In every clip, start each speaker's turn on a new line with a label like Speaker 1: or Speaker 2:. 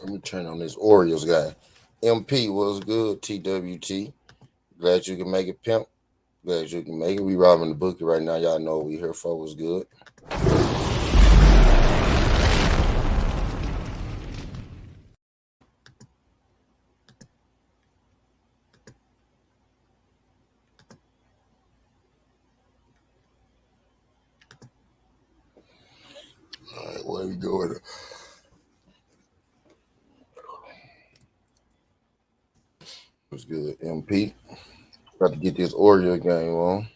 Speaker 1: Let me turn on this Orioles guy. MP was good. TWT. Glad you can make it, pimp. Glad you can make it. We robbing the bookie right now. Y'all know what we here for was good. All right, where we going? Was good. MP. Got to get this Oreo game on.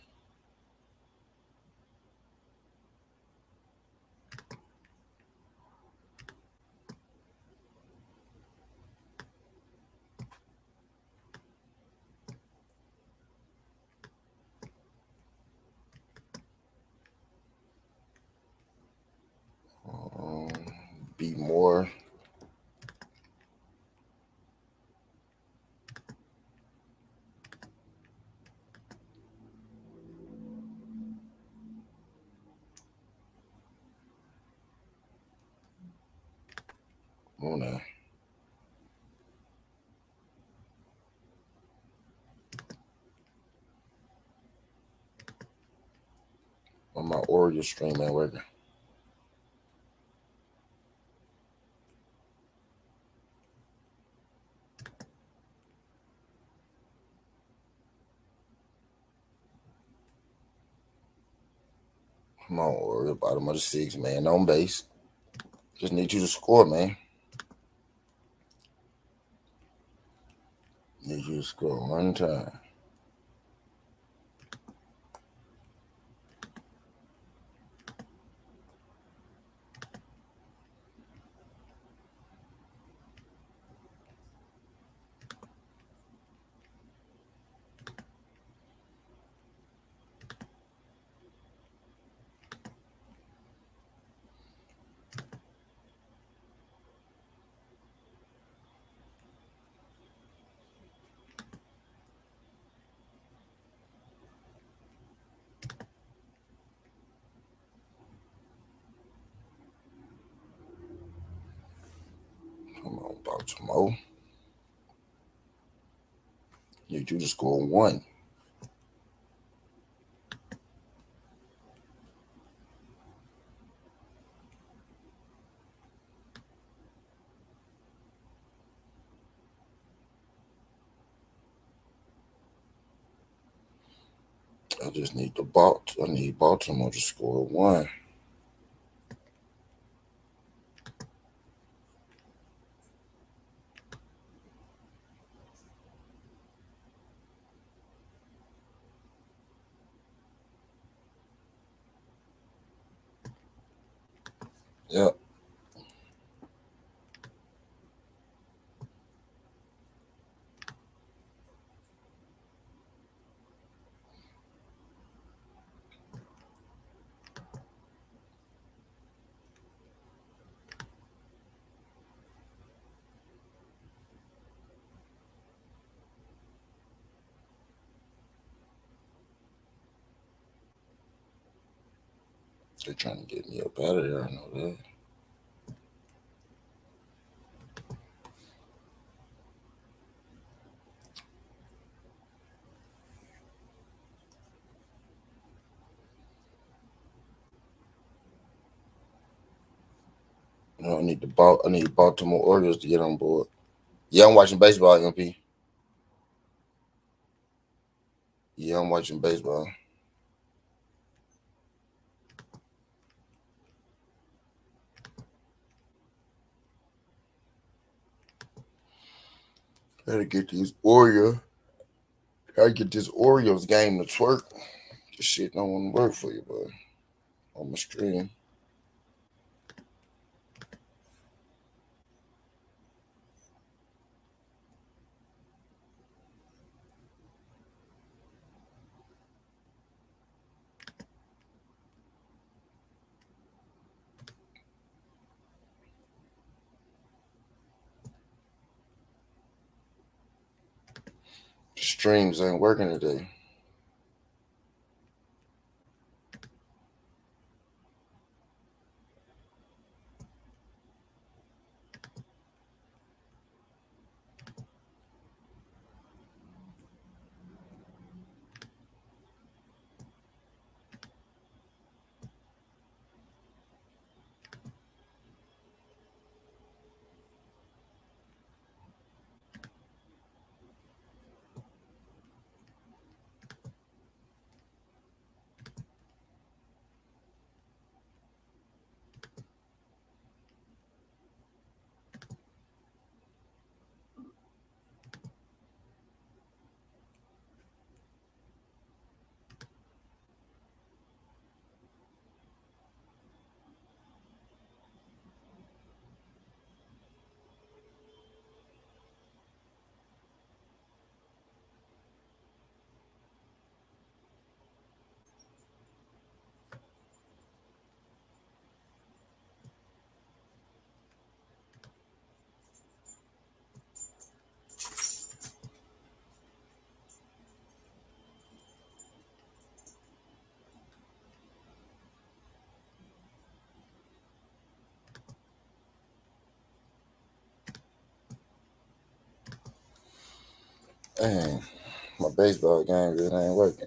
Speaker 1: Um, be more. Come on now. On my Oreo stream ain't working. Come on, Oreo. Bottom of the six, man. On base. Just need you to score, man. Need you to score one time. Come on, Baltimore. Need you to score one. I just need I need Baltimore to score one. Yep. They're trying to get me up out of there. I know that. I need I need Baltimore Orioles to get on board. Yeah, I'm watching baseball, MP. Yeah, I'm watching baseball. Gotta get these Oreo. Gotta get this Orioles game to twerk. This shit don't want to work for you, bud. On my stream. The streams ain't working today. Dang, my baseball game really ain't working.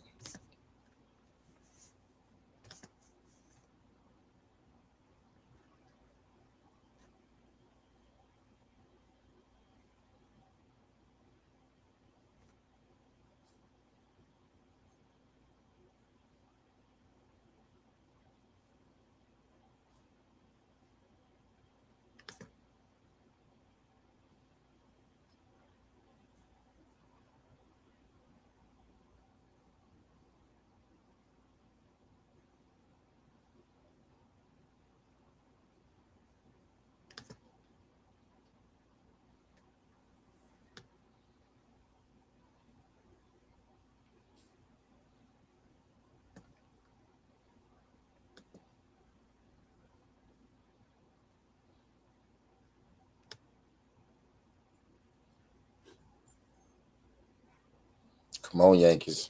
Speaker 1: Come on, Yankees.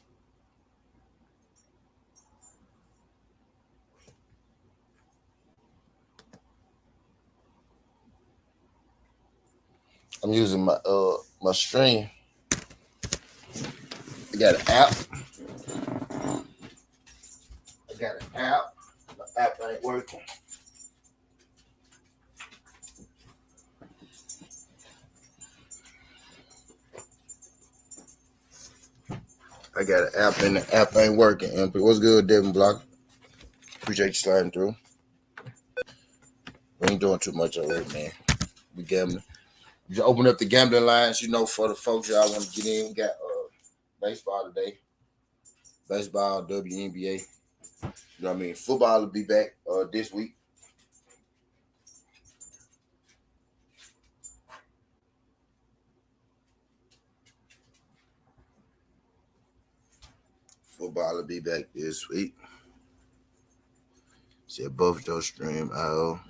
Speaker 1: I'm using my stream. I got an app. The app ain't working. I got an app and the app ain't working. MP, what's good, Devin Block? Appreciate you sliding through. We ain't doing too much already, man. We gambling. Just open up the gambling lines, for the folks y'all want to get in. We got baseball today. Baseball, WNBA. You know what I mean? Football will be back this week. Football will be back this week. See both those stream out.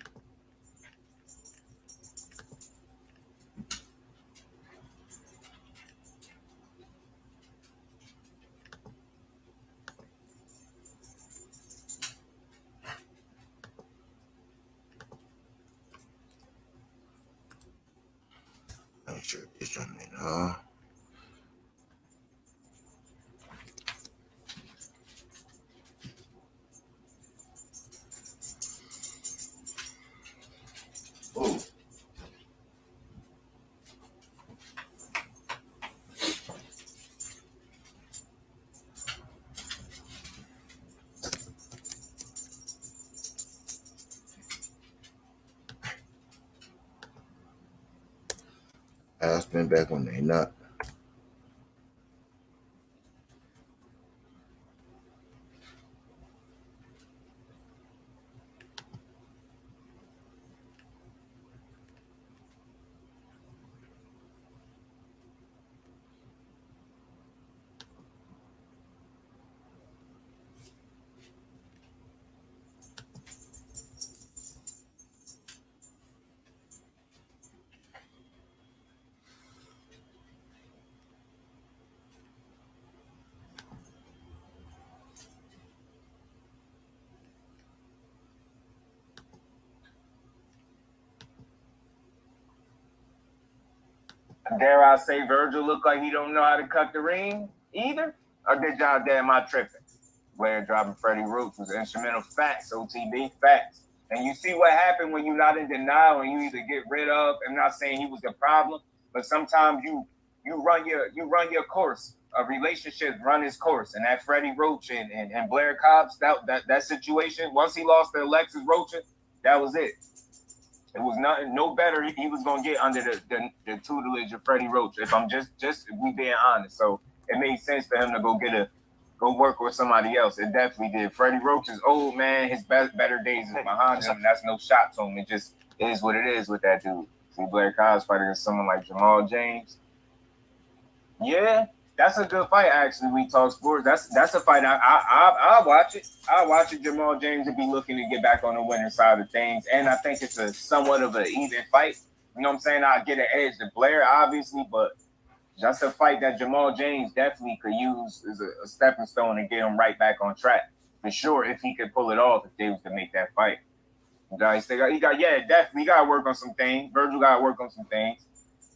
Speaker 1: Make sure it's on it, huh? Oh. I'll spin back when they not.
Speaker 2: Dare I say Virgil look like he don't know how to cut the ring either? Or did y'all damn I tripping? Blair dropping Freddie Roots was instrumental facts, OTB facts. And you see what happened when you're not in denial and you either get rid of, I'm not saying he was the problem, but sometimes you run your course. A relationship run its course. And that Freddie Roach and Blair Cobbs, that situation, once he lost to Alexis Roach, that was it. It was nothing, no better. He was gonna get under the tutelage of Freddie Roach. If I'm just if we being honest, so it made sense for him to go work with somebody else. It definitely did. Freddie Roach is old, man. His better days is behind him. That's no shot to him. It just is what it is with that dude. See Blair Cobbs fighting against someone like Jamal James. Yeah, that's a good fight. Actually, we talk sports. That's a fight. I'll watch it. I'll watch it. Jamal James would be looking to get back on the winning side of things, and I think it's a somewhat of an even fight. You know what I'm saying? I'll get an edge to Blair, obviously, but that's a fight that Jamal James definitely could use as a stepping stone and get him right back on track for sure. If he could pull it off, if they was to make that fight, guys, definitely got to work on some things. Virgil got to work on some things.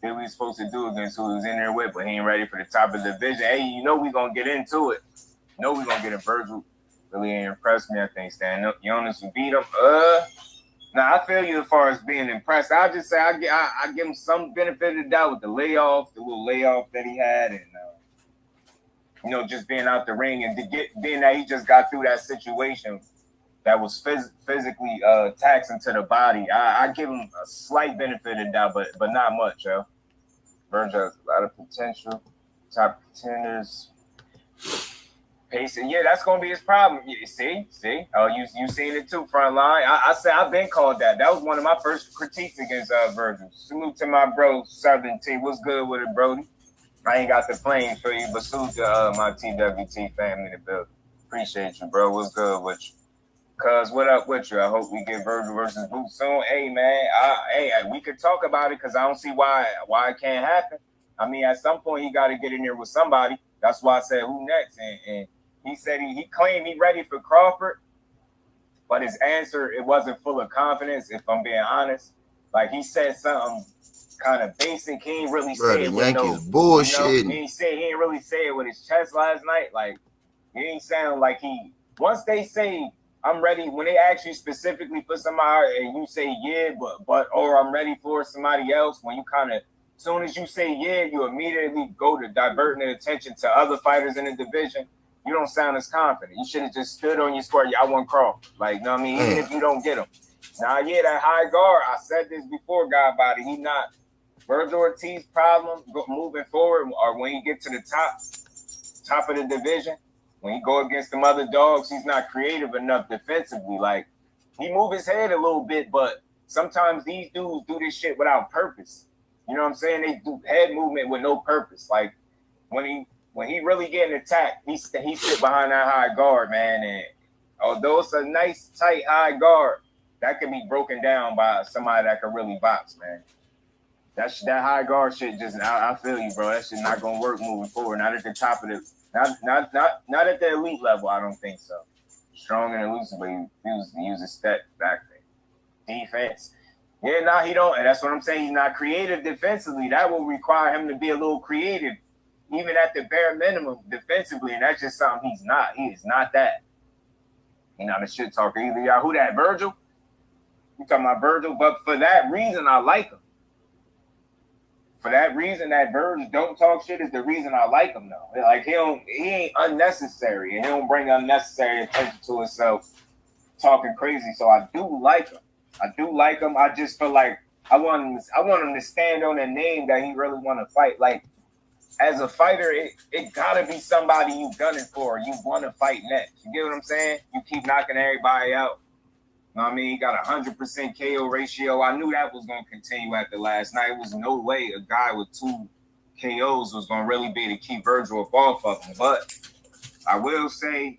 Speaker 2: did what he was supposed to do against who he was in there with, but he ain't ready for the top of the division. Hey, you know we gonna get into it. You know we gonna get in. Virgil really ain't impressed me. I think standing up, Jonas will beat him. Now I feel you as far as being impressed. I just say I give him some benefit of the doubt with the little layoff that he had, and just being out the ring and being that he just got through that situation that was physically taxing to the body. I give him a slight benefit of the doubt, but not much, yo. Virgil has a lot of potential. Top contenders. Pacing, yeah, that's gonna be his problem. You see. Oh, you seen it too, front line. I said I've been called that. That was one of my first critiques against Virgil. Salute to my bro, Southern T. What's good with it, Brody? I ain't got the flame for you, but salute to my TWT family to build. Appreciate you, bro. What's good with you? Cuz, what up with you? I hope we get Virgil versus Boots soon. Hey, man, we could talk about it because I don't see why it can't happen. I mean, at some point, he got to get in there with somebody. That's why I said, who next? And he said he claimed he ready for Crawford, but his answer, it wasn't full of confidence, if I'm being honest. Like, he said something kind of basic. He ain't really say it with
Speaker 1: Yankees bullshit.
Speaker 2: He ain't really say it with his chest last night. Like, he ain't sound like once they say, I'm ready, when they ask you specifically for somebody and you say, yeah, but or I'm ready for somebody else, when you kind of, as soon as you say, yeah, you immediately go to diverting the attention to other fighters in the division. You don't sound as confident. You should have just stood on your square. I want Crawford. Like, you know what I mean? Even if you don't get him. Now, yeah, that high guard, I said this before, God body, he not Virgil Ortiz's problem moving forward, or when he get to the top of the division, when he go against them other dogs, he's not creative enough defensively. Like, he move his head a little bit, but sometimes these dudes do this shit without purpose. You know what I'm saying? They do head movement with no purpose. Like, when he really getting attacked, he sit behind that high guard, man. And although it's a nice, tight high guard, that can be broken down by somebody that can really box, man. That high guard shit just, I feel you, bro. That shit not gonna work moving forward. Not at the top of the, not at the elite level. I don't think so. Strong and elusive, but he use a step back there. Defense, yeah, he don't. And that's what I'm saying. He's not creative defensively. That will require him to be a little creative, even at the bare minimum defensively. And that's just something he's not. He is not that. He's not a shit talker either. Y'all, who that? Virgil? You talking about Virgil? But for that reason, I like him. For that reason, that Virgil don't talk shit is the reason I like him, though. Like, he ain't unnecessary, and he don't bring unnecessary attention to himself talking crazy. So I do like him. I just feel like I want him to stand on a name that he really want to fight. Like, as a fighter, it gotta be somebody you gunning for. You want to fight next. You get what I'm saying? You keep knocking everybody out. You know what I mean? He got 100% KO ratio. I knew that was going to continue after last night. It was no way a guy with 2 KOs was going to really be to keep Virgil up off of him. But I will say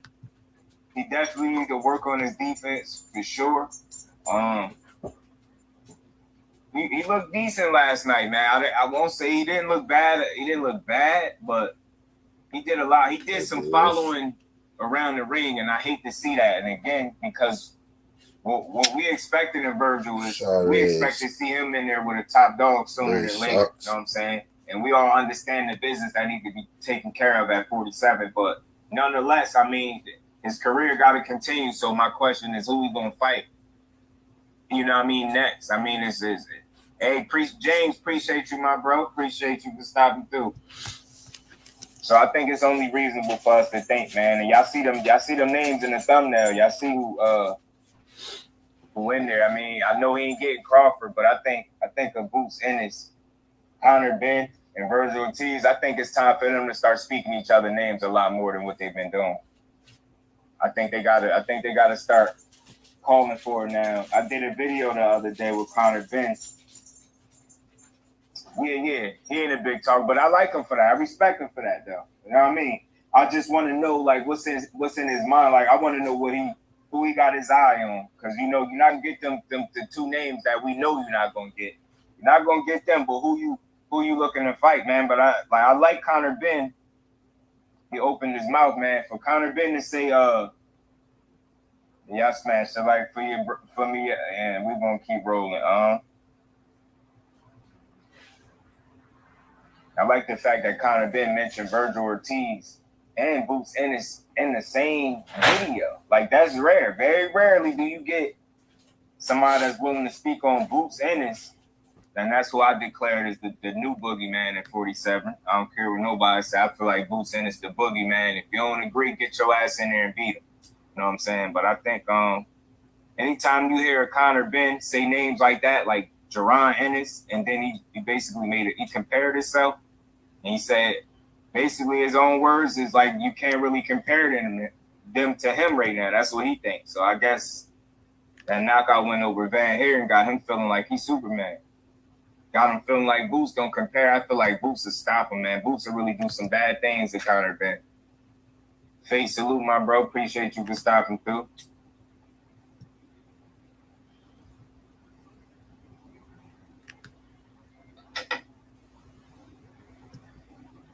Speaker 2: he definitely need to work on his defense for sure. He looked decent last night, man. I won't say he didn't look bad. He didn't look bad, but he did a lot. He did some following around the ring, and I hate to see that. And again, because what we expected in Virgil is we expect to see him in there with a top dog sooner than later. You know what I'm saying? And we all understand the business that need to be taken care of at 47. But nonetheless, I mean, his career got to continue. So my question is, who we going to fight? You know what I mean? Next. I mean, hey, James, appreciate you, my bro. Appreciate you for stopping through. So I think it's only reasonable for us to think, man. And y'all see them names in the thumbnail. Y'all see who in there. I mean, I know he ain't getting Crawford, but I think a Boots Ennis, Conor Ben, and Virgil Ortiz, I think it's time for them to start speaking each other names a lot more than what they've been doing. I think they gotta start calling for it now. I did a video the other day with Conor Ben. Yeah, he ain't a big talk, but I like him for that. I respect him for that, though. You know what I mean? I just want to know, like, what's in his mind. Like, I want to know who he got his eye on, because you're not gonna get them the 2 names that we know you're not gonna get. You're not gonna get them, but who you looking to fight, man? But I like Conor Ben. He opened his mouth, man. For Conor Ben to say, yeah, I smashed it like for me, and we're gonna keep rolling. I like the fact that Conor Ben mentioned Virgil Ortiz and Boots Ennis in the same video. Like, that's rare. Very rarely do you get somebody that's willing to speak on Boots Ennis. And that's who I declared as the new boogeyman at 47. I don't care what nobody says. I feel like Boots Ennis the boogeyman. If you don't agree, get your ass in there and beat him. You know what I'm saying? But I think anytime you hear a Conor Ben say names like that, like Jerron Ennis, and then he basically he compared himself, and he said, basically his own words is like, you can't really compare them to him right now. That's what he thinks. So I guess that knockout win over Van Heeren got him feeling like he's Superman. Got him feeling like Boots don't compare. I feel like Boots will stop him, man. Boots will really do some bad things to Conor Ben. Face salute, my bro. Appreciate you for stopping through.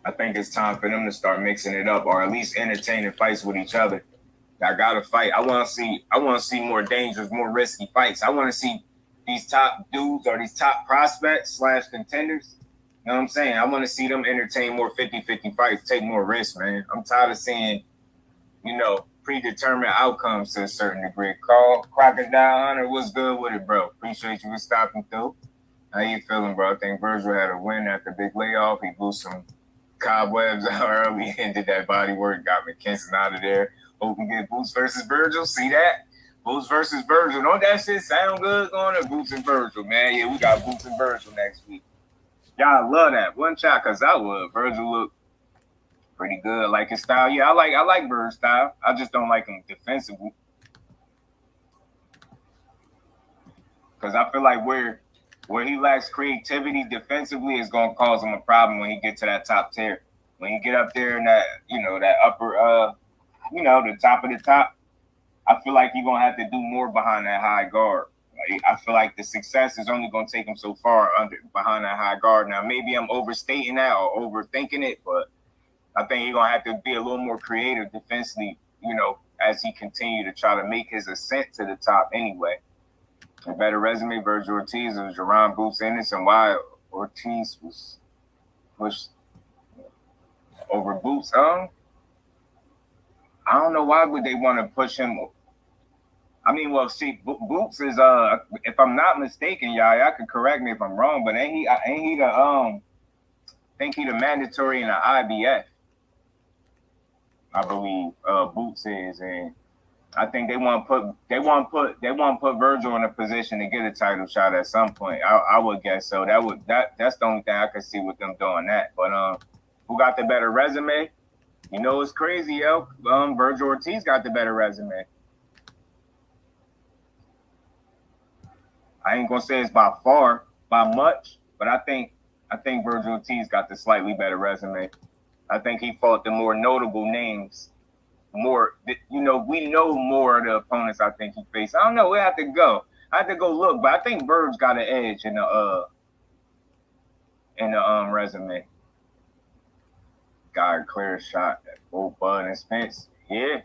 Speaker 2: I think it's time for them to start mixing it up, or at least entertaining fights with each other. I gotta fight. I want to see more dangerous, more risky fights. I want to see these top dudes or these top prospects / contenders. You know what I'm saying? I want to see them entertain more 50-50 fights, take more risks, man. I'm tired of seeing, predetermined outcomes to a certain degree. Carl Crocodile Hunter, what's good with it, bro? Appreciate you for stopping through. How you feeling, bro? I think Virgil had a win after big layoff. He blew some cobwebs out early and did that body work, got McKinson out of there. Hope we get Boots versus Virgil. See that? Boots versus Virgil. Don't that shit sound good going to Boots and Virgil, man? Yeah, we got Boots and Virgil next week. Y'all love that. One shot, because I would. Virgil look pretty good. Like his style. Yeah, I like Virgil's style. I just don't like him defensively. Because I feel like where he lacks creativity defensively is going to cause him a problem when he get to that top tier. When you get up there in that, that upper, the top of the top, I feel like you're going to have to do more behind that high guard. Like, I feel like the success is only going to take him so far behind that high guard. Now, maybe I'm overstating that or overthinking it, but I think you're going to have to be a little more creative defensively, as he continue to try to make his ascent to the top anyway. A better resume, Virgil Ortiz was Jerron Boots Ennis, and why Ortiz was pushed over Boots. I don't know why would they want to push him. I mean, well, see, Boots is if I'm not mistaken, y'all could correct me if I'm wrong, but ain't he the think he the mandatory in the IBF? I believe Boots is, and I think they want to put Virgil in a position to get a title shot at some point. I would guess so. That's the only thing I could see with them doing that. But who got the better resume? It's crazy, yo. Virgil Ortiz got the better resume. I ain't gonna say it's by much, but I think Virgil Ortiz got the slightly better resume. I think he fought the more notable names. More, we know more of the opponents I think he faced. I don't know. We have to go. I have to go look, but I think Bird's got an edge in the resume. Got a clear shot at both Bud and Spence. Yeah,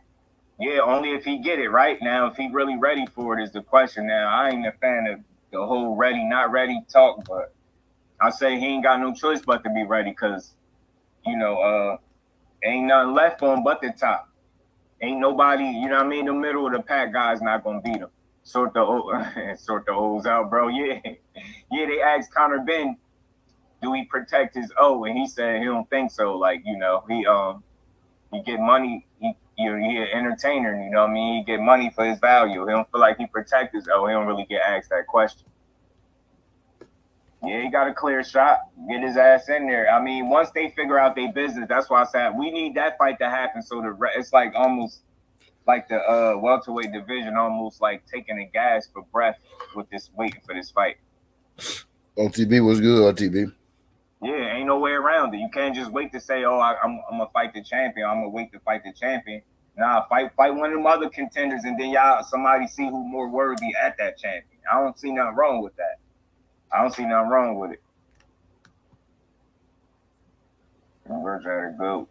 Speaker 2: only if he get it right. Now, if he really ready for it is the question. Now, I ain't a fan of the whole ready, not ready talk, but I say he ain't got no choice but to be ready because, ain't nothing left for him but the top. Ain't nobody, the middle of the pack guy's not gonna beat him. Sort the O's out, bro. Yeah. They asked Conor Ben, do he protect his O? And he said he don't think so. Like, he get money. He an entertainer. He get money for his value. He don't feel like he protect his O. He don't really get asked that question. Yeah, he got a clear shot. Get his ass in there. I mean, once they figure out their business, that's why I said we need that fight to happen. So it's like almost like the welterweight division, almost like taking a gas for breath with this waiting for this fight.
Speaker 1: OTB was good. OTB.
Speaker 2: Yeah, ain't no way around it. You can't just wait to say, "Oh, I'm gonna fight the champion. I'm gonna wait to fight the champion." Nah, fight one of them other contenders, and then somebody see who more worthy at that champion. I don't see nothing wrong with that. I don't see nothing wrong with it. Virgil had a good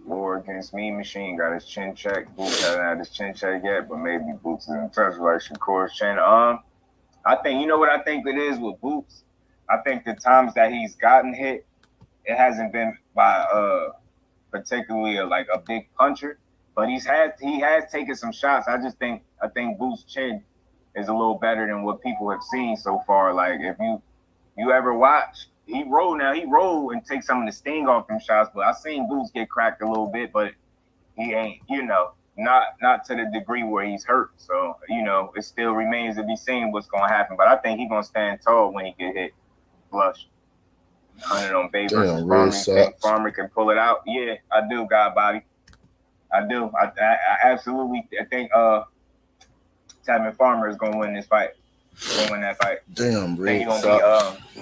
Speaker 2: war against Mean Machine. Got his chin check. Boots hasn't had his chin check yet, but maybe Boots is in touch with Shakur's chin. I think what I think it is with Boots. I think the times that he's gotten hit, it hasn't been by particularly like a big puncher, but he has taken some shots. I think Boo's chin is a little better than what people have seen so far. Like if you ever watch, he roll and take some of the sting off them shots, but I seen Boots get cracked a little bit, but he ain't, not to the degree where he's hurt. So, it still remains to be seen what's gonna happen. But I think he's gonna stand tall when he get hit flush. 100 on Bay versus Farmer. You think Farmer can pull it out? Yeah, I do, God body. I do. I absolutely I think Tavin Farmer is gonna win this fight. Gonna win that fight.
Speaker 1: Damn,
Speaker 2: Red. He's gonna be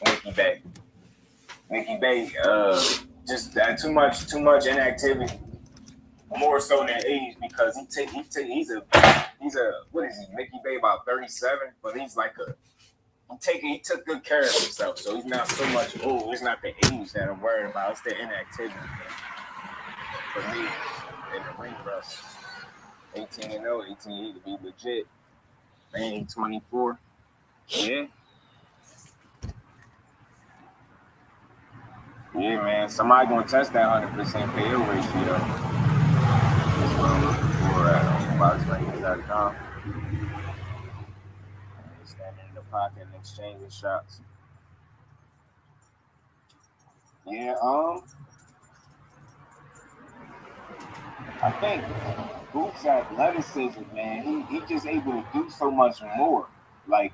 Speaker 2: Nicky Bay. Nicky Bay, just too much inactivity. More so than age because he's a what is he? Nicky Bay about 37, but he's like he took good care of himself, so he's not so much old. It's not the age that I'm worried about, it's the inactivity for me in the ring rust. 18-0, 18 to be legit. Man, 24. Yeah. Yeah, man. Somebody gonna test that 100% KO ratio. That's what I'm looking for at boxrankings.com. Standing in the pocket and exchanging shots. Yeah, I think Boots' athleticism, man, he just able to do so much more. Like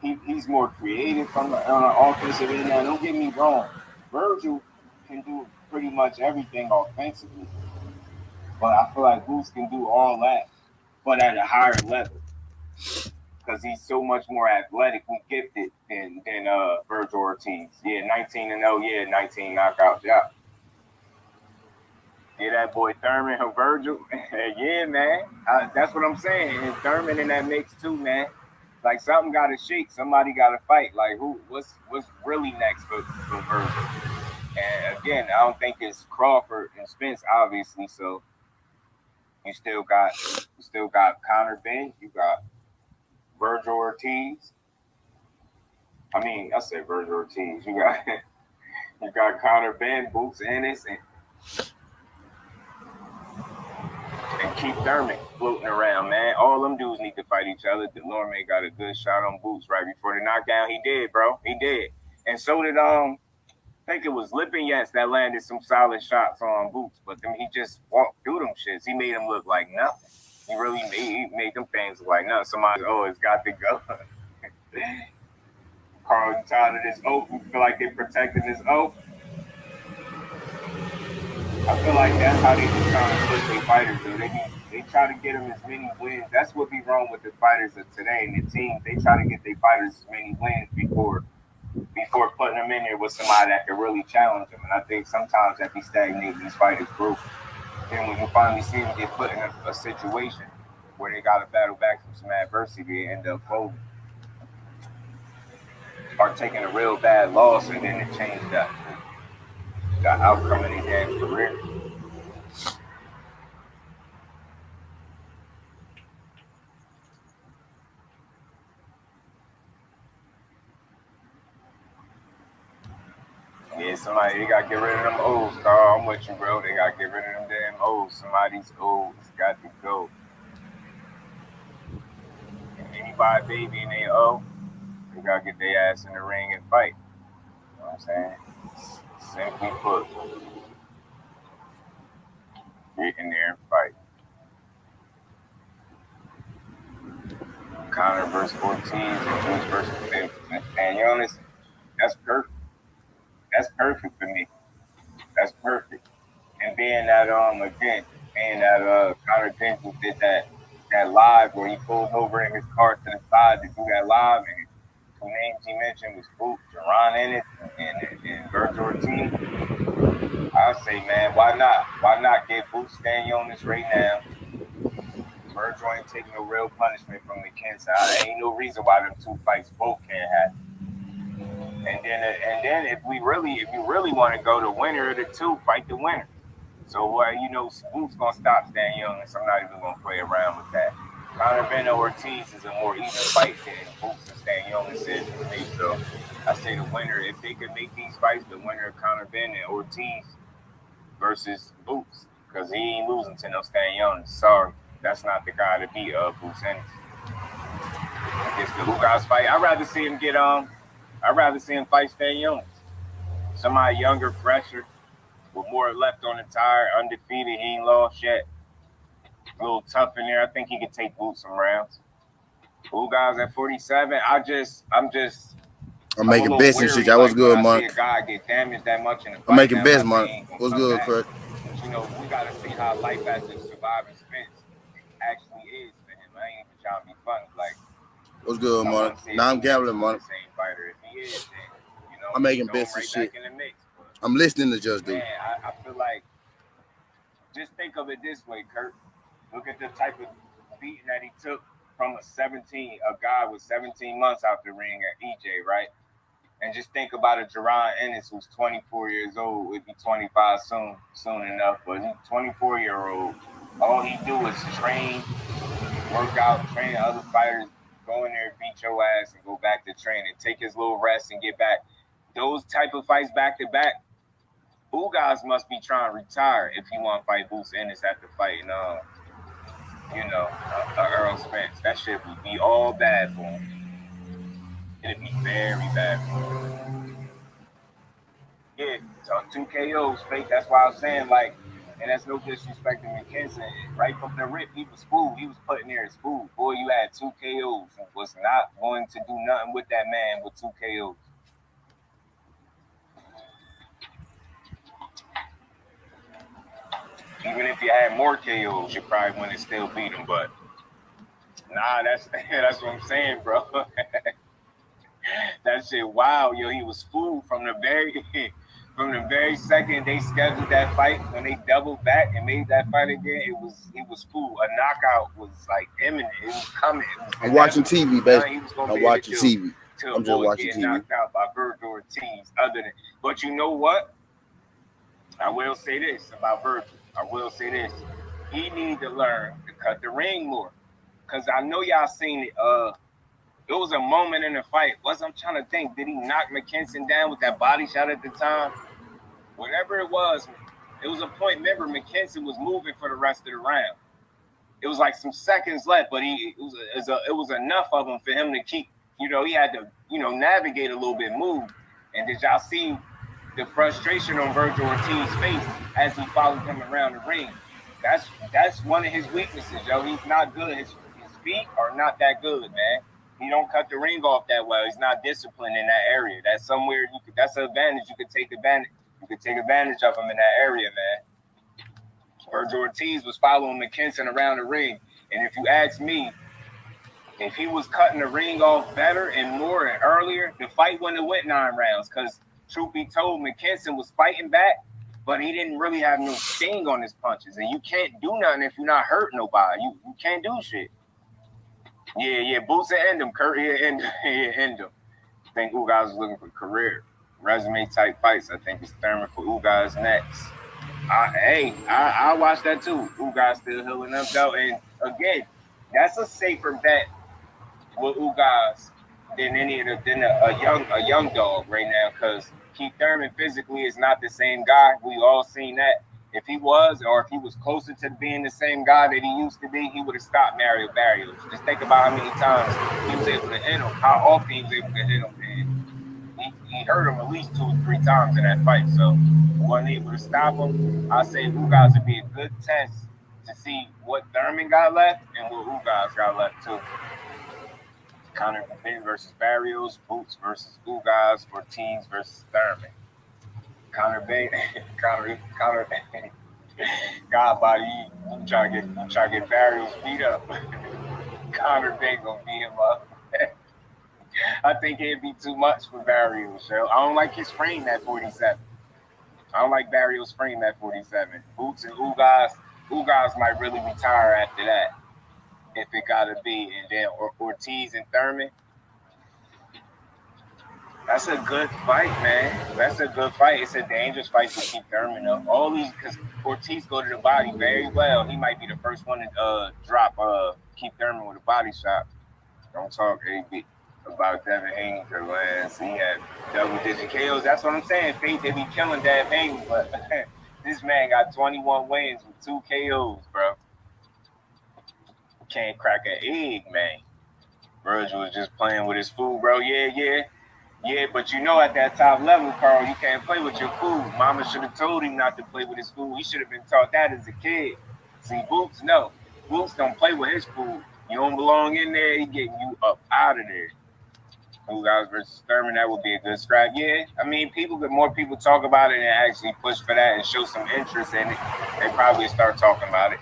Speaker 2: he's more creative on the offensive end. Now, don't get me wrong, Virgil can do pretty much everything offensively, but I feel like Boots can do all that, but at a higher level. Because he's so much more athletically gifted than Virgil Ortiz. Yeah, 19-0. Yeah, 19 knockouts. Yeah. Yeah, that boy Thurman or Virgil. Yeah, man. That's what I'm saying. And Thurman in that mix too, man. Like something got to shake. Somebody got to fight. Like what's really next for Virgil? And again, I don't think it's Crawford and Spence, obviously. So you still got Conor Ben. You got Virgil Ortiz. I said Virgil Ortiz. You got Conor Ben, Boots Ennis, and Keith Thurman floating around, man. All them dudes need to fight each other. Delorme got a good shot on Boots right before the knockdown. He did, bro. He did. And so did I think it was Lipinets that landed some solid shots on Boots, but then he just walked through them shits. He made them look like nothing. He really made them things look like nothing. Somebody, it's got to go. Carl tired of this oath. You feel like they're protecting this oath. I feel like that's how they be trying to push their fighters, though. They try to get them as many wins. That's what be wrong with the fighters of today and the teams. They try to get their fighters as many wins before putting them in there with somebody that can really challenge them. And I think sometimes that be stagnating these fighters' growth. Then when you finally see them get put in a situation where they got to battle back from some adversity, they end up folding or taking a real bad loss, and then it changed the outcome of their damn career. Yeah, they got to get rid of them O's, Carl. I'm with you, bro. They got to get rid of them damn O's. Somebody's O's got to go. And anybody baby in their O, they got to get their ass in the ring and fight. You know what I'm saying? Simply put. Get in there and fight. Conor versus Ortiz and Bruce versus Panonis. That's perfect. That's perfect for me. That's perfect. And being that Conor Benson did that live where he pulled over in his car to the side to do that live, and two names he mentioned was Boot, Jerron Ennis, and Virgil Ortiz. I say, man, why not? Why not get Boot standing on this right now? Virgil ain't taking no real punishment from the Kent side. Ain't no reason why them two fights both can't happen. And then if you really want to go, the winner of the two fight the winner. So Boot's gonna stop Stan Young, and so I'm not even gonna play around with that. Conor Benn Ortiz is a more even fight than Boots and Stan Young said for me. So I say the winner, if they could make these fights, the winner of Conor Benn and Ortiz versus Boots, because he ain't losing to no Stan Young. Sorry, that's not the guy to beat Boots Ennis. Against the Ugas fight, I'd rather see him get I'd rather see him fight Stan Young. Somebody younger, fresher, with more left on the tire, undefeated, he ain't lost yet. A little tough in there. I think he could take Boots some rounds. Ugas at 47.
Speaker 1: I'm making bets and shit. That was good, Mark.
Speaker 2: I see a guy get damaged that much in the fight.
Speaker 1: I'm making bets, Mark. What's good, Kurt?
Speaker 2: But, you know, we got to see how life after surviving Spence actually is for him. I ain't even trying to be funny. Like,
Speaker 1: what's good, Mark? Now I'm gambling, Mark.
Speaker 2: Same fighter. If he is, then, you know,
Speaker 1: I'm making bets and shit. I'm listening to Just Do.
Speaker 2: Man, I feel like, just think of it this way, Kurt. Look at the type of beating that he took from a guy with 17 months out the ring at EJ, right? And just think about a Jerron Ennis who's 24 years old. He'll be 25 soon enough, but he's 24-year-old. All he do is train, work out, train other fighters, go in there, beat your ass, and go back to training, take his little rest and get back. Those type of fights back to back, Ugas must be trying to retire if he want to fight Boots Ennis after fighting, Earl Spence. That shit would be all bad for him. It'd be very bad for him. Yeah, so 2 KOs fake. That's why I was saying, like, and that's no disrespect to McKenzie. Right from the rip, he was fooled. He was putting there as fool. Boy, you had 2 KOs. And was not going to do nothing with that man with 2 KOs. Even if you had more KOs, you probably wouldn't still beat him. But nah, that's what I'm saying, bro. That shit, wow, yo, he was fooled from the very second they scheduled that fight. When they doubled back and made that fight again, he was fooled. A knockout was like imminent. It was coming.
Speaker 1: I'm watching TV, baby. I'm watching TV.
Speaker 2: I'm just watching TV. Knocked out by Virgil Ortiz. But you know what? I will say this about Virgil. He needs to learn to cut the ring more. Because I know y'all seen it. It was a moment in the fight. I'm trying to think. Did he knock McKenzie down with that body shot at the time? Whatever it was a point. Remember, McKenzie was moving for the rest of the round. It was like some seconds left, but it was enough of him for him to keep, he had to, navigate a little bit, move. And did y'all see the frustration on Virgil Ortiz's face as he followed him around the ring? That's one of his weaknesses, yo. He's not good. His feet are not that good, man. He don't cut the ring off that well. He's not disciplined in that area. That's somewhere that's an advantage. You could take advantage. You could take advantage of him in that area, man. Virgil Ortiz was following McKenzie around the ring, and if you ask me, if he was cutting the ring off better and more and earlier, the fight wouldn't have went 9 rounds. Because truth be told, McKenzie was fighting back, but he didn't really have no sting on his punches, and you can't do nothing if you're not hurting nobody. You can't do shit. Yeah, Boots will end him. Kurt, end him. I think Ugas is looking for career resume type fights. I think it's Thurman for Ugas next. I watch that too. Ugas still healing up though, and again, that's a safer bet with Ugas than a young dog right now, because Keith Thurman physically is not the same guy. We all seen that. If he was, or if he was closer to being the same guy that he used to be, he would have stopped Mario Barrios. Just think about how many times he was able to hit him, how often he was able to hit him, and he hurt him at least 2 or 3 times in that fight. So wasn't able to stop him. I say Ugas would be a good test to see what Thurman got left and what Ugas got left too. Conor Benn versus Barrios, Boots versus Ugas, Ortiz versus Thurman. Conor Benn, God body, I'm trying to get Barrios beat up. Conor Benn gonna beat him up. I think it'd be too much for Barrios. So I don't like his frame at 47. I don't like Barrios' frame at 47. Boots and Ugas might really retire after that, if it gotta be. And then Ortiz and Thurman. That's a good fight, man. That's a good fight. It's a dangerous fight for Keith Thurman, though. All these, because Ortiz go to the body very well. He might be the first one to drop Keith Thurman with a body shot. Don't talk AB about Devin Haney, because man, so he had double-digit KOs. That's what I'm saying. Faith, they be killing Devin Haney, but this man got 21 wins with 2 KOs, bro. Can't crack an egg, man. Virgil was just playing with his food, bro. Yeah, but you know, at that top level, Carl, you can't play with your food. Mama should have told him not to play with his food. He should have been taught that as a kid. See, Boots, no. Boots don't play with his food. You don't belong in there, he getting you up out of there. Ugas versus Thurman, that would be a good scrap. Yeah, I mean, more people talk about it and actually push for that and show some interest in it, they probably start talking about it.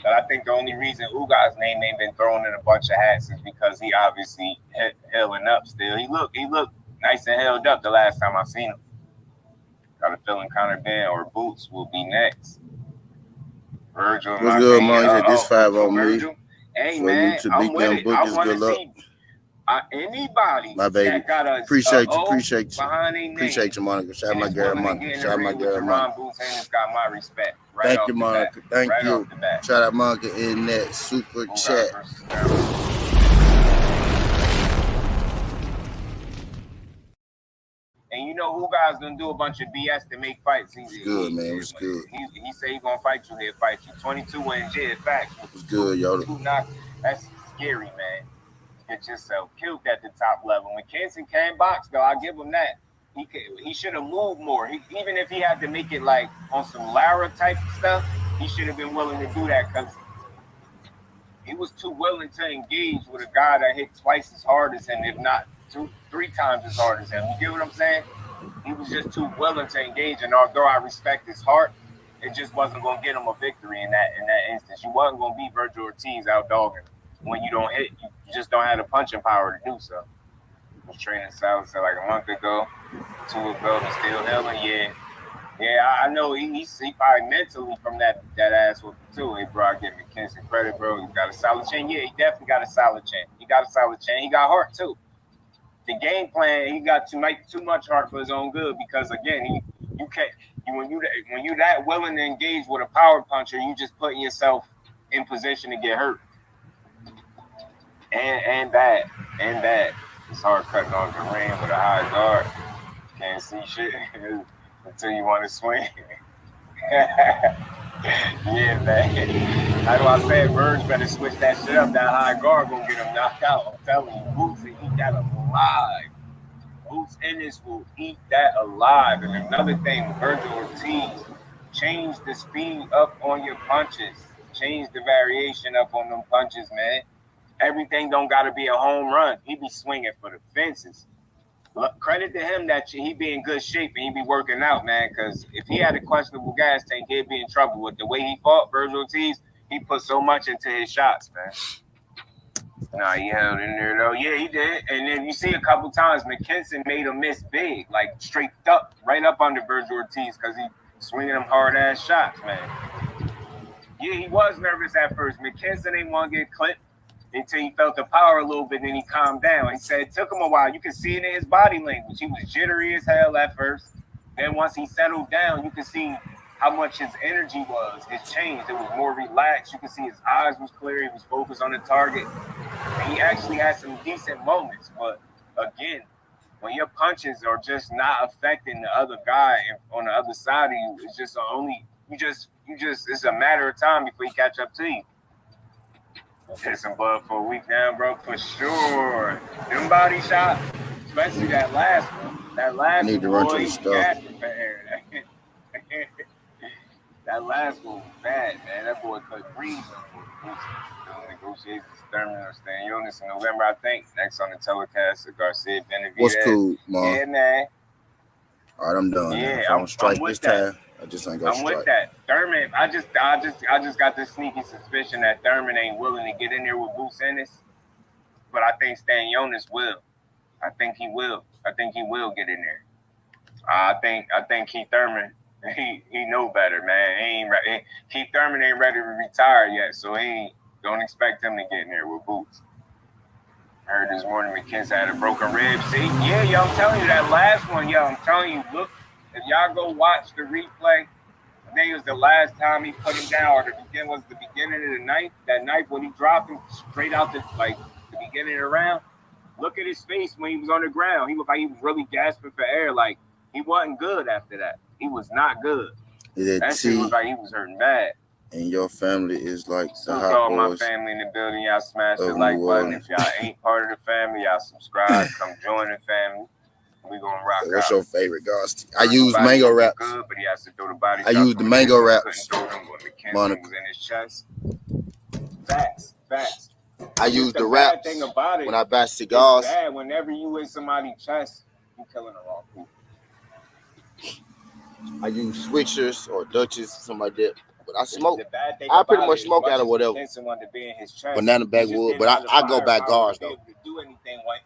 Speaker 2: But I think the only reason Ugas' name ain't been thrown in a bunch of hats is because he obviously healing up still. He looked nice and held up the last time I seen him. Got a feeling Conor Ben or Boots will be next. Virgil,
Speaker 1: what's good, man? He said this 5 on
Speaker 2: Virgil.
Speaker 1: me.
Speaker 2: Hey,
Speaker 1: for
Speaker 2: man,
Speaker 1: you to
Speaker 2: I'm
Speaker 1: beat
Speaker 2: with
Speaker 1: them
Speaker 2: it.
Speaker 1: bookies.
Speaker 2: I
Speaker 1: Good luck.
Speaker 2: See anybody
Speaker 1: my baby.
Speaker 2: That got a,
Speaker 1: appreciate you.
Speaker 2: Appreciate
Speaker 1: you, Monica. Shout out my girl, Monica. Shout out my girl, Monica.
Speaker 2: Boots and got my respect.
Speaker 1: Thank you, Monica. Thank you. Shout out Monica in that super chat.
Speaker 2: And you know who guys gonna do a bunch of BS to make fights easy.
Speaker 1: It's good, man. It's good.
Speaker 2: He say he gonna fight you, he'll fight you. 22 wins, yeah, facts.
Speaker 1: It's good, yo.
Speaker 2: That's scary, man. Get yourself killed at the top level. McKenzie can't box, though. I give him that. He should have moved more. Even if he had to make it like on some Lara type stuff, he should have been willing to do that because he was too willing to engage with a guy that hit twice as hard as him, if not 2-3 times as hard as him. You get what I'm saying? He was just too willing to engage, and although I respect his heart, it just wasn't going to get him a victory in that instance. You wasn't going to beat Virgil Ortiz out dogging. When you don't hit, you just don't have the punching power to do so. I was training South like a month ago, 2 ago, and still healing. Yeah, I know he probably mentally from that ass whooping too. Hey, bro, I give McKenzie credit, bro. He got a solid chin. Yeah, he definitely got a solid chin. He got heart too. The game plan, he got too much heart for his own good because again, you can't. When you that willing to engage with a power puncher, you just putting yourself in position to get hurt. And bad. It's hard cutting off the ring with a high guard. Can't see shit until you want to swing. Yeah, man. That's why I said Birds better switch that shit up. That high guard gonna get him knocked out. I'm telling you, Boots will eat that alive. Boots in this will eat that alive. And another thing, Virgil Ortiz, change the speed up on your punches. Change the variation up on them punches, man. Everything don't got to be a home run. He be swinging for the fences. Look, credit to him that he be in good shape and he be working out, man, because if he had a questionable gas tank, he'd be in trouble. With the way he fought, Virgil Ortiz, he put so much into his shots, man. Nah, he held in there, though. Yeah, he did. And then you see a couple times, McKenzie made him miss big, like straight up, right up under Virgil Ortiz because he swinging them hard-ass shots, man. Yeah, he was nervous at first. McKenzie didn't want to get clipped until he felt the power a little bit, then he calmed down. He said it took him a while. You can see it in his body language. He was jittery as hell at first. Then once he settled down, you can see how much his energy was. It changed. It was more relaxed. You can see his eyes was clear. He was focused on the target. And he actually had some decent moments. But again, when your punches are just not affecting the other guy on the other side of you, it's just it's a matter of time before he catch up to you. Hit some blood for a week now, bro, for sure. Them body shots, especially that last one. That last
Speaker 1: one, boy,
Speaker 2: that last one was bad, man. That boy couldn't breathe. Negotiations, Thurman or Stan Jonas in November, I think. Next on the telecast, Garcia Benavidez.
Speaker 1: What's cool, Mom?
Speaker 2: Yeah, man.
Speaker 1: All right, I'm done.
Speaker 2: Yeah,
Speaker 1: if I don't strike this time, I just ain't gonna
Speaker 2: strike.
Speaker 1: I'm
Speaker 2: with that. Thurman, I just got this sneaky suspicion that Thurman ain't willing to get in there with Boots Ennis. But I think Stan Jonas will. I think he will get in there. I think Keith Thurman, he know better, man. Keith Thurman ain't ready to retire yet, so don't expect him to get in there with Boots. Heard this morning McKenzie had a broken rib. See, yeah, yo, I'm telling you that last one, yo, I'm telling you, look, if y'all go watch the replay, I think it was the last time he put him down, or the beginning of the ninth. That night when he dropped him straight out the beginning of the round. Look at his face when he was on the ground. He looked like he was really gasping for air. Like he wasn't good after that. He was not good. That shit looked like he was hurting bad.
Speaker 1: And your family is like the hot
Speaker 2: all
Speaker 1: boys.
Speaker 2: My family in the building. Y'all smash the like button. If y'all ain't part of the family, y'all subscribe. Come join the family. We gonna rock.
Speaker 1: What's your favorite guys? I use mango wraps.
Speaker 2: Good, but he has to throw the body.
Speaker 1: I use the mango wraps.
Speaker 2: Monica was in his chest. Facts.
Speaker 1: I use the wraps.
Speaker 2: Thing about it,
Speaker 1: when I buy cigars.
Speaker 2: It's bad. Whenever you in somebody's chest, you killing the wrong people.
Speaker 1: I use switchers or Dutches, something like that. But I smoke. I pretty much smoke out of whatever. Banana backwood, but I go by guards though.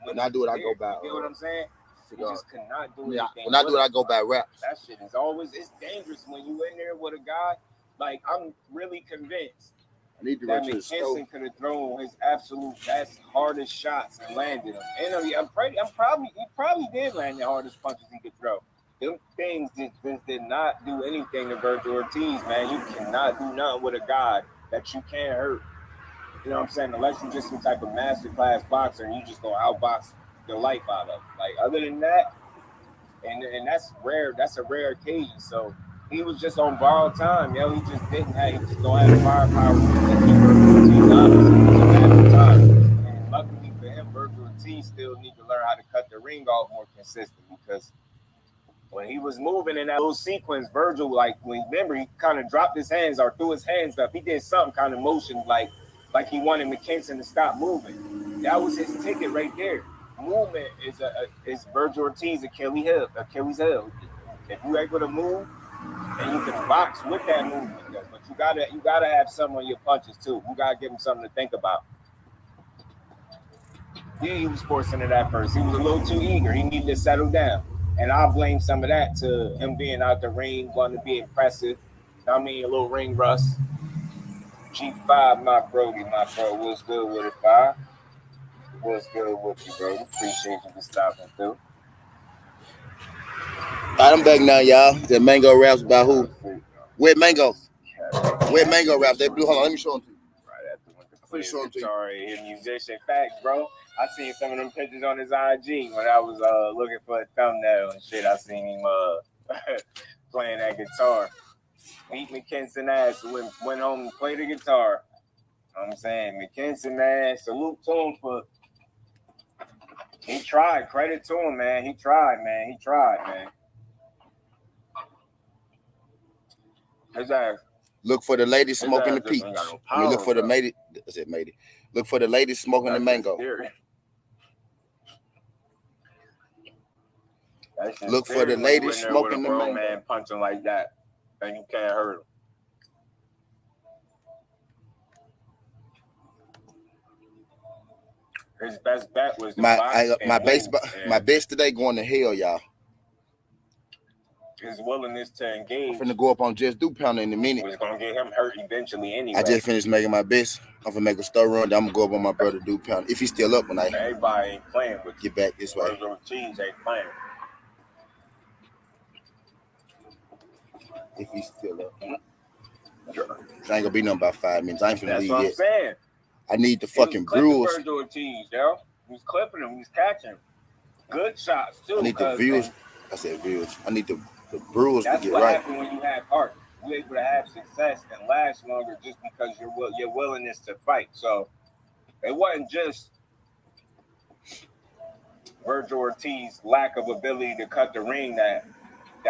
Speaker 1: When I do it, I go by.
Speaker 2: You know what I'm saying? You just cannot do anything.
Speaker 1: When I do it, I go by wraps.
Speaker 2: That shit is always dangerous when you in there with a guy. Like I'm really convinced that McKenzie could have thrown his absolute best, hardest shots and landed them. And he probably did land the hardest punches he could throw. Them things just did not do anything to Virgil Ortiz, man. You cannot do nothing with a guy that you can't hurt. You know what I'm saying? Unless you're just some type of masterclass boxer and you just go outbox the life out of. Like other than that, and that's rare. That's a rare occasion. So he was just on borrowed time. Yo, he just don't have the firepower to keep Virgil Ortiz honest. At the time, and luckily for him, Virgil Ortiz still need to learn how to cut the ring off more consistent because when he was moving in that little sequence, Virgil, remember he kind of dropped his hands or threw his hands up. He did some kind of motion like he wanted McKenzie to stop moving. That was his ticket right there. Movement is Virgil Ortiz Achilles heel. If you able to move and you can box with that movement, though, but you gotta have some on your punches too. You gotta give him something to think about. Yeah, he was forcing it at first. He was a little too eager. He needed to settle down. And I'll blame some of that to him being out the ring, wanting to be impressive. I mean, a little ring rust. G5, my bro, what's good with it, 5? What's good with you, bro? Appreciate you for stopping through.
Speaker 1: All right, I'm back now, y'all. The mango wraps by who? Wet mango. Wet mango wraps. They blue. Hold on, let me show them to you.
Speaker 2: Right after when the show them to you. Sorry, his musician. Facts, bro. I seen some of them pictures on his IG when I was looking for a thumbnail and shit. I seen him playing that guitar. Beat McKenzie ass, went home and played the guitar. You know what I'm saying? McKenzie, man, salute to him for he tried. Credit to him, man. He tried, man. His ass.
Speaker 1: Look for the lady smoking the peach. Look for the lady. Is it made it? Look for the lady smoking the mango. Look for the lady smoking the mango.
Speaker 2: Man punching like that, and you can't hurt him. His best bet was
Speaker 1: my best today going to hell, y'all.
Speaker 2: His willingness to engage.
Speaker 1: I'm finna go up on Just Do Pounder in a minute.
Speaker 2: Was gonna get him hurt eventually anyway.
Speaker 1: I just finished making my best. I'm gonna make a stir run. Then I'm gonna go up on my brother Do Pounder. If he's still up when
Speaker 2: everybody ain't playing with
Speaker 1: get back this way.
Speaker 2: Cheese ain't playing.
Speaker 1: If he's still up. I ain't gonna be nothing about 5 minutes. I ain't finna leave yet.
Speaker 2: That's what I'm saying.
Speaker 1: I need the fucking bruise.
Speaker 2: Virgil Ortiz, yo. He was clipping him. He was catching him. Good shots, too.
Speaker 1: I need the views. I said views. I need the bruise to get right.
Speaker 2: That's what happens when you have heart. You're able to have success and last longer just because your willingness to fight. So it wasn't just Virgil Ortiz's lack of ability to cut the ring that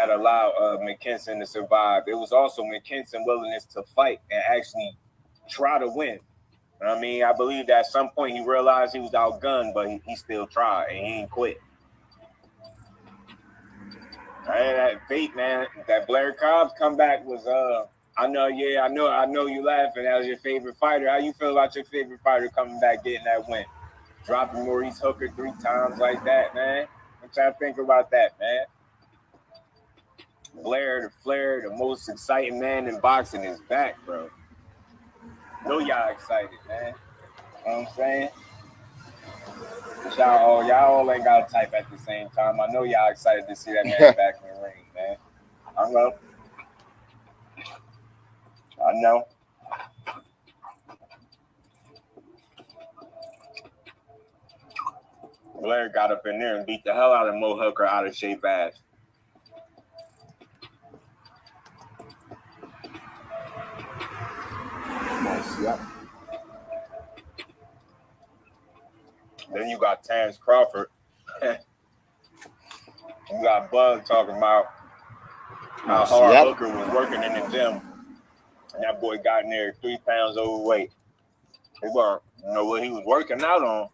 Speaker 2: allowed McKenzie to survive. It was also McKenzie's willingness to fight and actually try to win. You know what I mean? I believe that at some point he realized he was outgunned, but he still tried and he ain't quit. That fate, man. That Blair Cobb's comeback was I know you laughing. That was your favorite fighter. How you feel about your favorite fighter coming back getting that win? Dropping Maurice Hooker 3 times like that, man. What y'all think about that, man? Blair, the Flair, the most exciting man in boxing is back, bro. Know y'all excited, man. You know what I'm saying? Y'all all ain't got to type at the same time. I know y'all excited to see that man back in the ring, man. I know. Blair got up in there and beat the hell out of Mo Hooker out of shape ass.
Speaker 1: Yep.
Speaker 2: Then you got Terrence Crawford. You got Bug talking about how hard Hooker was working in the gym. And that boy got in there 3 pounds overweight. He weren't, what he was working out on.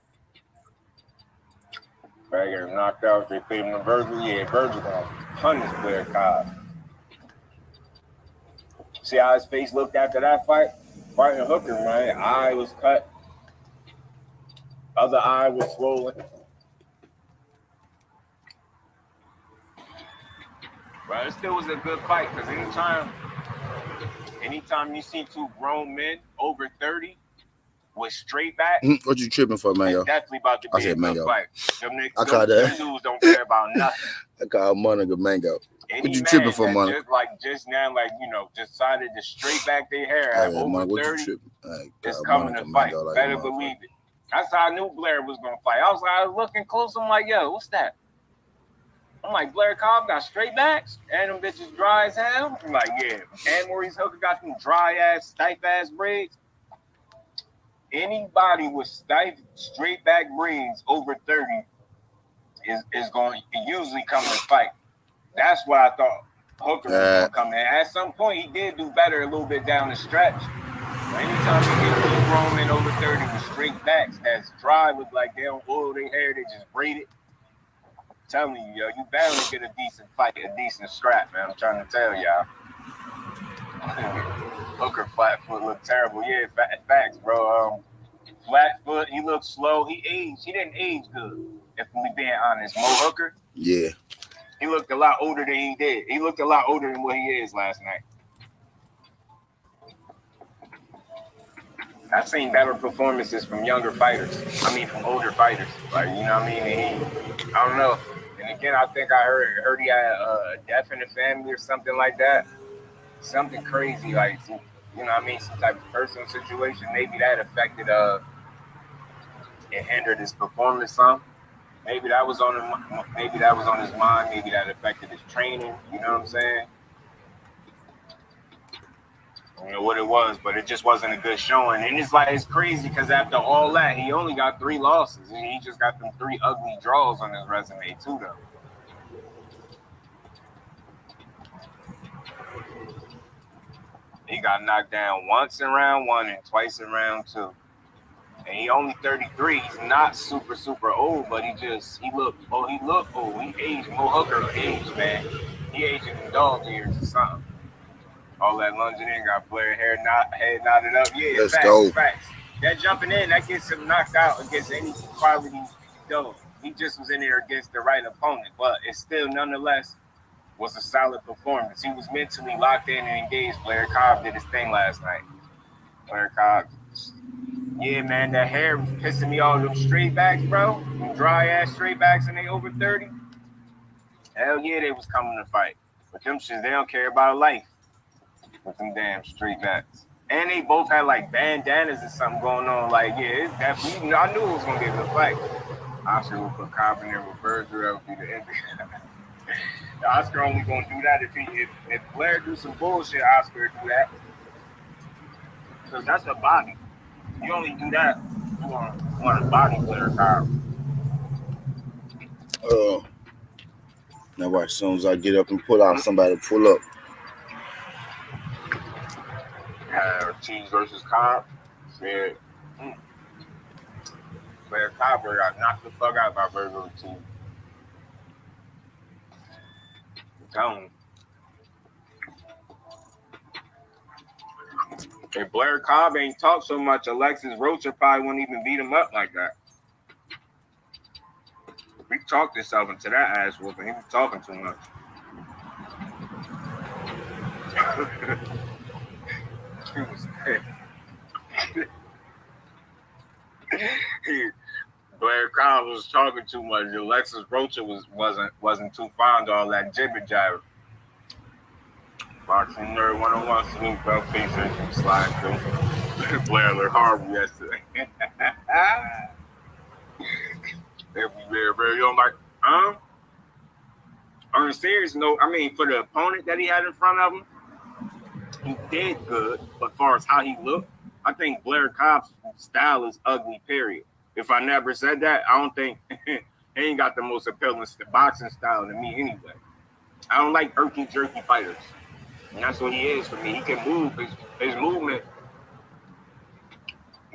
Speaker 2: Brad got knocked out. They paid him to Virgil. Yeah, Virgil gonna punish Blair Cobb. See how his face looked after that fight? Fighting Hooker, man. Eye was cut. Other eye was swollen. But it still was a good fight because anytime you see 2 grown men over 30 with straight back,
Speaker 1: what you tripping for, Mango?
Speaker 2: It's definitely about to be a good fight. Them dudes don't care about nothing.
Speaker 1: I call Monica Mango. What you tripping for, Monica?
Speaker 2: Just now, decided to straight back their hair at over 30. It's coming to fight. Better believe it. That's how I knew Blair was gonna fight. I was looking close. I'm like, yo, what's that? I'm like, Blair Cobb got straight backs and them bitches dry as hell. I'm like, yeah. And Maurice Hooker got them dry ass, stiff ass braids. Anybody with stiff, straight back braids over 30 is going to usually come and fight. That's what I thought Hooker was going to come in. At some point, he did do better a little bit down the stretch. But anytime you get 2 grown men over 30 with straight backs that's dry, look like they don't oil their hair, they just braid it. I'm telling you, yo, you bound to get a decent fight, a decent scrap, man. I'm trying to tell y'all. Hooker flat foot looked terrible. Yeah, facts, bro. Flat foot, he looked slow. He didn't age good, if we being honest. Mo Hooker?
Speaker 1: Yeah.
Speaker 2: He looked a lot older than he did. He looked a lot older than what he is last night. I've seen better performances from younger fighters. From older fighters. I don't know. And again, I think I heard he had a death in the family or something like that. Something crazy, some type of personal situation. Maybe that affected, it hindered his performance some. Maybe that was on his mind. Maybe that affected his training. You know what I'm saying? I don't know what it was, but it just wasn't a good showing. And it's crazy because after all that, he only got 3 losses. And he just got them 3 ugly draws on his resume too, though. He got knocked down once in round 1 and twice in round 2. And he only 33. He's not super, super old, but he looked old. He aged. Mo Hooker aged, man. He aged in dog years or something. All that lunging in got Blair head knotted up. Yeah,
Speaker 1: let's go.
Speaker 2: Facts. That jumping in, that gets him knocked out against any quality though. He just was in there against the right opponent, but it still nonetheless was a solid performance. He was mentally locked in and engaged. Blair Cobb did his thing last night. Blair Cobb. Yeah, man, that hair was pissing me off. Them straight backs, bro. Them dry ass straight backs and they over 30. Hell yeah, they was coming to fight. But them shits, they don't care about life. With them damn straight backs. And they both had bandanas or something going on. It's definitely, I knew it was going to be a good fight. Oscar will put Cobb in there with Berger. That would be the end. Oscar only going to do that if Blair do some bullshit, Oscar do that. Because that's a body. You only do that if you want a body Blair Cobb.
Speaker 1: Now watch, as soon as I get up and pull out, somebody pull up.
Speaker 2: Cheese versus Cobb. Said, Blair Cobb got knocked the fuck out by Virgil Cheese. I'm telling you. If Blair Cobb ain't talk so much, Alexis Rocha probably wouldn't even beat him up like that. He talked himself into that ass whooping. He was talking too much. Blair Blair Cobb was talking too much. Alexis Rocha wasn't too fond of all that jibber jabber. Boxing Nerd 101 salute, bro. Peace and slide through. Blair looked horrible yesterday. Very young, like, on a serious note, I mean, for the opponent that he had in front of him, he did good. But as far as how he looked, I think Blair Cobb's style is ugly, period. If I never said that, I don't think he ain't got the most appealing boxing style to me anyway. I don't like irky, jerky fighters. And that's what he is for me. He can move. His movement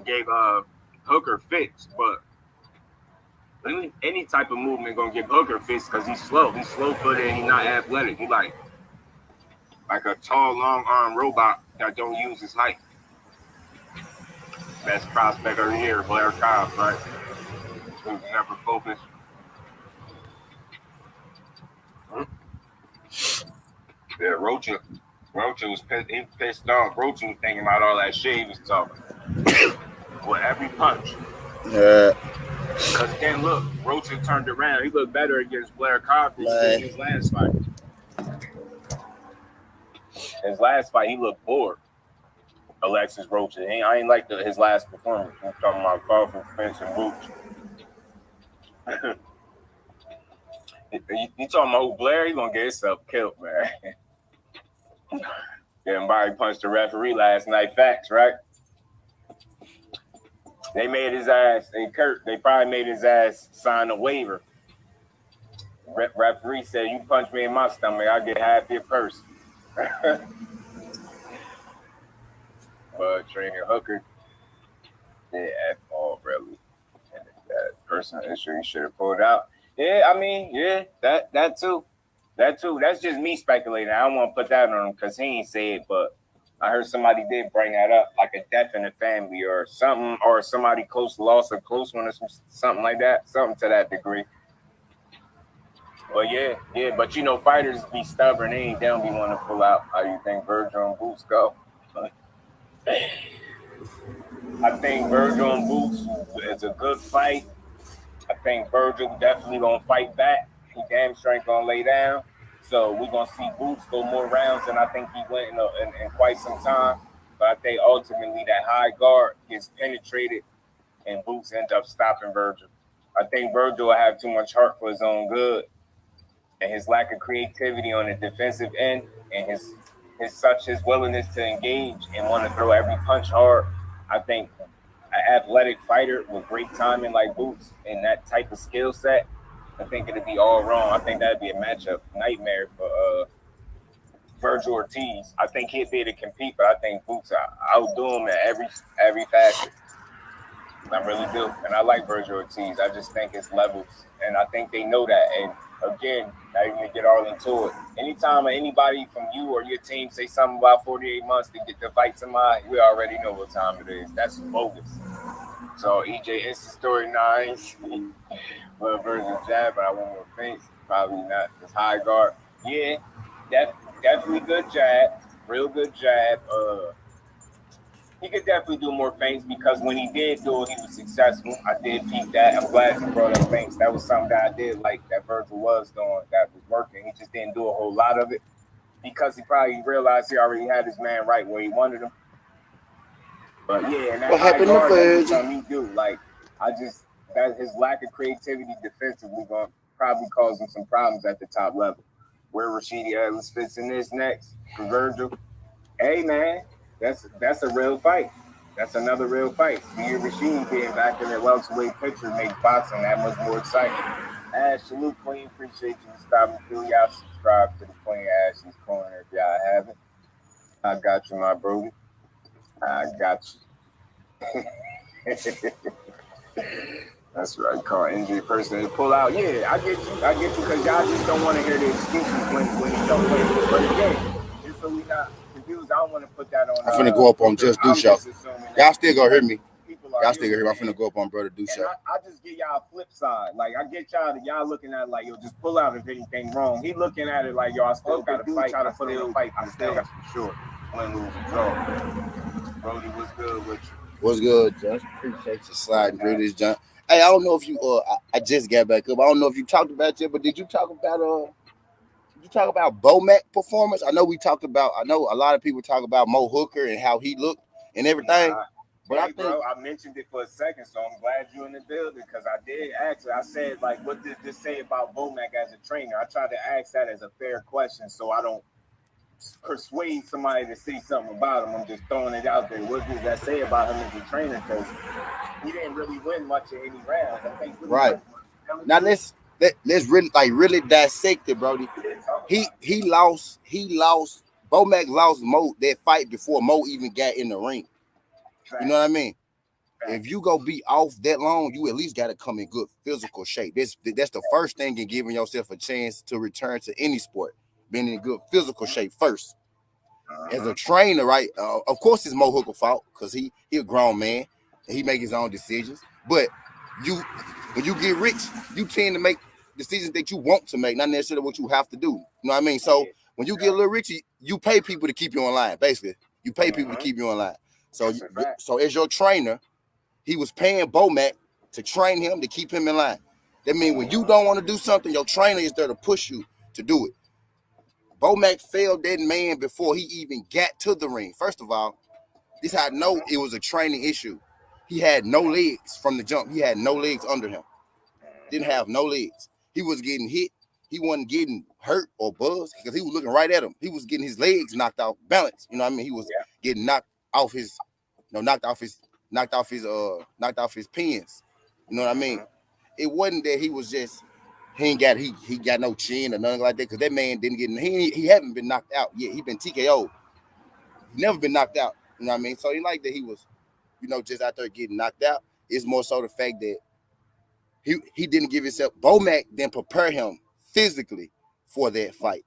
Speaker 2: gave Hooker fits, but any type of movement gonna give Hooker fits because he's slow. He's slow-footed and he's not athletic. He like a tall, long-arm robot that don't use his height. Best prospect of the year, Blair Cobb, right? Who's never focused. Yeah, Rocha was pissed off. Rocha was thinking about all that shit he was talking. With every punch.
Speaker 1: Yeah.
Speaker 2: Because again, look, Rocha turned around. He looked better against Blair Cobb than he did his last fight. His last fight, he looked bored. Alexis Rocha. I ain't like his last performance. I'm talking about Crawford, Spence, and Boots. You talking about who Blair? He gonna get himself killed, man. Getting body punched the referee last night. Facts, right? They made his ass. They probably made his ass sign a waiver. Referee said, "You punch me in my stomach, I'll get half your purse." But Trainer Hooker, yeah, F all really. And that personal issue, he should have pulled out. Yeah, I mean, yeah, that too. That's just me speculating. I don't want to put that on him because he ain't say it, but I heard somebody did bring that up, like a death in the family or something, or somebody close lost a close one or something like that, something to that degree. Well, yeah, but you know, fighters be stubborn. They don't be wanting to pull out. How do you think Virgil and Boots go? I think Virgil and Boots is a good fight. I think Virgil definitely gonna fight back. He damn straight gonna lay down. So we're gonna see Boots go more rounds than I think he went in quite some time. But I think ultimately that high guard gets penetrated and Boots end up stopping Virgil. I think Virgil will have too much heart for his own good. And his lack of creativity on the defensive end and his willingness to engage and want to throw every punch hard. I think an athletic fighter with great timing like Boots and that type of skill set, I think it'd be all wrong. I think that'd be a matchup nightmare for Virgil Ortiz. I think he'd be able to compete, but I think Boots outdo him at every facet. I really do. And I like Virgil Ortiz. I just think it's levels. And I think they know that. And again, not even to get all into it. Anytime anybody from you or your team say something about 48 months to get to fight somebody, we already know what time it is. That's bogus. So EJ Insta Story 9. Well, Virgil jab, but I want more feints. Probably not. This high guard. Yeah, definitely good jab. Real good jab. He could definitely do more feints because when he did do it, he was successful. I did peep that. I'm glad you brought up feints. That was something that I did like that Virgil was doing that was working. He just didn't do a whole lot of it because he probably realized he already had his man right where he wanted him. But yeah, and that what happened guard, that's something he do. Like, that his lack of creativity defensively going to probably cause him some problems at the top level. Where Rashidi Ellis fits in this next for Virgil. Hey, man. That's a real fight. That's another real fight. Me and Rashid being back in the welterweight picture makes boxing that much more exciting. Ash, salute, Queen. Appreciate you stopping through. Y'all subscribe to the Queen Ash's Corner if y'all haven't. I got you, my brother. I got you. That's right. Call injured person to pull out. Yeah, I get you because y'all just don't want to hear the excuses when he don't play. But again, just so we not confused, I don't want to put that on. I'm finna go up on Just Do Show. Y'all still gonna hear me. Y'all still gonna hear me. I'm finna go up on Brother Do Show. I just get y'all a flip side. Like, I get y'all looking at it like, yo, just pull out if anything wrong. He looking at it like, yo, I still got to fight. Try to put in a fight. I still got for sure. Win, lose, and draw. Brody, what's good with you? What's good, Josh? Appreciate you sliding through this junk.
Speaker 1: Hey, I don't know if you I just got back up. I don't know if you talked about it, but did you talk about Bomac performance? I know we talked about. I know a lot of people talk about Mo Hooker and how he looked and everything. But I think,
Speaker 2: bro, I mentioned it for a second, so I'm glad you're in the building because I did ask. I said, like, what did this say about Bomac as a trainer? I tried to ask that as a fair question, so I don't persuade somebody to say something about him. I'm just throwing it out there. What does that say about him as a trainer? Because he didn't really win much in any rounds. I think
Speaker 1: right now let's really dissect it, Brody. He lost. Bomac lost Mo that fight before Mo even got in the ring. You know what I mean? If you go be off that long, you at least got to come in good physical shape. That's the first thing in giving yourself a chance to return to any sport, being in good physical shape first. As a trainer, right? Of course, it's Mo Hooker fault because he a grown man and he make his own decisions. But you, when you get rich, you tend to make decisions that you want to make, not necessarily what you have to do. You know what I mean? So when you get a little rich, you pay people to keep you in line. Basically, you pay people to keep you in line. So as your trainer, he was paying Bomac to train him to keep him in line. That means when you don't want to do something, your trainer is there to push you to do it. Bomac failed that man before he even got to the ring. First of all, this how I know it was a training issue. He had no legs from the jump. He had no legs under him. Didn't have no legs. He was getting hit. He wasn't getting hurt or buzzed because he was looking right at him. He was getting his legs knocked off balance. You know what I mean? He was getting knocked off his pins. You know what I mean? It wasn't that he was just he got no chin or nothing like that because that man didn't get he haven't been knocked out yet. He been TKO. He never been knocked out. You know what I mean? So he like that he was, just out there getting knocked out. It's more so the fact that he didn't give himself Bomac didn't prepare him physically for that fight.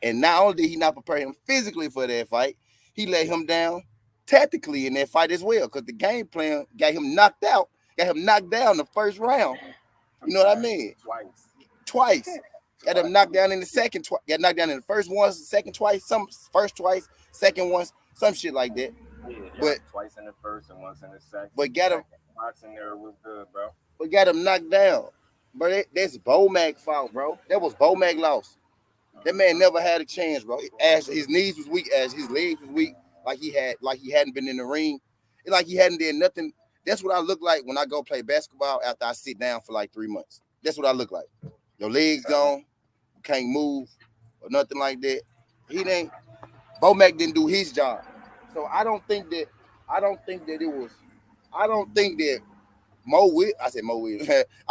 Speaker 1: And not only did he not prepare him physically for that fight, he let him down tactically in that fight as well. Because the game plan got him knocked out, got him knocked down the first round. You know what I mean? Twice. Got him knocked down in the second twice. Got knocked down in the first once, second twice, first twice, second once, some shit like that.
Speaker 2: But twice in the first and once in the second.
Speaker 1: But got him.
Speaker 2: Boxing there was good, bro.
Speaker 1: But got him knocked down. But that's Bomac's fault, bro. That was Bomac loss. That man never had a chance, bro. His knees was weak, as his legs was weak, like he hadn't been in the ring, like he hadn't done nothing. That's what I look like when I go play basketball after I sit down for like 3 months. That's what I look like. Your legs gone, you can't move or nothing like that. Bomac didn't do his job. So I don't think that Mo I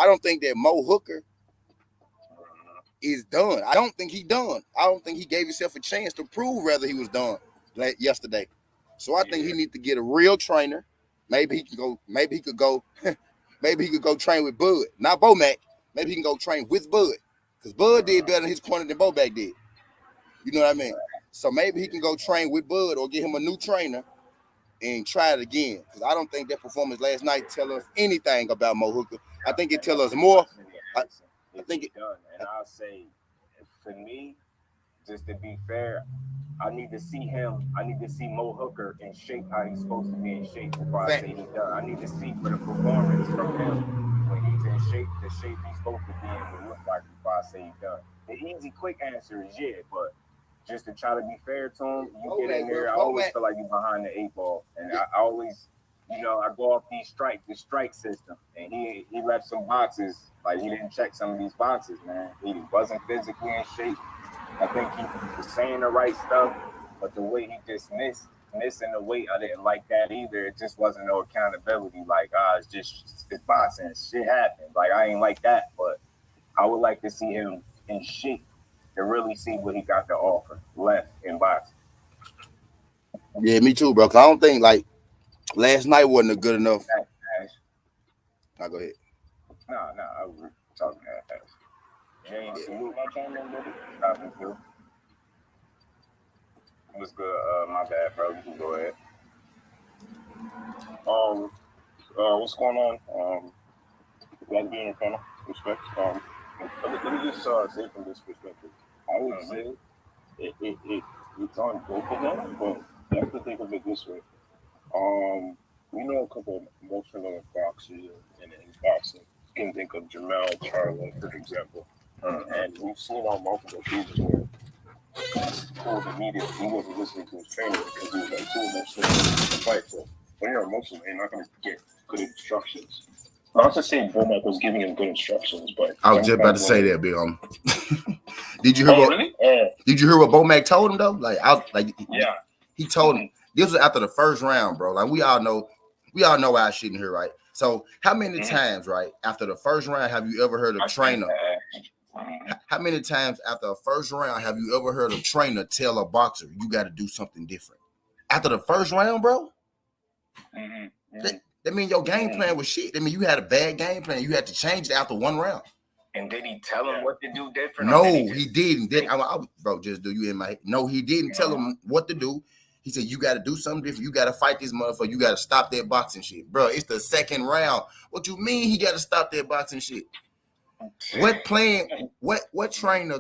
Speaker 1: don't think that Mo Hooker is done. I don't think he done. I don't think he gave himself a chance to prove whether he was done yesterday. So I think he need to get a real trainer. Maybe he could go train with Bud. Not Bomac. Maybe he can go train with Bud. Because Bud did better in his corner than Bomac did. You know what I mean? So maybe he can go train with Bud or get him a new trainer and try it again. Because I don't think that performance last night tell us anything about Mo Hooker. I think it tell us more. I think it
Speaker 2: done. And I'll say, for me, just to be fair, I need to see Mo Hooker in shape how he's supposed to be in shape before I say he's done. I need to see for the performance from him when he's in shape, the shape he's supposed to be in will look like before I say he's done. The easy, quick answer is yeah, but just to try to be fair to him, you get in there, I always feel like you're behind the 8 ball. And I always, I go off the strike system. And he left some boxes, like he didn't check some of these boxes, man. He wasn't physically in shape. I think he was saying the right stuff, but the way he just missing the weight, I didn't like that either. It just wasn't no accountability. Like, it's just it's boxing. Shit happened. Like, I ain't like that, but I would like to see him in shape to really see what he got to offer left in boxing.
Speaker 1: Yeah, me too, bro. Cause I don't think last night wasn't a good enough. I'll go ahead.
Speaker 2: No, I was talking that. James, salute my channel, baby. Stopping through. It was good. My bad, bro. You can go ahead.
Speaker 3: What's going on? Glad to be in your panel. Respect. Let me just say from this perspective. I would say it's on both of them, but you have to think of it this way. we know a couple of most famous boxers in boxing. You can think of Jamel Charlo, for example. And we've seen on multiple occasions where he told the media he wasn't listening to his trainer because he was like too emotional to fight. So when you're emotional, you're not going to get good instructions. Not to say Bomac was giving him good instructions, but
Speaker 1: I was just about to say that, Big Did you hear what?
Speaker 3: Really?
Speaker 1: Did you hear what Bomac told him though?
Speaker 3: Yeah.
Speaker 1: He told him this was after the first round, bro. Like we all know our shit in here, right? So how many times, right, after the first round have you ever heard a trainer? How many times after a first round have you ever heard a trainer tell a boxer you got to do something different? After the first round, bro? That means your game plan was shit. That means you had a bad game plan. You had to change it after one round.
Speaker 2: And did he tell him what to do different?
Speaker 1: No, he didn't. Bro, just do you in my head. No, he didn't tell him what to do. He said, you got to do something different. You got to fight this motherfucker. You got to stop that boxing shit. Bro, it's the second round. What you mean he got to stop that boxing shit? What trainer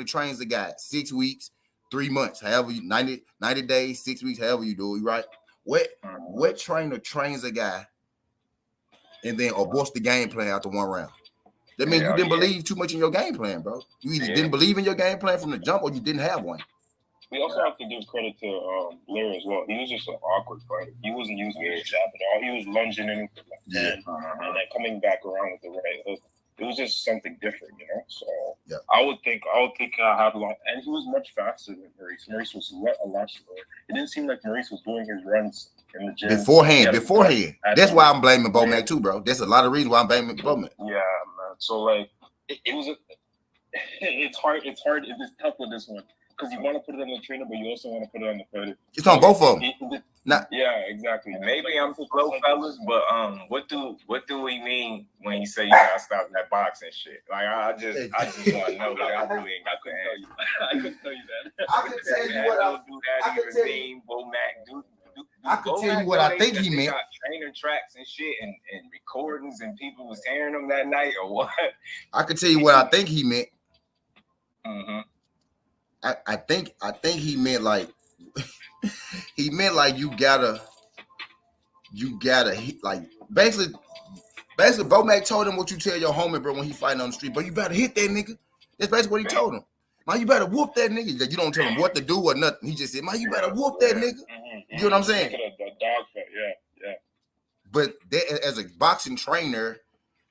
Speaker 1: trains the guy? 6 weeks, 3 months, however you 90 days, 6 weeks, however you do it, right? What trainer trains a guy and then aborts the game plan after one round? That means you didn't believe too much in your game plan, bro. You either didn't believe in your game plan from the jump or you didn't have one.
Speaker 3: We also have to give credit to Blair as well. He was just an awkward fighter. He wasn't using his jab at all. He was lunging in with the left hand and then coming back around with the right hook. It was just something different, you know. So I would think I have long, and he was much faster than Maurice. Maurice was a lot slower. It didn't seem like Maurice was doing his runs in the gym
Speaker 1: beforehand. That's why I'm blaming Bomac too, bro. There's a lot of reasons why I'm blaming Bomac.
Speaker 3: Yeah, man. So like, it was it's hard. It's tough with this one. Because you want to put it on the trainer, but you also want to put it on the fighter.
Speaker 1: It's on both of them.
Speaker 3: Yeah, exactly.
Speaker 2: Maybe I'm slow, fellas, but what do we mean when you say you gotta stop that boxing shit? Like I just want to know. Like I really ain't got the answer.
Speaker 3: I couldn't tell you that.
Speaker 1: I can tell you what
Speaker 2: I do that. Even mean Bomac do.
Speaker 1: I can tell you what I think he meant.
Speaker 2: Got trainer tracks and shit and recordings and people was hearing them that night or what?
Speaker 1: I can tell you what I think he meant.
Speaker 2: Mm-hmm.
Speaker 1: I think he meant like you gotta like basically Bomac told him what you tell your homie, bro, when he fighting on the street, but you better hit that nigga. That's basically what he told him. Man, you better whoop that nigga. You don't tell him what to do or nothing. He just said, man, you better whoop that nigga. You know what I'm saying?
Speaker 3: Yeah.
Speaker 1: But that, as a boxing trainer,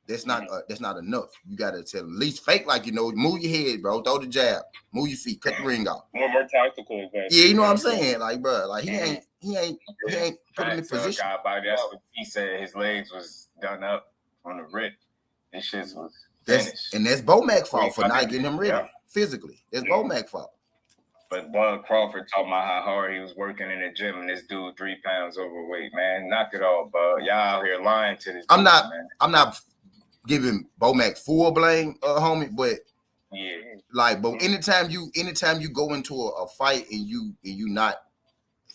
Speaker 1: that's not enough. You gotta tell him, at least fake like you know, move your head, bro, throw the jab, move your feet, cut the ring off.
Speaker 3: More tactical advice.
Speaker 1: Yeah, you know what I'm saying? Like, bro, like he ain't put him in position.
Speaker 2: That's what he said. His legs was done up on the wrist. His shit was finished.
Speaker 1: And that's Bomac's fault for not getting him ready physically. That's Bomac's fault.
Speaker 2: But Bud Crawford talking about how hard he was working in the gym, and this dude 3 pounds overweight. Man, knock it off, Bud. Y'all out here lying to this.
Speaker 1: I'm not giving Bomac full blame, homie, but but anytime you go into a fight and you not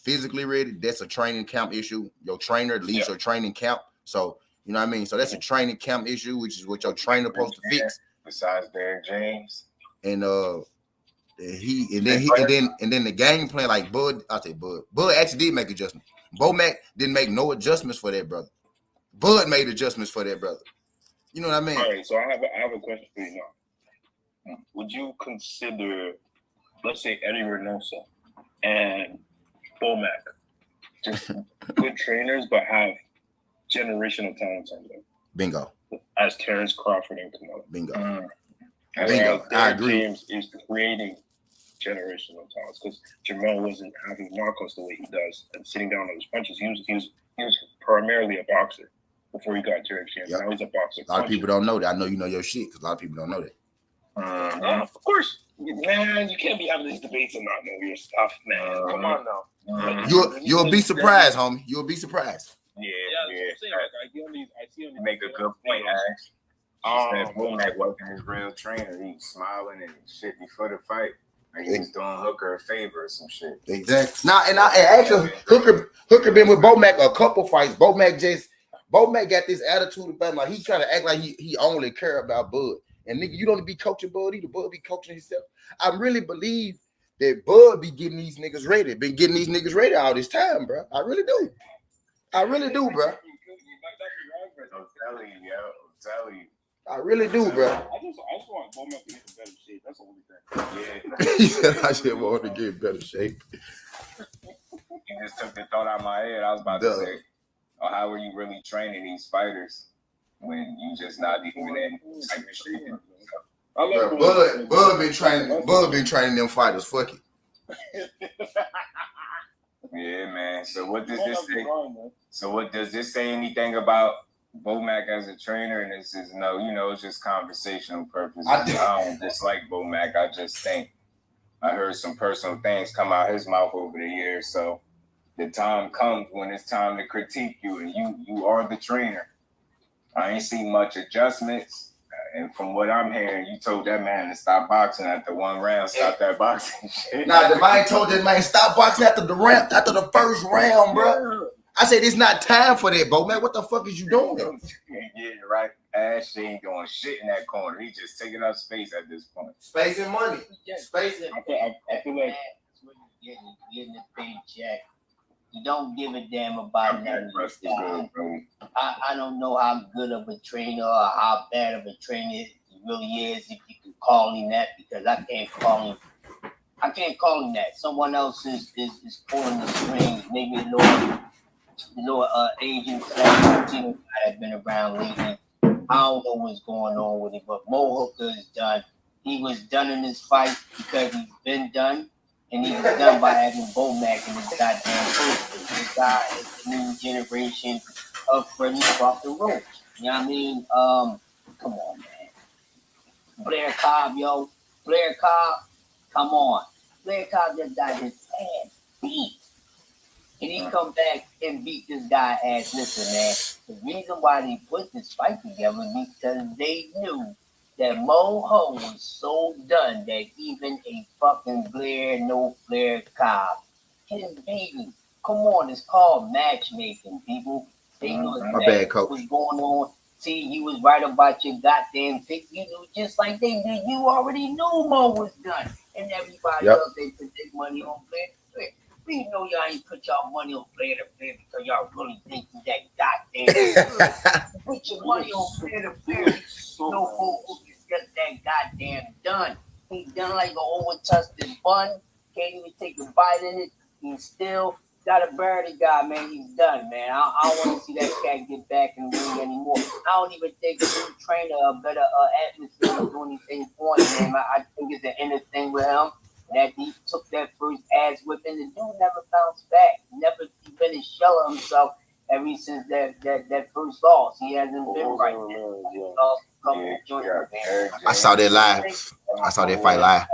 Speaker 1: physically ready, that's a training camp issue. Your trainer leads your training camp, so you know what I mean. So that's a training camp issue, which is what your trainer supposed to fix.
Speaker 2: Besides Derrick James,
Speaker 1: and then the game plan, like Bud actually did make adjustments. Bomac didn't make no adjustments for that brother. Bud made adjustments for that brother. You know what I mean?
Speaker 3: All right, so I have a question for you now. Would you consider, let's say, Eddie Reynoso and Bomac just good trainers, but have generational talents on them?
Speaker 1: Bingo.
Speaker 3: As Terrence Crawford and Canelo.
Speaker 1: Bingo.
Speaker 3: Bingo.
Speaker 1: I agree.
Speaker 3: James is creating generational talents because Jamel wasn't having knockouts the way he does and sitting down on his punches. He was primarily a boxer before he got Derrick James. Now he's a boxer.
Speaker 1: A lot of people don't know that. I know you know your shit because a lot of people don't know that.
Speaker 3: Of course, man. You can't be having these debates and not know your stuff, man. Come on now.
Speaker 1: You'll be surprised, homie. You'll be surprised.
Speaker 2: Yeah.
Speaker 3: I see on
Speaker 2: make a good point, Ash. Bomac wasn't his real trainer. He was smiling and shit before the fight. Like he was doing Hooker a favor or some shit.
Speaker 1: Exactly. And actually Hooker been with Bomac a couple fights. Bomac got this attitude about him, like he trying to act like he only care about Bud. And nigga, you don't be coaching Bud either. Bud be coaching himself. I really believe that Bud be getting these niggas ready. Been getting these niggas ready all this time, bro. I really do. I really do, bro.
Speaker 2: I'm telling you, yo. I'm telling you.
Speaker 1: I really do, bro.
Speaker 3: I just want Bowman to get in better shape. That's the only thing.
Speaker 2: Yeah.
Speaker 1: He said I should want to get in better shape.
Speaker 2: You just took the thought out of my head. I was about to say, oh, how are you really training these fighters when you just not even in type of shape?
Speaker 1: Bud been training them fighters. Fuck it.
Speaker 2: Yeah, man. So what does this say? So what does this say anything about Bomac as a trainer? And this is it's just conversational purposes. I don't dislike Bomac. I just think I heard some personal things come out his mouth over the years. So the time comes when it's time to critique you, and you are the trainer. I ain't seen much adjustments. And from what I'm hearing, you told that man to stop boxing after one round. Stop that boxing shit.
Speaker 1: Nah, the man told that man stop boxing after the first round, bro. I said it's not time for that, bro, man. What the fuck is you doing?
Speaker 2: Yeah, right. Ash ain't doing shit in that corner. He's just taking up space at this point.
Speaker 1: Space and money. Space and
Speaker 3: I feel like
Speaker 4: that's when you're getting a paycheck. You don't give a damn about nothing. I don't know how good of a trainer or how bad of a trainer he really is, if you can call him that, because I can't call him that. Someone else is pulling the strings. Maybe a little Asian Latino guy that's been around lately. I don't know what's going on with it, but Mo Hooker is done. He was done in this fight because he's been done. And he was done by having Bomac in his goddamn person. This guy is the new generation of Freddie fucking Roach. You know what I mean? Come on, man. Blair Cobb, yo. Blair Cobb, come on. Blair Cobb just got his ass beat. And he come back and beat this guy ass. Listen, man. The reason why they put this fight together is because they knew that Mo-Ho was so done that even a fucking Blair Cobb his baby. Come on, it's called matchmaking, people. They know exactly what's going on. See, you was right about your goddamn pick. You know, just like they did. You already knew Mo was done. And everybody else, they put their money on Blair to Blair. We know y'all ain't put y'all money on Blair to Blair because y'all really think you that goddamn good. Put your money on Blair to Blair. No fool is just that goddamn done. He done like an over-toasted bun. Can't even take a bite in it. He's still got to bury the guy, man. He's done, man. I don't want to see that cat get back in the ring anymore. I don't even think a new trainer a better atmosphere or do anything for him, man. I think it's an inner thing with him. That he took that first ass whipping. The dude never bounced back. Never been a shell of himself ever since that first loss. He hasn't been right there.
Speaker 1: I saw that live. I saw that fight live.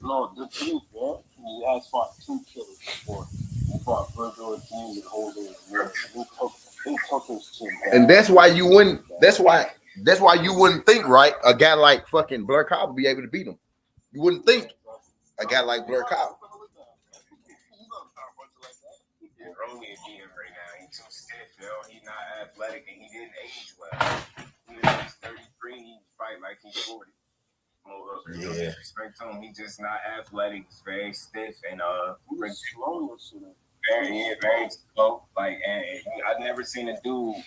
Speaker 3: No, the truth, man. He has fought two killers before. He fought Virgil Ortiz and Holden. He took his chin.
Speaker 1: And that's why you wouldn't. That's why you wouldn't think, right? A guy like fucking Blair Cobb would be able to beat him. You wouldn't think a guy like Blair Cobb.
Speaker 2: Rolly again right now. He's too stiff, yo. He's not athletic and he didn't age well. Even though he's 33, he fight like he's 40. No disrespect to him. He's just not athletic. He's very stiff and very slow. Like, and I've never seen a dude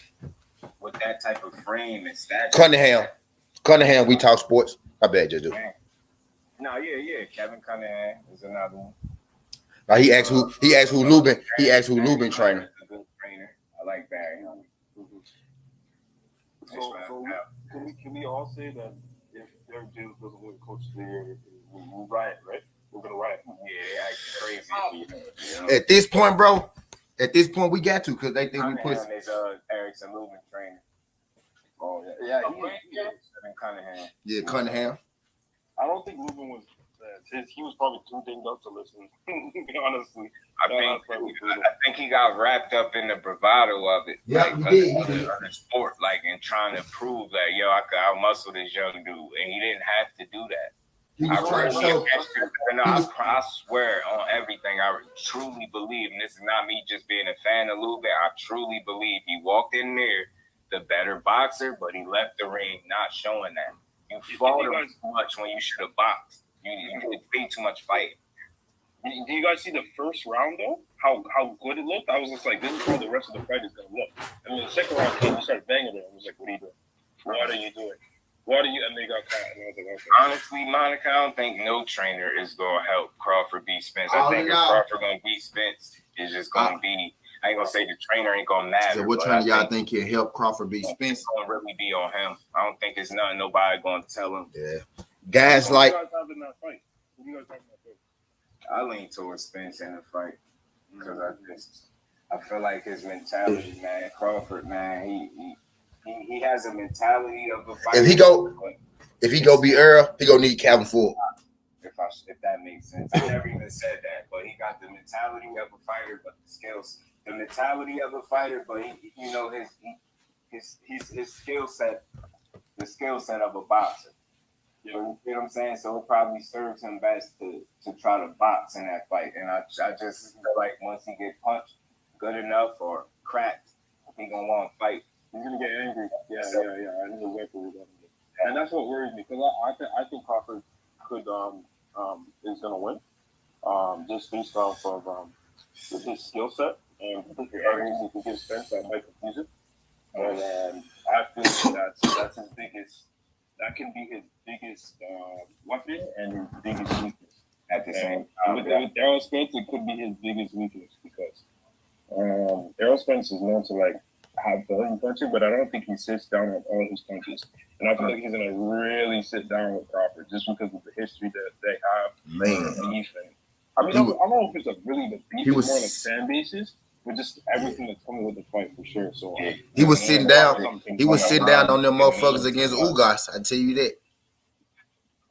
Speaker 2: with that type of frame and stature.
Speaker 1: Cunningham, we talk sports. I bet you do.
Speaker 2: No, yeah. Kevin Cunningham is another one.
Speaker 1: Now he asked who Lubin. He asked who Lubin trainer.
Speaker 2: A good trainer. I like Barry.
Speaker 3: So can we all say that if Derek Jizzle doesn't win Coach of the Year, we'll riot, right? We're gonna riot.
Speaker 2: Yeah, acting crazy.
Speaker 1: At this point, bro. At this point, we got to because they think we put.
Speaker 2: Is Erickson Lubin trainer.
Speaker 3: Oh yeah.
Speaker 2: Cunningham.
Speaker 1: Yeah, Cunningham.
Speaker 3: I don't think Lubin was. He was probably too dinged up to listen. Honestly,
Speaker 2: I think he got wrapped up in the bravado of it.
Speaker 1: Yeah,
Speaker 2: like,
Speaker 1: he did.
Speaker 2: Other sport, like, and trying to prove that I could outmuscle this young dude, and he didn't have to do that. I swear on everything. I truly believe, and this is not me just being a fan of Lubin. I truly believe he walked in there the better boxer, but he left the ring not showing that. You fought him too much when you should have boxed. You did too much fighting.
Speaker 3: Do you guys see the first round though? How good it looked? I was just like, this is how the rest of the fight is gonna look. And when the second round came, he started banging it. I was like, what are you doing? What are you doing? What are you? And they got caught. And I was like, okay.
Speaker 2: Honestly, Monica, I don't think no trainer is gonna help Crawford beat Spence. I think if Crawford gonna beat Spence, it's just gonna be. I ain't gonna say the trainer ain't gonna matter.
Speaker 1: So what trainer y'all think can help Crawford beat Spence?
Speaker 2: It's gonna really be on him. I don't think it's nothing nobody gonna tell him.
Speaker 1: Yeah, guys
Speaker 3: What
Speaker 1: like.
Speaker 3: do you guys have in that fight? What do you guys have in that fight?
Speaker 2: I lean towards Spence in the fight because I feel like his mentality, man. Crawford, man, he has a mentality of a fighter.
Speaker 1: If he go be Earl, he gonna need Calvin Ford.
Speaker 2: If that makes sense, I never even said that, but he got the mentality of a fighter, but the mentality of a fighter, but his skill set, the skill set of a boxer. You know what I'm saying? So it probably serves him best to try to box in that fight. And I just feel like once he get punched good enough or cracked, he gonna want to fight.
Speaker 3: He's gonna get angry. Yeah. I need to wait for it. And that's what worries me because I think Crawford could is gonna win. Just based off of his skill set and everything he can give Spence that might confuse it. But I think that's his biggest. That can be his biggest weapon and his biggest weakness
Speaker 2: At the same time,
Speaker 3: with Errol Spence, it could be his biggest weakness because Errol Spence is known to like have volume punching, but I don't think he sits down on all his punches. And I feel like he's gonna really sit down with Crawford just because of the history that they have.
Speaker 1: Man,
Speaker 3: I mean, I don't know if it's really the beef, it's more like fan bases, but just everything that's coming with the fight for sure. So
Speaker 1: he was sitting down. He was sitting down on them motherfuckers against Ugas. I tell you that.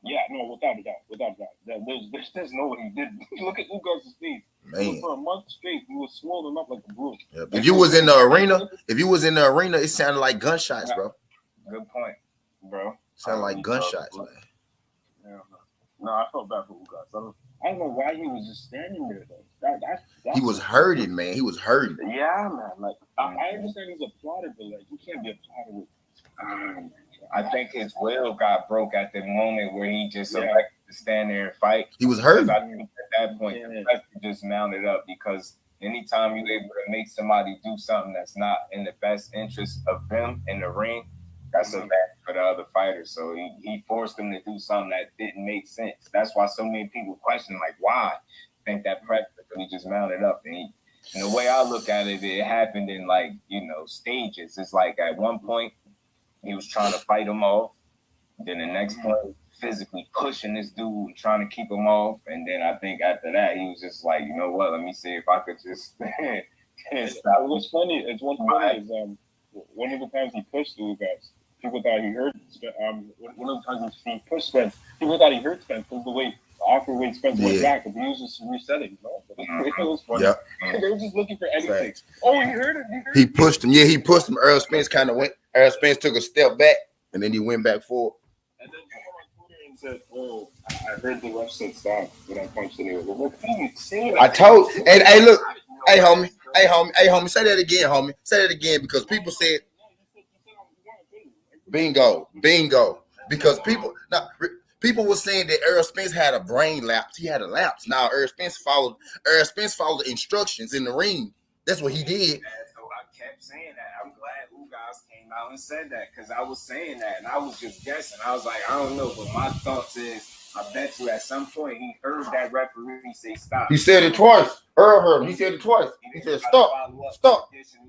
Speaker 3: Yeah, no, without a doubt. There's no way he did. Look at Ugas' face.
Speaker 1: Man,
Speaker 3: for a month straight, he was swollen up like a broom.
Speaker 1: Yep. If you was in the arena, it sounded like gunshots, bro.
Speaker 2: Good point, bro.
Speaker 1: Sounded like gunshots, man.
Speaker 3: Yeah, no, I felt bad for Ugas. I don't know why he was just standing there though.
Speaker 1: He was hurting, man. He was hurting.
Speaker 3: Yeah, man. Like I understand he's a plotter, but like you can't be a plotter with.
Speaker 2: I think his will got broke at the moment where he just elected to stand there and fight.
Speaker 1: He was hurting.
Speaker 2: I think at that point, the pressure just mounted up because anytime you're able to make somebody do something that's not in the best interest of them in the ring, that's a bad for the other fighters. So he forced them to do something that didn't make sense. That's why so many people question, like, why? I think that pressure really just mounted up. And the way I look at it, it happened in stages. It's like at one point, he was trying to fight him off. Then the next point, physically pushing this dude and trying to keep him off. And then I think after that, he was just like, you know what? Let me see if I could just stop.
Speaker 3: What's funny is one of the times he pushed the guys, people thought he hurt. One of the times he pushed Spence, people thought he hurt Spence because the awkward way Spence went back, and he was just resetting. It was funny.
Speaker 1: Yep.
Speaker 3: They were just looking for anything. Thanks. Oh, he hurt him.
Speaker 1: He pushed him. Yeah, he pushed him. Earl Spence kind of went. Earl Spence took a step back, and then he went back forward.
Speaker 3: And then he came on Twitter and said, "Oh, I heard the ref said stop when I punched the nigga." What are you saying?
Speaker 1: I told. Hey, look. Hey, homie. Say that again, homie. Say that again because people said, "Bingo." Because people were saying that Earl Spence had a brain lapse. He had a lapse. Now Earl Spence followed the instructions in the ring. That's what he did.
Speaker 2: So I kept saying that. I'm glad Ugas came out and said that because I was saying that and I was just guessing. I was like, I don't know, but my thoughts is I bet you at some point he heard that referee say stop.
Speaker 1: He said it twice. Earl heard him. He said it twice. He said stop.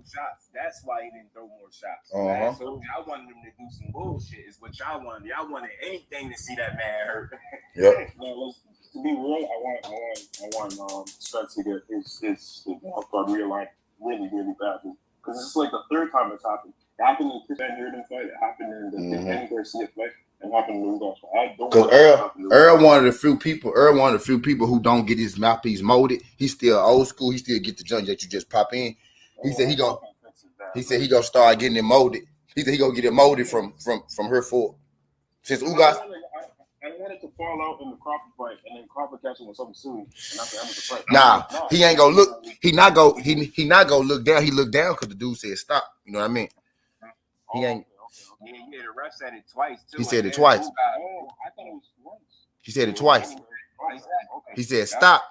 Speaker 2: Shots. That's why he didn't throw more shots. So y'all wanted him to do some bullshit. Is what y'all wanted. Y'all wanted anything to see that man hurt.
Speaker 1: Yep.
Speaker 3: No, to be real, I want Spence to get his wild card realigned really, really badly because it's like the third time it's happened. It happened in the Chris Van Heerden fight. It happened in the Danny Garcia fight. It happened in the Ugas fight.
Speaker 1: Because Earl one of the few people who don't get his mouthpiece molded. He's still old school. He still get the junk that you just pop in. He said he gonna start getting it molded. He said he gonna get it molded from her forward. Since Ugas.
Speaker 3: I wanted to fall out in the Crawford fight, and then Crawford catch him with something silly, and that's the end of the fight.
Speaker 1: Nah, he ain't gonna look. He not gonna look down. He looked down because the dude said stop. You know what I mean? He ain't.
Speaker 2: Yeah, the ref said it twice too.
Speaker 1: He said it twice.
Speaker 3: I thought it was once.
Speaker 1: He said it twice. He said stop.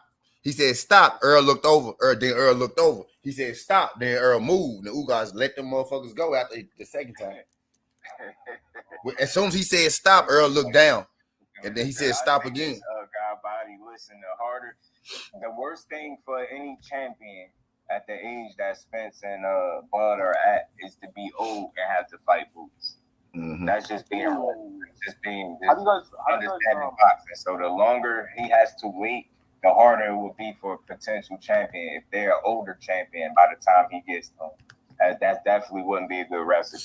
Speaker 1: He said stop. Earl looked over. Then Earl looked over. He said stop. Then Earl moved. The Ugas let them motherfuckers go after the second time. As soon as he said stop, Earl looked down. And then he said stop again.
Speaker 2: God body, listen, the worst thing for any champion at the age that Spence and Bud are at is to be old and have to fight Boots. Mm-hmm. That's just being understanding boxing. So the longer he has to wait, the harder it will be for a potential champion if they're an older champion by the time he gets home. That definitely wouldn't be a good recipe.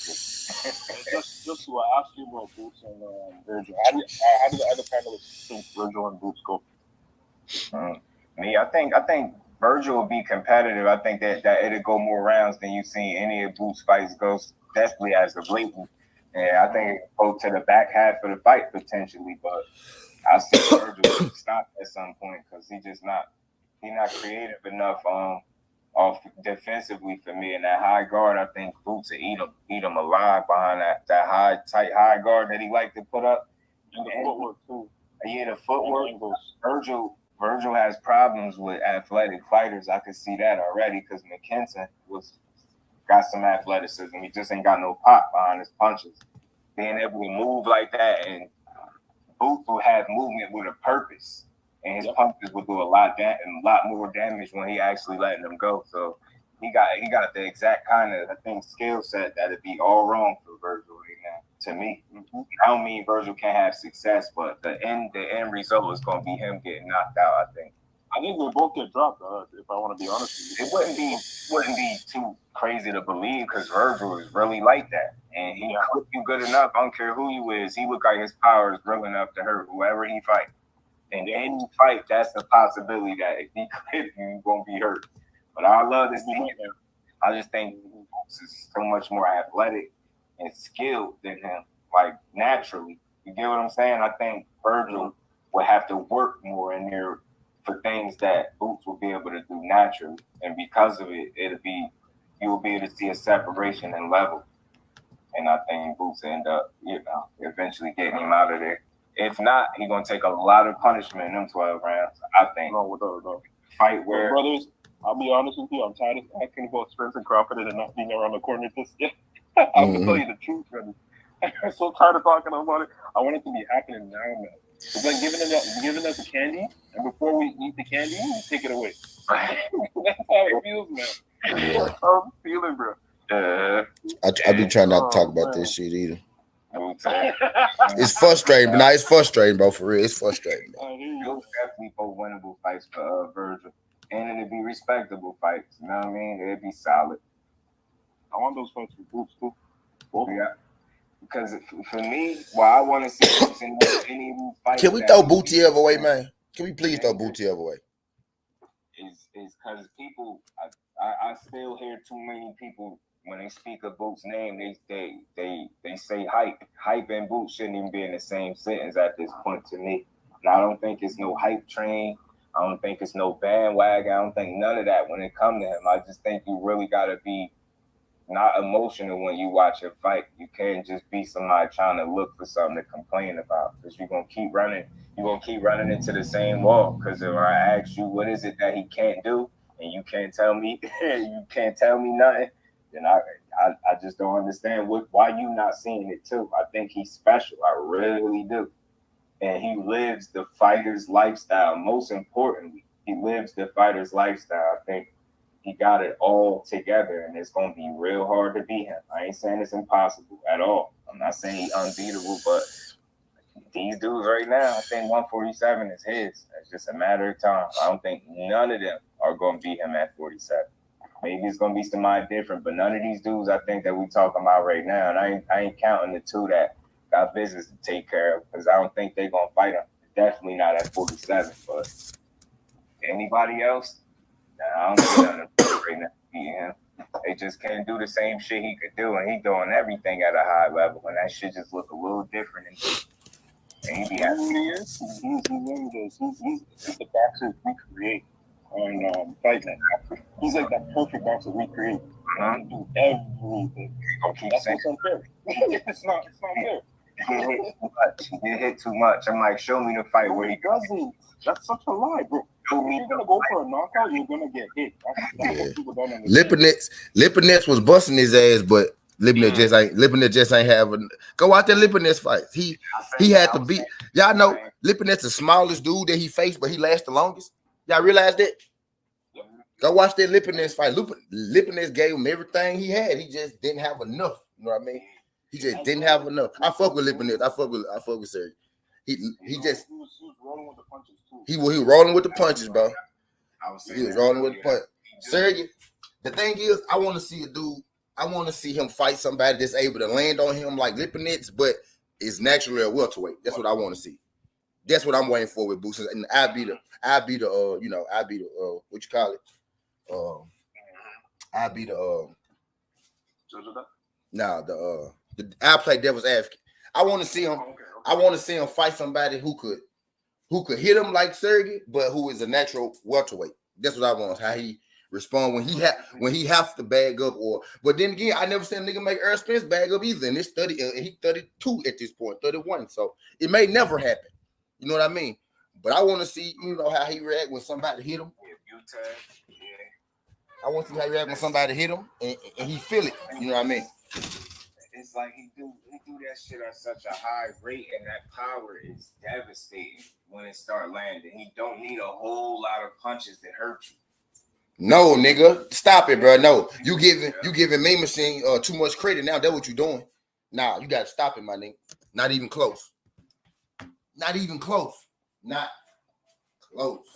Speaker 3: just to ask you about Boots and Virgil. How do the other panelists think Virgil and Boots go?
Speaker 2: Me, I think Virgil will be competitive. I think that it'll go more rounds than you've seen any of Boots' fights go. Definitely as of late. And I think it'll go to the back half of the fight potentially, but I see Virgil stop at some point because he's not creative enough off defensively for me. And that high guard, I think Boots will eat him alive behind that tight high guard that he like to put up.
Speaker 3: And the footwork too.
Speaker 2: Yeah, the footwork. Virgil has problems with athletic fighters. I could see that already because McKenton got some athleticism. He just ain't got no pop behind his punches. Being able to move like that, and Boots will have movement with a purpose, and his punches will do a lot more damage when he actually letting them go. So he got the exact kind of skill set that'd be all wrong for Virgil right now. To me, I don't mean Virgil can't have success, but the end result is going to be him getting knocked out.
Speaker 3: I think we'll both get dropped. If I want to be honest with you,
Speaker 2: it wouldn't be too crazy to believe because Virgil is really like that, and he cook you good enough. I don't care who you is. He look like his power is real enough to hurt whoever he fight. And any fight, that's the possibility that if he clip you, you're gonna be hurt. But I love to see him. I just think Boots is so much more athletic and skilled than him, like naturally. You get what I'm saying? I think Virgil would have to work more in there for things that Boots will be able to do naturally. And because of it, you will be able to see a separation in level. And I think Boots end up, eventually getting him out of there. If not, he's going to take a lot of punishment in them 12 rounds, I think.
Speaker 3: No.
Speaker 2: Fight where...
Speaker 3: Brothers, I'll be honest with you, I'm tired of talking about Spence and Crawford and not being around the corner just yet. I'm going to tell you the truth, brother. I'm so tired of talking about it. I want it to be happening now, man. It's like giving us a candy, and before we eat the candy, we take it away. That's how it feels, man. That's how I'm feeling, bro.
Speaker 1: I be trying not to talk about this shit either. It's frustrating, but it's frustrating, bro. For real, it's frustrating.
Speaker 2: Those definitely both winnable fights for Virgil, and it'd be respectable fights. You know what I mean? It'd be solid.
Speaker 3: I want those fights for Boots too.
Speaker 2: Yeah. Because for me, I want to see Boots in any fight.
Speaker 1: Can we throw Boutiev away, man? Can we please throw Boutiev away?
Speaker 2: Is because people, I still hear too many people when they speak of Boots' name, they say hype. Hype and Boots shouldn't even be in the same sentence at this point to me. And I don't think it's no hype train. I don't think it's no bandwagon. I don't think none of that when it comes to him. I just think you really got to be not emotional when you watch a fight. You can't just be somebody trying to look for something to complain about because you're going to keep running. You're going to keep running into the same wall because if I ask you what is it that he can't do and you can't tell me nothing, then I just don't understand why you not seeing it too. I think he's special. I really do. And he lives the fighter's lifestyle. Most importantly, he lives the fighter's lifestyle. I think he got it all together, and it's going to be real hard to beat him. I ain't saying it's impossible at all. I'm not saying he's unbeatable, but these dudes right now, I think 147 is his. It's just a matter of time. I don't think none of them are going to beat him at 47. Maybe it's going to be somebody different, but none of these dudes I think that we talking about right now, and I ain't counting the two that got business to take care of because I don't think they're going to fight him. Definitely not at 47, but anybody else? Nah, I don't see nothing right now beating him. They just can't do the same shit he could do, and he doing everything at a high level, and that shit just look a little different. And he be happy.
Speaker 3: He's the boxer we create on Fight Night. He's like that perfect boxer we create. He can do everything. That's what's unfair. It's not fair.
Speaker 2: He hit too much. I'm like, show me the fight where he
Speaker 3: doesn't. That's such a lie, bro. you're gonna go for a knockout, you're gonna get hit. That's what people don't understand.
Speaker 1: Lipinets was busting his ass, but Lipinet just ain't having. Go out there, Lipinets fights. He had to beat. Y'all know Lipinet's the smallest dude that he faced, but he lasts the longest. Y'all realize that? Go watch that Lipinets fight. Lipinets gave him everything he had. He just didn't have enough. You know what I mean? He just didn't have enough. I fuck with Lipinets. I fuck with Sergey. He was
Speaker 3: rolling with the punches too.
Speaker 1: He was rolling with the punches, bro. He was rolling with the punch. Sergey, the thing is, I want to see a dude. I want to see him fight somebody that's able to land on him like Lipinets, but is naturally a welterweight. That's what I want to see. That's what I'm waiting for with Boots. And I'll be the what you call it? I'll be I'll play devil's advocate. I want to see him. I want to see him fight somebody who could hit him like Sergey, but who is a natural welterweight. That's what I want. How he respond when he has to bag up, but then again, I never seen a nigga make Earl Spence bag up either. And it's 30, he 32 at this point, 31. So it may never happen. You know what I mean? But I want to see, how he react when somebody hit him. I want to see how he react when somebody hit him and he feel it. You know what I mean?
Speaker 2: It's like he do that shit at such a high rate, and that power is devastating when it start landing. He don't need a whole lot of punches that hurt you.
Speaker 1: No, nigga, stop it, bro. No, you giving Mean Machine too much credit now. That's what you doing. Nah, you gotta stop it, my nigga. Not even close. Not even close. Not close.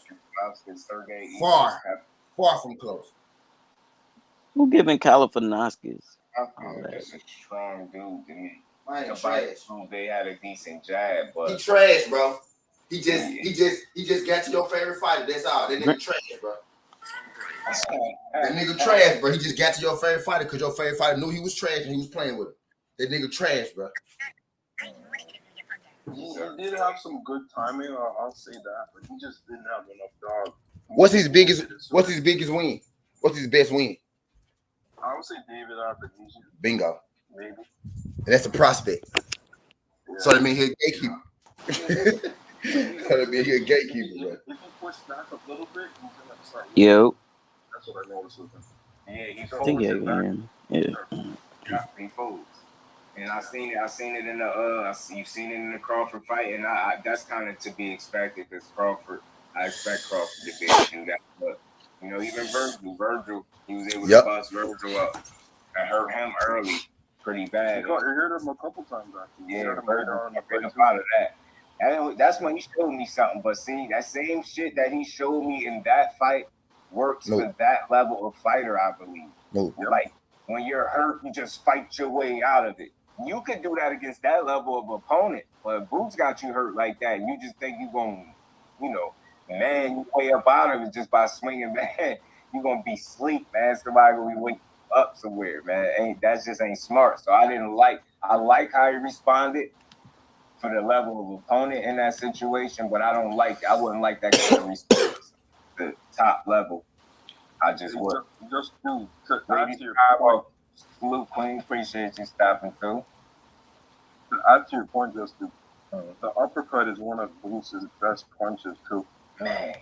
Speaker 1: Far from close.
Speaker 5: Who giving Californoskis?
Speaker 2: That's a strong dude to me. They had a decent jab, but
Speaker 1: he trash, bro. He just got to your favorite fighter. That's all. That nigga trash, bro. That nigga trash, bro. He just got to your favorite fighter because your favorite fighter knew he was trash and he was playing with him. That nigga trash, bro.
Speaker 3: He did have some good timing. I'll say that, but he just didn't have enough dog.
Speaker 1: What's his biggest win? What's his best win?
Speaker 3: I would say David Arpenisi.
Speaker 1: Bingo.
Speaker 3: Maybe.
Speaker 1: And that's a prospect. Yeah. So that means he's a gatekeeper. So that means he's a gatekeeper, bro.
Speaker 3: If he pushed back a little bit, he's gonna start.
Speaker 5: Yo.
Speaker 3: That's what I noticed with him.
Speaker 2: Yeah, he
Speaker 5: folds.
Speaker 2: He folds. And I seen it in the you've seen it in the Crawford fight, and I that's kind of to be expected because I expect Crawford to be in that, but even Virgil, he was able to bust Virgil up and hurt him early pretty bad.
Speaker 3: You heard him a couple times actually.
Speaker 2: Yeah, Virgil, out of that. That's when he showed me something. But see, that same shit that he showed me in that fight works for that level of fighter, I believe. Like when you're hurt, you just fight your way out of it. You could do that against that level of opponent, but Boots got you hurt like that. You just think you're going to, man, you way up out of it just by swinging, man. You're going to be sleep, man. Somebody going to be waking up somewhere, man. That just ain't smart. So I like how he responded for the level of opponent in that situation, but I wouldn't like that kind of response the top level. I just would.
Speaker 3: Just do.
Speaker 2: Luke Queen, appreciate you stopping through.
Speaker 3: To add to your point, just to, the uppercut is one of Bruce's best punches too.
Speaker 2: Man,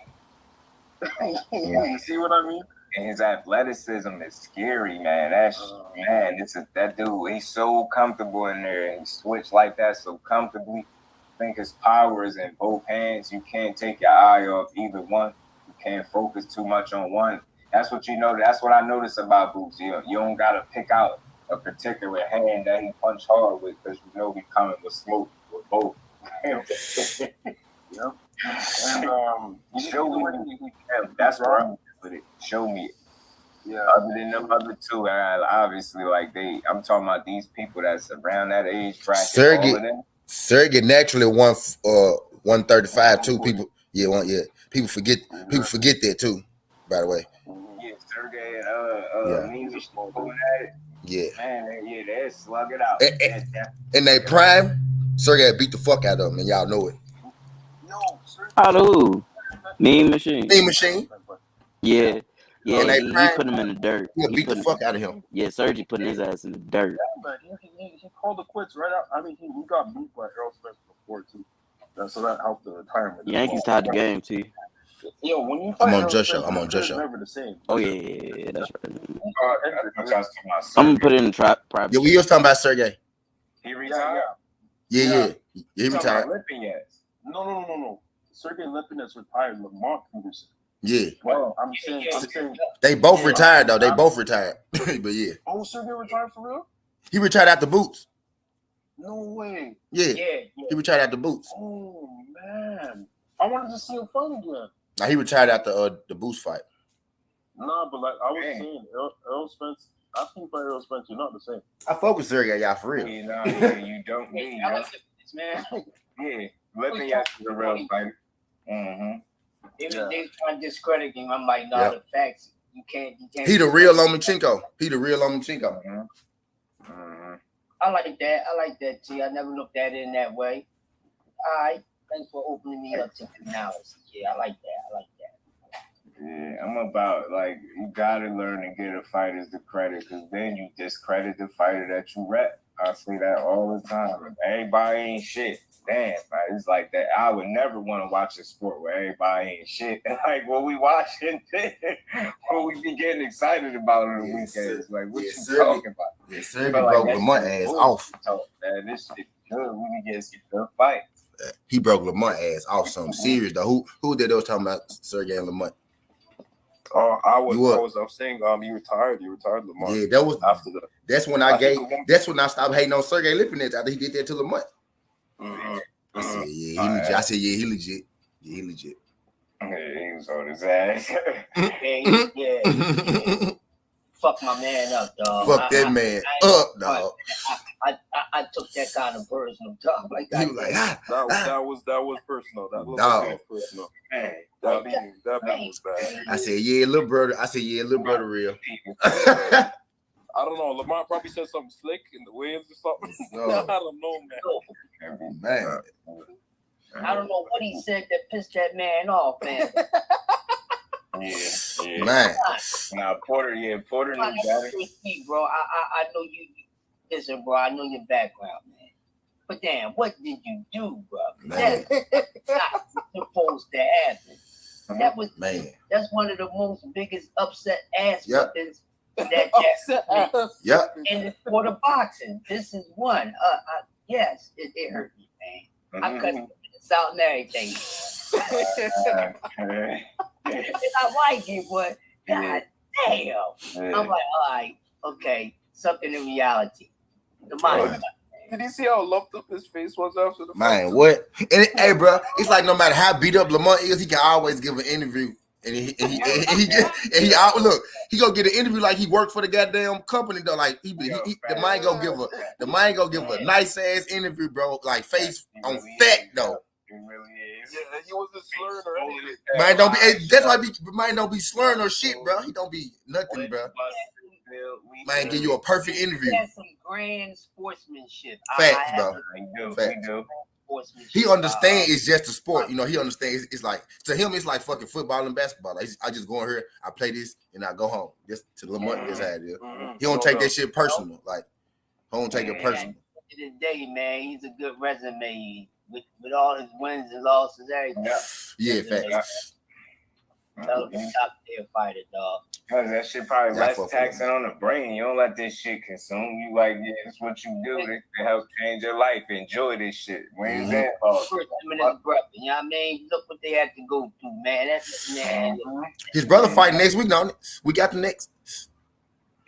Speaker 3: you see what I mean?
Speaker 2: And his athleticism is scary, man. That dude. He's so comfortable in there, and he switched like that so comfortably. I think his power is in both hands. You can't take your eye off either one. You can't focus too much on one. That's what That's what I noticed about Boots. You don't gotta pick out a particular hand that he punch hard with because he coming with smoke with both.
Speaker 3: Yep. And
Speaker 2: show me. That's where I'm with it. Show me it.
Speaker 3: Yeah.
Speaker 2: Other than them other two, obviously, I'm talking about these people that's around that age bracket.
Speaker 1: Sergey naturally won 135 too. People forget that too. By the way.
Speaker 2: Yeah, Sergey and Mean Machine going at it.
Speaker 1: Yeah.
Speaker 2: Man, they slug it out.
Speaker 1: In their prime, Sergey beat the fuck out of them, and y'all know it.
Speaker 5: Out of who? Mean Machine.
Speaker 1: Mean Machine.
Speaker 5: Yeah. Yeah, he put him in the dirt.
Speaker 1: He beat the fuck out of him.
Speaker 5: Yeah, Sergey putting his ass in the dirt.
Speaker 3: Yeah, but he called the quits right out. I mean, he got beat by Earl Spence before too. So that helped the retirement.
Speaker 5: Yankees tied the game too.
Speaker 3: Yo, when you
Speaker 1: I'm
Speaker 3: fight
Speaker 1: on
Speaker 3: Errol
Speaker 1: Just Show.
Speaker 3: Spence,
Speaker 1: I'm on
Speaker 3: it's
Speaker 1: Just Show.
Speaker 3: never the same.
Speaker 5: Oh yeah, that's right.
Speaker 2: I'm
Speaker 5: I'm gonna put it in the trap private.
Speaker 1: Yeah, we was talking about Sergey.
Speaker 2: He retired.
Speaker 1: Yeah. He
Speaker 2: You talking
Speaker 1: retired.
Speaker 2: about Lipinets?
Speaker 3: No. Sergey Lipinets retired Lamont Peterson.
Speaker 1: Yeah.
Speaker 3: Well, I'm saying
Speaker 1: They both retired though. They both retired. But yeah.
Speaker 3: Oh, Sergey retired for real?
Speaker 1: He retired after Boots.
Speaker 3: No way.
Speaker 1: Yeah. He retired after Boots.
Speaker 3: Oh man, I wanted to see him fight again.
Speaker 1: Now he retired after the Boots fight.
Speaker 3: Nah, but like I was saying, Errol Spence. I think by Errol Spence, you're not the same.
Speaker 1: I focus Sergey, y'all, for real.
Speaker 2: Yeah, you don't need.
Speaker 4: I like this, man.
Speaker 2: Yeah, Lipinets is a real fighter.
Speaker 4: Even they trying to discredit him. I'm like, no, the facts. You can't.
Speaker 1: He the real Lomachenko.
Speaker 4: I like that. T. I never looked at it in that way. All right. Thanks for opening me up to analysis. Yeah, I like that.
Speaker 2: Yeah, I'm about like you gotta learn to give the fighters the credit, because then you discredit the fighter that you rep. I say that all the time. Everybody ain't shit. Damn, man, it's like that. I would never want to watch a sport where everybody ain't shit. Like what we watching, what we be getting excited about on the weekends. Like what you talking about?
Speaker 1: Yeah, Sergey broke Lamont ass off.
Speaker 2: Man, this shit good. We can get some good fight.
Speaker 1: He broke Lamont ass off. Something serious though. Who did those talking about Sergey and Lamont?
Speaker 3: I was saying he retired. He retired Lamont.
Speaker 1: Yeah, that was
Speaker 3: after that.
Speaker 1: That's when I stopped hating on Sergey Lipinets after he did that to Lamont. I said, he legit. Yeah, he legit.
Speaker 2: Yeah, he was on his ass.
Speaker 4: Yeah. Fuck my man up, dog.
Speaker 1: Fuck that man up, dog.
Speaker 4: I took that kind of personal, dog. Like
Speaker 1: he was like,
Speaker 3: that was personal. That was personal.
Speaker 2: Hey,
Speaker 3: that was bad.
Speaker 1: I said, yeah, little brother real.
Speaker 3: I don't know. Lamont probably said something slick in the waves or something. I don't know, man.
Speaker 4: I don't know what he said that pissed that man off, man.
Speaker 2: Yeah.
Speaker 1: Man.
Speaker 2: Now Porter knew better.
Speaker 4: Bro, I know you. Listen, bro, I know your background, man. But damn, what did you do, bro? That's not supposed to happen. That was That's one of the most biggest upset ass weapons that in the sport of boxing. This is one. Yes, it hurt me, man. I cut this out and everything. And I like it, but god damn. I'm like, all right, okay, something in reality. The mind.
Speaker 3: Did you see how lumped up his face was after the
Speaker 1: fight?
Speaker 3: Man,
Speaker 1: what? And hey, bro, it's like no matter how beat up Lamont is, he can always give an interview. And he look, he gonna get an interview like he worked for the goddamn company though. Like the man gonna give a nice ass interview, bro. Like face on fat though.
Speaker 2: He really is.
Speaker 3: Yeah, he wasn't slurring or anything.
Speaker 1: Man don't be. That's why mine don't be slurring or shit, bro. He don't be nothing, bro. Man, give you a perfect interview.
Speaker 4: He has some grand sportsmanship.
Speaker 1: Facts, bro. Facts. He understands it's just a sport. You know, he understands it's like, to him, it's like fucking football and basketball. Like, I just go in here, I play this, and I go home. Just to Lamont, that's how it is. He don't take that shit personal. Like, he don't take it personal.
Speaker 4: At the end of the day, man, he's a good resume with all his wins and losses, everything.
Speaker 1: Yeah, facts.
Speaker 4: Top tier fighter, dog.
Speaker 2: Cause that shit probably less taxing on the brain. You don't let this shit consume you. Like, yeah, it's what you do. It can help change your life. Enjoy this shit. When's that?
Speaker 4: First minute breath. You know what I mean? Look what they had to go through, man. That's man.
Speaker 1: His brother fighting next week, don't it? We got the next.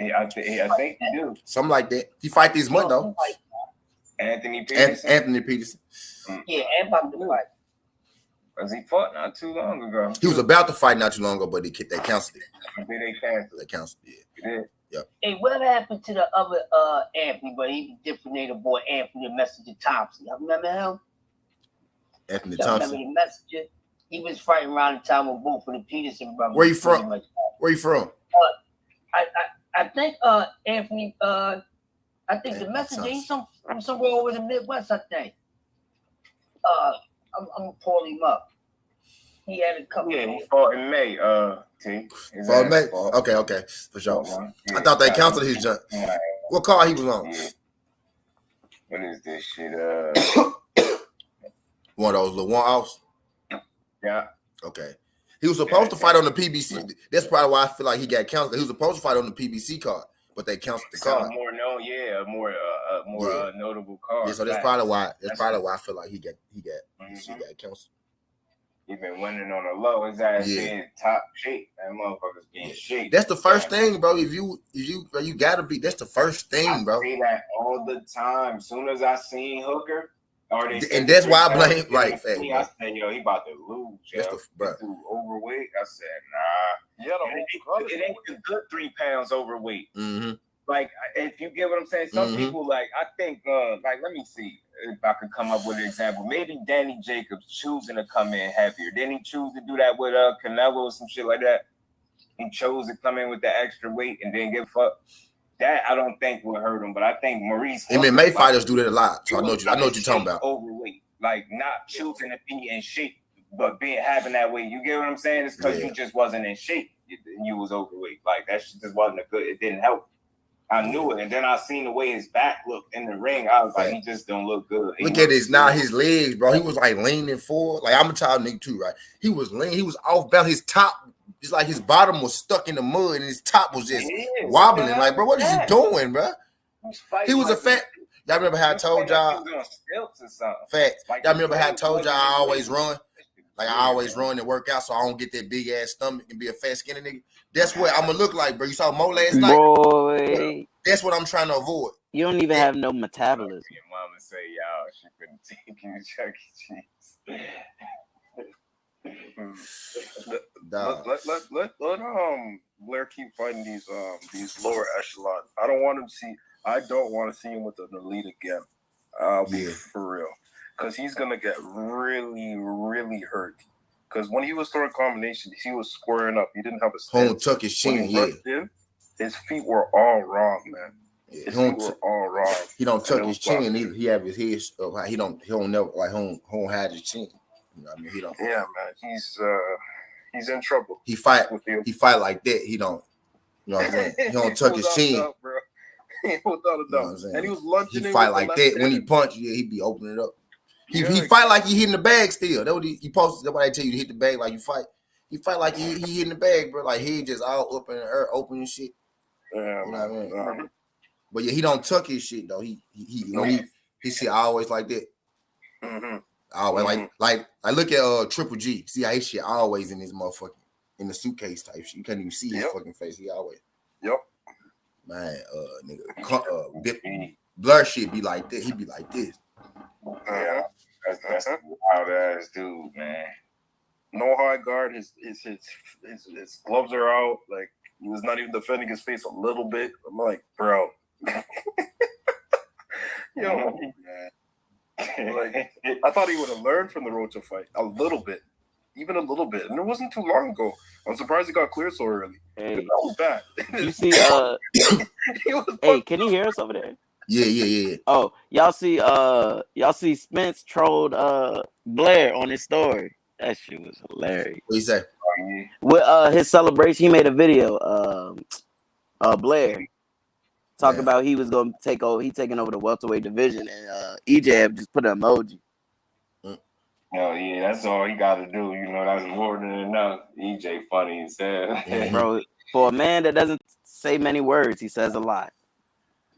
Speaker 2: Yeah, I think he do.
Speaker 1: Something like that. He fight this month though.
Speaker 2: Anthony Peterson.
Speaker 1: Anthony Peterson.
Speaker 4: Yeah, and about to fight.
Speaker 2: Because he fought not too long ago.
Speaker 1: He was about to fight not too long ago, but they canceled it.
Speaker 2: They
Speaker 1: canceled it.
Speaker 4: Yep. Hey, whatever happened to the other Anthony, but he was different than the boy Anthony the Messenger Thompson. You remember him?
Speaker 1: Anthony Thompson.
Speaker 4: Remember the Messenger? He was fighting around the time with both of the Peterson brothers.
Speaker 1: Where you from? Where you from?
Speaker 4: I think Anthony. I think the Messenger. He's from somewhere over the Midwest. I think. I'm gonna pull him up. He had a couple.
Speaker 2: Yeah, he fought in May. T.
Speaker 1: Fought in May. Okay, for sure. Yeah, I thought they canceled his jump. What car he was on?
Speaker 2: Yeah. What is this shit?
Speaker 1: One of those little one-offs.
Speaker 2: Yeah.
Speaker 1: Okay. He was supposed to fight on the PBC. That's probably why I feel like he got canceled. He was supposed to fight on the PBC card, but they canceled the card.
Speaker 2: More known, more notable card.
Speaker 1: Yeah, so that's probably why. That's probably why I feel like he got canceled.
Speaker 2: He been winning on the low. His ass being top shape. That motherfucker's being shape.
Speaker 1: That's the first thing, bro. If you gotta be. That's the first thing, bro.
Speaker 2: I say that all the time. Soon as I seen Hooker,
Speaker 1: and that's why I blame right. Fact,
Speaker 2: I said, yo, he about to lose. Yo. Bro. Overweight. I said, nah.
Speaker 3: Yeah,
Speaker 2: it ain't a good 3 pounds overweight.
Speaker 1: Mm-hmm.
Speaker 2: Like, if you get what I'm saying, some people like. I think, let me see if I could come up with an example. Maybe Danny Jacobs choosing to come in heavier. Didn't he choose to do that with Canelo or some shit like that? He chose to come in with the extra weight and then get fucked. That I don't think would hurt him, but I think Maurice.
Speaker 1: MMA fighters do that a lot. So I know what you're talking about.
Speaker 2: Overweight, like not choosing to be in shape, but having that weight. You get what I'm saying? It's because you just wasn't in shape. You was overweight. Like that shit just wasn't a good. It didn't help. I knew it, and then I seen the way his back looked in the ring. I was like, he just don't look good.
Speaker 1: Look at his legs, bro. He was like leaning forward. Like I'm a tall nigga too, right? He was lean. He was off balance. His top, it's like his bottom was stuck in the mud, and his top was just wobbling. Like, bro, what is you doing, bro? He was a fat. Y'all remember how I told y'all? Facts. Y'all remember how I told y'all I always run? Like I always run and work out so I don't get that big ass stomach and be a fat skinny nigga. That's what I'm gonna look like, bro. You saw Mo last night?
Speaker 5: Boy.
Speaker 1: That's what I'm trying to avoid.
Speaker 5: You don't even have no metabolism.
Speaker 2: Your mama say, y'all, she couldn't take you to Chuck E. Cheese.
Speaker 3: Let Blair keep fighting these lower echelon. I don't want to see him with an elite again. I'll be for real. Because he's gonna get really, really hurt. Because when he was throwing combinations, he was squaring up. He didn't have a stance.
Speaker 1: Home tuck his chin,
Speaker 3: his feet were all wrong, man.
Speaker 1: Yeah,
Speaker 3: his feet were all wrong.
Speaker 1: He don't tuck his chin either. He have his head up. He don't never like home hide his chin. You know what I mean? He don't.
Speaker 3: Yeah, man. He's in trouble.
Speaker 1: He fight like that. He don't. You know what I'm saying? He don't tuck his chin.
Speaker 3: Doubt, bro. Without a doubt. And he was lunging.
Speaker 1: He fight like that. When he punch, he be opening it up. He fight like he hitting the bag still. That's what he posted. That's why they tell you to hit the bag like you fight. He fight like he hitting the bag, bro. Like he just all up in the air, open and shit.
Speaker 3: Yeah,
Speaker 1: you know what I mean? But yeah, he don't tuck his shit though. He see always like that.
Speaker 3: Mm-hmm.
Speaker 1: Always like look at Triple G. See how his shit always in his motherfucking in the suitcase type shit. You can't even see his fucking face. He always.
Speaker 3: Yep.
Speaker 1: Man, nigga, Blur shit be like that. He be like this.
Speaker 2: Yeah, that's a wild ass dude, man.
Speaker 3: No high guard. His gloves are out. Like he was not even defending his face a little bit. I'm like, bro. Yo, man. Like, I thought he would have learned from the Rocha fight a little bit, even a little bit, and it wasn't too long ago. I'm surprised he got cleared so early.
Speaker 5: Hey,
Speaker 3: that was bad.
Speaker 5: You see, hey, can you hear us over there?
Speaker 1: Yeah.
Speaker 5: Oh, y'all see Spence trolled Blair on his story. That shit was hilarious.
Speaker 1: What you say?
Speaker 5: With his celebration, he made a video. Blair talking about he was gonna take over. He taking over the welterweight division, and EJ just put an emoji.
Speaker 2: Oh yeah, that's all he got to do. You know, that's more than enough. EJ funny as hell,
Speaker 5: bro. For a man that doesn't say many words, he says a lot.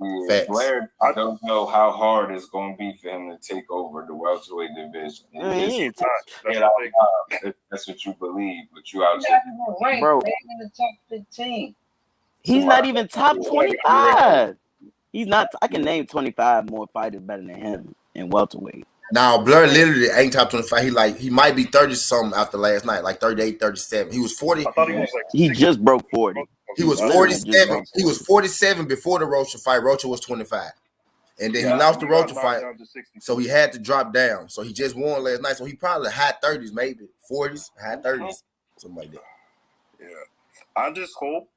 Speaker 2: Yeah, Blair, I don't know how hard it's going to be for him to take over the welterweight division. That's what you believe, but you out here,
Speaker 5: bro.
Speaker 4: In the top 15.
Speaker 5: He's not even top 25. He's not. I can name 25 more fighters better than him in welterweight.
Speaker 1: Now, Blur literally ain't top 25. He might be 30 something after last night, like 38, 37. He was 40.
Speaker 3: I thought he was like
Speaker 5: he just broke 40.
Speaker 1: He was 47. He was 47 before the Rocha fight. Rocha was 25. And then he lost the Rocha fight. So he had to drop down. So he just won last night. So he probably high 30s, maybe 40s, high 30s, something like that.
Speaker 3: Yeah. I just hope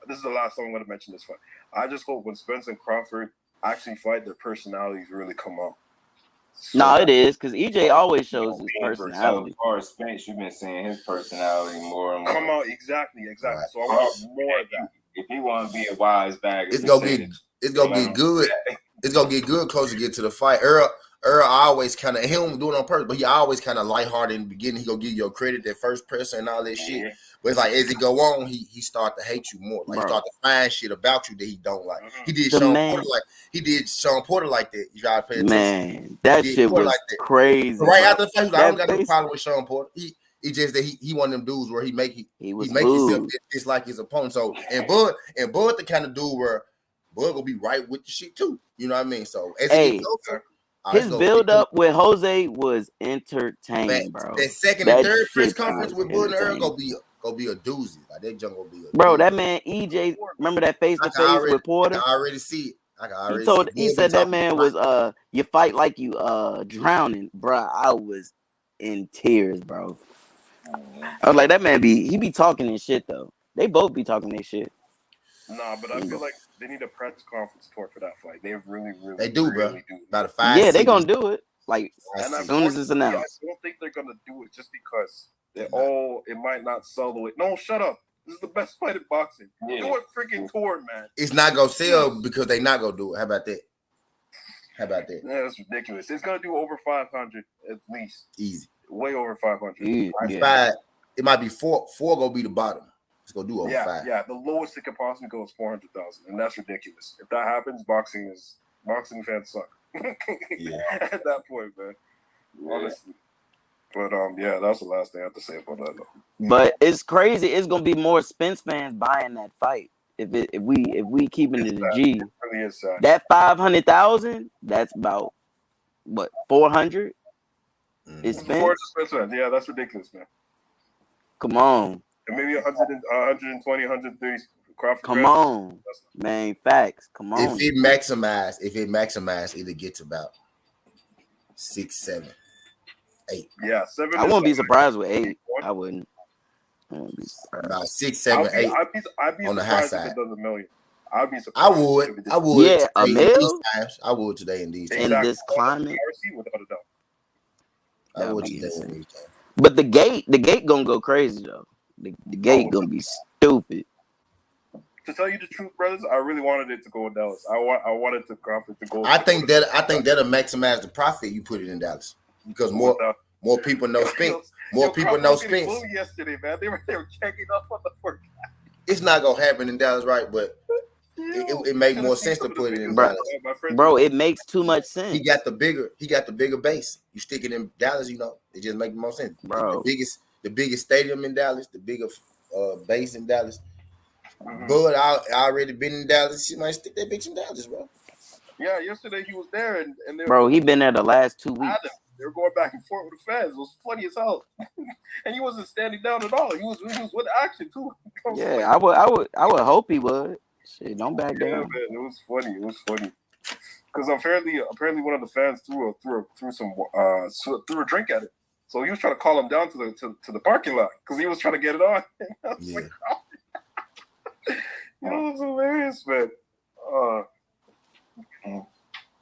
Speaker 3: this is the last time I'm going to mention this fight. I just hope when Spence and Crawford actually fight, their personalities really come up.
Speaker 5: No, it is because EJ always shows his personality.
Speaker 2: As far as Spence, you've been seeing his personality more and more.
Speaker 3: Come out, exactly. Right. So I want more of that.
Speaker 2: If he want to be a wise bag,
Speaker 1: it's gonna get good. It's gonna get good close to get to the fight. Earl, Earl always kind of, he don't do it on purpose, but he always kind of lighthearted in the beginning. He gonna give you your credit, that first person and all that shit.
Speaker 3: Yeah.
Speaker 1: But it's like as it go on, he start to hate you more. Like he
Speaker 5: Bro.
Speaker 1: start to find shit about you that he don't like. He did
Speaker 5: The
Speaker 1: Sean
Speaker 5: man-
Speaker 1: Porter like that. You gotta pay attention.
Speaker 5: Man, that
Speaker 1: He did
Speaker 5: shit
Speaker 1: Porter
Speaker 5: was
Speaker 1: like that.
Speaker 5: crazy.
Speaker 1: So right
Speaker 5: bro.
Speaker 1: after the fact, I
Speaker 5: That
Speaker 1: don't got no
Speaker 5: face-
Speaker 1: problem with Sean Porter. He just that he one of them dudes where he make
Speaker 5: was
Speaker 1: himself
Speaker 5: smooth.
Speaker 1: dislike his opponent. So and Bud the kind of dude where Bud gonna be right with the shit too. You know what I mean? So as
Speaker 5: Hey,
Speaker 1: it gets closer,
Speaker 5: his build up with Jose was entertaining, bro.
Speaker 1: that second
Speaker 5: That
Speaker 1: and third press
Speaker 5: shit
Speaker 1: conference
Speaker 5: was
Speaker 1: with Bud and Earl
Speaker 5: entertaining.
Speaker 1: gonna be a doozy. Like that junk gonna be a
Speaker 5: Bro,
Speaker 1: doozy.
Speaker 5: that man EJ, remember that face to face with Porter?
Speaker 1: I already see it. I can already
Speaker 5: He
Speaker 1: see it.
Speaker 5: he
Speaker 1: Bud
Speaker 5: said
Speaker 1: be
Speaker 5: that
Speaker 1: talking
Speaker 5: man
Speaker 1: right.
Speaker 5: was you fight like you drowning, bro. I was in tears, bro. I was like, that man he be talking and shit though. They both be talking their shit.
Speaker 3: Nah, but I feel like they need a press conference tour for that fight. They really
Speaker 1: They do, bro.
Speaker 3: really do.
Speaker 1: About a 5
Speaker 5: Yeah, they
Speaker 1: seconds.
Speaker 5: gonna do it. Like
Speaker 3: And
Speaker 5: as soon as it's announced.
Speaker 3: I don't think they're gonna do it just because it might not sell the way. No, shut up. This is the best fight in boxing.
Speaker 2: Yeah.
Speaker 3: Do a freaking tour, man.
Speaker 1: It's not gonna sell because they not gonna do it. How about that?
Speaker 3: Yeah, that's ridiculous. It's gonna do over 500 at least.
Speaker 1: Easy.
Speaker 3: Way over 500.
Speaker 5: Yeah.
Speaker 1: 5. It might be 4. 4 gonna be the bottom. It's gonna do over 5.
Speaker 3: Yeah. The lowest it could possibly go is 400,000, and that's ridiculous. If that happens, boxing fans suck.
Speaker 1: Yeah.
Speaker 3: At that point, man. Honestly. But yeah, that's the last thing I have to say about that though.
Speaker 5: But it's crazy. It's gonna be more Spence fans buying that fight if we keeping it a G.
Speaker 3: It really is sad.
Speaker 5: That 500,000, that's about what 400 is Spence.
Speaker 3: Yeah, that's ridiculous, man.
Speaker 5: Come on,
Speaker 3: And maybe 120, 130 Crawford.
Speaker 5: come on, man. Facts. Come on.
Speaker 1: If it maximize, it'll get to about 6, 7, 8.
Speaker 3: Yeah, 7.
Speaker 5: I wouldn't be surprised with 8. I wouldn't be surprised.
Speaker 1: About 6, 7, 8.
Speaker 3: I'd be
Speaker 1: on the high
Speaker 3: surprised
Speaker 1: side.
Speaker 3: if it does $1 million. I'd be
Speaker 1: I
Speaker 3: surprised.
Speaker 1: would.
Speaker 5: Yeah, a
Speaker 1: today in
Speaker 5: mil?
Speaker 1: these times. I would today in these times.
Speaker 5: In this climate,
Speaker 3: RC without a doubt.
Speaker 1: I would
Speaker 5: That'd be
Speaker 1: today in
Speaker 5: insane.
Speaker 1: these times.
Speaker 5: but the gate gonna go crazy though. The gate gonna be stupid.
Speaker 3: To tell you the truth, brothers, I really wanted it to go in Dallas. I wanted the Crawford to go.
Speaker 1: I think that'll maximize the profit you put it in Dallas because more people know Spence. More people know Spence.
Speaker 3: Yesterday, man, they were checking up on the first.
Speaker 1: It's not gonna happen in Dallas, right? But it make more sense to put it in
Speaker 5: Bro.
Speaker 1: Dallas.
Speaker 5: Bro, it makes too much sense.
Speaker 1: He got the bigger base. You stick it in Dallas, it just makes more sense.
Speaker 5: Bro.
Speaker 1: The biggest stadium in Dallas, the bigger base in Dallas.
Speaker 3: Mm-hmm.
Speaker 1: Bud, I already been in Dallas. She might stick that bitch in Dallas, bro.
Speaker 3: Yeah, yesterday he was there, and they
Speaker 5: Bro, he been there the last 2 weeks.
Speaker 3: They were going back and forth with the fans. It was funny as hell, and he wasn't standing down at all. He was with action too.
Speaker 5: Yeah, I would hope he would. Shit, don't back
Speaker 3: Yeah,
Speaker 5: down.
Speaker 3: man, it was funny. Because apparently one of the fans threw a drink at it. So he was trying to call him down to the parking lot because he was trying to get it on.
Speaker 1: Yeah.
Speaker 3: It was hilarious, man.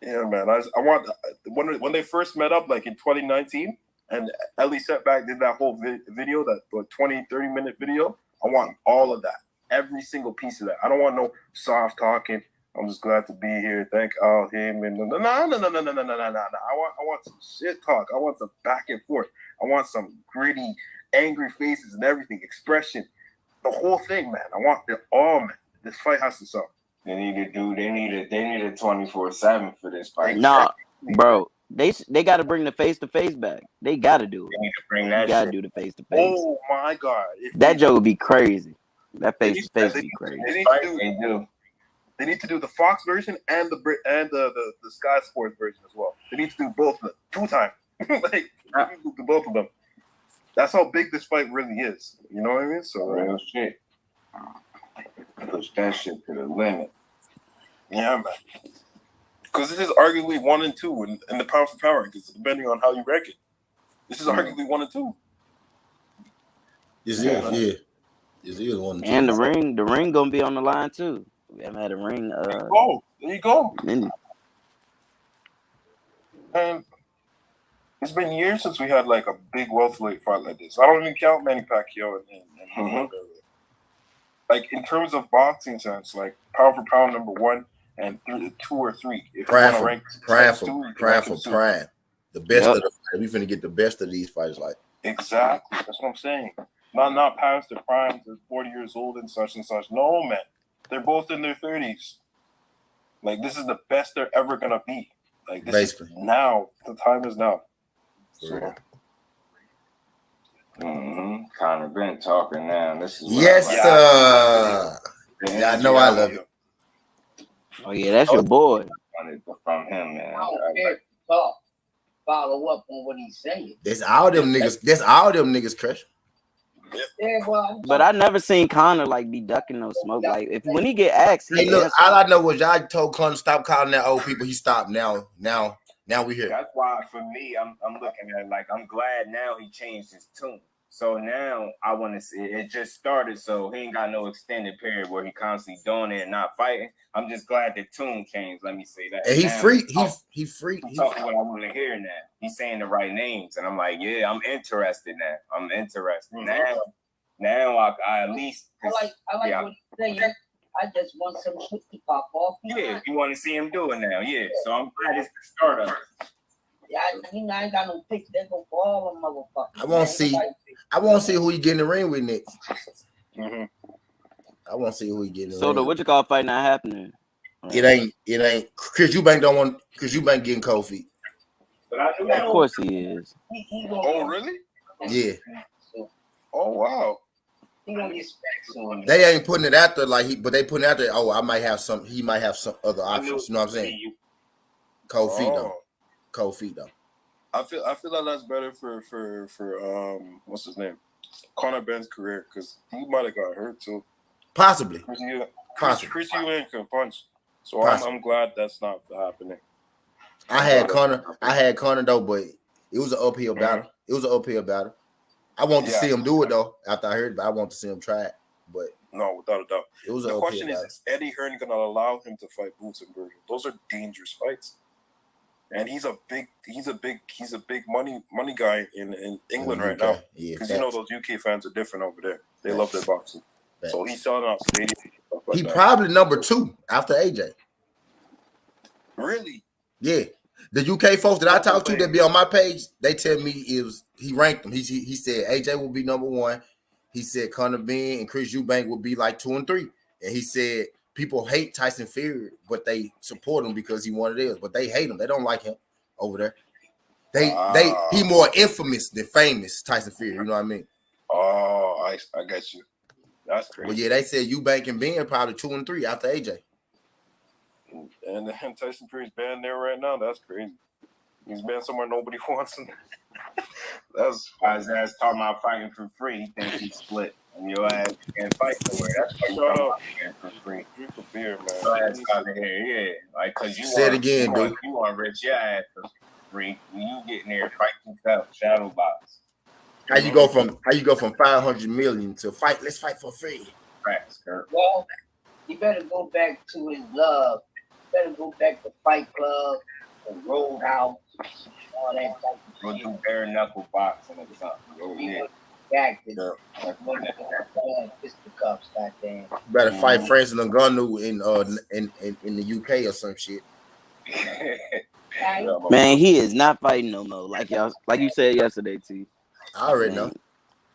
Speaker 3: Yeah, man. I want when they first met up, like in 2019, and Ellie Setback did that whole video, that 20-30 minute video. I want all of that, every single piece of that. I don't want no soft talking. I'm just glad to be here. Thank him and no. I want some shit talk. I want some back and forth. I want some gritty, angry faces and everything, expression, the whole thing, man. I want it all, man. This fight has to sell.
Speaker 2: They need a 24/7 for this fight.
Speaker 5: Nah, bro. They got to bring the face to face back. They got to do it.
Speaker 2: They need to bring
Speaker 5: You
Speaker 2: that
Speaker 5: got to
Speaker 2: shit.
Speaker 5: do the face to face.
Speaker 3: Oh my God!
Speaker 5: That joke would be crazy. That face to face would be crazy.
Speaker 3: They need to do the Fox version and the Sky Sports version as well. They need to do both of them 2 times. Like they need to do both of them. That's how big this fight really is. You know what I mean? So
Speaker 2: Real shit. Push that shit to the limit.
Speaker 3: yeah, man. Because this is arguably 1 and 2 in the pound for pound rankings, depending on how you rank it. This is arguably 1 and 2.
Speaker 1: This is one.
Speaker 5: And the ring gonna be on the line too. We haven't had a ring.
Speaker 3: There you go. And it's been years since we had like a big welterweight fight like this. I don't even count Manny Pacquiao and like in terms of boxing sense, like pound for pound number 1 and 2 or 3. If
Speaker 1: Prime
Speaker 3: you
Speaker 1: for
Speaker 3: want to
Speaker 1: prime
Speaker 3: rank
Speaker 1: for
Speaker 3: two, you can
Speaker 1: prime
Speaker 3: rank
Speaker 1: for
Speaker 3: them two.
Speaker 1: prime. The best
Speaker 5: Yep.
Speaker 1: of the fight. We finna get the best of these fights. Like
Speaker 3: Exactly. That's what I'm saying. Not past their prime, they're 40 years old and such. No, man. They're both in their 30s. Like, this is the best they're ever gonna be. Like, this
Speaker 1: basically.
Speaker 3: is now. The time is now.
Speaker 1: For real.
Speaker 2: Connor been talking now. This is
Speaker 1: Yes, sir. Yeah, I know I love it.
Speaker 5: Oh yeah, that's your boy.
Speaker 2: From him, man.
Speaker 4: I don't care if you talk. Follow up on what he's saying.
Speaker 1: That's all them niggas. That's all them niggas, Crush.
Speaker 4: Yeah, well,
Speaker 5: But I never seen Connor like be ducking no smoke. Like if when he get asked, he
Speaker 1: Hey, look,
Speaker 5: answer.
Speaker 1: all I know was y'all told Connor stop calling that old people. He stopped. Now we here.
Speaker 2: That's why for me, I'm looking at it like I'm glad now he changed his tune. So now I want to see it just started, so he ain't got no extended period where he constantly doing it and not fighting. I'm just glad the tune changed. Let me say that.
Speaker 1: And he
Speaker 2: now,
Speaker 1: free. He free.
Speaker 2: I'm talking what I want to hear now. He's saying the right names, and I'm like, yeah, I'm interested now. I'm interested now. I at least
Speaker 4: I like what he's saying. I just want some shit to pop off.
Speaker 2: Yeah, you want to see him do it now. Yeah, so I'm glad it's the start of it.
Speaker 4: Yeah, I ain't got no picks. They go for all them motherfuckers.
Speaker 1: I want to see who he get in the ring with next.
Speaker 3: Mm-hmm.
Speaker 1: I want to see who he get in the
Speaker 5: So
Speaker 1: ring.
Speaker 5: the what you call fight not happening.
Speaker 1: It ain't. Chris Eubank don't want. Chris Eubank getting cold feet.
Speaker 2: But I knew
Speaker 5: Of course he is.
Speaker 3: Oh, really?
Speaker 1: Yeah.
Speaker 3: Oh, wow.
Speaker 4: He gonna get specs on.
Speaker 1: They ain't putting it out there but they putting it out there. Oh, I might have some. He might have some other options. You know what I'm saying? Cold feet though. Cold feet though.
Speaker 3: I feel like that's better for what's his name, Conor Benn's career, because he might have got hurt too.
Speaker 1: Possibly.
Speaker 3: Chris Eubank can punch, so I'm glad that's not happening.
Speaker 1: I had Conor though, but it was an uphill battle. It was an uphill battle. I want to see him do it though. After I heard, but I want to see him try it. But
Speaker 3: no, without a doubt,
Speaker 1: it was.
Speaker 3: The question is Eddie Hearn gonna allow him to fight Boots and Virgil? Those are dangerous fights. And he's a big money guy in England right now. Because you know those UK fans are different over there. They love their boxing. So he's selling out stadiums.
Speaker 1: He probably number 2 after AJ.
Speaker 3: Really?
Speaker 1: Yeah. The UK folks that I talk to that be on my page, they tell me he ranked them. He said AJ will be number 1. He said Conor Benn and Chris Eubank will be like 2 and 3. And he said people hate Tyson Fury, but they support him because he one of theirs. But they hate him. They don't like him over there. He more infamous than famous, Tyson Fury. You know what I mean?
Speaker 3: Oh, I get you. That's crazy.
Speaker 1: But yeah, they said Eubank and Ben probably 2 and 3 after AJ.
Speaker 3: And then Tyson Fury's banned there right now. That's crazy. He's banned somewhere nobody wants him. That's
Speaker 2: his ass talking about fighting for free. He thinks he's split. And your ass can't fight nowhere. That's why you talking about fighting for free.
Speaker 3: Drink a beer, man.
Speaker 2: Your ass out of here, yeah. Like, because you
Speaker 1: Say it again, dude.
Speaker 2: You want to rich your ass for free. When you get in there, fight yourself, shadow box.
Speaker 1: How you go from 500 million to fight? Let's fight for free.
Speaker 2: Facts, Kurt.
Speaker 4: Well, he better go back to his love. He better go back to Fight Club, the Roadhouse, all that type of
Speaker 2: Go
Speaker 4: shit.
Speaker 2: do bare knuckle boxing or something. Go
Speaker 4: He
Speaker 2: yeah.
Speaker 4: went back to fisticuffs, goddamn.
Speaker 1: Better fight Francis Ngannou in the UK or some shit.
Speaker 5: Man, he is not fighting no more. Like you said yesterday, T.
Speaker 1: I already know.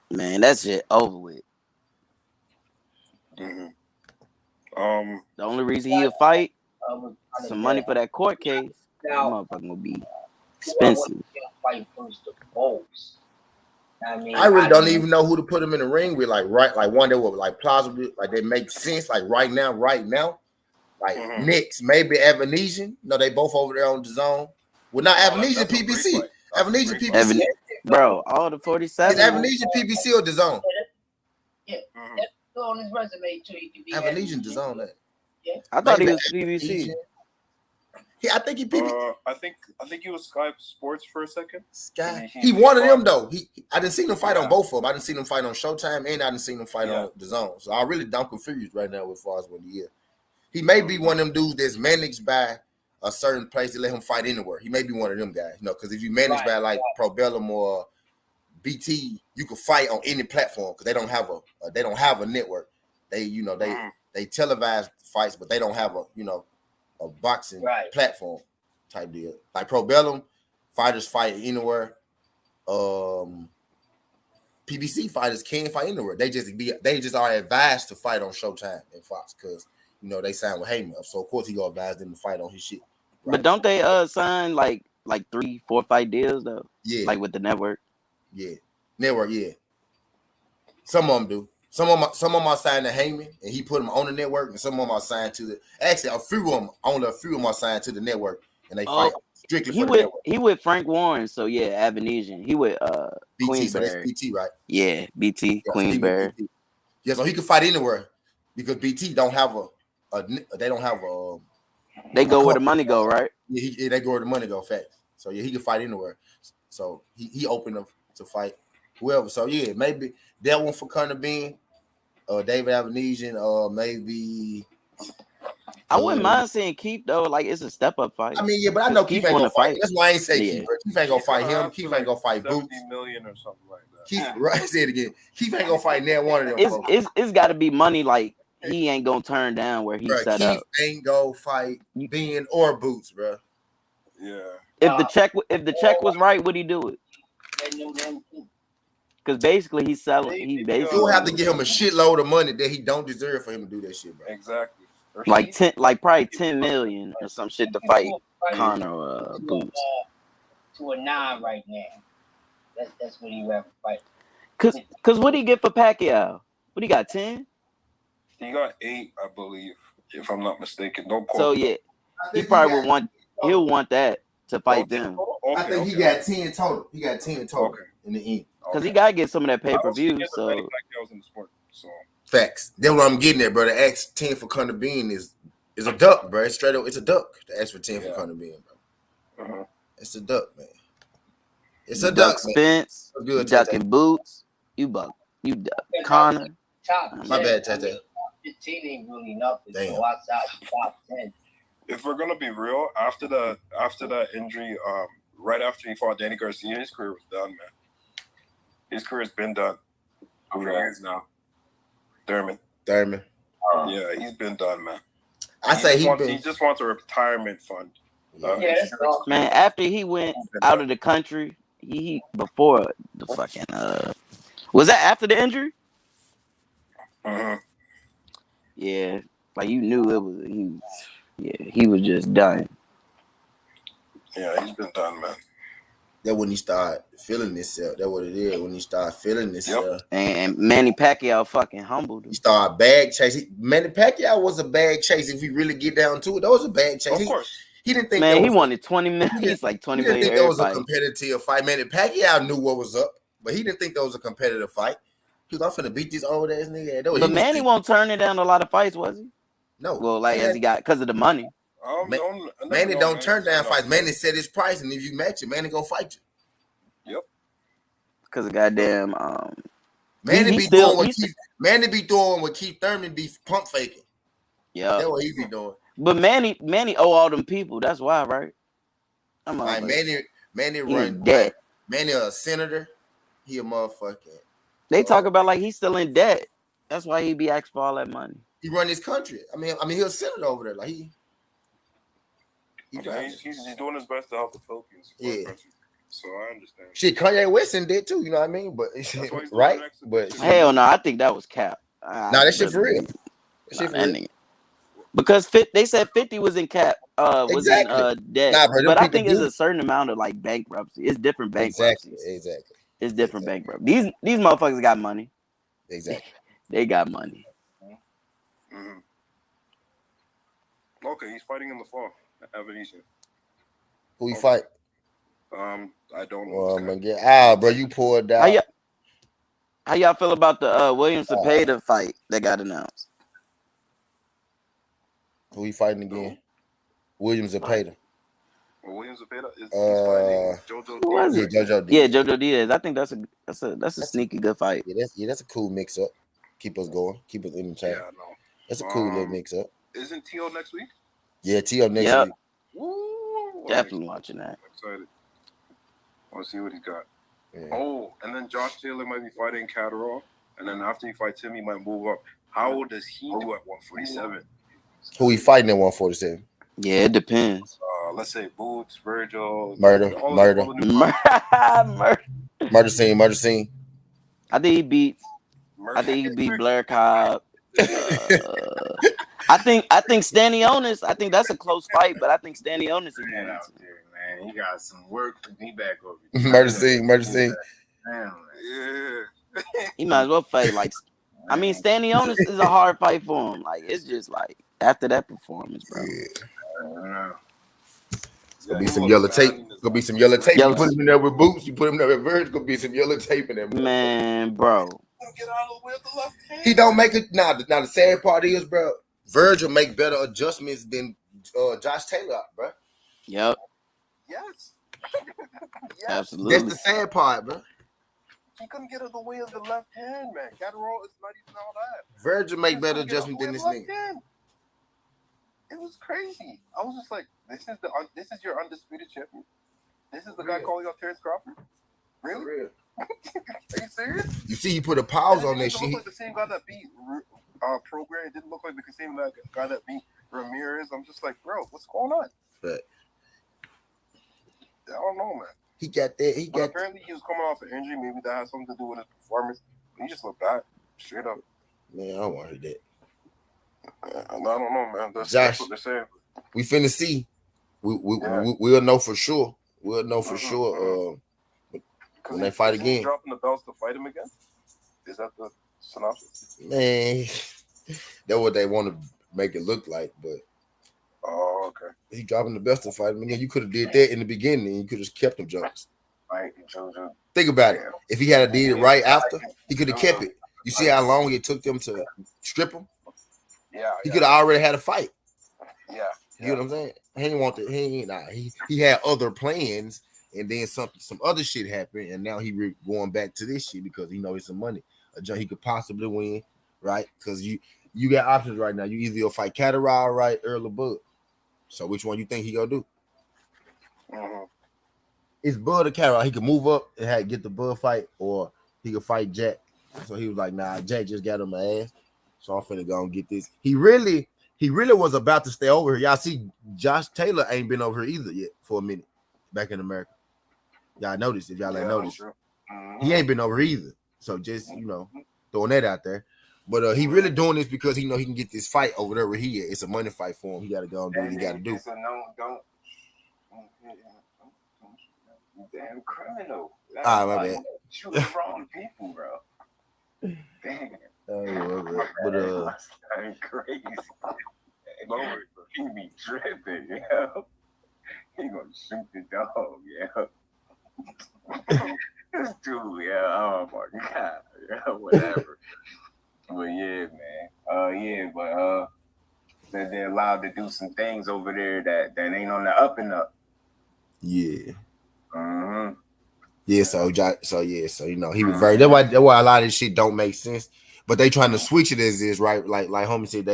Speaker 5: Man, that shit over with.
Speaker 3: Mm-hmm.
Speaker 5: The only reason he'll fight some money for that court case. That motherfucker gonna be expensive.
Speaker 4: Fight first the bulls.
Speaker 1: I really don't even know who to put him in the ring with. Like one that would like plausible, like they make sense. Like right now. Like Knicks, maybe Avanesian. No, they both over there on the zone. Well, not Avanesian PBC. Avanesian PBC.
Speaker 5: Bro, all the 47.
Speaker 1: Is Avanesian PBC or the zone?
Speaker 4: Yeah, that's on his resume too. He can be
Speaker 1: Avanesian the zone.
Speaker 4: Yeah.
Speaker 5: I thought he was PBC.
Speaker 1: I think he PBC.
Speaker 3: I think he was Sky Sports for a second.
Speaker 1: Sky. He one of them though. I didn't see him fight on both of them. I didn't see him fight on Showtime, and I didn't see him fight on the zone. So I really don't confused right now as far as what he is. He may be one of them dudes that's managed by a certain place to let him fight anywhere. He may be one of them guys, because if you manage by like Probellum or BT, you can fight on any platform because they don't have a network. They televise fights, but they don't have a a boxing
Speaker 4: Right.
Speaker 1: platform type deal. Like Pro Bellum, fighters fight anywhere. PBC fighters can fight anywhere. They just are advised to fight on Showtime and Fox because they signed with Heyman. So of course he gonna advise them to fight on his shit. Right?
Speaker 5: But don't they sign like 3-4 fight deals though?
Speaker 1: Yeah.
Speaker 5: Like with the network.
Speaker 1: Yeah. Network, yeah. Some of them do. Some of them are signed to Heyman and he put them on the network, and some of them are signed to actually a few of them are signed to the network and they fight strictly for the network.
Speaker 5: He with Frank Warren, so yeah, Avenesian. He with
Speaker 1: BT,
Speaker 5: Queensberry.
Speaker 1: so that's BT, right?
Speaker 5: Yeah, BT,
Speaker 1: Yeah,
Speaker 5: Queensberry.
Speaker 1: So yeah, so he can fight anywhere because BT don't have they don't have a
Speaker 5: they go where the money go, right?
Speaker 1: Yeah, they go where the money go fast. So yeah, he can fight anywhere. So he opened up to fight whoever. So yeah, maybe that one for Connor Bean, David Avenesian, maybe.
Speaker 5: I wouldn't mind seeing Keith though. Like it's a step up fight.
Speaker 1: I mean, yeah, but I know Keith ain't gonna fight. That's why I ain't say
Speaker 5: Yeah.
Speaker 1: Keith. Bro. Keith ain't gonna fight him. Keith ain't gonna fight Boots.
Speaker 3: 70 million or something like that.
Speaker 1: Keith, right? Say it again. Keith ain't gonna fight near one of them. folks.
Speaker 5: It's got to be money. Like he ain't gonna turn down where he set
Speaker 1: Keith
Speaker 5: up.
Speaker 1: ain't gonna fight Bean or Boots, bro.
Speaker 3: Yeah.
Speaker 5: If the check was right, would he do it?
Speaker 4: They knew them too.
Speaker 5: Because basically he's selling. He basically
Speaker 1: You'll have to give him a shitload of money that he don't deserve for him to do that shit, bro.
Speaker 3: Exactly.
Speaker 5: like probably 10 million or some shit to fight Conor Boots.
Speaker 4: To a 9 right now. That's what he rather fight.
Speaker 5: Cause what he get for Pacquiao? What he got 10?
Speaker 3: He got 8, I believe, if I'm not mistaken. Don't quote.
Speaker 5: So yeah, he probably would want. He'll want that to fight them.
Speaker 3: Okay,
Speaker 1: I think he got 10 total. He got 10 total in the end.
Speaker 5: Cause he gotta get some of that pay per view. So
Speaker 3: So
Speaker 1: facts. That's what I'm getting at, bro. The ask 10 for Connor Bean is a duck, bro. It's straight up. It's a duck. The ask for 10 for Connor Bean, bro.
Speaker 3: Uh-huh.
Speaker 1: It's a duck, man. It's a
Speaker 5: duck
Speaker 1: duck,
Speaker 5: Spence.
Speaker 1: man.
Speaker 5: You ducking Boots. You duck Conor.
Speaker 1: My bad, Tata.
Speaker 4: 15 ain't really nothing.
Speaker 1: Damn.
Speaker 4: So outside the top 10.
Speaker 3: if we're gonna be real, after that injury, right after he fought Danny Garcia, his career was done, man. His career's been done for years now. Thurman. Yeah, he's been done, man. He just wants a retirement fund.
Speaker 5: Man, after he went out of the country, he before the fucking was that after the injury?
Speaker 3: Uh-huh.
Speaker 5: Yeah, like you knew it was he was just done.
Speaker 3: Yeah, he's been done, man.
Speaker 1: That when he started feeling himself. That's what it is. When he started feeling himself.
Speaker 3: Yep.
Speaker 5: And Manny Pacquiao fucking humbled him.
Speaker 1: He started bag chasing. Manny Pacquiao was a bag chase. If we really get down to it, that was a bag chase.
Speaker 3: Of course.
Speaker 1: He didn't think.
Speaker 5: Man, he wanted 20 million. He's like 20
Speaker 1: million. He didn't think that was a
Speaker 5: fight.
Speaker 1: competitive fight. Manny Pacquiao knew what was up, but he didn't think that was a competitive fight. He was, I'm finna beat this old ass nigga.
Speaker 5: But Manny won't turn it down a lot of fights, was he?
Speaker 1: No.
Speaker 5: Well, like as he got because of the money.
Speaker 1: Manny don't turn down fights. Manny set his price, and if you match it, Manny gonna fight you.
Speaker 3: Yep.
Speaker 5: Because of goddamn
Speaker 1: Manny be doing what Keith Thurman be pump faking.
Speaker 5: Yeah.
Speaker 1: That's what he be doing.
Speaker 5: But Manny owe all them people. That's why, right? I'm
Speaker 1: like Manny run
Speaker 5: debt.
Speaker 1: Manny a senator. He a motherfucking.
Speaker 5: They talk about like he's still in debt. That's why he be asked for all that money.
Speaker 1: He run his country. I mean, he'll senator over there. Like he's
Speaker 3: doing his best to help the Philippines.
Speaker 1: Yeah.
Speaker 3: So I understand.
Speaker 1: Shit, Kanye West in debt too. You know what I mean? But right? But
Speaker 5: hell no, I think that was cap.
Speaker 1: That shit for real. That shit for real.
Speaker 5: Because they said 50 was in cap, was in debt. But I think it's a certain amount of like bankruptcy. It's different bankruptcies.
Speaker 1: Exactly.
Speaker 5: It's different bankruptcy. These motherfuckers got money.
Speaker 1: Exactly.
Speaker 5: They got money.
Speaker 3: Mm-hmm. Okay, he's fighting in the fall. Avenesian.
Speaker 1: Who he fight?
Speaker 3: I don't know.
Speaker 1: Well, I'm gonna get bro. You poured out.
Speaker 5: How y'all feel about the William Cepeda fight that got announced?
Speaker 1: Who he fighting again? William Cepeda.
Speaker 3: William Cepeda is fighting JoJo Diaz.
Speaker 1: Yeah, JoJo Diaz.
Speaker 5: Yeah, JoJo Diaz. I think that's a sneaky good fight.
Speaker 1: Yeah, that's a cool mix up. Keep us going. Keep us in the chat.
Speaker 3: Yeah, I know.
Speaker 1: That's a cool little mix up.
Speaker 3: Isn't T.O. next week?
Speaker 1: Yeah, T.O. next week.
Speaker 3: Woo,
Speaker 5: definitely watching that.
Speaker 3: I'm excited. I want to see what he got.
Speaker 1: Yeah.
Speaker 3: Oh, and then Josh Taylor might be fighting Catterall, and then after he fights him, he might move up. How does he do at 147?
Speaker 1: Who he fighting at 147?
Speaker 5: Yeah, it depends.
Speaker 3: Let's say Boots, Virgil,
Speaker 1: Murder.
Speaker 3: all the new
Speaker 5: Murder.
Speaker 1: Murder scene.
Speaker 5: I think he beats.
Speaker 3: Murder.
Speaker 5: I think he beat Blair Cobb. I think Stanionis. I think that's a close fight, but I think Stanionis is
Speaker 2: Man
Speaker 5: winning.
Speaker 2: out there, man. He got some work to be back over.
Speaker 1: Murder scene.
Speaker 2: Damn,
Speaker 3: Yeah.
Speaker 5: He might as well fight like. I mean, Stanionis is a hard fight for him. Like it's just like after that performance, bro.
Speaker 1: Yeah.
Speaker 3: Yeah,
Speaker 1: Gonna be
Speaker 3: he
Speaker 1: some
Speaker 3: looked
Speaker 1: yellow
Speaker 3: bad
Speaker 1: tape.
Speaker 3: in this
Speaker 1: Gonna be
Speaker 3: one.
Speaker 1: some yellow tape.
Speaker 5: Yellow-
Speaker 1: You put him in there with Boots. You put him there with Virgil. Gonna be some yellow tape in there.
Speaker 5: Man, bro.
Speaker 3: Get out of the way of the left hand.
Speaker 1: He don't make it now. Now the sad part is, bro, Virgil make better adjustments than Josh Taylor, bro.
Speaker 5: Yep,
Speaker 3: Yes.
Speaker 5: absolutely.
Speaker 1: That's the sad part, bro.
Speaker 3: He couldn't get out of the way of the left hand, man. Catterall is not even all that.
Speaker 1: Virgil make
Speaker 3: He
Speaker 1: better
Speaker 3: just couldn't
Speaker 1: adjustments
Speaker 3: get out
Speaker 1: than
Speaker 3: of
Speaker 1: this
Speaker 3: the way
Speaker 1: nigga.
Speaker 3: of the left hand. It was crazy. I was just like, this is your undisputed champion. This is the guy
Speaker 1: Real.
Speaker 3: calling out Terrence Crawford. Really?
Speaker 1: Real.
Speaker 3: Are you serious?
Speaker 1: You see, he put a pause
Speaker 3: And
Speaker 1: on
Speaker 3: it
Speaker 1: that
Speaker 3: didn't
Speaker 1: shit.
Speaker 3: look like the same guy that beat Program. It didn't look like the same guy that beat Ramirez. I'm just like, bro, what's going on?
Speaker 1: But
Speaker 3: I don't know, man.
Speaker 1: he got that. He
Speaker 3: But
Speaker 1: got.
Speaker 3: apparently he was coming off an injury. Maybe that has something to do with his performance. He just looked bad, straight up.
Speaker 1: Man, I don't want to hear that.
Speaker 3: I don't know, man. That's
Speaker 1: Josh.
Speaker 3: what they're saying.
Speaker 1: We finna see.
Speaker 3: Yeah.
Speaker 1: We'll know for sure. We'll know for sure. When they fight
Speaker 3: is he
Speaker 1: again.
Speaker 3: dropping the belts to fight him again? Is that the synopsis?
Speaker 1: Man, that's what they want to make it look like. But
Speaker 3: Oh, okay.
Speaker 1: he dropping the best to fight him again. You could have did that in the beginning. And you could have kept them jumps.
Speaker 2: right, Jojo.
Speaker 1: Think about it. If he had did it right after, he could have kept it. You see how long it took them to strip him?
Speaker 3: Yeah.
Speaker 1: He could have already had a fight.
Speaker 3: Yeah.
Speaker 1: You know what I'm saying? He didn't want to. He had other plans, and then some other shit happened, and now he going back to this shit because he knows it's some money. A jump he could possibly win, right? Because you got options right now. You either go fight Catterall, right, Earl or Bud. So which one you think he gonna do?
Speaker 3: Mm-hmm.
Speaker 1: It's Bud or Catterall. He could move up and get the Bud fight, or he could fight Jack. So he was like, nah, Jack just got on my ass. So I'm finna go and get this. He really was about to stay over here. Y'all see, Josh Taylor ain't been over here either yet for a minute back in America. Y'all noticed if y'all ain't noticed. He ain't been over here either. So just, throwing that out there. But he really doing this because he know he can get this fight over there where he is. It's a money fight for him. He got to go and do what he got to do.
Speaker 2: So don't. You damn criminal.
Speaker 1: Ah, my bad.
Speaker 2: Shooting the wrong people, bro. Damn.
Speaker 1: But
Speaker 2: That's crazy. Lord, he be tripping, yo. He gonna shoot the dog, yo. This dude, yeah. Oh my god, yeah. Whatever. But yeah, man. They're allowed to do some things over there that ain't on the up and up.
Speaker 1: yeah.
Speaker 2: Mm-hmm.
Speaker 1: Yeah, so he reversed. That's why a lot of this shit don't make sense. But they trying to switch it as is, right? Like homie said,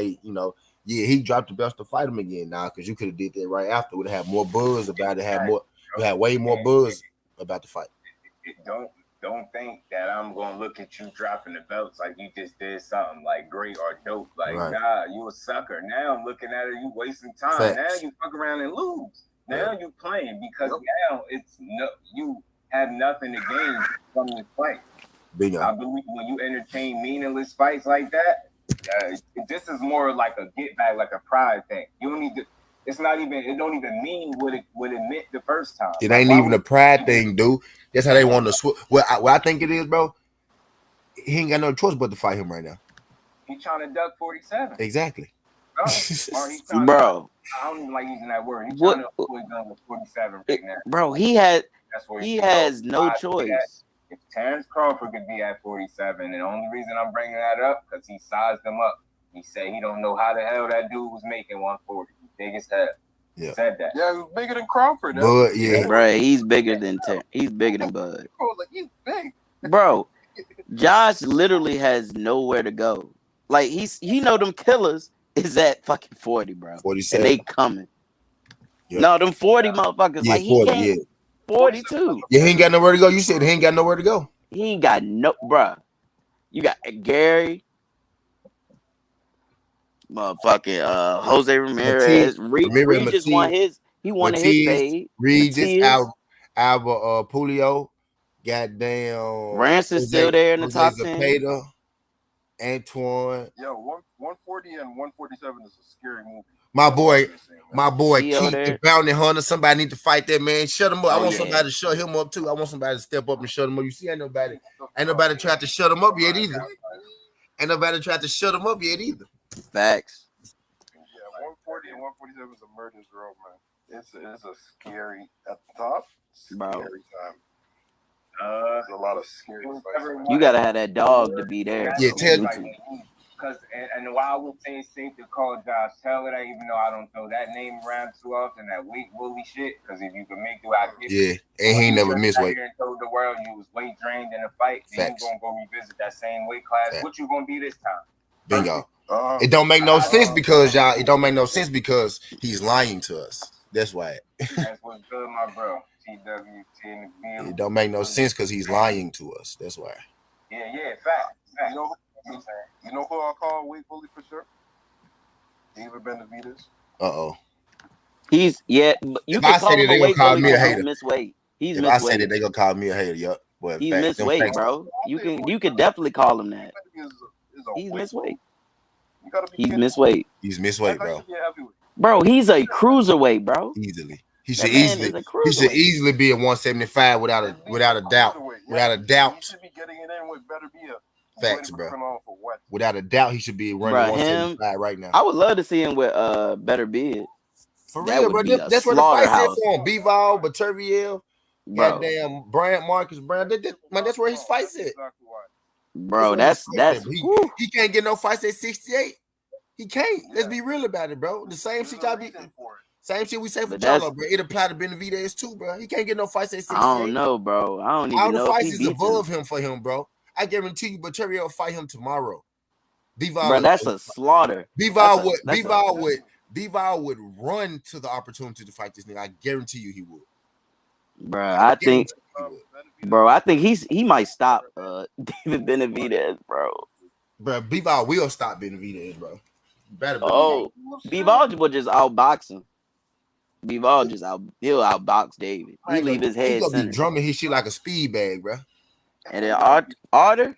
Speaker 1: he dropped the best to fight him again now because you could have did that right after. Would have had more buzz about it. Had way more buzz about the fight.
Speaker 2: Don't think that I'm gonna look at you dropping the belts like you just did something like great or dope. Like,
Speaker 1: right.
Speaker 2: Nah, you a sucker. Now I'm looking at it, you wasting time.
Speaker 1: Facts.
Speaker 2: Now you fuck around and lose. Now you playing because now you have nothing to gain from this fight.
Speaker 1: Bingo.
Speaker 2: I believe when you entertain meaningless fights like that, this is more like a get back, like a pride thing. You don't need to. It don't even mean what it meant the first time.
Speaker 1: It ain't even a pride thing, dude. That's how they want to switch. What I think it is, bro. He ain't got no choice but to fight him right now.
Speaker 2: He trying to duck 47.
Speaker 1: Exactly.
Speaker 5: Bro.
Speaker 2: I don't even like using that word. He's trying to avoid gun with 47 right now.
Speaker 5: Bro, he has no choice.
Speaker 2: If Terrence Crawford could be at 47, and the only reason I'm bringing that up because he sized him up. He said he don't know how the hell that dude was making 140. Big as hell.
Speaker 1: Yeah.
Speaker 2: Said that.
Speaker 3: Yeah, he was bigger than Crawford.
Speaker 1: Bud, yeah.
Speaker 5: Bro, he's bigger than Bud.
Speaker 3: I was like, he's big.
Speaker 5: Bro, Josh literally has nowhere to go. Like he know them killers is at fucking 40, bro.
Speaker 1: 47.
Speaker 5: And they coming.
Speaker 1: Yeah.
Speaker 5: No, them 40 motherfuckers.
Speaker 1: Yeah,
Speaker 5: like he
Speaker 1: 40,
Speaker 5: can't. 42.
Speaker 1: Yeah, he ain't got nowhere to go. You said he ain't got nowhere to go.
Speaker 5: He ain't got no, bruh. You got Gary, Motherfucking Jose Ramirez. Regis won his. He wanted his fade.
Speaker 1: Regis, Albert Pulio, goddamn
Speaker 5: Rance is still there in the
Speaker 1: Jose
Speaker 5: top 10.
Speaker 1: Zepeda, Antoine.
Speaker 3: Yo, 140 and 147 is a scary movie.
Speaker 1: My boy
Speaker 5: Theo
Speaker 1: Keith,
Speaker 5: there.
Speaker 1: the bounty hunter. Somebody need to fight that man. Shut him up. I want
Speaker 5: yeah.
Speaker 1: somebody to shut him up too. I want somebody to step up and shut him up. You see, ain't nobody tried to shut him up yet either. Ain't nobody tried to shut him up yet either.
Speaker 5: Facts.
Speaker 3: Yeah, 140 and 147 is a murderous road, man. It's a scary at the top.
Speaker 5: Bro.
Speaker 3: Scary time. There's a lot of scary fights.
Speaker 5: You gotta have that dog to be there.
Speaker 1: Yeah, tell
Speaker 2: Because and while I would say it's safe to call Josh Taylor that, even though I don't throw that name around too often, that weight bully shit. Because if you can make do, I get
Speaker 1: yeah, and he ain't never missed weight.
Speaker 2: And told the world you was weight drained in a fight, then you gonna go revisit that same weight class.
Speaker 1: Facts.
Speaker 2: What you gonna be this time?
Speaker 1: Bingo. It don't make no sense because y'all. It don't make no sense because he's lying to us. That's why.
Speaker 2: That's what's good, my bro. TWT in the field.
Speaker 1: It don't make no sense because he's lying to us. That's why.
Speaker 2: Yeah, fact.
Speaker 3: You know who I'll call weight bully for sure? David Benavidez.
Speaker 5: He's you
Speaker 1: if
Speaker 5: can
Speaker 1: I
Speaker 5: call
Speaker 1: say that,
Speaker 5: him
Speaker 1: they
Speaker 5: a
Speaker 1: gonna
Speaker 5: weight
Speaker 1: call
Speaker 5: bully,
Speaker 1: me a
Speaker 5: but
Speaker 1: hater.
Speaker 5: he's missed weight. He's
Speaker 1: if
Speaker 5: missed
Speaker 1: I say
Speaker 5: weight.
Speaker 1: that, they gonna call me a hater. Yup. But
Speaker 5: He's missed weight, bro. You could definitely call him that. He's missed weight. He's missed weight.
Speaker 1: He's missed weight, bro.
Speaker 5: Bro, he's a cruiserweight, bro.
Speaker 1: Easily. He should easily be a 175 without a doubt. Without a doubt.
Speaker 3: He should be getting it in with better be a
Speaker 1: Facts, bro. Without a doubt, he should be running 175 right now.
Speaker 5: I would love to see him with better bid.
Speaker 1: For real, bro. That's where the fight is for him. Bivol, Baturviel, goddamn Bryant, Marcus Brown. That's where his fights at.
Speaker 5: Bro, that's
Speaker 1: he can't get no fights at 68. He can't. Let's be real about it, bro. The same shit same shit we say for Charlo, bro. It apply to Benavidez too, bro. He can't get no fights at 68.
Speaker 5: I don't know, bro. I don't even
Speaker 1: all
Speaker 5: know.
Speaker 1: All the fights is above him for him, bro. I guarantee you, Baturviel will fight him tomorrow.
Speaker 5: Bro, that's a slaughter.
Speaker 1: Bivol would run to the opportunity to fight this nigga. I guarantee you he would.
Speaker 5: Bro, I think he might stop David Benavidez, bro.
Speaker 1: Bro, Bivol will stop Benavidez, bro. Better.
Speaker 5: Bivol will just outbox him. Bivol he'll outbox David. He leave his head
Speaker 1: center. He
Speaker 5: center.
Speaker 1: be drumming his shit like a speed bag, bro.
Speaker 5: And then Arthur,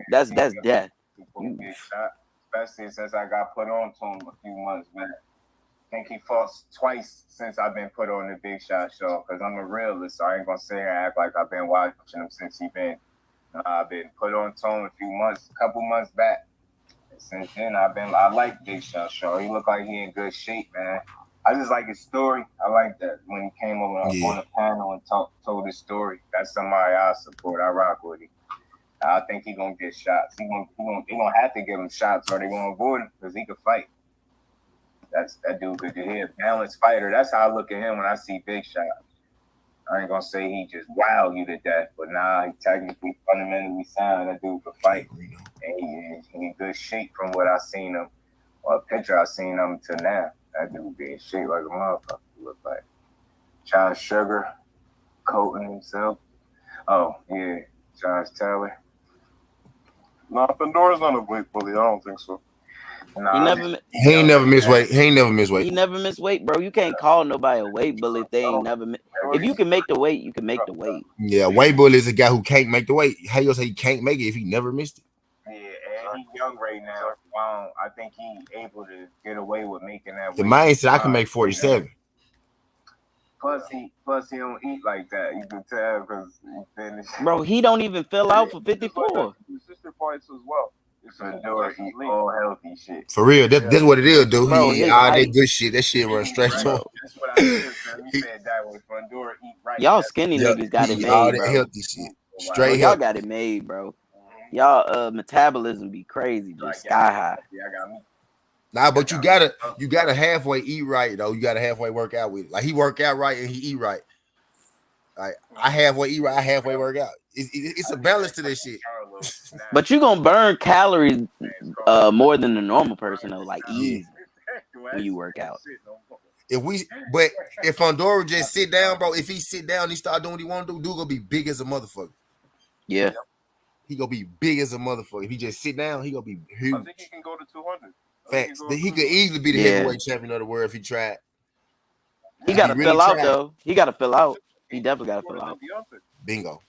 Speaker 5: that's death.
Speaker 2: Especially since I got put on to him a few months back. I think he fought twice since I've been put on the Big Shot show, because I'm a realist, so I ain't gonna say and act like I've been watching him since I've been put on to him a couple months back. And since then I like Big Shot show. He look like he in good shape, man. I just like his story. I like that when he came over on the panel and told his story. That's somebody I support. I rock with him. I think he gonna get shots. They gonna have to give him shots, or they gonna avoid him because he can fight. That dude good to hear. Balanced fighter. That's how I look at him when I see Big Shot. I ain't gonna say he just wow you to death, but he technically fundamentally sound. That dude can fight, and he in good shape from what I seen him, or a picture I seen him to now. That dude be in shape like a motherfucker. Look like Josh Sugar coating himself. Oh yeah, Josh Taylor.
Speaker 3: No, Pandora's not a weight bully. I don't think so.
Speaker 1: He ain't never missed weight.
Speaker 5: He never missed weight, bro. You can't call nobody a weight bully if they ain't never missed. If you can make the weight, you can make the weight.
Speaker 1: Yeah, weight bully is a guy who can't make the weight. How you gonna say he can't make it if he never missed it?
Speaker 2: Yeah, and he's young right now. I think he's able to get away with making that weight.
Speaker 1: The man said I can make 47.
Speaker 2: Plus he don't eat like that. You can tell because he finished.
Speaker 5: Bro, he don't even fill out for 54.
Speaker 3: His sister fights as well.
Speaker 2: Fedora eat all healthy shit.
Speaker 1: For real, that's what it is, dude.
Speaker 5: Bro,
Speaker 1: he eat all that good shit. That shit run straight to him.
Speaker 2: That's what I said. He said that was Fedora eat right.
Speaker 5: Y'all skinny niggas got it made,
Speaker 1: all
Speaker 5: bro.
Speaker 1: that healthy shit.
Speaker 5: Straight y'all got it made, bro. Y'all metabolism be crazy, just sky high.
Speaker 2: Yeah, I got me.
Speaker 1: Nah, but you gotta halfway eat right though. You gotta halfway work out with it. Like he work out right and he eat right. Like I halfway eat right, I halfway work out. It's a balance to this shit.
Speaker 5: But you gonna burn calories more than the normal person though, like easy when you work out.
Speaker 1: If Honduras just sit down, bro, if he sit down and he start doing what he want to do, dude gonna be big as a motherfucker.
Speaker 5: Yeah.
Speaker 1: He gonna be big as a motherfucker. If he just sit down, he gonna be huge.
Speaker 3: I think he can go to 200.
Speaker 1: Facts. He could easily be the heavyweight champion of the world if he tried.
Speaker 5: He got to fill out though. He got to fill out. He definitely got to fill out.
Speaker 1: Bingo.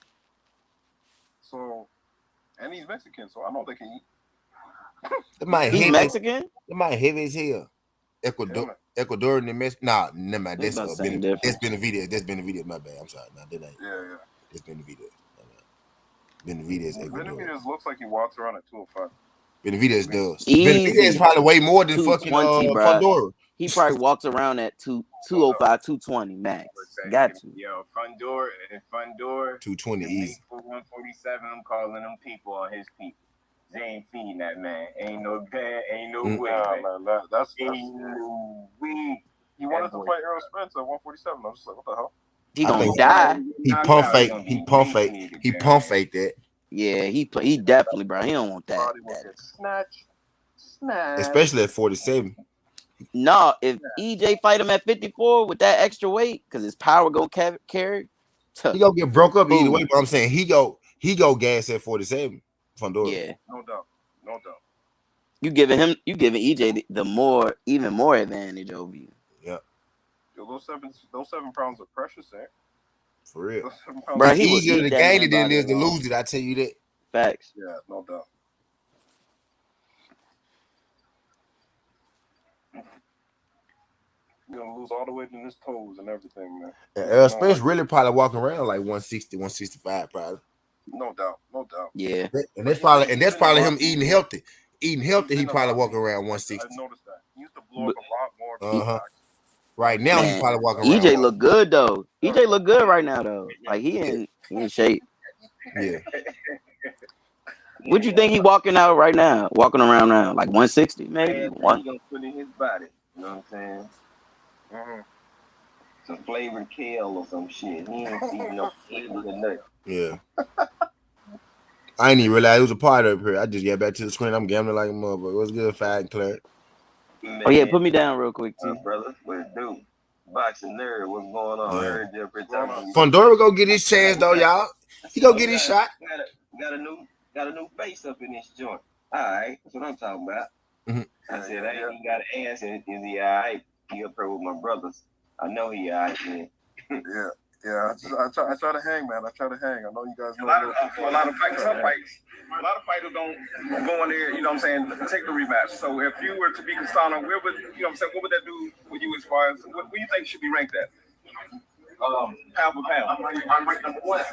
Speaker 3: So, and he's Mexican, so I know they can eat.
Speaker 5: He's Mexican?
Speaker 1: They might heavy as hell. Ecuadorian and Mexican. Nah, never mind. That's Benavidez. That's Benavidez. My bad. I'm sorry. Nah, that ain't.
Speaker 3: Yeah.
Speaker 1: It's Benavidez. Benavidez.
Speaker 3: Benavidez looks like he walks around at 205.
Speaker 1: Benavidez does.
Speaker 5: Easy.
Speaker 1: Benavidez probably way more than fucking Fundora.
Speaker 5: He probably walks around at 205, 220 max. Got to.
Speaker 2: Yo, Fundora
Speaker 1: 220 easy.
Speaker 2: For 147, I'm calling them people on his people. They ain't feeding that man. Ain't no bad, ain't no way.
Speaker 3: That's
Speaker 2: ain't no way.
Speaker 3: He wanted to fight Errol Spence at 147. I was just like, what the hell?
Speaker 5: He gonna die.
Speaker 1: He pump fake that.
Speaker 5: Yeah, he definitely, bro. He don't want that.
Speaker 3: Snatch.
Speaker 1: Especially at 47.
Speaker 5: No, if EJ fight him at 54 with that extra weight, because his power go carry,
Speaker 1: he gonna get broke up either way. But I'm saying he go gas at 47. Fundora.
Speaker 5: Yeah,
Speaker 3: no doubt.
Speaker 5: You giving EJ even more advantage over you.
Speaker 1: Yeah.
Speaker 3: Yo, those 7 pounds of pressure, sir.
Speaker 1: For real.
Speaker 5: Bro,
Speaker 1: it's easier to gain it than it is to lose it. I tell you that.
Speaker 5: Facts.
Speaker 3: Yeah, no doubt. You're gonna lose all the weight in his toes and everything, man.
Speaker 1: And Spence really probably walking around like 160, 165, probably.
Speaker 3: No doubt.
Speaker 5: Yeah.
Speaker 1: And that's probably him eating healthy. He probably walking around 160.
Speaker 3: I noticed that. He used to blow up a lot more.
Speaker 1: Right now, he probably walking around.
Speaker 5: EJ look good though. EJ look good right now though. Like he in shape.
Speaker 1: Yeah.
Speaker 5: What you think he walking around now? Like 160 maybe?
Speaker 4: What he gonna put in his body? You know what I'm saying?
Speaker 3: Mm-hmm.
Speaker 4: Some flavored kale or some shit. He ain't eating no nothing.
Speaker 1: Yeah. I ain't even realize it was a part of here. I just got back to the screen. I'm gambling like a motherfucker. What's good, Fat Claire?
Speaker 4: Man,
Speaker 5: oh yeah, put me down real quick too,
Speaker 4: brother. What it do? Boxing nerd, what's going on?
Speaker 1: Yeah.
Speaker 4: I heard you every time.
Speaker 1: Fundora go get his chance though, y'all. He go get his shot.
Speaker 4: Got a new face up in this joint. All right, that's what I'm talking about.
Speaker 1: Mm-hmm.
Speaker 4: I said I ain't got an answer. Is he all right? He up there with my brothers. I know he all right, man.
Speaker 3: Yeah. I try to hang, man. I know you guys know.
Speaker 2: A lot of fighters don't go in there, you know what I'm saying, take the rematch. So if you were to be Castano, where would, you know what I'm saying, what would that do with you as far as, what do you think should be ranked at? Pound for pound. I'm ranked number 1.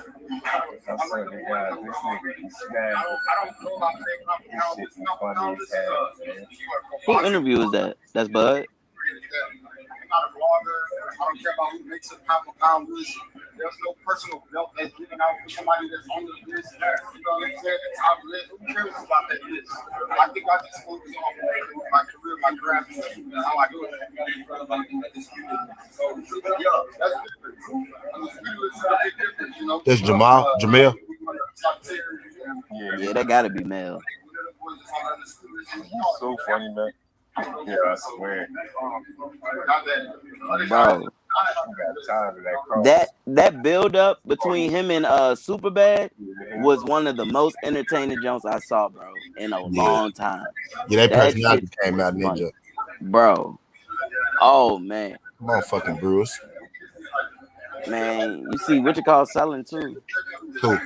Speaker 5: Who interview is that? That's Bud.
Speaker 6: I'm not a blogger. I don't care about who makes a pound for pound list. There's no personal belt that's given out for somebody that's on the list. You know what I'm saying? The top list. Who cares about that list? I think I just focus on my career, my craft, and how I do it. So, yeah, that's different. It's a bit different, you know.
Speaker 1: That's Jamel.
Speaker 5: Yeah, that gotta be Mel.
Speaker 3: He's so funny, man. Yeah, I swear.
Speaker 5: Bro, that build up between him and Superbad was one of the most entertaining jumps I saw, bro, in a long time.
Speaker 1: Yeah, that personality came out, ninja.
Speaker 5: Bro. Oh man.
Speaker 1: Come on, fucking Brewers.
Speaker 5: Man, you see what you call selling too.
Speaker 1: Who?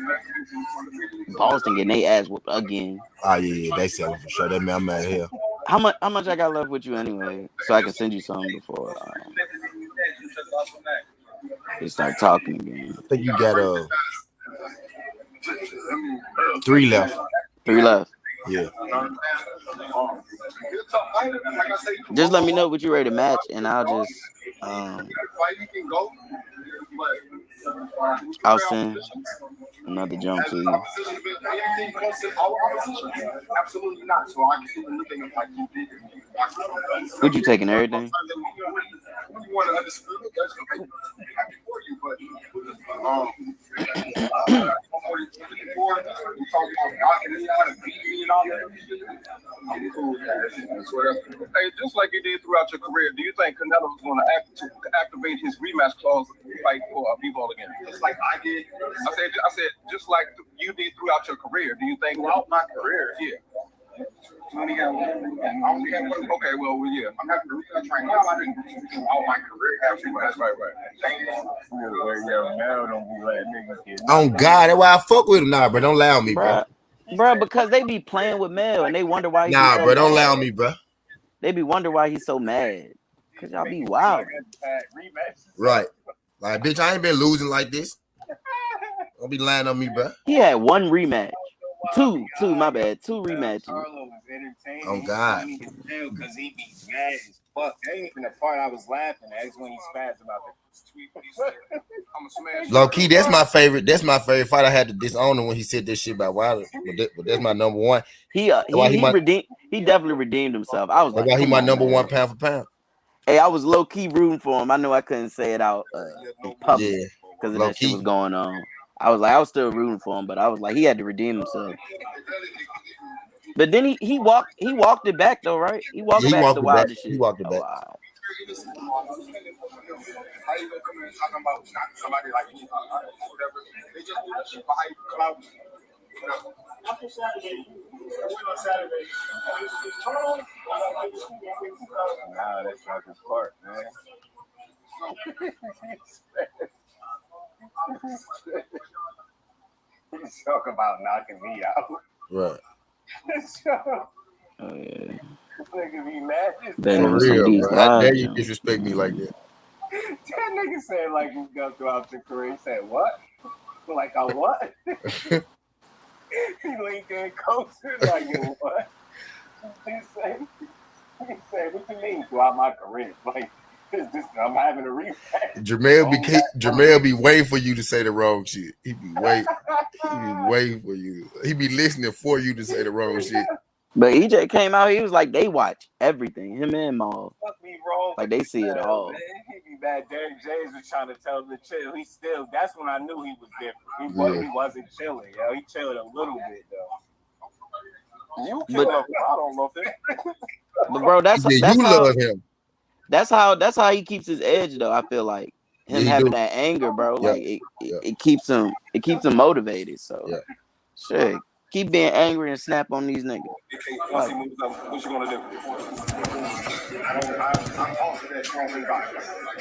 Speaker 5: Boston getting their ass whooped again.
Speaker 1: Oh yeah, they selling for sure. That man, I'm out here.
Speaker 5: How much I got left with you anyway, so I can send you something before we start talking again.
Speaker 1: I think you got 3 left.
Speaker 5: 3 left.
Speaker 1: Yeah.
Speaker 5: Just let me know what you ready to match, and I'll just I'll send another jump to you.
Speaker 6: Absolutely not. So I keep looking like you did.
Speaker 5: Would you taking everything?
Speaker 6: You want to understand it? That's okay. Happy for you, but
Speaker 2: Hey, just like you did throughout your career, do you think Canelo's going to activate his rematch clause to fight for B-Ball again? Just like I did. I said, just like you did throughout your career. Do you think throughout my career? Yeah.
Speaker 6: only got one. I only got one. Okay, well, yeah. I'm having to retrain now. I didn't do all my career. That's right.
Speaker 2: Yeah, Mel don't be letting niggas get.
Speaker 1: Oh God, that's why I fuck with him. Nah, bro, don't lie on me, bro.
Speaker 5: Bruh, because they be playing with Mel and they wonder why he be
Speaker 1: Nah,
Speaker 5: so
Speaker 1: bro, don't
Speaker 5: mad.
Speaker 1: lie on me, bro.
Speaker 5: They be wondering why he's so mad. Cause y'all be wild.
Speaker 1: Right. Like, bitch, I ain't been losing like this. Don't be lying on me, bro.
Speaker 5: He had one rematch. Two, my bad. 2 rematches.
Speaker 2: Carlo was entertaining.
Speaker 1: Oh, God.
Speaker 2: Because he be mad as fuck. That ain't even the part I was laughing at. That's when he spazzed about the tweet. I'm a smash.
Speaker 1: Low key, that's my favorite. That's my favorite fight. I had to disown him when he said this shit about Wilder. But that's my number one.
Speaker 5: He definitely redeemed himself. I was
Speaker 1: That's
Speaker 5: like,
Speaker 1: why he my number
Speaker 5: man.
Speaker 1: one pound for pound.
Speaker 5: Hey, I was low key rooting for him. I know I couldn't say it out in public because of that shit was going on. I was still rooting for him, but I was like, he had to redeem himself. But then he walked it back though, right? He walked back the Wilder shit.
Speaker 1: He walked it back.
Speaker 5: Wow.
Speaker 6: How you gonna come in talking about somebody like me? Whatever. They just do that shit behind clout. After Saturday,
Speaker 2: Nah, that's not the part, man. He's talking about knocking me out.
Speaker 1: Right.
Speaker 2: Nigga be mad.
Speaker 1: For real, bro. How dare you disrespect me like that?
Speaker 2: That nigga said like he's gonna go out to Korea. He said what? Like a what? He linked in closer like what? He said, what you mean throughout my career? Like I'm having a rematch.
Speaker 1: Jermaine be waiting for you to say the wrong shit. He be waiting for you. He be listening for you to say the wrong shit.
Speaker 5: But EJ came out, he was like, they watch everything. Him and Maul.
Speaker 2: Fuck me wrong.
Speaker 5: Like they see it all.
Speaker 2: Man, he be bad. Derek James was trying to tell him to chill. He still, that's when I knew he was different. He wasn't chilling, yo. He chilled a little bit though. You kill him. I don't know if that.
Speaker 5: But bro, that's
Speaker 1: you love him.
Speaker 5: That's how he keeps his edge though. I feel like him having that anger, bro. Like it keeps him motivated. So shit. Keep being angry and snap on these niggas.
Speaker 6: Once he moves up, what you gonna do? I'm also that strong guy.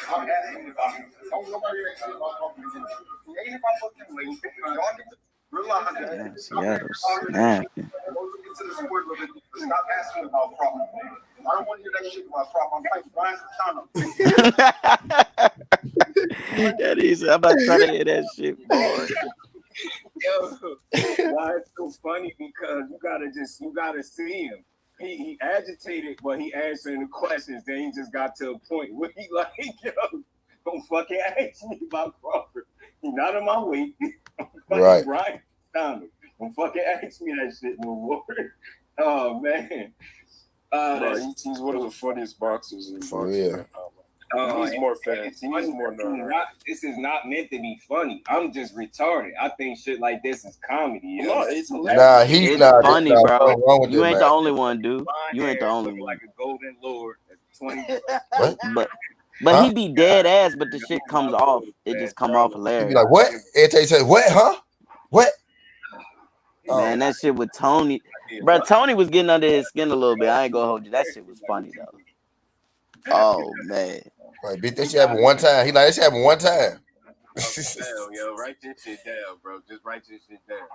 Speaker 6: I'm asking about don't nobody actually about ain't about looking late. Y'all need to realize that.
Speaker 5: Seattle snapping.
Speaker 6: Stop asking about problems. I don't want to hear that shit about problems. I'm fighting Brian Santana.
Speaker 5: That is, I'm not trying to hear that shit, boy.
Speaker 2: Yo, why it's so funny because you gotta see him. He agitated, but he answering the questions. Then he just got to a point where he like, yo, don't fucking ask me about Crawford. He's not in my weight.
Speaker 1: Right.
Speaker 2: Brian Santana. Don't fucking ask me that shit no more. Oh man.
Speaker 3: He's one of the funniest boxers in
Speaker 1: For
Speaker 3: boxing.
Speaker 1: real.
Speaker 3: He's more fast. He's more
Speaker 2: This is not meant to be funny. I'm just retarded. I think shit like this is comedy. You know?
Speaker 3: It's
Speaker 1: Nah, he's
Speaker 5: It's
Speaker 1: not
Speaker 5: funny, bro. You ain't the
Speaker 1: man.
Speaker 5: only one, dude. You ain't the only one.
Speaker 2: Like a golden lord at 20.
Speaker 5: But he be dead ass, but the shit comes off. It just come off hilarious.
Speaker 1: He be like, what? Every say, what, huh? What?
Speaker 5: Man, that shit with Tony. Bro, Tony was getting under his skin a little bit. I ain't gonna hold you. That shit was funny, though. Oh, man.
Speaker 1: Like, bitch, that shit happened one time. He like, that shit happened one time.
Speaker 2: Damn, yo, write this shit down, bro. Just write this shit down.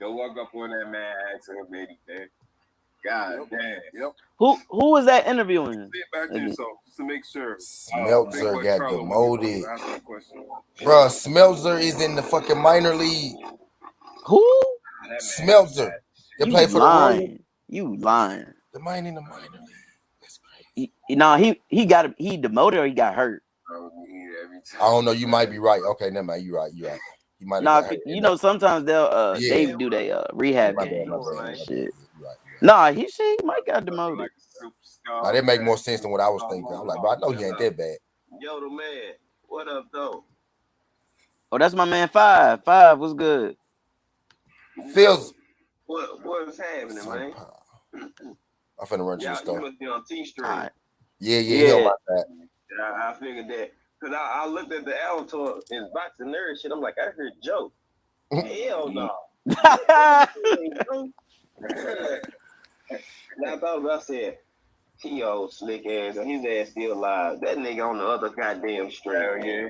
Speaker 2: Go walk up on that man, ask him, baby, man. God damn.
Speaker 3: Yep.
Speaker 5: Who was that interviewing?
Speaker 3: Sit back to yourself just to make sure.
Speaker 1: Smeltzer got demoted. Bro, Smeltzer is in the fucking minor league.
Speaker 5: Who?
Speaker 1: Smeltzer. They play for
Speaker 5: lying. You lying.
Speaker 1: The man in the minor league. That's crazy.
Speaker 5: He demoted or he got hurt.
Speaker 1: I don't know. You might be right. Okay, never mind. You right. You might.
Speaker 5: Sometimes they'll they do their rehab games and shit. Nah, he might got demoted.
Speaker 1: Nah, that make more sense than what I was thinking. I'm like, bro, I know he ain't that bad.
Speaker 7: Yo, the man, what up, though?
Speaker 5: Oh, that's my man. Five was good.
Speaker 7: What's happening, man?
Speaker 1: I'm finna run to the store.
Speaker 7: You must be on T-Stream.
Speaker 5: Right.
Speaker 1: Yeah.
Speaker 7: I figured that. Because I looked at the avatar and boxing nerd shit. I'm like, I heard Joe. Hell no. Now I thought about said, he old slick ass, and his ass still alive. That nigga on the other goddamn street.
Speaker 2: Hell yeah.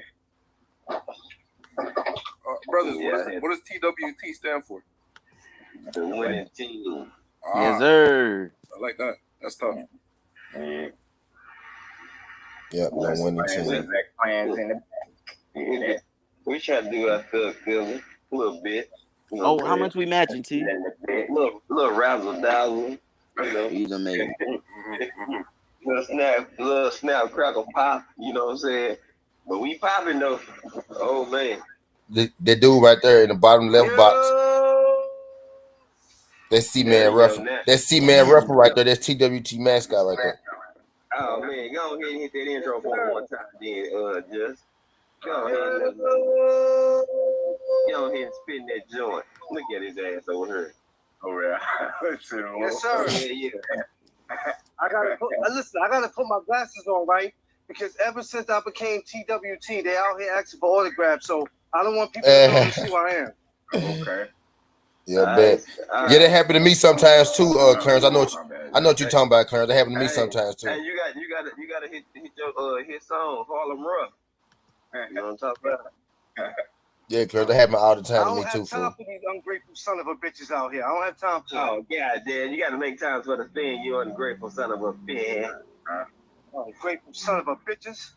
Speaker 8: Brothers,
Speaker 7: Yeah.
Speaker 8: what does TWT stand for?
Speaker 7: The winning team.
Speaker 5: Yes, sir.
Speaker 8: I like that. That's tough.
Speaker 2: Yeah.
Speaker 1: Yep, no winning team.
Speaker 2: Exact plans in the
Speaker 7: Yeah. We try to do our thug feeling a little bit. You know
Speaker 5: Oh,
Speaker 7: what I'm
Speaker 5: how
Speaker 7: saying?
Speaker 5: much we matching, T?
Speaker 7: Little razzle dazzle. You know.
Speaker 5: He's amazing.
Speaker 7: little snap crackle pop, you know what I'm saying? But we popping though. Oh man.
Speaker 1: The dude right there in the bottom left box. That's C-Man Ruffin. That's C-Man Ruffin right there. That's TWT mascot right there.
Speaker 7: Oh man, go ahead and hit that intro for one time then, just go ahead and spin that joint. Look at his ass over here.
Speaker 2: Oh yeah.
Speaker 6: Yes, sir.
Speaker 7: Yeah.
Speaker 6: I gotta put my glasses on, right? Because ever since I became TWT, they out here asking for autographs, so I don't want people to know to see who I am.
Speaker 2: Okay.
Speaker 1: Yeah, bet. Yeah, that happened to me sometimes too, Clarence. I know what you're talking about, Clarence. That happened to me sometimes too.
Speaker 7: Hey, you gotta hit your hit song, Harlem Rough. You know what I'm talking about?
Speaker 1: Yeah, Clarence, that happened all the
Speaker 6: I
Speaker 1: time to
Speaker 6: don't
Speaker 1: me
Speaker 6: have
Speaker 1: too,
Speaker 6: time
Speaker 1: fool.
Speaker 6: for these ungrateful son of a bitches out here. I don't have time for
Speaker 7: Oh god damn, you gotta make time for the thing, you ungrateful son of a bitch.
Speaker 6: ungrateful son of a bitches.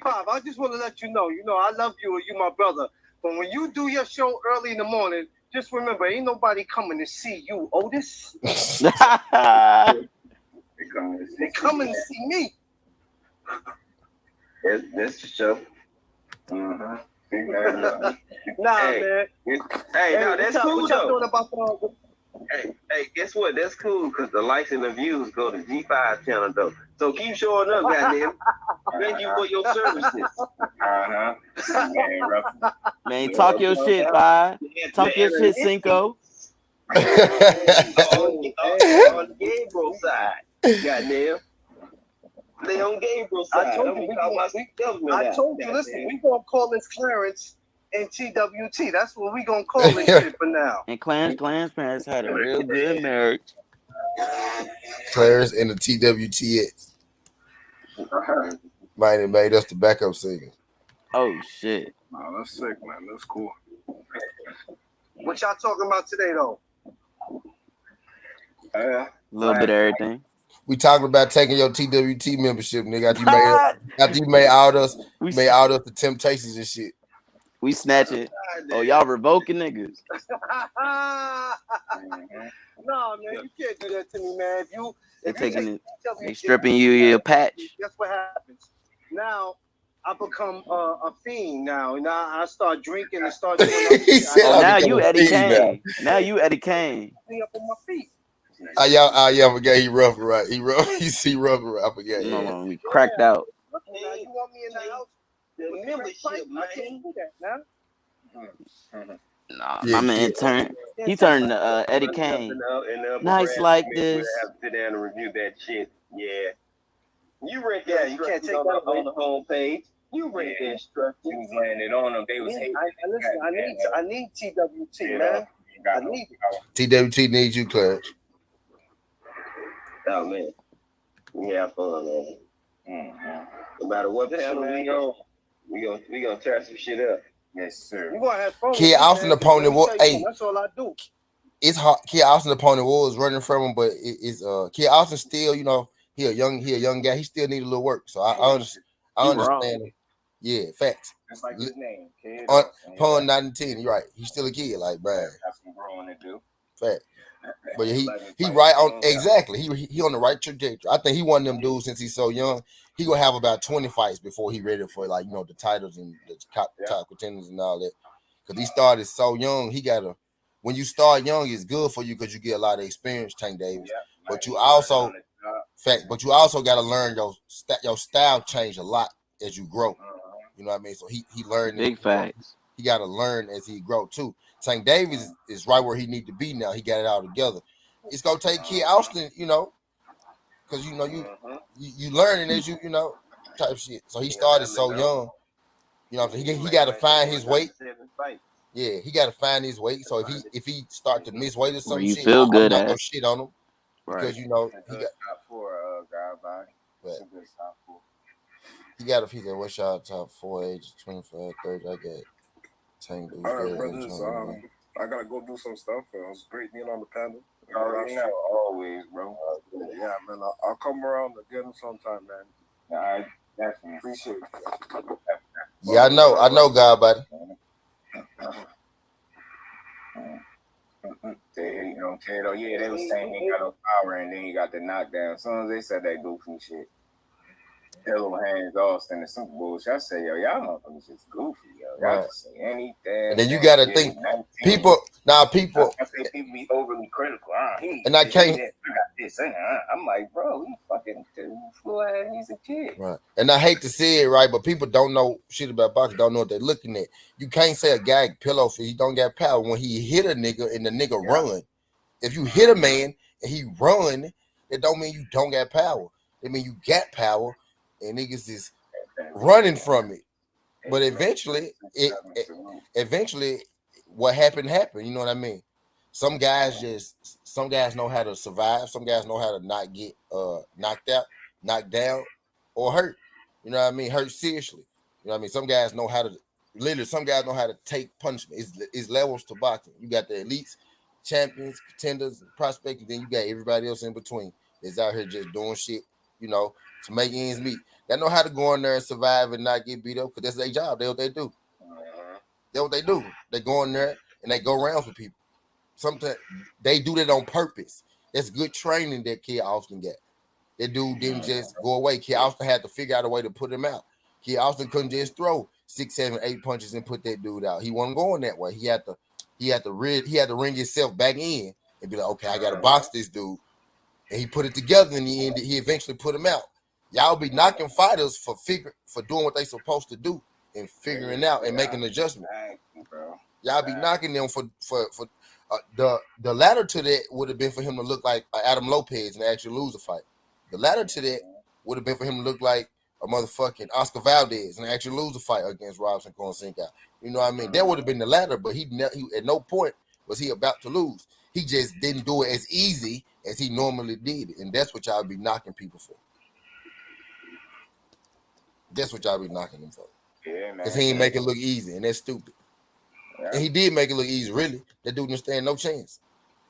Speaker 6: Pop, I just want to let you know, I love you and you my brother. But when you do your show early in the morning, just remember, ain't nobody coming to see you, Otis. They coming to see me.
Speaker 7: That's the show.
Speaker 6: Nah,
Speaker 7: Hey,
Speaker 6: man.
Speaker 7: Hey, no, that's cool
Speaker 6: what y'all
Speaker 7: though.
Speaker 6: doing about
Speaker 7: Hey, guess what? That's cool because the likes and the views go to G5 channel though. So keep showing up, goddamn. Thank you for your services.
Speaker 5: Man, talk your shit, Five. Talk your shit, Cinco.
Speaker 7: On the Gabriel side, goddamn. They on Gabriel side.
Speaker 6: I told you, listen, we gonna call this Clarence and TWT. That's what we gonna call this shit for now.
Speaker 5: And Clarence parents had a real good marriage.
Speaker 1: Clarence and the TWTX. Might have made us the backup singer.
Speaker 5: Oh shit.
Speaker 8: No, that's sick, man. That's cool.
Speaker 6: What y'all talking about today, though?
Speaker 5: A little bit of everything.
Speaker 1: We talking about taking your TWT membership, nigga. After you made all us the Temptations and shit.
Speaker 5: We snatch it. Oh, y'all revoking niggas.
Speaker 6: No, man, you can't do that to me, man.
Speaker 5: They stripping you your patch.
Speaker 6: Guess what happens? Now I become a fiend. Now I start drinking and start doing
Speaker 5: now you Eddie Kane. Now you Eddie Kane.
Speaker 6: Up on my feet.
Speaker 1: I forget he rough, right? He rough. He see rough, right? I forget.
Speaker 5: No, we cracked out.
Speaker 6: Now you want me in the house?
Speaker 7: The membership, man.
Speaker 6: I can't do that, man.
Speaker 5: Nah, my man he turned Eddie Kane. Nice like this.
Speaker 7: Have to sit down and review that shit. Yeah. You read that. You can't take that on the homepage. You read the instructions.
Speaker 2: You was laying it on them. They was hating.
Speaker 6: I need TWT, man. I need
Speaker 1: TWT needs you, Clarence.
Speaker 7: Oh man. We have fun, man. No matter what panel we gonna tear some shit up.
Speaker 2: Yes, sir.
Speaker 6: You gonna have fun.
Speaker 1: Kid Austin opponent was
Speaker 6: that's all I do.
Speaker 1: It's hard. Kid Austin opponent was running from him, but it's Kid Austin still, he a young guy. He still need a little work. So I understand. Yeah, facts.
Speaker 2: That's like his name, Kid.
Speaker 1: Pun 9 and 10. You're right. He's still a kid, like bruh.
Speaker 2: Got some growing to do.
Speaker 1: Fact. But he right on exactly. He on the right trajectory. I think he one of them dudes since he's so young. He gonna have about 20 fights before he ready for the titles and the top contenders and all that. Because he started so young. He gotta. When you start young, it's good for you because you get a lot of experience, Tank Davis. Yeah, but you also got to learn your style change a lot as you grow. You know what I mean? So he learned
Speaker 5: big facts.
Speaker 1: He got to learn as he grow too. Tank Davis is right where he need to be now. He got it all together. It's gonna take Kid Austin, because you learning as you type shit. So he started so young. He got to find his weight. Yeah, he got to find his weight. So if he start to miss weight or some
Speaker 5: you
Speaker 1: shit,
Speaker 5: feel
Speaker 1: I'm
Speaker 5: good
Speaker 1: not
Speaker 5: at.
Speaker 1: gonna shit on him because
Speaker 5: Right.
Speaker 1: you know
Speaker 2: It's a
Speaker 1: he
Speaker 2: good
Speaker 1: got.
Speaker 2: top 4 guy body. It's a good top 4.
Speaker 1: He got a piece of what's y'all top 4 ages 25, 30. I got Tank Dudes.
Speaker 8: All right, brothers. I gotta go do some stuff. It was great being on the panel.
Speaker 2: Always, bro.
Speaker 8: Yeah, man. I'll come around again sometime, man.
Speaker 2: I definitely
Speaker 8: appreciate it.
Speaker 1: Yeah, I know, God, buddy.
Speaker 2: They hating on Kato. Yeah, they was saying he got no power and then he got the knockdown. As soon as they said that goofy shit, Hill hands Austin the Super Bowl. I say, yo, y'all motherfuckers just goofy, yo. Y'all just say anything.
Speaker 1: And then you gotta think people. I say people
Speaker 2: be overly critical.
Speaker 1: And I can't.
Speaker 2: I got this. I'm like, bro, he fucking flew ass. He's a kid.
Speaker 1: Right. And I hate to say it, right, but people don't know shit about boxing. Don't know what they're looking at. You can't say a guy pillow for he don't got power when he hit a nigga and the nigga run. If you hit a man and he run, it don't mean you don't got power. It mean you got power and niggas is running from it. But eventually, what happened. You know what I mean? Some guys know how to survive. Some guys know how to not get knocked out, knocked down, or hurt. You know what I mean? Hurt seriously. You know what I mean? Some guys know how to take punishment. It's levels to boxing. You got the elites, champions, contenders, prospects, and then you got everybody else in between that's out here just doing shit, you know, to make ends meet. They know how to go in there and survive and not get beat up because that's their job. That's what they do. That's what they do. They go in there and they go around for people. Sometimes they do that on purpose. That's good training that Kid Austin got. That dude didn't just go away. Kid Austin had to figure out a way to put him out. Kid Austin couldn't just throw 6, 7, 8 punches and put that dude out. He wasn't going that way. He had to ring himself back in and be like, okay, I gotta box this dude. And he put it together in the end. He eventually put him out. Y'all be knocking fighters for doing what they supposed to do and figuring out and making adjustments. Y'all be knocking them for the ladder to that would have been for him to look like Adam Lopez and actually lose a fight. The ladder to that would have been for him to look like a motherfucking Oscar Valdez and actually lose a fight against Robson Fonseca. You know what I mean? That would have been the ladder, but he at no point was he about to lose. He just didn't do it as easy as he normally did, and that's what y'all be knocking people for. That's what y'all be knocking him for. Yeah, man. Because he ain't make it look easy, and that's stupid. Yeah. And he did make it look easy, really. That dude didn't stand no chance.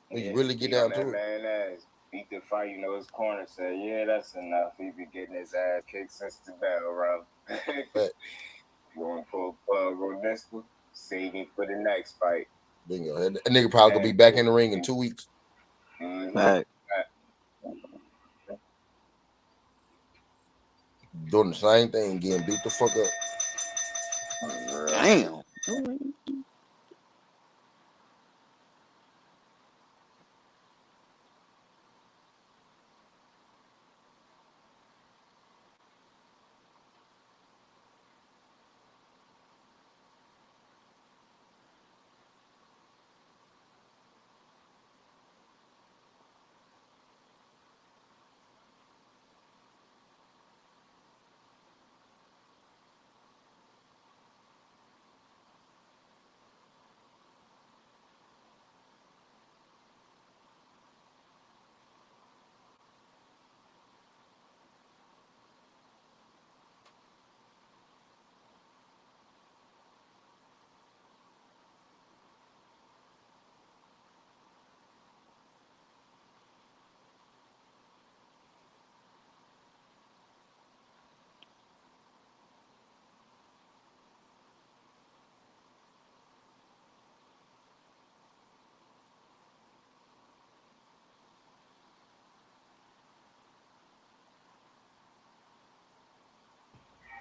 Speaker 1: When you really get down to it.
Speaker 2: Man, beat the fight, you know, his corner said, yeah, that's enough. He been getting his ass kicked since the battle round. Going for a plug on this one, saving for the next fight.
Speaker 1: Bingo. A nigga probably gonna be back in the ring in 2 weeks.
Speaker 5: Right.
Speaker 1: Doing the same thing, getting beat the fuck up.
Speaker 5: Damn.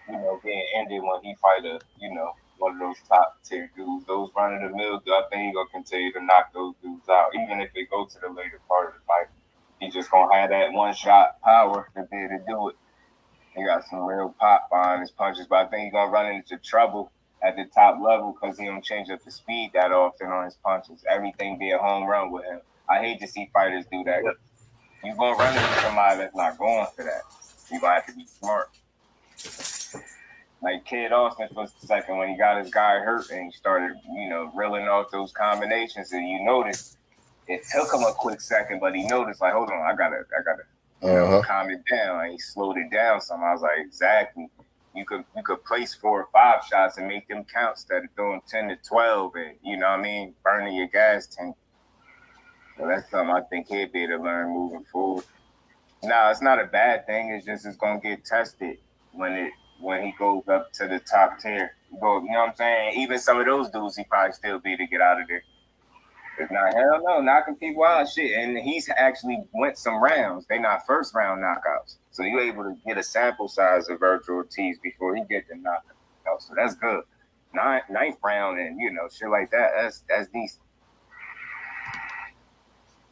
Speaker 2: You know, being ended when he fight one of those top tier dudes, those run of the mill. I think he gonna continue to knock those dudes out, even if they go to the later part of the fight. He just gonna have that one shot power to be able to do it. He got some real pop behind his punches, but I think he's gonna run into trouble at the top level because he don't change up the speed that often on his punches. Everything be a home run with him. I hate to see fighters do that. You're gonna run into somebody that's not going for that. You're gonna have to be smart. Like Kid Austin was the second when he got his guy hurt and he started, reeling off those combinations, and you noticed it took him a quick second, but he noticed like, hold on, I gotta calm it down, and he slowed it down. So I was like, exactly. You could place 4 or 5 shots and make them count instead of throwing 10 to 12, and burning your gas tank. So that's something I think he'd be able to learn moving forward. No, it's not a bad thing. It's just it's gonna get tested when he goes up to the top tier. You know what I'm saying? Even some of those dudes he probably still be to get out of there. It's not, hell no, knocking people out, shit. And he's actually went some rounds. They not first round knockouts. So you're able to get a sample size of Virgil Ortiz before he get the knockout. So that's good. Ninth round and shit like that. That's decent.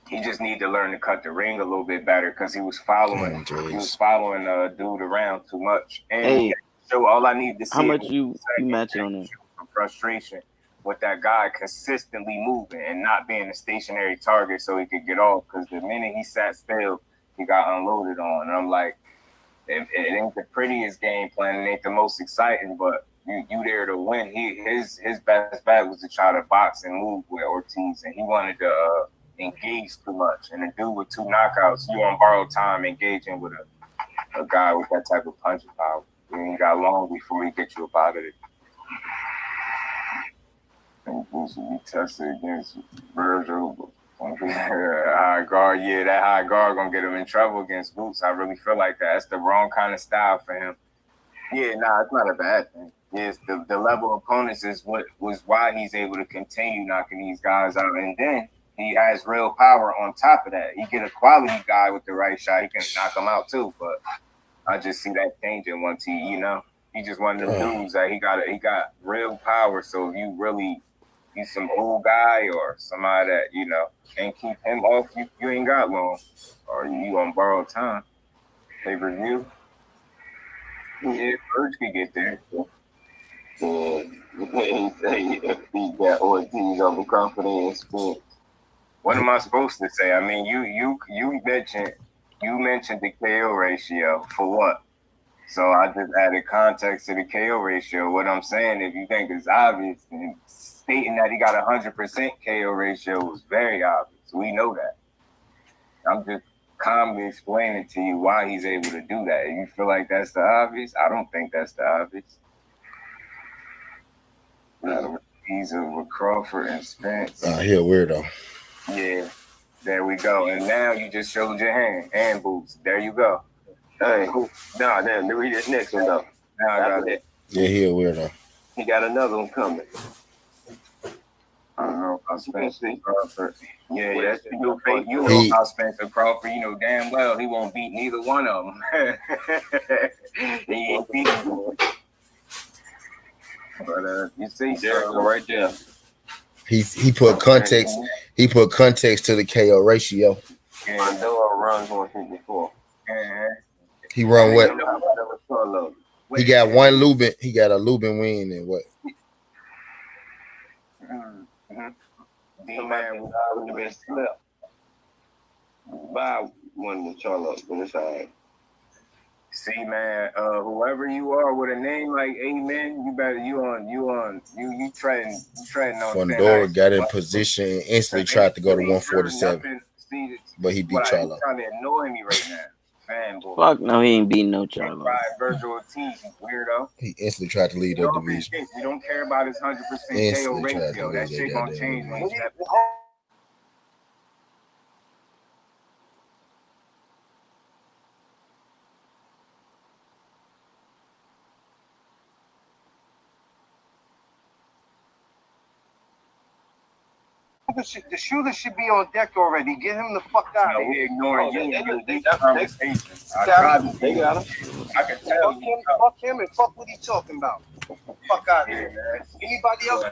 Speaker 2: He just need to learn to cut the ring a little bit better because he was following dude around too much. And so all I need to see
Speaker 5: how much you matching on that?
Speaker 2: Frustration with that guy consistently moving and not being a stationary target so he could get off, because the minute he sat still, he got unloaded on. And I'm like, it ain't the prettiest game plan, it ain't the most exciting, but you there to win. His best bet was to try to box and move with Ortiz, and he wanted to engage too much. And a dude with 2 knockouts, you on borrowed time engaging with a guy with that type of punching power. You ain't got long before he gets you up out of it. And you tested against Virgil. High guard, yeah, that high guard gonna get him in trouble against Boots. I really feel like that. That's the wrong kind of style for him. Yeah, nah, it's not a bad thing. Yes, the level of opponents was why he's able to continue knocking these guys out, and then he has real power on top of that. He get a quality guy with the right shot, he can knock him out too. But I just see that changing once he just one of them dudes that he got real power. So if he's some old guy or somebody that, can't keep him off, you ain't got long. Or you on borrowed time. Pay-per-view. Yeah, Urge could get there. He beat that Ortiz overconfident spin. What am I supposed to say? I mean, you mentioned the KO ratio for what? So I just added context to the KO ratio. What I'm saying, if you think it's obvious, then stating that he got 100% KO ratio is very obvious. We know that. I'm just calmly explaining to you why he's able to do that. If you feel like that's the obvious, I don't think that's the obvious. He's with Crawford and Spence.
Speaker 1: He a weirdo.
Speaker 2: Yeah, there we go. And now you just showed your hand and Boots. There you go. Hey, let me read this next one though. Now I got it.
Speaker 1: Yeah, he a weirdo.
Speaker 7: He got another one coming.
Speaker 2: I don't know about Spencer Crawford. Yeah, that's you know about Spencer Crawford. You know damn well he won't beat neither one of them. He ain't beat them. But you see, Jericho right there.
Speaker 1: He put context. He put context to the KO ratio.
Speaker 7: Yeah, Mandela runs on him before.
Speaker 1: He run what? He got one Lubin. He got a Lubin win and what?
Speaker 7: D-Man was the best slip. By one with Charlotte, but it's all right.
Speaker 2: See, man, whoever you are with a name like Amen, you better you treading on.
Speaker 1: Fondora got in position and instantly tried to go to 147, but he beat Charlo.
Speaker 2: Trying to annoy me right now. Fanboy.
Speaker 5: Fuck no, he ain't beating no Charlo.
Speaker 2: Virgil Ortiz, weirdo.
Speaker 1: He instantly tried to lead that division.
Speaker 2: You don't care about his 100% KO ratio. That shit gonna change when he steps.
Speaker 6: The shooter should be on deck already. Get him the fuck out of here.
Speaker 2: We ignoring you. They got him.
Speaker 7: They got him.
Speaker 2: I can tell.
Speaker 6: Fuck him and fuck what he talking about. Fuck out of here, man. Anybody else?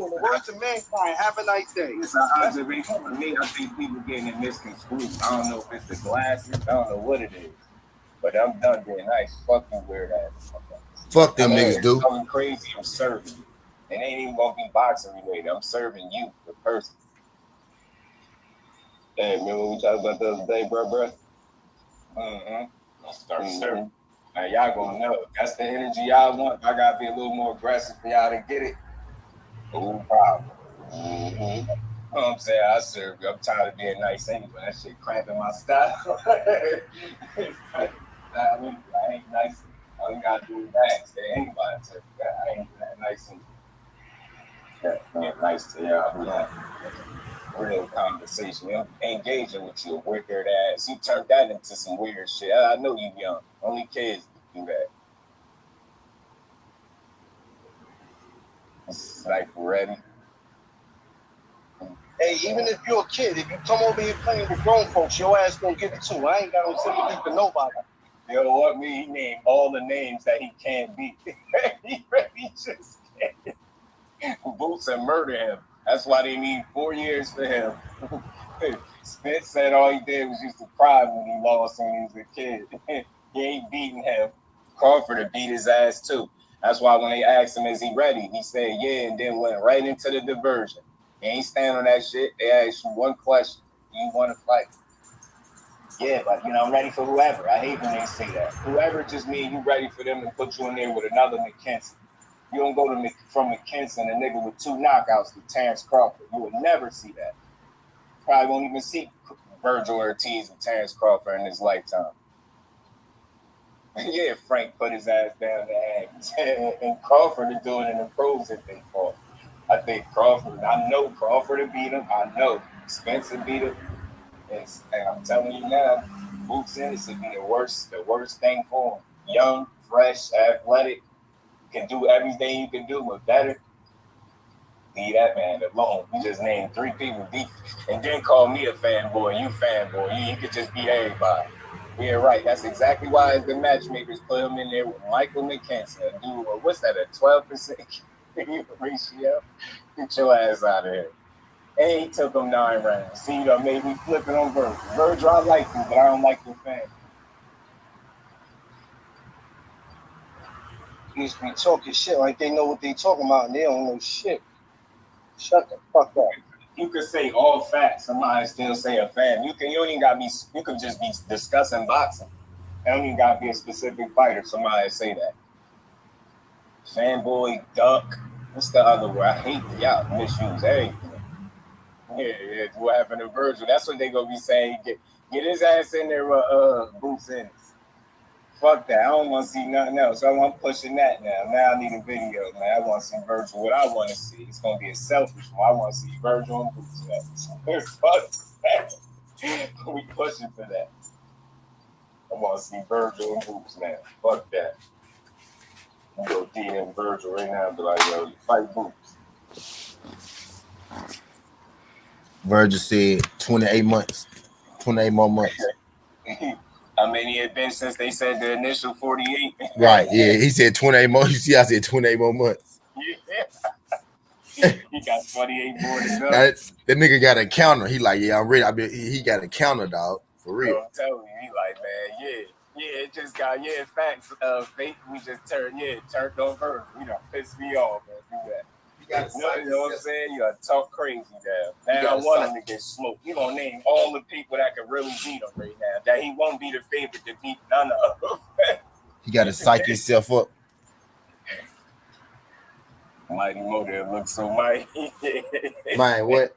Speaker 6: In the words of mankind, have a nice day.
Speaker 2: It's an observation for me. I think people getting it misconstrued. I don't know if it's the glasses. I don't know what it is. But I'm done being nice. Fucking weird ass.
Speaker 1: Fuck them niggas, dude.
Speaker 2: Something crazy. I'm serving you. It ain't even gonna be boxing related. I'm serving you, the person. Hey, remember we talked about the other day, bro? I'll start serving. Now y'all gonna know. That's the energy y'all want. I gotta be a little more aggressive for y'all to get it. No problem. You know what I'm saying? I serve you. I'm tired of being nice anyway. That shit cramping my style. I ain't nice. All you gotta do is ask. There ain't anybody tell you that. I ain't that nice anyway. Yeah, nice to y'all. Yeah. Real conversation. I'm engaging with you, weird ass. You turned that into some weird shit. I know you young. Only kids do that. It's like ready.
Speaker 6: Hey, even if you're a kid, if you come over here playing with grown folks, your ass gonna get it too. I ain't got no sympathy for nobody.
Speaker 2: You know what? He named all the names that he can't beat. He really just can't. Boots and murder him. That's why they need 4 years for him. Spence said all he did was used to cry when he lost when he was a kid. He ain't beating him. Crawford beat his ass too. That's why when they asked him, is he ready? He said, yeah, and then went right into the diversion. He ain't stand on that shit. They asked you one question. You want to fight? Yeah, but I'm ready for whoever. I hate when they say that. Whoever just means you ready for them to put you in there with another McKenzie. You don't go to from McKenzie, a nigga with 2 knockouts to Terrence Crawford. You would never see that. Probably won't even see Virgil Ortiz and Terrence Crawford in his lifetime. Yeah, Frank put his ass down the ass. And Crawford is doing it in the pros if they fall. I think I know Crawford will beat him. I know Spencer beat him. And I'm telling you now, Boots Ennis would be the worst thing for him. Young, fresh, athletic, can do everything you can do, but better. Leave that man alone. You just named 3 people deep and then call me a fanboy. You fanboy. You could just beat everybody. Yeah, right. That's exactly why the matchmakers put him in there with Michael McKenzie. Dude, what's that, a 12% ratio? Get your ass out of here. And he took him 9 rounds. See, you done made me flip it on Virgil. Virgil, I like you, but I don't like your fan.
Speaker 6: You used to be talking shit like they know what they talking about and they don't know shit. Shut the fuck up.
Speaker 2: You could say all facts. Somebody still say a fan. You don't even gotta be. You could just be discussing boxing. It don't even gotta be a specific fighter. Somebody say that. Fanboy, duck. What's the other word? I hate y'all misuse everything. Yeah. What happened to Virgil? That's what they gonna be saying. Get his ass in there with Boots Ennis. Fuck that. I don't want to see nothing else. So I'm pushing that now. Now I need a video, man. I want to see Virgil. What I want to see. It's going to be a selfish one. I want to see Virgil and Boots. Fuck that. We pushing for that. I want to see Virgil and Boots now. Fuck that. I'm going to DM Virgil right now and be like, yo, you fight Boots.
Speaker 1: Virgil said 28 months. 28 more months.
Speaker 2: How many it been since they said the initial 48?
Speaker 1: Right, yeah. He said 28 more. You see, I said 28 more months.
Speaker 2: Yeah. He got 28 more to go.
Speaker 1: That nigga got a counter. He like, yeah, I'm ready. He got a counter, dog. For real.
Speaker 2: I'm telling you, he like, man, yeah, it just got, facts. Fake, we just turned on Virgil. You know, piss me off, man. Do that. You know what I'm saying? You gotta talk crazy now. Now I want him to get smoked. You gonna name all the people that can really beat him right now. That he won't be the favorite to beat none of them.
Speaker 1: You gotta psych yourself up.
Speaker 2: Mighty Mo there looks so mighty.
Speaker 1: Man, what?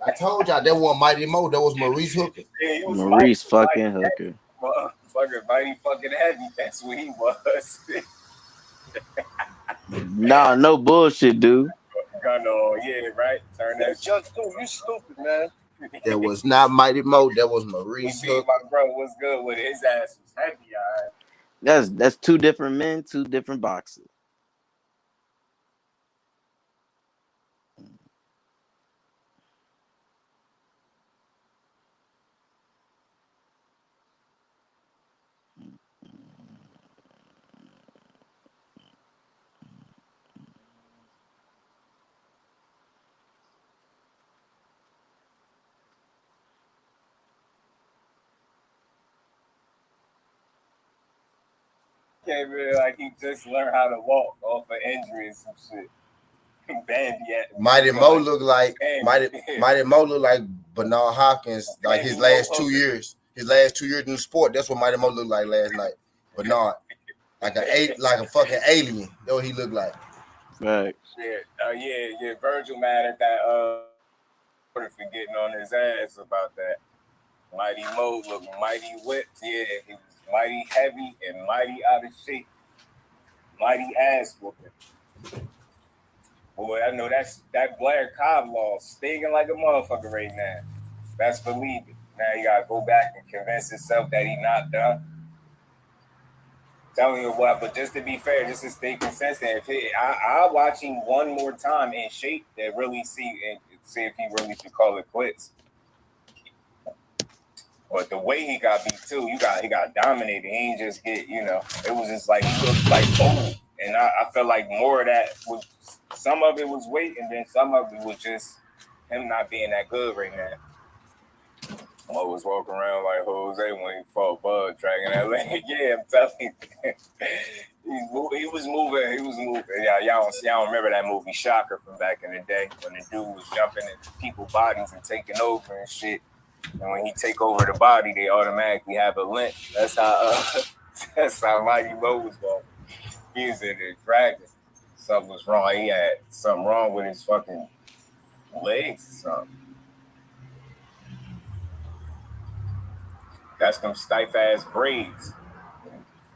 Speaker 1: I told y'all that wasn't Mighty Mo. That was Maurice Hooker.
Speaker 5: Yeah, Maurice fucking Hooker.
Speaker 2: Fucking mighty fucking heavy. That's what he was.
Speaker 5: Nah, no bullshit, dude.
Speaker 2: Gun on, yeah, right. Turn that
Speaker 6: Judge too. You stupid, man.
Speaker 1: That was not Mighty Mo. That was Maurice Hooker.
Speaker 2: My bro was good with it. His ass was heavy, all right.
Speaker 5: That's 2 different men, 2 different boxers.
Speaker 2: Came in like he just learned how to walk off an injury and some shit.
Speaker 1: Mighty Mo look like Mighty Mo look like Bernard Hopkins, like his last 2 years. His last 2 years in the sport. That's what Mighty Mo looked like last night. Bernard, like a fucking alien. That's what he looked like.
Speaker 5: Right.
Speaker 2: Yeah. Virgil mad at that for getting on his ass about that. Mighty Mo looked mighty whipped. Yeah, he was mighty heavy and mighty out of shape. Mighty ass whooping. Boy, I know that Blair Cobb law stinging like a motherfucker right now. That's believe it. Now you gotta go back and convince yourself that he not done. Telling you what, but just to be fair, just to stay consistent, I'll watch him one more time in shape that really see if he really should call it quits. But the way he got beat too, he got dominated. He ain't just get, it was just like he looked like old. And I felt like more of that was, some of it was weight, and then some of it was just him not being that good right now. I was walking around like Jose when he fought Bud, dragging that leg. Yeah, I'm telling you. He was moving. Yeah, y'all don't remember that movie Shocker from back in the day when the dude was jumping in people's bodies and taking over and shit. And when he take over the body, they automatically have a limp. That's how Mighty Mo was going. He was in there dragging. Something was wrong. He had something wrong with his fucking legs or something. That's them stiff ass braids.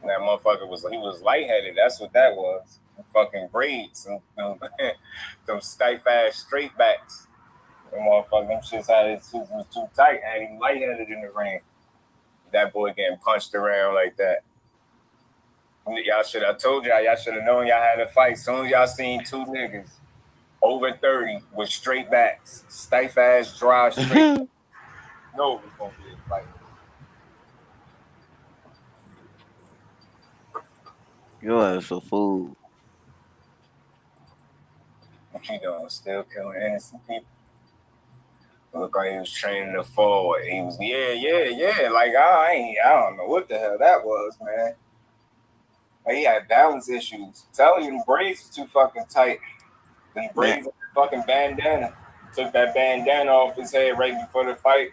Speaker 2: That motherfucker he was lightheaded. That's what that was. Fucking braids. Them stiff ass straight backs. Them motherfucker, them shits had his suits was too tight, had him lightheaded in the ring. That boy getting punched around like that. Y'all should have told y'all should have known y'all had a fight. Soon as y'all seen two niggas over 30 with straight backs, stiff ass, dry, straight. No, it was gonna be a fight.
Speaker 5: You ass a fool.
Speaker 2: What you doing? Still killing innocent people? Look like he was training to fall. He was, yeah. Like I don't know what the hell that was, man. Like, he had balance issues. I'm telling you, the braids was too fucking tight. The braids of the fucking bandana. Took that bandana off his head right before the fight.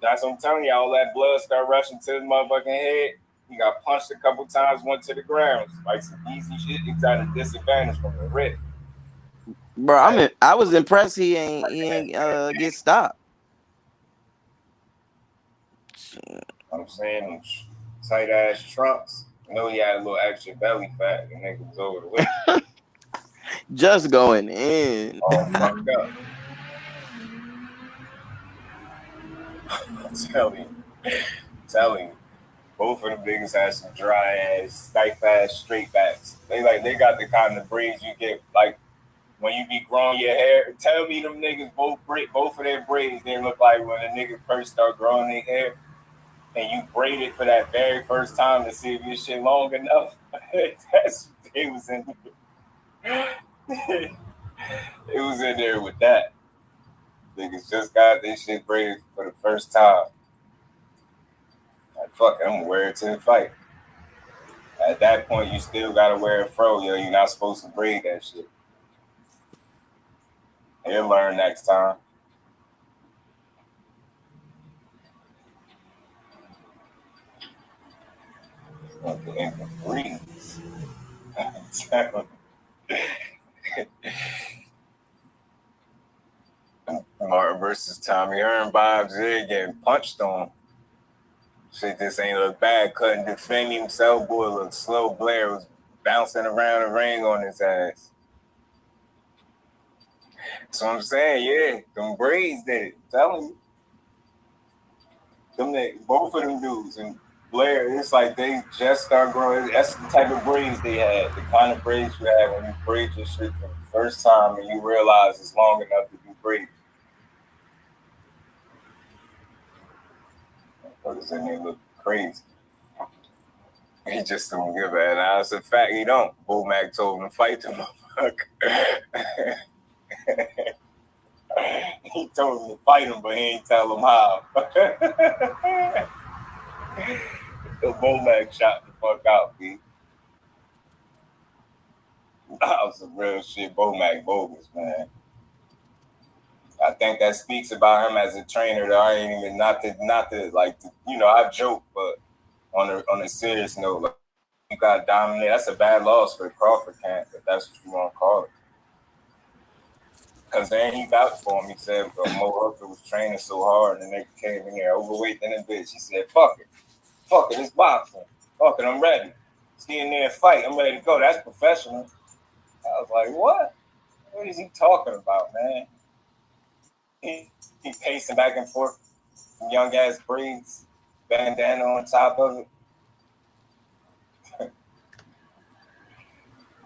Speaker 2: That's what I'm telling you. All that blood started rushing to his motherfucking head. He got punched a couple times, went to the ground. Like some easy shit. He's at a disadvantage from the rip.
Speaker 5: Bro, I was impressed he ain't get stopped.
Speaker 2: I'm saying tight ass trunks. I know he had a little extra belly fat. The nigga was over the weight.
Speaker 5: Just going in.
Speaker 2: All fucked up. I'm telling you. Both of them niggas had some dry ass, stiff ass, straight backs. They got the kind of braids you get like when you be growing your hair. Tell me them niggas both of their braids, they look like when a nigga first start growing their hair and you braid it for that very first time to see if your shit long enough. That's what they was in there. It was in there with that. Niggas just got this shit braided for the first time. Like, fuck it, I'm gonna wear it to the fight. At that point, you still gotta wear a fro, yo. You're not supposed to braid that shit. He'll learn next time. Okay, in the breeze. Martin versus Tommy Hearn, Bob's head getting punched on. Shit, this ain't look bad. Couldn't defend himself. Boy, looked slow. Blair was bouncing around the ring on his ass. So I'm saying, yeah, them braids did it. I'm telling you. Both of them dudes. And Blair, it's like they just start growing. That's the type of braids they had. The kind of braids you had when you braid your shit for the first time and you realize it's long enough to be braided. Motherfuckers in there look crazy. He just don't give an ounce of fact. He don't. Bull Mac told him to fight the motherfucker. He told him to fight him, but he ain't tell him how. The Bull Mac shot the fuck out, B. was some real shit. Bomac bogus, man. I think that speaks about him as a trainer. That I ain't even not to like I joke, but on a serious note, like you got dominated. That's a bad loss for the Crawford camp, if that's what you want to call it. Because then he vouched for him. He said Mo Hooker was training so hard, and they came in there overweight than a bitch. He said, "Fuck it, it's boxing. Fuck it, I'm ready. Let's get in there and fight. I'm ready to go. That's professional." I was like, "What? What is he talking about, man?" He pacing back and forth, young ass braids, bandana on top of it.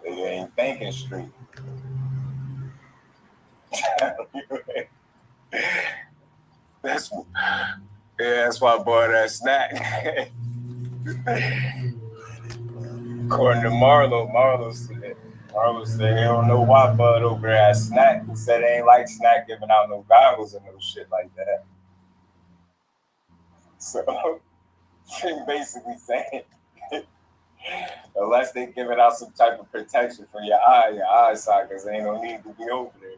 Speaker 2: They ain't thinking straight. That's why I bought that snack. According to Marlo said he don't know why Bud over there at Snack. He said it ain't like Snack giving out no goggles and no shit like that. So he basically saying unless they giving out some type of protection for your eyesight, because ain't no need to be over there.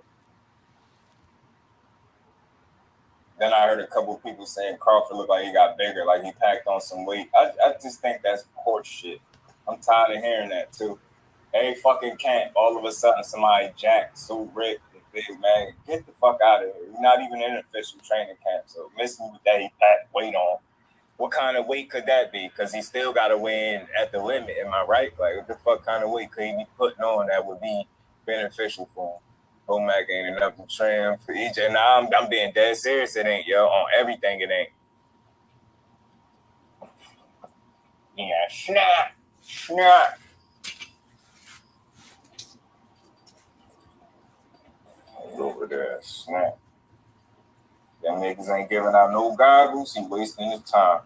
Speaker 2: Then I heard a couple of people saying Crawford looked like he got bigger, like he packed on some weight. I just think that's horse shit. I'm tired of hearing that too. Every fucking camp, all of a sudden somebody jacked, so ripped, and big, man. Get the fuck out of here. You're not even in an official training camp, so miss me with that he packed weight on. What kind of weight could that be? Because he still got to win at the limit, am I right? Like, what the fuck kind of weight could he be putting on that would be beneficial for him? Bomac ain't enough to train for each. And I'm being dead serious. It ain't, yo. On everything, it ain't. Yeah, snap. Over there, snap. Them niggas ain't giving out no goggles. He wasting his time.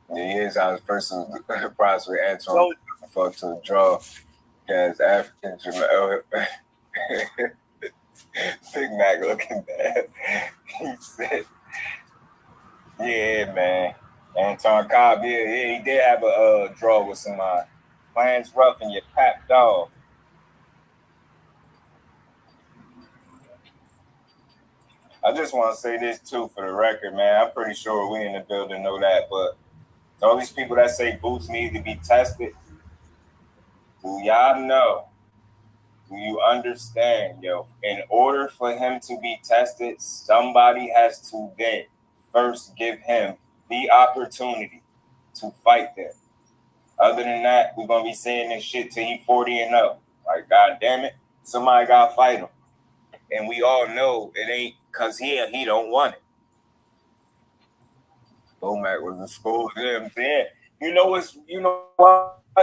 Speaker 2: Here's how this person price with Antoine fuck to a draw. Guys, African Jamal. Big Mac looking bad. He said, "Yeah, man. Anton Cobb, yeah, he did have a draw with somebody. Plans rough and you packed off." I just want to say this too for the record, man. I'm pretty sure we in the building know that, but all these people that say boots need to be tested, do y'all know? Do you understand, yo? In order for him to be tested, somebody has to then first give him the opportunity to fight them. Other than that, we're going to be saying this shit till he 40 and up. Like, God damn it, somebody got to fight him. And we all know it ain't because he don't want it. Bomac was exposed to him. Yeah. You know what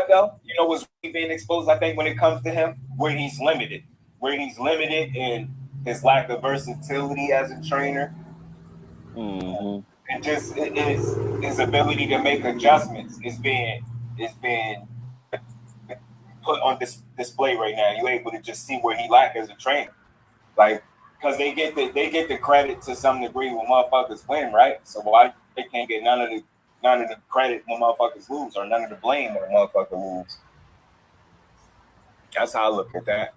Speaker 2: though? You know what's being exposed, I think, when it comes to him? Where he's limited in his lack of versatility as a trainer.
Speaker 5: Mm-hmm.
Speaker 2: And just his ability to make adjustments is being put on display right now. You're able to just see where he lack as a trainer. Like, because they get the credit to some degree when motherfuckers win, right? So why they can't get none of the credit when motherfuckers lose, or none of the blame when a motherfucker lose? That's how I look at that.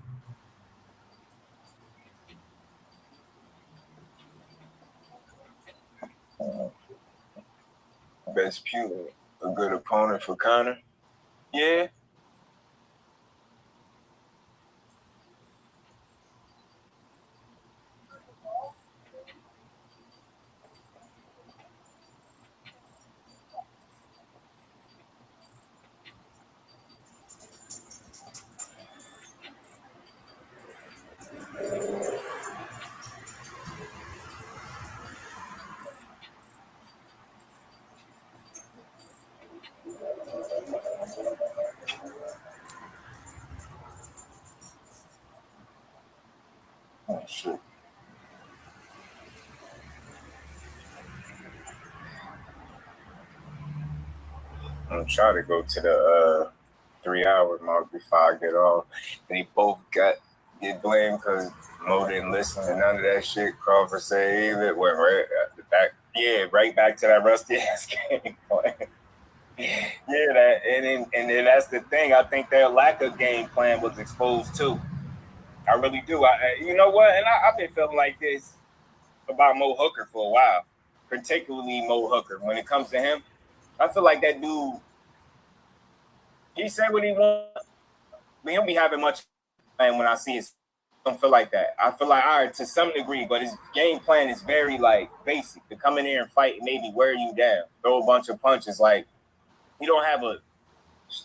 Speaker 2: Best Pure, a good opponent for Connor. Yeah. Oh, shit. I'm trying to go to the 3-hour mark before I get off. They both get blamed because Mo didn't listen to none of that shit Crawford said either. Went right back to that rusty ass game plan. that and then that's the thing. I think their lack of game plan was exposed too. I really do. You know what? And I've been feeling like this about Mo Hooker for a while, particularly Mo Hooker. When it comes to him, I feel like that dude. He say what he wants, but he'll be having much. And when I see his, I don't feel like that. I feel like, all right, to some degree, but his game plan is very like basic. To come in there and fight, and maybe wear you down, throw a bunch of punches. Like he don't have a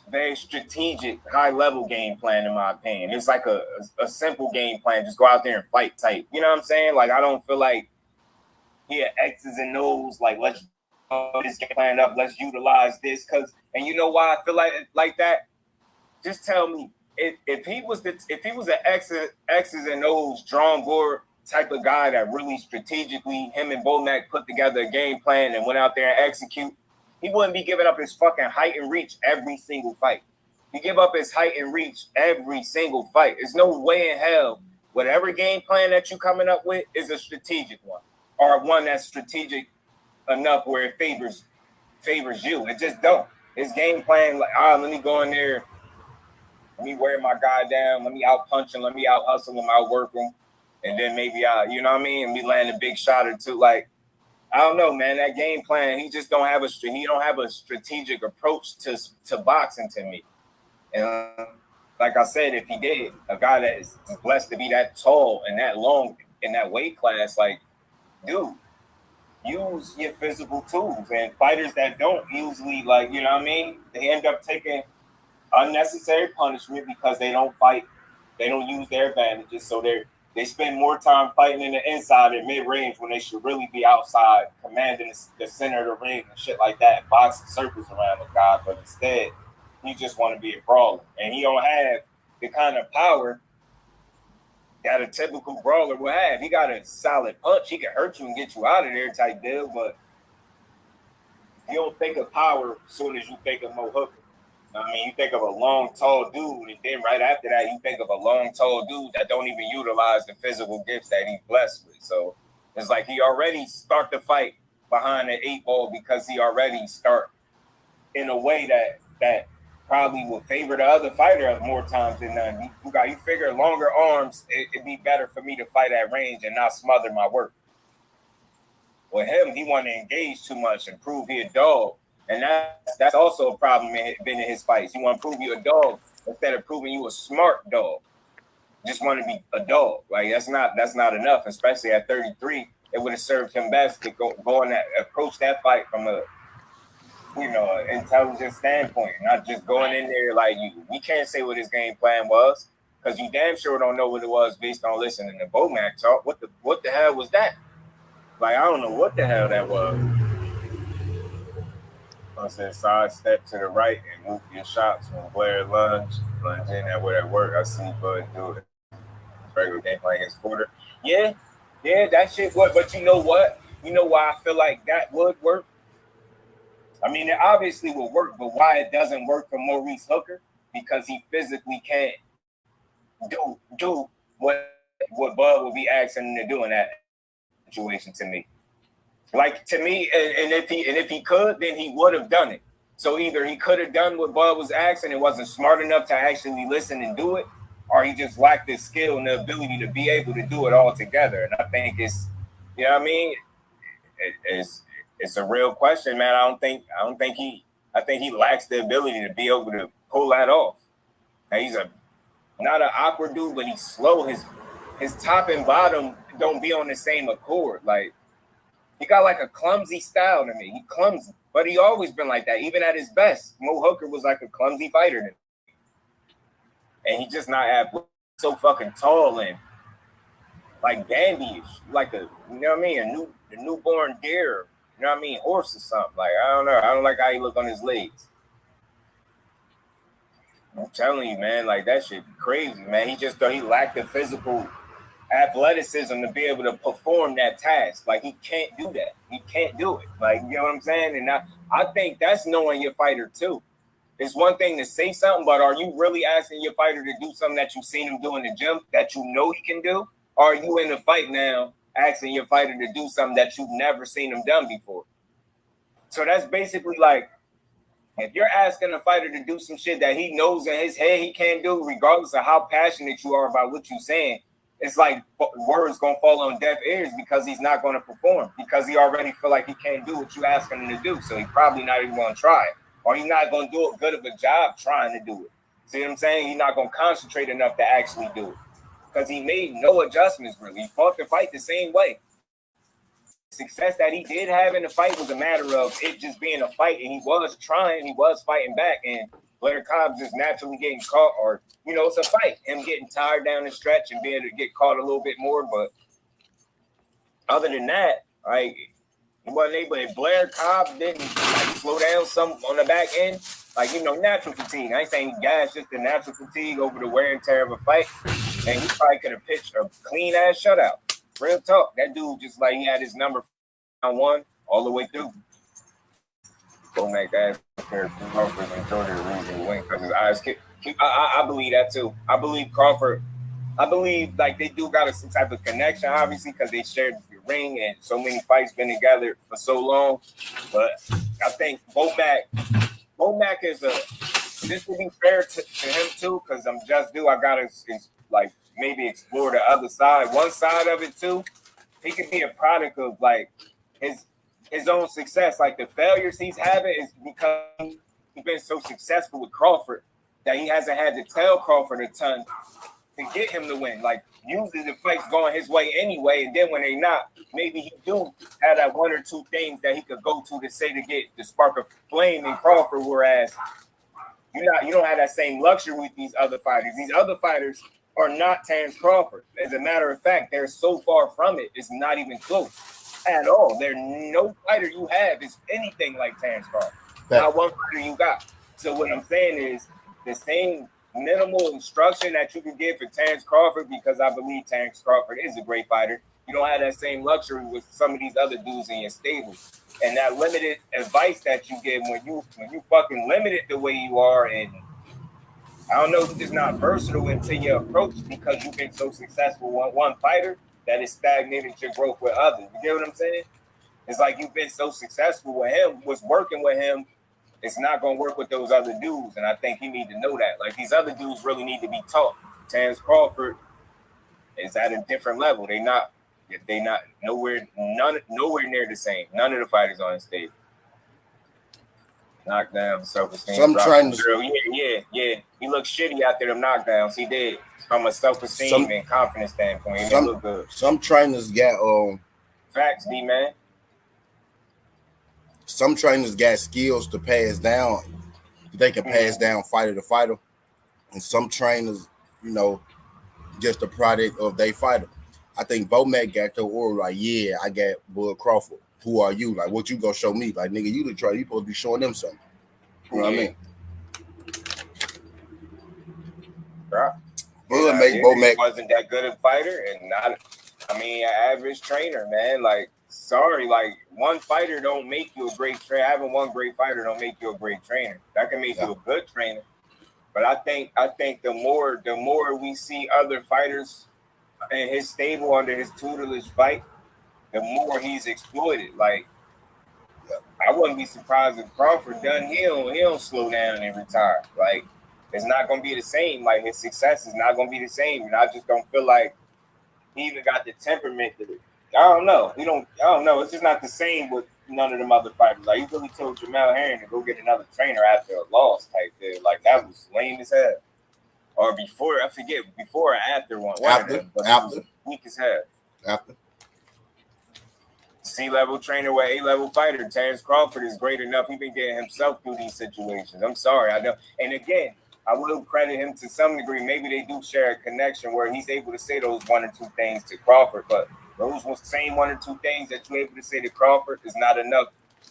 Speaker 2: very strategic, high-level game plan, in my opinion. It's like a simple game plan. Just go out there and fight type. You know what I'm saying? Like, I don't feel like he had X's and O's. Like, let's this game plan up. Let's utilize this. And you know why I feel like that? Just tell me, if he was an X's and O's drawn board type of guy that really strategically, him and Bomac put together a game plan and went out there and execute, he wouldn't be giving up his fucking height and reach every single fight. He give up his height and reach every single fight. There's no way in hell whatever game plan that you coming up with is a strategic one, or one that's strategic enough where it favors you. It just don't. His game plan, like, let me go in there, let me wear my guy down, let me out punch him, let me out hustle him, out work him, and then maybe you know what I mean, and we land a big shot or two. Like, I don't know, man. That game plan, he just don't have a strategic approach to boxing to me. And like I said, if he did, a guy that is blessed to be that tall and that long in that weight class, like, dude, use your physical tools. And fighters that don't usually, like, you know what I mean, they end up taking unnecessary punishment because they don't fight, they don't use their advantages, so they spend more time fighting in the inside at mid-range when they should really be outside, commanding the center of the ring and shit like that, boxing circles around the guy. But instead, he just want to be a brawler. And he don't have the kind of power that a typical brawler would have. He got a solid punch. He can hurt you and get you out of there type deal, but you don't think of power as soon as you think of Mo Hooker. I mean, you think of a long, tall dude, and then right after that, you think of a long, tall dude that don't even utilize the physical gifts that he's blessed with. So it's like he already start the fight behind the 8 ball because he already start in a way that probably will favor the other fighter more times than none. You figure longer arms, it'd be better for me to fight at range and not smother my work. With him, he want to engage too much and prove he a dog. And that's also a problem been in his fights. He want to prove you a dog instead of proving you a smart dog. Just want to be a dog. Like that's not enough, especially at 33. It would have served him best to go and approach that fight from a intelligent standpoint, not just going in there like you can't say what his game plan was because you damn sure don't know what it was based on listening to Bomac talk. What the hell was that? Like I don't know what the hell that was. I said side step to the right and move your shots when Blair lunge in that way at work. I seen Bud do it. Regular game playing against Porter. Yeah, that shit would. But you know what? You know why I feel like that would work? I mean, it obviously will work, but why it doesn't work for Maurice Hooker? Because he physically can't do what Bud would be asking him to do in that situation to me. Like to me, and if he could, then he would have done it. So either he could have done what Bud was asking and wasn't smart enough to actually listen and do it, or he just lacked the skill and the ability to be able to do it all together. And I think it's, you know what I mean? It's a real question, man. I think he lacks the ability to be able to pull that off. Now, he's not an awkward dude, but he's slow. His top and bottom don't be on the same accord. Like he got like a clumsy style to me. He clumsy, but he always been like that. Even at his best, Mo Hooker was like a clumsy fighter to me. And he just not so fucking tall and like dandyish, like a, you know what I mean, a newborn deer, you know what I mean, horse or something. Like I don't know, I don't like how he look on his legs. I'm telling you, man, like that shit crazy, man. He just thought he lacked the physical athleticism to be able to perform that task. Like he can't do that. He can't do it. Like, you know what I'm saying? And I think that's knowing your fighter too. It's one thing to say something, but are you really asking your fighter to do something that you've seen him do in the gym that you know he can do? Or are you in the fight now asking your fighter to do something that you've never seen him done before? So that's basically like If you're asking a fighter to do some shit that he knows in his head he can't do, regardless of how passionate you are about what you're saying, it's like words gonna fall on deaf ears because he's not gonna perform because he already feel like he can't do what you asking him to do. So he probably not even gonna try it, or he's not gonna do a good of a job trying to do it. See what I'm saying? He's not gonna concentrate enough to actually do it because he made no adjustments really. He fought the fight the same way. Success that he did have in the fight was a matter of it just being a fight, and he was trying, he was fighting back, and Blair Cobb's just naturally getting caught, or it's a fight. Him getting tired down the stretch and being able to get caught a little bit more, but other than that, like he wasn't able. If Blair Cobb didn't slow down some on the back end, natural fatigue. I ain't saying gas, just the natural fatigue over the wear and tear of a fight, and he probably could have pitched a clean ass shutout. Real talk. That dude just like he had his number on one all the way through. Go make that Crawford enjoy the reason win because his eyes kick. I believe that too. I believe Crawford. I believe like they do got some type of connection, obviously, because they shared the ring and so many fights been together for so long. But I think Bomac is this will be fair to him too, because I'm just due. I gotta maybe explore the other side, one side of it too. He could be a product of like his own success. Like the failures he's having is because he's been so successful with Crawford that he hasn't had to tell Crawford a ton to get him to win. Like usually the fight's going his way anyway, and then when they not, maybe he do have that one or two things that he could go to say to get the spark of flame in Crawford, whereas you don't have that same luxury with these other fighters. These other fighters are not Terrence Crawford. As a matter of fact, they're so far from it, it's not even close at all. There's no fighter you have is anything like Terrence Crawford. Not one fighter you got. So what I'm saying is the same minimal instruction that you can give for Terrence Crawford, because I believe Terrence Crawford is a great fighter. You don't have that same luxury with some of these other dudes in your stable. And that limited advice that you give when you fucking limited the way you are, and I don't know, you're just not versatile into your approach because you've been so successful with one fighter that it stagnated your growth with others. You get what I'm saying? It's like you've been so successful with him, what's working with him, it's not going to work with those other dudes. And I think you need to know that. Like these other dudes really need to be taught. Terrence Crawford is at a different level. They not nowhere near the same. None of the fighters on the stage. Knockdown, self-esteem.
Speaker 1: Some trying to.
Speaker 2: Yeah. He looks shitty after them knockdowns. He did. From a self-esteem and confidence standpoint, he didn't look good.
Speaker 1: Some trainers got
Speaker 2: facts, D-man.
Speaker 1: Some trainers got skills to pass down. They can pass down fighter to fighter. And some trainers, just a product of their fighter. I think Bomac got the aura like, yeah, I got Bud Crawford. Who are you? Like, what you gonna show me? Like, nigga, you the trainer. You supposed to be showing them something. You know what I mean?
Speaker 2: Bud made Bomac wasn't that good a fighter and not, an average trainer, man. Like, sorry, like one fighter don't make you a great trainer. Having one great fighter don't make you a great trainer. That can make you a good trainer. But I think the more we see other fighters in his stable under his tutelage fight, the more he's exploited. Like, I wouldn't be surprised if Crawford done. He don't slow down and retire. Like, it's not gonna be the same. Like, his success is not gonna be the same. And I just don't feel like he even got the temperament to. I don't know. I don't know. It's just not the same with none of them other fighters. Like, he really told Jamel Herring to go get another trainer after a loss type thing. Like, that was lame as hell. Or before, I forget, before or after one. After. Weak as hell.
Speaker 1: After.
Speaker 2: C-level trainer with A-level fighter. Terrence Crawford is great enough. He's been getting himself through these situations. I'm sorry. I know. And again, I will credit him to some degree. Maybe they do share a connection where he's able to say those one or two things to Crawford, but those same one or two things that you're able to say to Crawford is not enough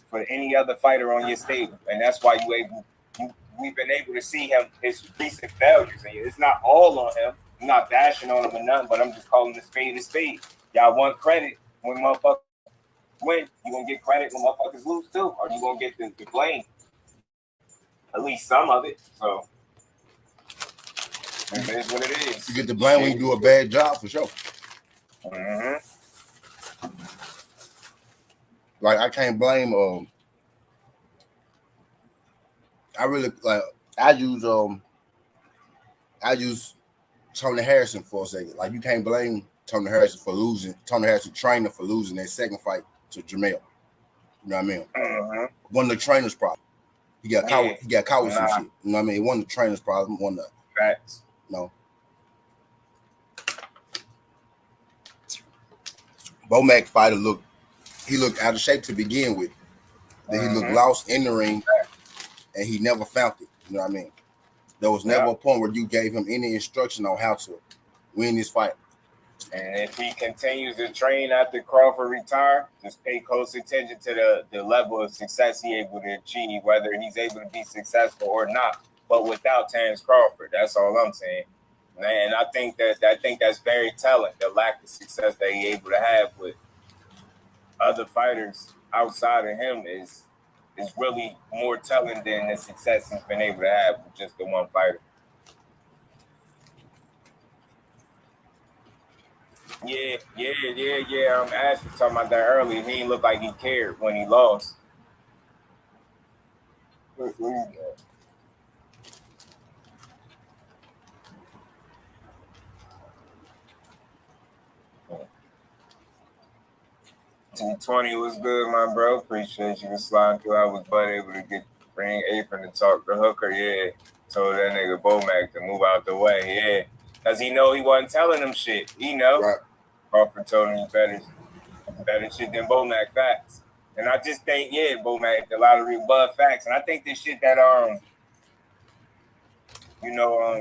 Speaker 2: for any other fighter on your stable. And that's why we've been able to see his recent failures. And it's not all on him. I'm not bashing on him or nothing, but I'm just calling the spade a spade. Y'all want credit when motherfuckers win. You gonna get credit when motherfuckers lose too, or you gonna get the blame. At least some of it. So it is what it is.
Speaker 1: You get the blame when you do a bad job for sure.
Speaker 2: Mm-hmm.
Speaker 1: Like, I can't blame I really like. I use Tony Harrison for a second. Like you can't blame Tony Harrison for losing. Tony Harrison trainer for losing that second fight to Jamel. You know what I mean?
Speaker 2: Mm-hmm.
Speaker 1: One of the trainer's problem. He got caught.
Speaker 2: Yeah.
Speaker 1: He got caught with some shit. You know what I mean? One of the trainer's problem. One of the
Speaker 2: Facts.
Speaker 1: no. Bomac fighter looked out of shape to begin with. Then he looked lost in the ring, and he never found it. You know what I mean? There was never a point where you gave him any instruction on how to win this fight.
Speaker 2: And if he continues to train after Crawford retire, just pay close attention to the level of success he's able to achieve, whether he's able to be successful or not. But without Terrence Crawford, that's all I'm saying. And I think that's very telling. The lack of success that he's able to have with other fighters outside of him is really more telling than the success he's been able to have with just the one fighter. Yeah. Ash was talking about that earlier. He didn't look like he cared when he lost. T20 was good, my bro. Appreciate you for sliding through. I was but able to bring Apron to talk to Hooker. Yeah. Told that nigga Bomac to move out the way. Yeah. Because he know he wasn't telling him shit. He know.
Speaker 1: Right.
Speaker 2: Crawford told him better shit than Bomac facts. And I just think, Bomac, a lot of rebut facts. And I think this shit that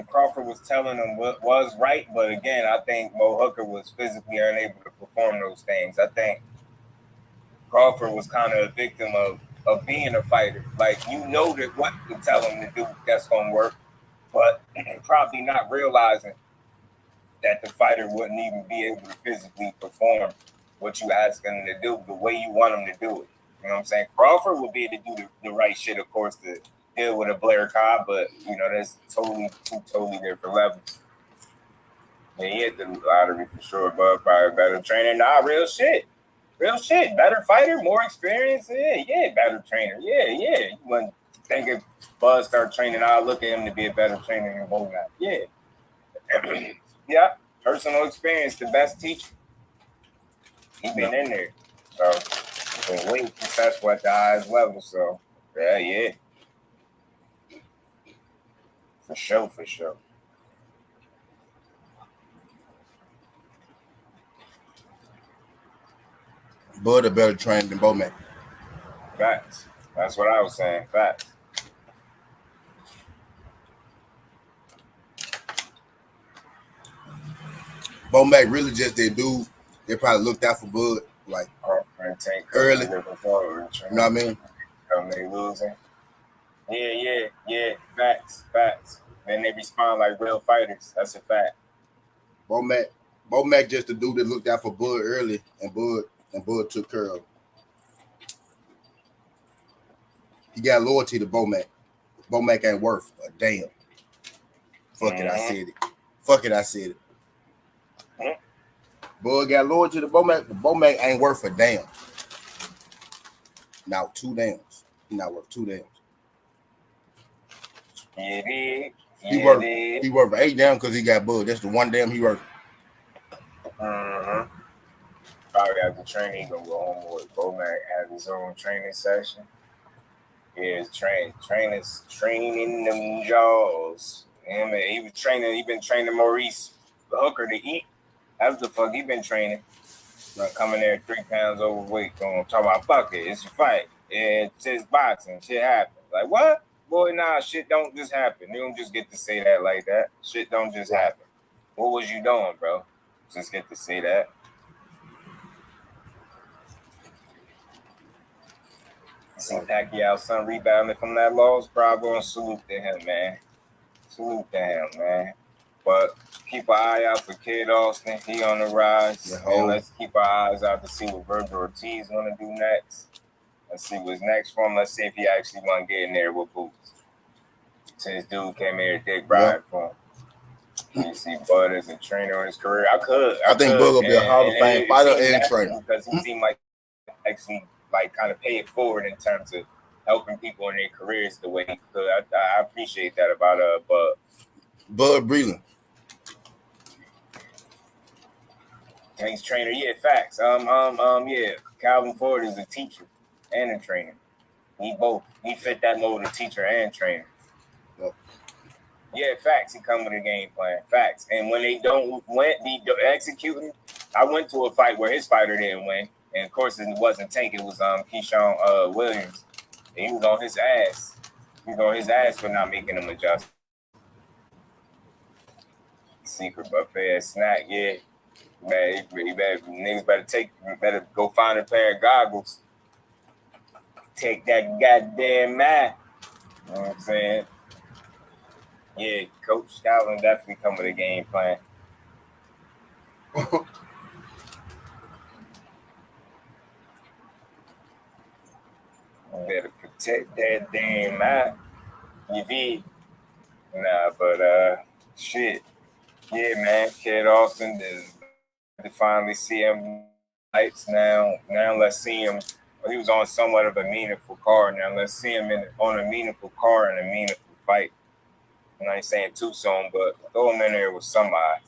Speaker 2: Crawford was telling him was right, but again, I think Mo Hooker was physically unable to perform those things. I think Crawford was kind of a victim of being a fighter. Like, you know that what to tell him to do, that's going to work, but probably not realizing that the fighter wouldn't even be able to physically perform what you ask him to do the way you want him to do it. You know what I'm saying? Crawford will be able to do the right shit, of course, to deal with a Blair Cobb, but, that's two totally different levels. Yeah, he hit the lottery for sure, but probably better trainer. Nah, real shit. Better fighter, more experience. Yeah, better trainer. Yeah. You wouldn't think if Buzz start training, I'll look at him to be a better trainer than Bomac. Yeah. Yeah, personal experience, the best teacher. He's been in there. So, been way successful at the highest level. So, yeah. For sure.
Speaker 1: Bud a better trainer than Bomac.
Speaker 2: Facts. That's what I was saying. Facts.
Speaker 1: Bomac really just that dude. They probably looked out for Bud like early. You know what I mean?
Speaker 2: They losing. Yeah. Facts. And they respond like real fighters. That's a fact.
Speaker 1: Bomac just the dude that looked out for Bud early, and Bud took care of him. He got loyalty to Bomac. Bomac ain't worth a damn. Fuck it, I said it. Bud got loyalty to Bomac, but Bomac ain't worth a damn. Now 2 dams. He not worth 2 dams. He worth 8 dams because he got Bud. That's the 1 dam he worth.
Speaker 2: Probably after training, he gonna go home with Bomac, have his own training session. Yeah, training them jaws. Yeah, man, he been training Maurice Hooker to eat. That's the fuck he been training. Like coming there 3 pounds overweight, going talk about fuck it, it's a fight. It's just boxing, shit happens. Like what? Boy, nah, shit don't just happen. You don't just get to say that like that. Shit don't just happen. What was you doing, bro? Just get to say that. See Pacquiao's son rebounding from that loss, bravo, and salute to him, man. But keep an eye out for Kid Austin. He on the rise. And let's keep our eyes out to see what Virgil Ortiz want to do next. Let's see what's next for him. Let's see if he actually want to get in there with boots. Since dude came here, Dick Bryant for him. You see Bud as a trainer in his career. I think
Speaker 1: Bud will be a Hall of Fame fighter and trainer.
Speaker 2: Because he seemed like actually like kind of pay it forward in terms of helping people in their careers the way he could. I appreciate that about
Speaker 1: Bud Breland.
Speaker 2: He's trainer. Yeah, facts. Yeah. Calvin Ford is a teacher and a trainer. He both. He fit that mold of teacher and trainer. Yeah, facts. He come with a game plan. Facts. And when they don't be executing, I went to a fight where his fighter didn't win. And of course it wasn't Tank, it was Keyshawn Williams. And he was on his ass. He was on his ass for not making him adjust. Secret buffet snack, yeah. Man, niggas better go find a pair of goggles. Take that goddamn math. You know what I'm saying? Yeah, Coach Calvin definitely come with a game plan. Better protect that damn math. You feel? Nah, but shit. Yeah, man. Kid Austin to finally see him lights now. Now let's see him. He was on somewhat of a meaningful card. Now let's see him on a meaningful card and a meaningful fight. I ain't saying too soon, but throw him in there with somebody.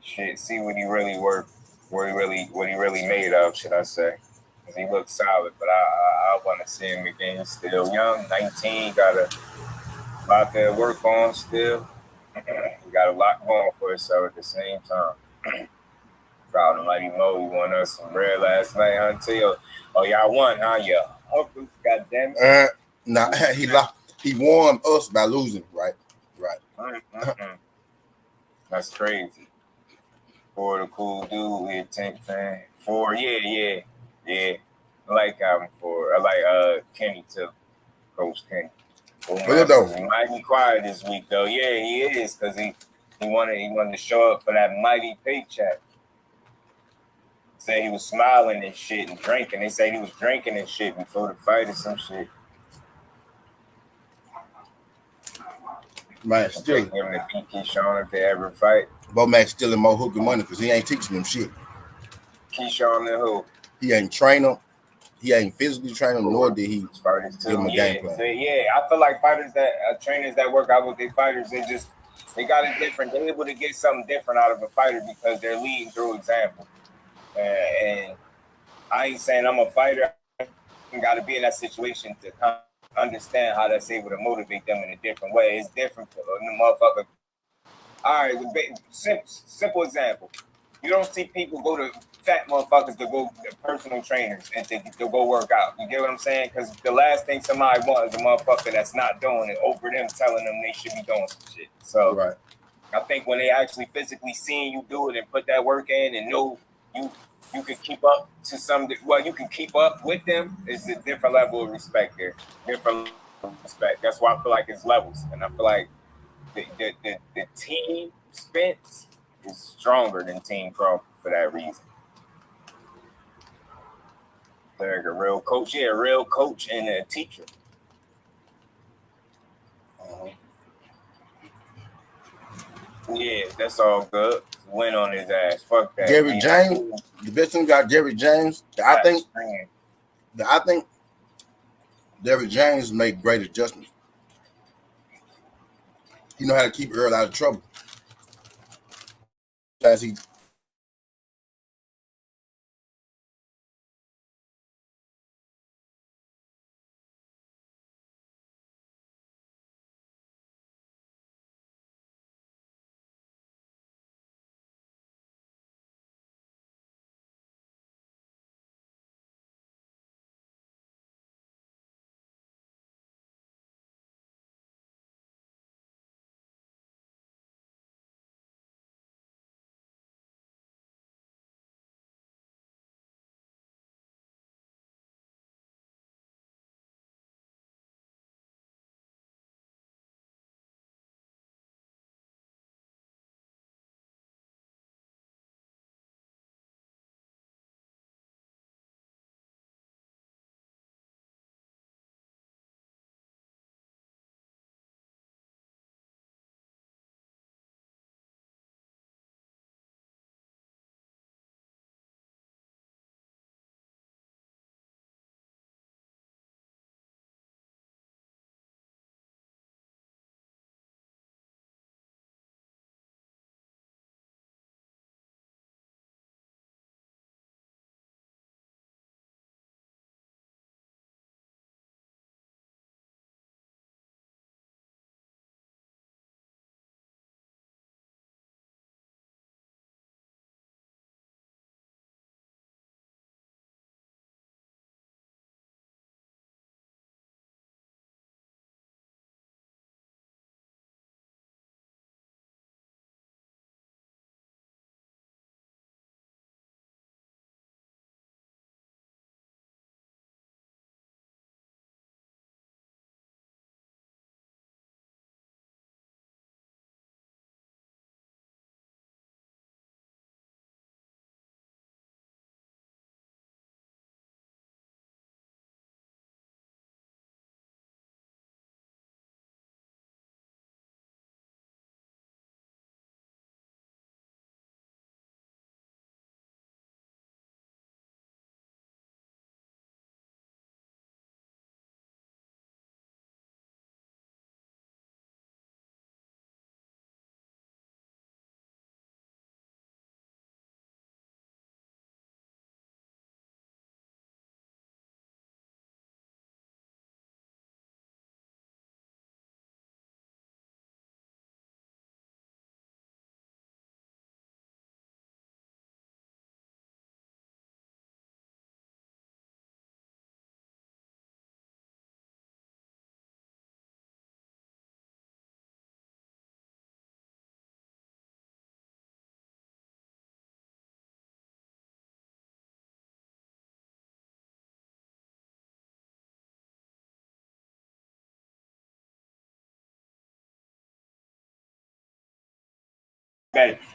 Speaker 2: Shit, see what he really worth, what he really made of, should I say? Cause he looks solid, but I want to see him again. He's still young, 19, got a lot to work on still. He got a lot going for himself at the same time. Proud of Mighty Mo. He won us some bread last night until y'all won, huh? Yeah. God damn it.
Speaker 1: Nah, he lost. He won us by losing, right?
Speaker 2: That's crazy. For the cool dude, we a Tank fan. For yeah. I like Calvin Ford. I like Kenny too. Coach Kenny. He might be quiet this week though. Yeah, he is, because he wanted to show up for that mighty paycheck. Said he was smiling and shit and drinking. They said he was drinking and shit before the fight or some shit.
Speaker 1: Max stealing.
Speaker 2: Him to beat Keyshawn if they ever fight.
Speaker 1: But Max stealing more hooking money because he ain't teaching them shit.
Speaker 2: Keyshawn and who?
Speaker 1: He ain't trainer. He ain't physically training, nor did he give him a game plan.
Speaker 2: I feel like fighters trainers that work out with their fighters, they got it different. They're able to get something different out of a fighter because they're leading through example. And I ain't saying I'm a fighter. I got to be in that situation to understand how that's able to motivate them in a different way. It's different for the motherfucker. All right, simple example. You don't see people go to fat motherfuckers to go to personal trainers and to go work out. You get what I'm saying? Because the last thing somebody wants is a motherfucker that's not doing it over them telling them they should be doing some shit. So
Speaker 1: right.
Speaker 2: I think when they actually physically seeing you do it and put that work in and know you can keep up to you can keep up with them, is a different level of respect there. Different level of respect. That's why I feel like it's levels. And I feel like the team Spence is stronger than Team Crawford for that reason. They're like a real coach. Yeah, a real coach and a teacher. Yeah, that's all good. Win on his ass. Fuck that.
Speaker 1: Jerry James, the best thing got Jerry James. I think Jerry James made great adjustments. He know how to keep Earl out of trouble. As he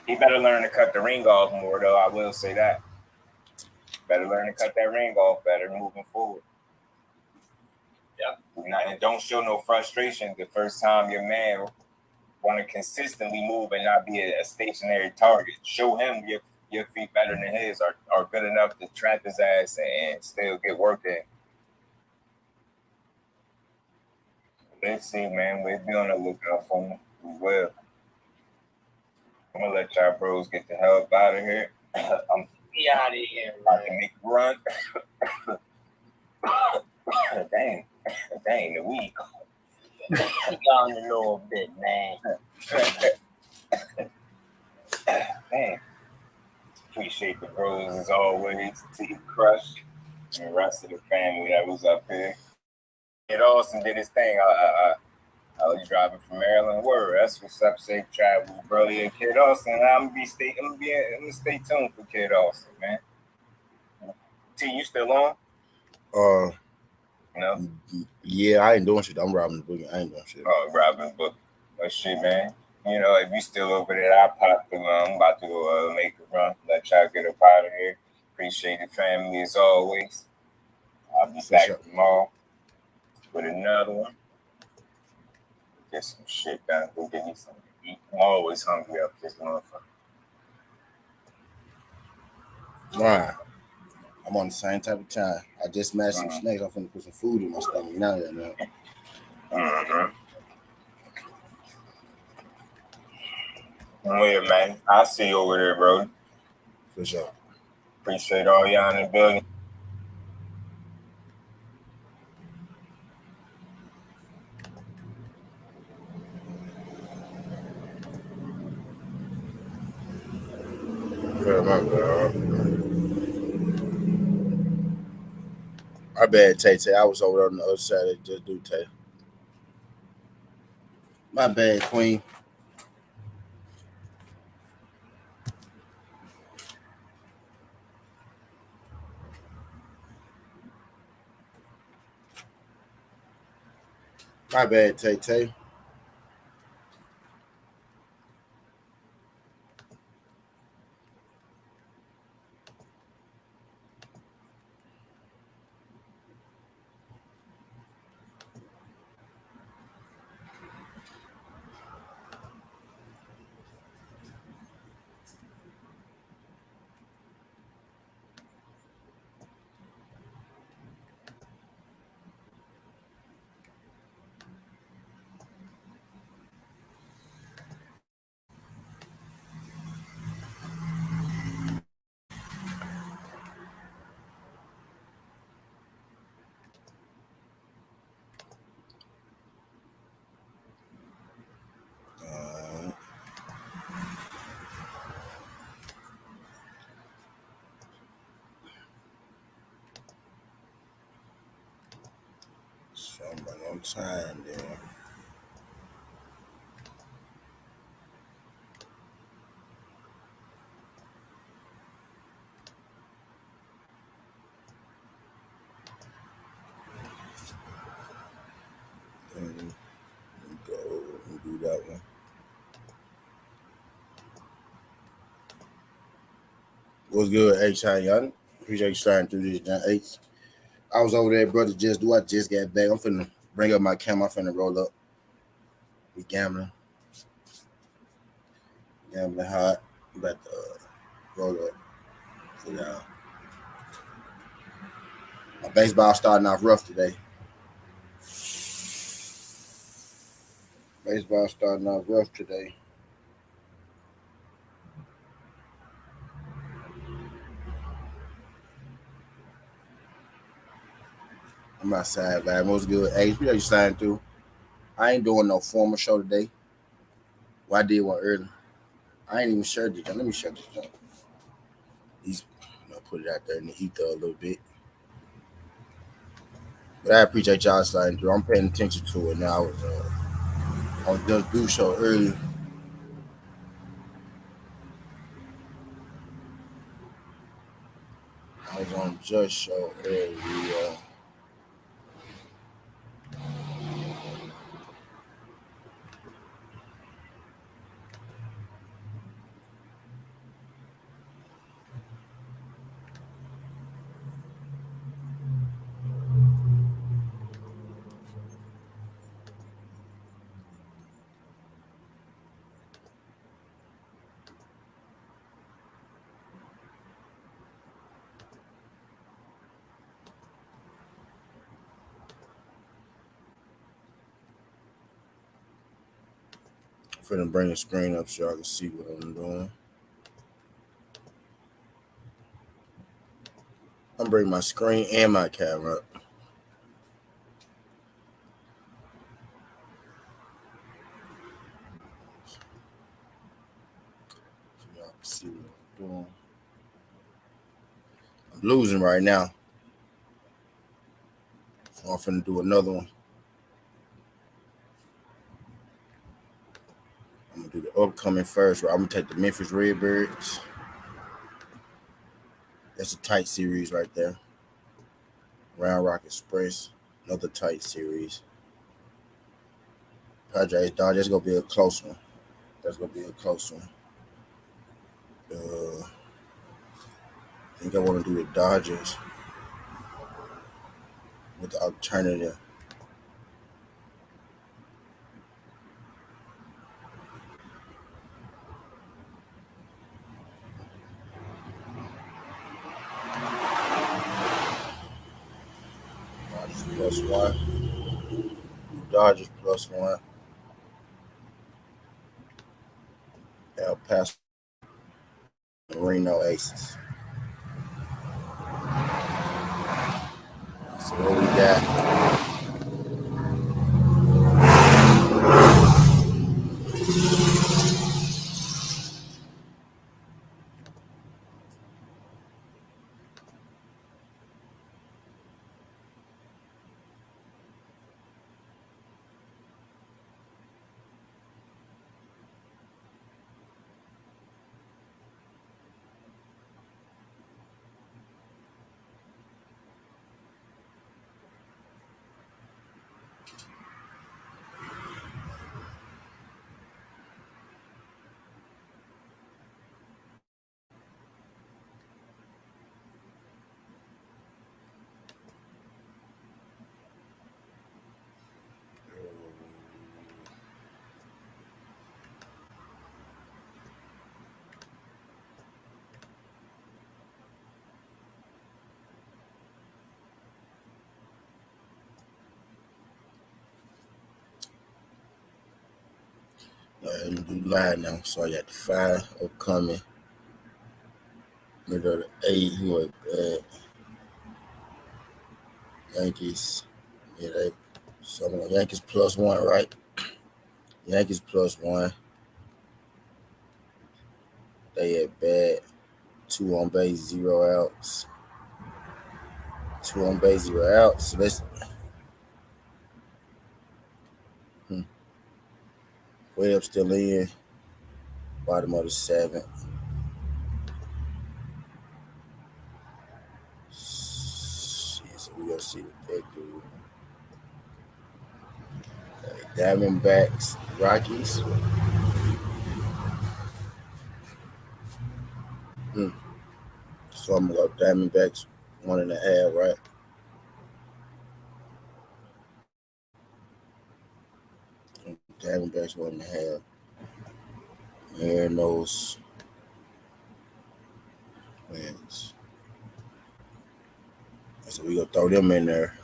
Speaker 2: He better learn to cut the ring off more, though. I will say that. Better learn to cut that ring off better moving forward. Yeah. And don't show no frustration the first time your man want to consistently move and not be a stationary target. Show him your feet better than his are good enough to trap his ass and still get work in. Let's see, man. We'll be on the lookout for him. We will. I'm gonna let y'all bros get the hell up out of here. I'm
Speaker 4: out of here.
Speaker 2: I can make a run. Dang, the week.
Speaker 4: Gone a little bit, man.
Speaker 2: Dang. Appreciate the bros as always. T Crush and the rest of the family that was up here. Kid Austin did his thing. I was driving from Maryland. Word, that's what's up. Safe travels, brother. Kid Austin. I'm gonna stay tuned for Kid Austin, man. T, you still on? No.
Speaker 1: Yeah, I ain't doing shit. I'm robbing the Bookie. I ain't doing shit.
Speaker 2: Oh, robbing the Bookie. Well, shit, man. You know, if you still over there, I pop through. I'm about to go make a run. Let y'all get up out of here. Appreciate the family as always. I'll be back tomorrow with another one. Get some shit done. Go get me something to eat. I'm always hungry up this motherfucker.
Speaker 1: All right. I'm on the same type of time. I just smashed some snacks. I'm finna put some food in my stomach now.
Speaker 2: Yeah, man. I'll see you over there, bro.
Speaker 1: For sure.
Speaker 2: Appreciate all y'all in the building.
Speaker 1: My bad, Tay. I was over on the other side of Just Do Tay. My bad, Queen. My bad, Tay. Somebody on time there. Go and do that one. What's good, H-Time, y'all? Appreciate you starting through this, John H. I was over there, brother. Just do. I just got back. I'm finna bring up my camera. I'm finna roll up. We gambling. Gambling hot. I'm about to roll up for y'all. My baseball starting off rough today. I'm outside, man. What's good? Hey, you signed through. I ain't doing no formal show today. Well, I did one early. I ain't even shut this down. Let me shut this down. He's put it out there in the ether a little bit. But I appreciate y'all signing through. I'm paying attention to it now. I was Just Do show early. I was on Just show early. finna bring the screen up so y'all can see what I'm doing. I'm bringing my screen and my camera up. So y'all can see what I'm doing. I'm losing right now. So I'm finna do another one. I'm gonna do the upcoming first. Right? I'm gonna take the Memphis Redbirds. That's a tight series right there. Round Rock Express, another tight series. Padres Dodgers, gonna be a close one. That's gonna be a close one. I think I want to do the Dodgers with the alternative. Dodgers +1. Dodgers +1. El Paso Reno Aces. So what we got? Let me do live now. So I got the 5 upcoming. Middle of the 8 who are Yankees. Yeah, so I'm going Yankees +1, right? Yankees +1. They at bat. 2 on base, 0 outs. 2 on base, 0 outs. So that's way up still in. Bottom of the 7th. So we gonna see what they do. Diamondbacks, Rockies. So I'm gonna go Diamondbacks 1.5, right? Diamondbacks 1.5. And those wins. So we gonna throw them in there.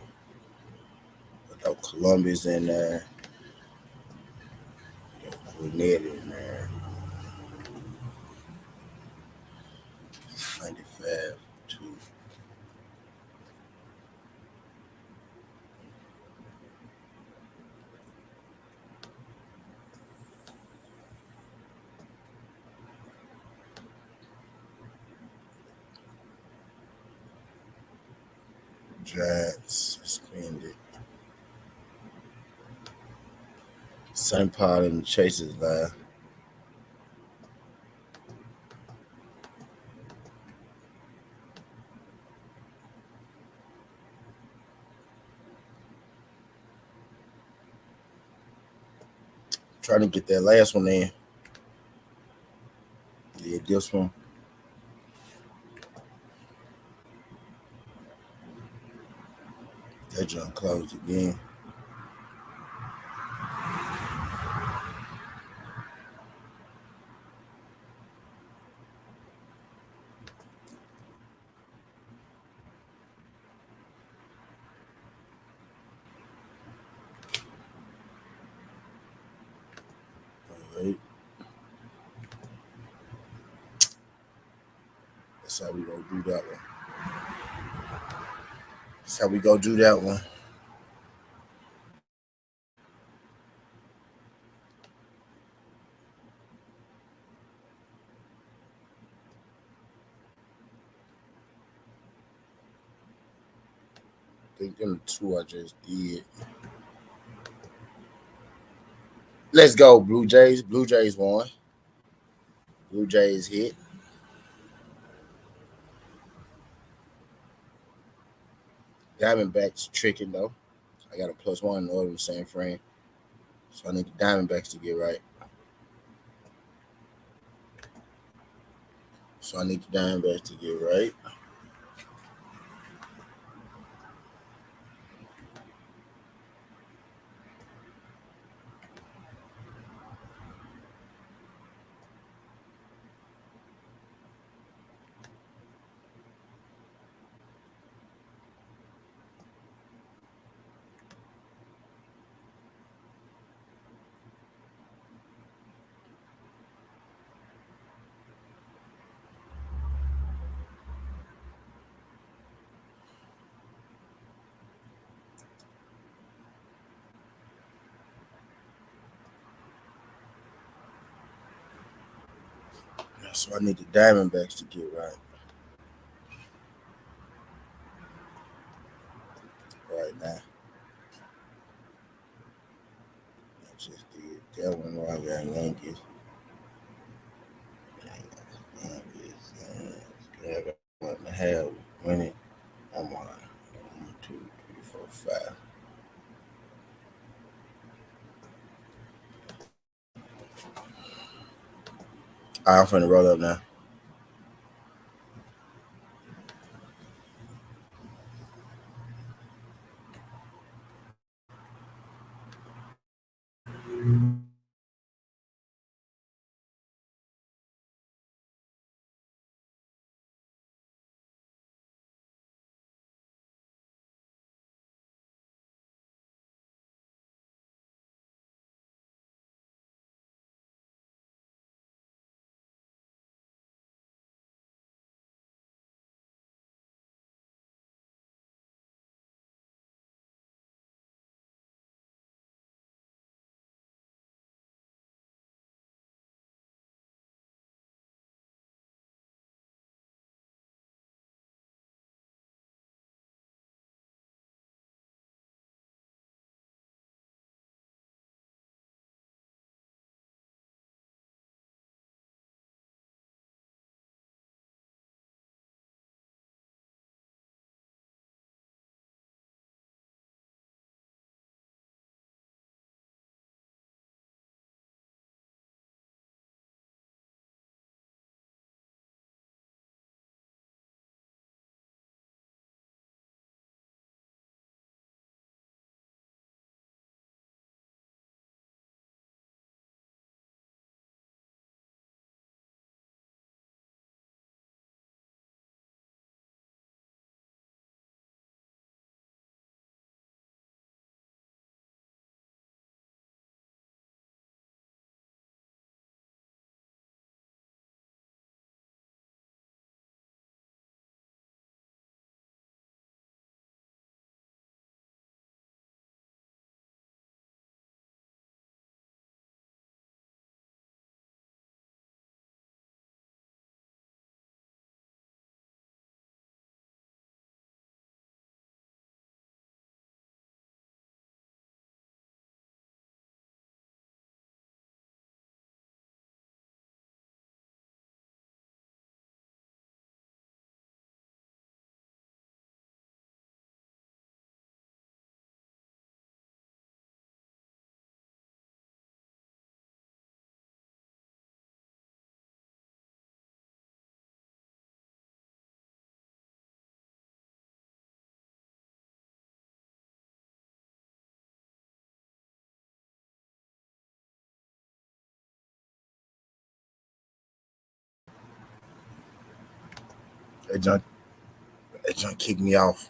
Speaker 1: We'll throw Columbus in there. Gwinnett in there. 95, 2. Giants suspended. St. Paul and the Chasers line. Trying to get that last one in. Yeah, this one. That jump closed again. All right. That's how we go do that one. That's how we go do that one. I think them two I just did. Let's go, Blue Jays. Blue Jays won. Blue Jays hit. Diamondbacks tricking though. I got a +1 in order of the same frame. So I need the Diamondbacks to get right. So I need the Diamondbacks to get right. So I need the Diamondbacks to get right. Right now. I just did that one where I got Yankees. I got 1.5 winning. I'm on 1, 2, 3, 4, 5. I'm finna roll up now. That junk kicked me off.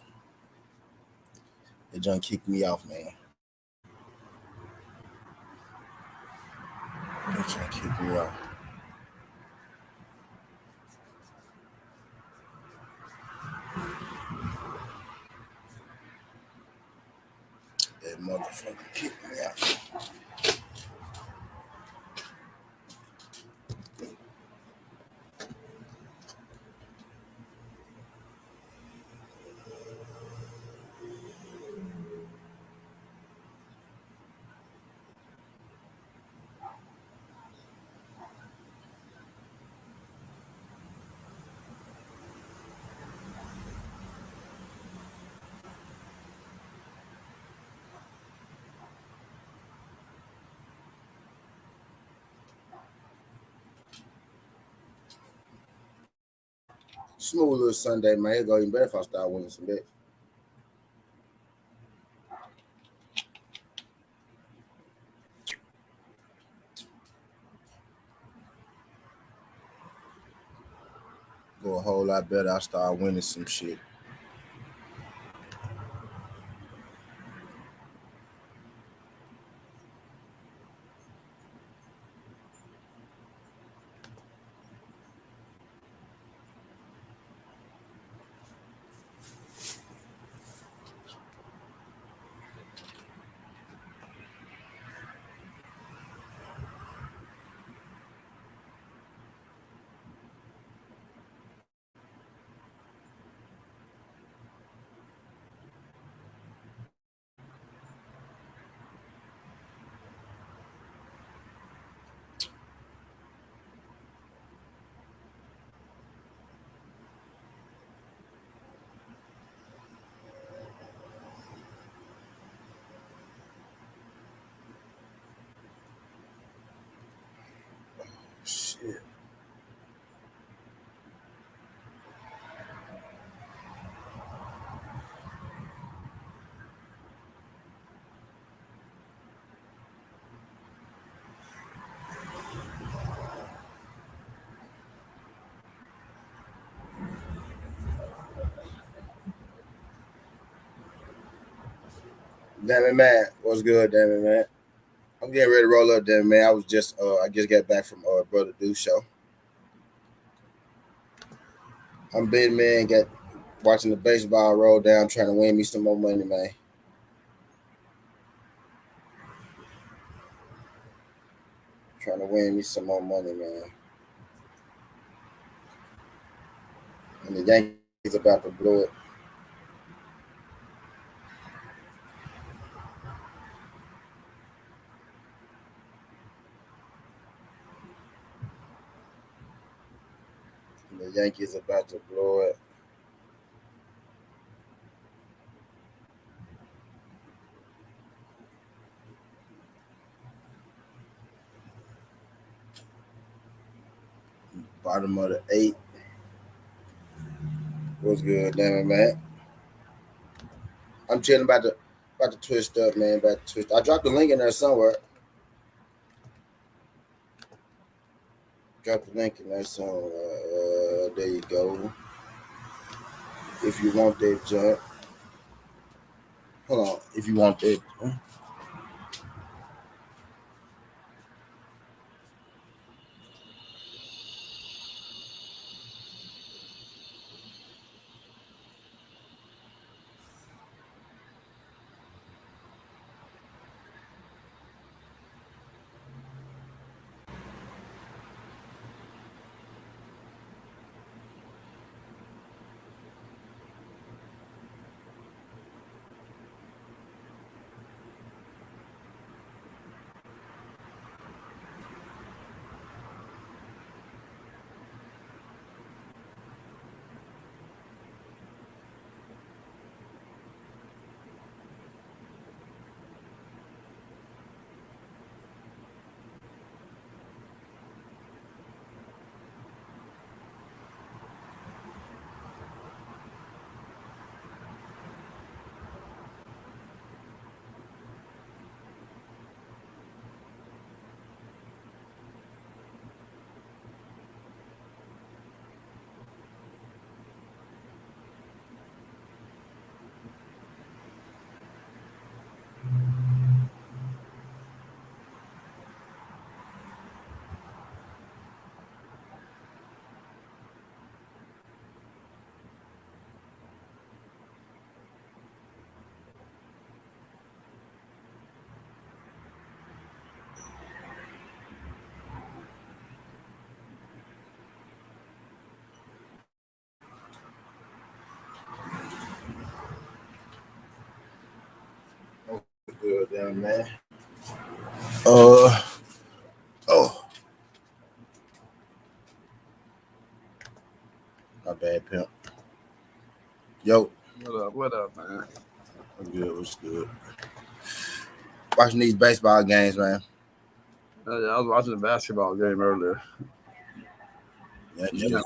Speaker 1: That junk kicked me off, man. That junk kicked me off. That motherfucker kicked me out. Smooth little Sunday, man. It'll go even better if I start winning some bets. Go a whole lot better. I start winning some shit. Shit. Damn it, man. What's good, damn it, man? I'm getting ready to roll up, damn it, man. I just got back from Brother Dude's show. I'm big, man. Got watching the baseball roll down, trying to win me some more money, man. Trying to win me some more money, man. And the Yankees about to blow it. And the Yankees about to blow it. Bottom of the 8th. What's good, damn it, man? I'm chilling about to twist up, man. About to twist. I dropped the link in there somewhere. Drop the link in there somewhere. There you go. If you want that jump. Hold on. If you want that. Yeah, man. Oh. Not bad, pimp. Yo.
Speaker 9: What up, man?
Speaker 1: I'm good. What's good? Watching these baseball games, man.
Speaker 9: I was watching a basketball game earlier.
Speaker 1: Yeah.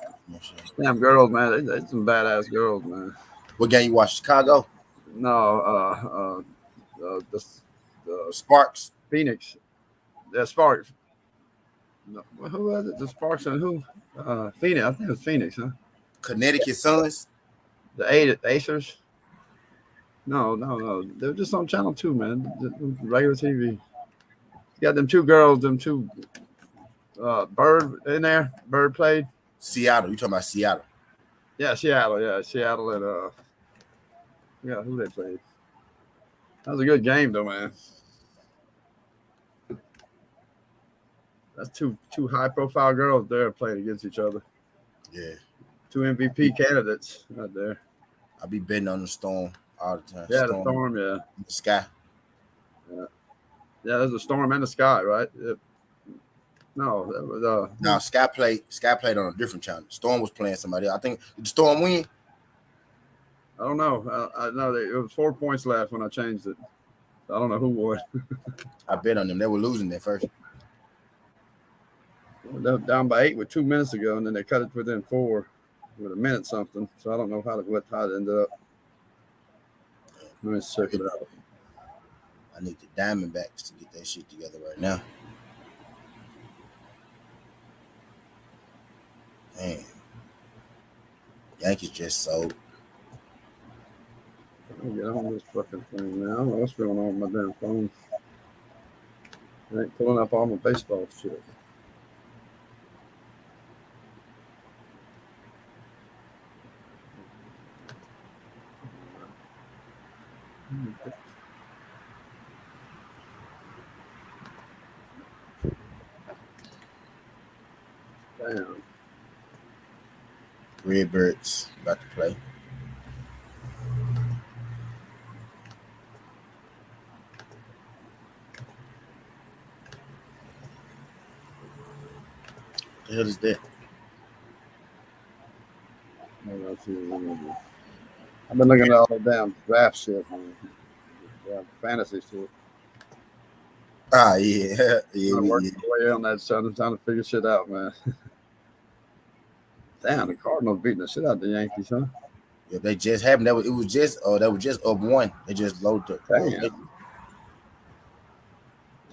Speaker 9: Damn girls, man. They some badass girls, man.
Speaker 1: What game you watch? Chicago?
Speaker 9: No, the
Speaker 1: Sparks.
Speaker 9: Phoenix. Yeah, Sparks. No, who was it? The Sparks and who? Phoenix. I think it was Phoenix, huh?
Speaker 1: Connecticut Suns.
Speaker 9: The Acers. No. They're just on Channel 2, man. Regular TV. You got them two girls, them two Bird in there. Bird played.
Speaker 1: Seattle. You talking about Seattle?
Speaker 9: Yeah, Seattle. Yeah, Seattle and yeah, who they played. That was a good game though, man. That's two high profile girls there playing against each other.
Speaker 1: Yeah.
Speaker 9: Two MVP candidates right there.
Speaker 1: I be betting on the Storm all the time.
Speaker 9: Yeah, the Storm, yeah.
Speaker 1: The Sky.
Speaker 9: Yeah, there's a Storm and the Sky, right? No, that was
Speaker 1: no, Sky played on a different channel. Storm was playing somebody else. I think did the Storm win?
Speaker 9: I don't know. I know it was 4 points left when I changed it. I don't know who won.
Speaker 1: I bet on them. They were losing at first.
Speaker 9: They were down by 8 with 2 minutes ago, and then they cut it within 4 with a minute something. So I don't know how it ended up. Let me check it out.
Speaker 1: I need the Diamondbacks to get that shit together right now. Man. Yankees just sold.
Speaker 9: I'll get on this fucking thing now. I don't know what's going on with my damn phone. I ain't pulling up all my baseball shit. Damn.
Speaker 1: Redbirds about to play. What the hell is that?
Speaker 9: I've been looking at all the damn draft shit, man. Fantasy shit.
Speaker 1: Ah, yeah.
Speaker 9: I'm working away on that, trying to figure shit out, man. Damn, the Cardinals beating the shit out of the Yankees, huh?
Speaker 1: Yeah, they just happened. That was just up 1. They just loaded up.
Speaker 9: Damn.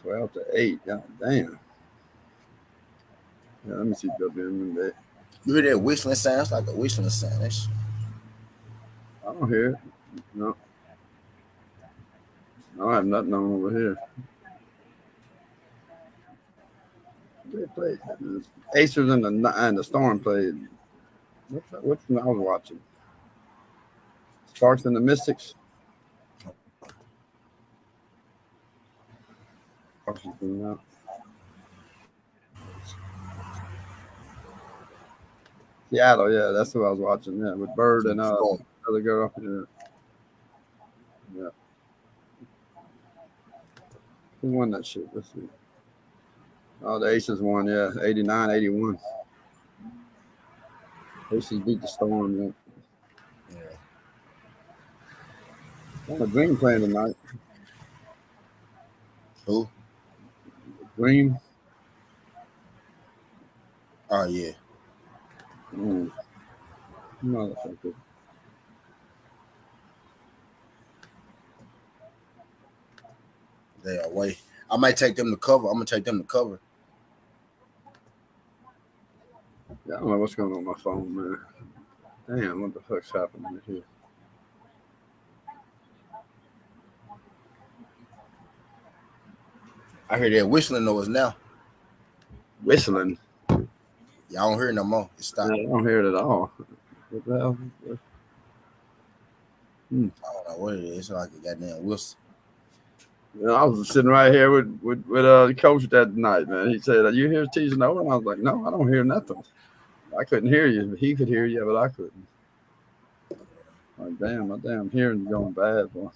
Speaker 9: 12-8. God damn. Yeah, let me see WNBA.
Speaker 1: You hear that whistling sound? It's like a whistling sound. That's...
Speaker 9: I don't hear it. No. I have nothing on over here. They played. Acers and the Storm played. Which one I was watching? Sparks and the Mystics. Seattle, yeah, that's who I was watching. Yeah, with Bird and other girl. Yeah. Who won that shit? Let's see. Oh, the Aces won, yeah, 89-81. Aces beat the Storm, yeah. Oh, Dream playing tonight.
Speaker 1: Who?
Speaker 9: Dream.
Speaker 1: Oh, yeah.
Speaker 9: Motherfucker.
Speaker 1: They are away. I might take them to cover. I'm going to take them to cover.
Speaker 9: Yeah, I don't know what's going on with my phone, man. Damn, what the fuck's happening here?
Speaker 1: I hear that whistling noise now.
Speaker 9: Whistling?
Speaker 1: Yeah, I don't hear it no more. It stopped.
Speaker 9: I don't hear it at all. What the hell?
Speaker 1: I don't know what it is. It's like a goddamn whistle.
Speaker 9: You know, I was sitting right here with the coach that night, man. He said, "You hear teasing over?" And I was like, "No, I don't hear nothing. I couldn't hear you. He could hear you, but I couldn't." Like, damn, my damn hearing's going bad, boy.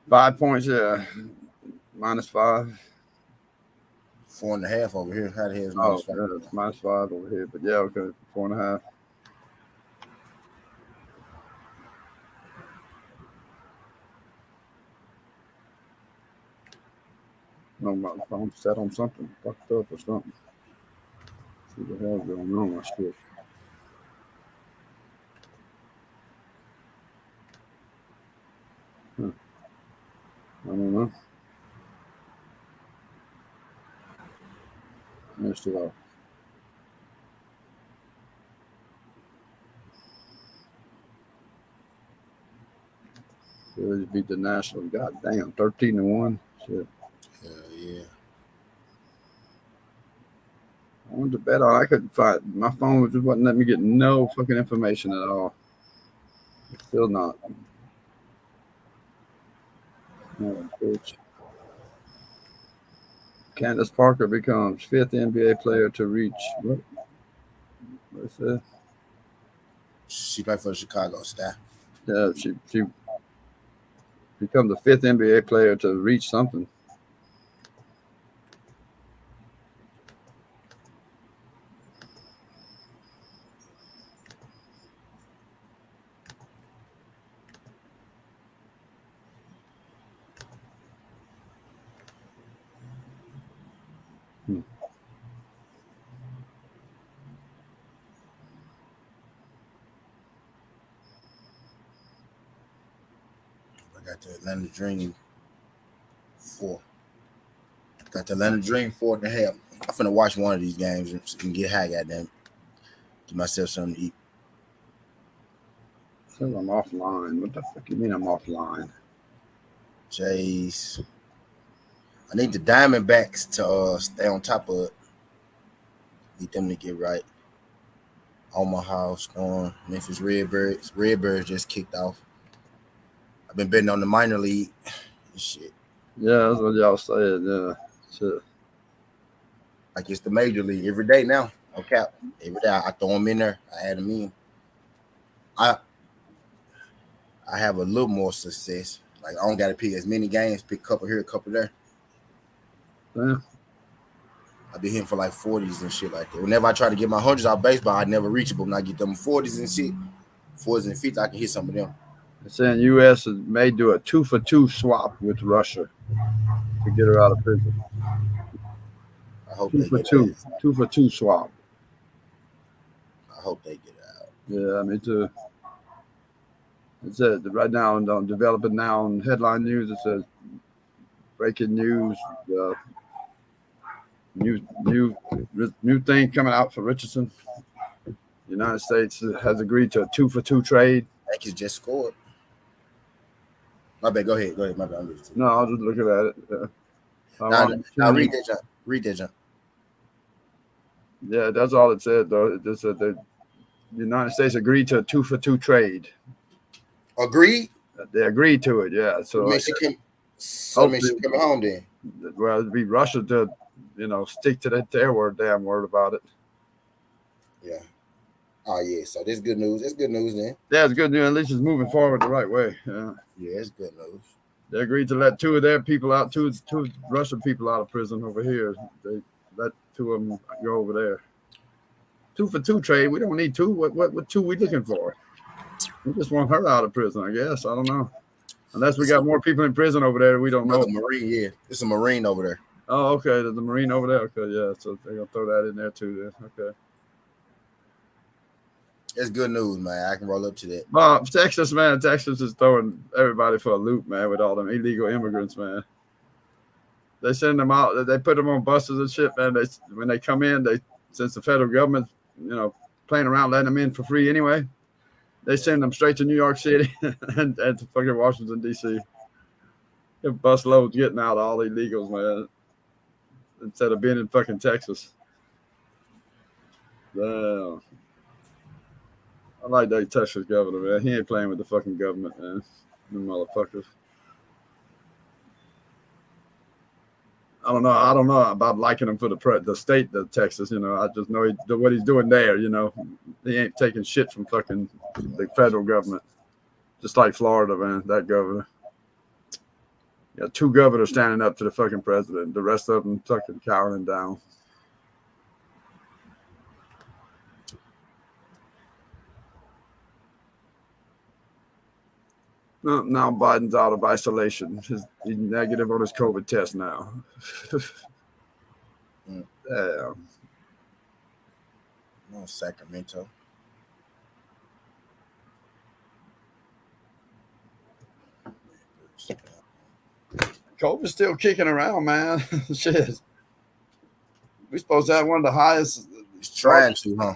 Speaker 9: 5 points, yeah. -5.
Speaker 1: 4.5 over here. How the hell is
Speaker 9: Oh,
Speaker 1: -5?
Speaker 9: yeah, it's -5 over here. But yeah, okay, 4.5. No, my phone set on something fucked up or something. See what the hell's going on with shit. Huh. I don't know. Missed it all. Really beat the Nationals. God damn, 13-1. Shit.
Speaker 1: Hell yeah.
Speaker 9: I wanted to bet on. I couldn't find. My phone just wasn't letting me get no fucking information at all. It's still not. Oh, bitch. Candace Parker becomes 5th NBA player to reach. What's that?
Speaker 1: She played for the Chicago Sky.
Speaker 9: Yeah, she becomes the 5th NBA player to reach something.
Speaker 1: I got the Atlanta Dream 4. Got the Atlanta Dream 4.5. I'm finna watch one of these games and get high, goddamn. Give myself something to eat.
Speaker 9: Says I'm offline. What the fuck you mean I'm offline?
Speaker 1: Jays. I need the Diamondbacks to stay on top of it. Need them to get right. Omaha Storm, Memphis Redbirds. Redbirds just kicked off. I've been betting on the minor league. Shit.
Speaker 9: Yeah, that's what y'all said. Yeah, shit.
Speaker 1: Like it's the major league every day now. No cap. Every day I throw them in there. I add them in. I have a little more success. Like I don't got to pick as many games. Pick a couple here, a couple there.
Speaker 9: Yeah.
Speaker 1: I be hitting for like 40s and shit like that. Whenever I try to get my 100s out baseball, I never reach it. But when I get them 40s and shit, 40s and 50s, I can hit some of them.
Speaker 9: They're saying U.S. may do a 2-for-2 swap with Russia to get her out of prison.
Speaker 1: I hope
Speaker 9: 2-for-2. 2-for-2 swap.
Speaker 1: I hope they get out.
Speaker 9: Yeah, me too. It says right now on Develop It Now on headline news. It says breaking news. New thing coming out for Richardson. The United States has agreed to a 2-for-2 trade.
Speaker 1: Yankees just scored. My bad. Go ahead. My bad.
Speaker 9: No, I was just looking at it.
Speaker 1: Now read that jump. Read that jump.
Speaker 9: Yeah, that's all it said, though. It just said the United States agreed to a 2-for-2 trade.
Speaker 1: Agreed?
Speaker 9: They agreed to it, yeah. So
Speaker 1: she coming home then.
Speaker 9: Well, it'd be Russia to, stick to their damn word about it.
Speaker 1: Yeah. Oh yeah. So this good news. It's good news then.
Speaker 9: Yeah, it's good news. At least it's moving forward the right way. Yeah.
Speaker 1: Yeah, it's good news.
Speaker 9: They agreed to let 2 of their people out, two Russian people out of prison over here. They let 2 of them go over there. 2-for-2 trade. We don't need 2. What 2 we looking for? We just want her out of prison, I guess. I don't know. Unless we got more people in prison over there, we don't know.
Speaker 1: Marine, yeah. There's a Marine over there.
Speaker 9: Oh, okay. There's a Marine over there. Okay, yeah. So they're gonna throw that in there too. Then. Okay.
Speaker 1: It's good news, man. I can roll up to that.
Speaker 9: Well, Texas is throwing everybody for a loop, man, with all them illegal immigrants, man. They send them out. They put them on buses and shit, man. When they come in, since the federal government, playing around letting them in for free anyway, they send them straight to New York City and to fucking Washington, D.C. Bus loads getting out all illegals, man, instead of being in fucking Texas. Damn. I like that Texas governor, man. He ain't playing with the fucking government, man. Them motherfuckers. I don't know about liking him for the state of Texas. I just know what he's doing there. He ain't taking shit from fucking the federal government. Just like Florida, man. That governor. You got 2 governors standing up to the fucking president. The rest of them fucking cowering down. No, now Biden's out of isolation. He's negative on his COVID test now. Yeah.
Speaker 1: No, Sacramento.
Speaker 9: COVID's still kicking around, man. Shit. We're supposed to have one of the highest.
Speaker 1: He's trying to, huh?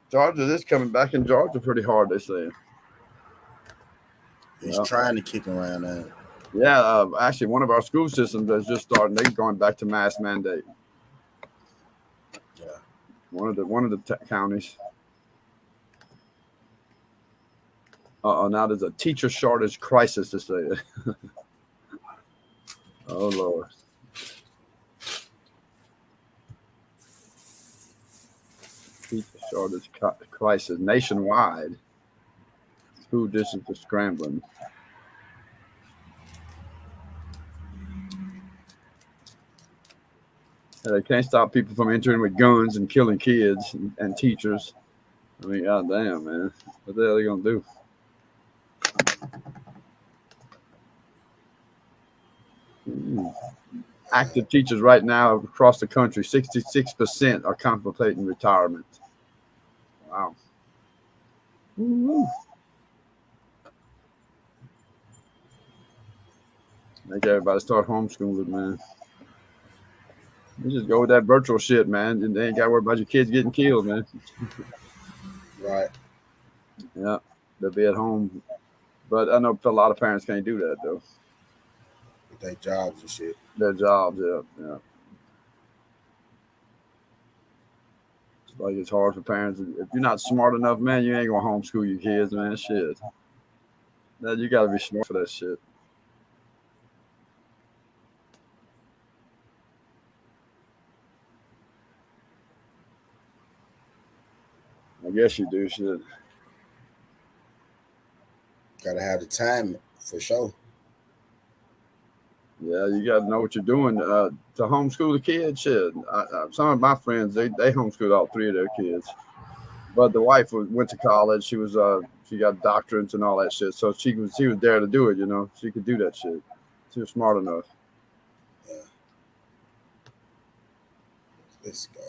Speaker 9: Georgia is coming back in Georgia pretty hard, they say.
Speaker 1: He's trying to kick around now.
Speaker 9: Yeah, actually, one of our school systems is just starting. They're going back to mask mandate.
Speaker 1: Yeah.
Speaker 9: One of the counties. Now there's a teacher shortage crisis, to say. Oh Lord. Teacher shortage crisis nationwide. School districts are scrambling. They can't stop people from entering with guns and killing kids and teachers. I mean, goddamn, man. What the hell are they going to do? Active teachers right now across the country, 66% are contemplating retirement. Wow. Woo-hoo. Make everybody start homeschooling, man. You just go with that virtual shit, man. And they ain't got to worry about your kids getting killed, man.
Speaker 1: Right.
Speaker 9: Yeah, they'll be at home. But I know a lot of parents can't do that, though.
Speaker 1: With their jobs and shit.
Speaker 9: Their jobs, yeah. It's like it's hard for parents. If you're not smart enough, man, you ain't going to homeschool your kids, man. Shit. Now, you got to be smart for that shit. I guess you do, shit.
Speaker 1: Gotta have the time for sure.
Speaker 9: Yeah, you got to know what you're doing to homeschool the kids. Shit, some of my friends they homeschooled all 3 of their kids, but the wife went to college. She got doctorates and all that shit, so she was there to do it. You know, she could do that shit. She was smart enough.
Speaker 1: Yeah.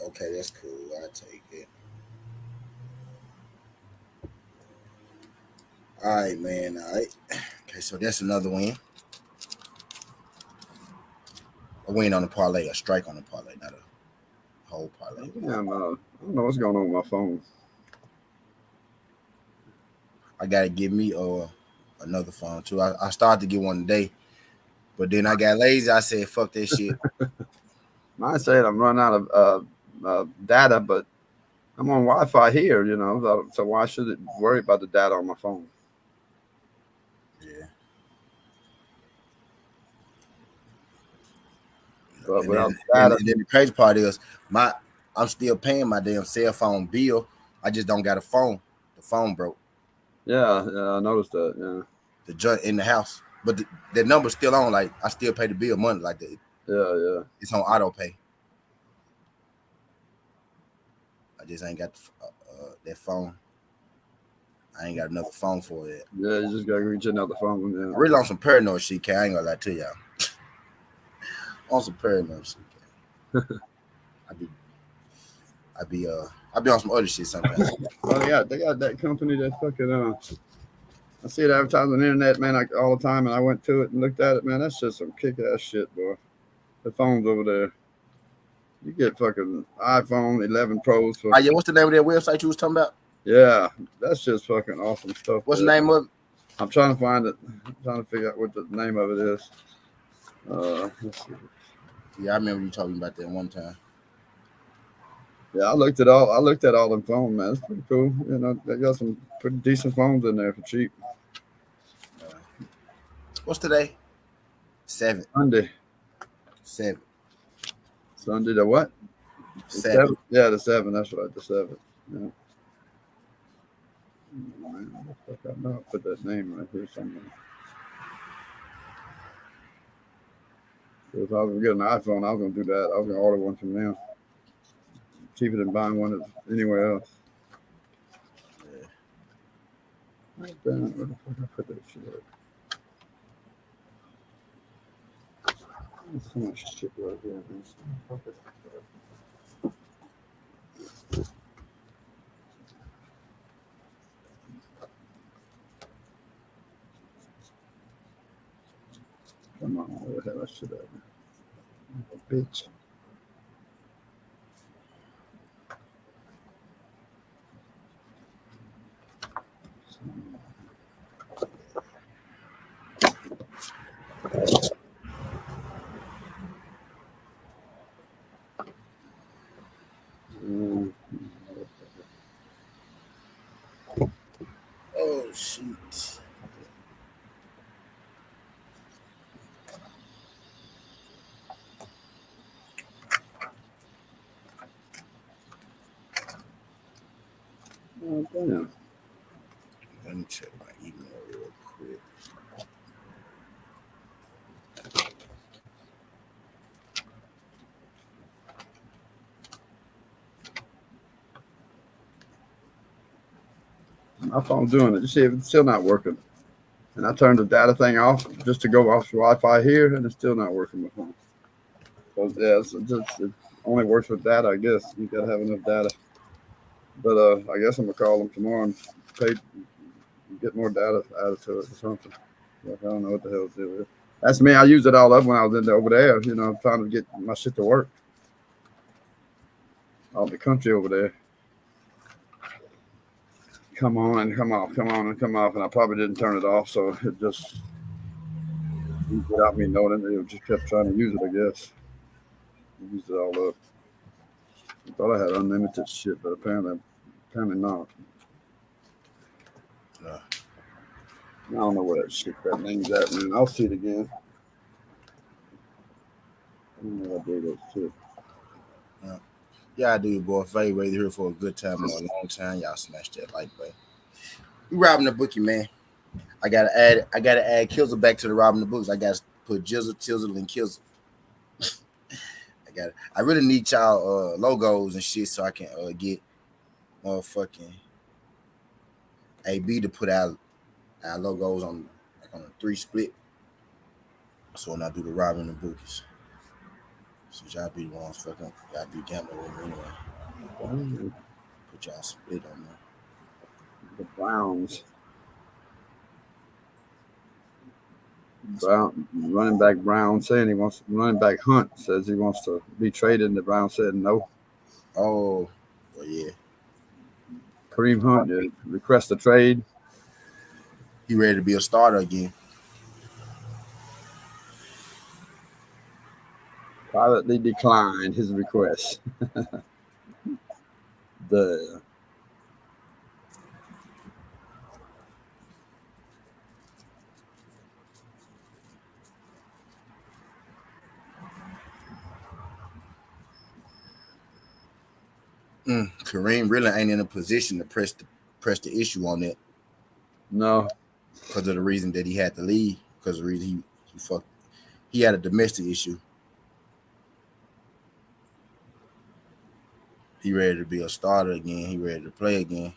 Speaker 1: Okay, that's cool. I take it. All right, man. All right. Okay, so that's another win. A win on the parlay, a strike on the parlay, not a whole parlay.
Speaker 9: Yeah, I don't know what's going on with my phone.
Speaker 1: I gotta give me another phone too. I started to get one today, but then I got lazy. I said, "Fuck that shit."
Speaker 9: Mine said I'm running out of data, but I'm on Wi-Fi here. You know, so why should it worry about the data on my phone?
Speaker 1: Yeah.
Speaker 9: But
Speaker 1: And then the crazy part is I'm still paying my damn cell phone bill. I just don't got a phone. The phone broke.
Speaker 9: Yeah, I noticed that. Yeah.
Speaker 1: The joint in the house, but the number's still on. Like I still pay the bill monthly. Like that.
Speaker 9: Yeah.
Speaker 1: It's on auto pay. I just ain't got that phone. I ain't got another phone for it.
Speaker 9: Yeah, you just gotta reach another phone. Yeah.
Speaker 1: I really on some paranoid shit, I ain't gonna lie to y'all. On some paranoid shit. I be on some other shit sometimes.
Speaker 9: Oh yeah, they got that company that fucking I see it advertised on the internet, man, like all the time, and I went to it and looked at it, man. That's just some kick-ass shit, boy. The phone's over there. You get fucking iPhone 11 Pros for.
Speaker 1: Yeah, what's the name of that website you was talking about?
Speaker 9: Yeah, that's just fucking awesome stuff.
Speaker 1: What's the name of it?
Speaker 9: I'm trying to find it. I'm trying to figure out what the name of it is. Let's see.
Speaker 1: Yeah, I remember you talking about that one time.
Speaker 9: Yeah, I looked at all them phones, man. It's pretty cool. You know, they got some pretty decent phones in there for cheap.
Speaker 1: What's today? 7.
Speaker 9: Sunday.
Speaker 1: 7.
Speaker 9: Sunday the what?
Speaker 1: 7.
Speaker 9: Yeah, the 7. That's right, the 7. Yeah. Oh, man, I know I put that name right here somewhere. If I was getting an iPhone, I was gonna do that. I was gonna order one from them. Cheaper than buying one anywhere else. Yeah. Where the fuck I put that shit at? There's so much shit right here, man. Come on, where the hell that shit at? Bitch.
Speaker 1: Oh shoot.
Speaker 9: Oh, damn.
Speaker 1: Let me check my email real quick.
Speaker 9: My phone's doing it. You see, it's still not working. And I turned the data thing off just to go off the Wi-Fi here, and it's still not working with phone. So yeah, it only works with data, I guess. You gotta have enough data. But I guess I'm gonna call them tomorrow and get more data added to it or something. Like, I don't know what the hell to do with it. That's me. I used it all up when I was over there, trying to get my shit to work. Out in the country over there. Come on and come off, and I probably didn't turn it off, so it just without me knowing it just kept trying to use it, I guess. I used it all up. I thought I had unlimited shit, but apparently not. I don't know where that name's at, man. I'll see it again. I don't know what I did that shit.
Speaker 1: Yeah, I do, boy. If anybody here for a good time or a long time, y'all smash that like button. We robbing the bookie, man. I gotta add Kizzle back to the robbing the books. I gotta put Jizzle, Tizzle, and Kizzle. I really need y'all logos and shit so I can get motherfucking AB to put out our logos on a 3 split. So when I do the robbing the bookies. So y'all be the ones fucking y'all be gambling with me anyway. Put y'all split on there.
Speaker 9: The Browns. Running back Brown saying he wants running back Hunt says he wants to be traded, and the Browns said no.
Speaker 1: Oh, well, yeah.
Speaker 9: Kareem Hunt request a trade.
Speaker 1: He ready to be a starter again.
Speaker 9: Privately declined his request.
Speaker 1: Kareem really ain't in a position to press the issue on that.
Speaker 9: No,
Speaker 1: because of the reason that he had to leave. Because of the reason he had a domestic issue. He ready to be a starter again. He ready to play again.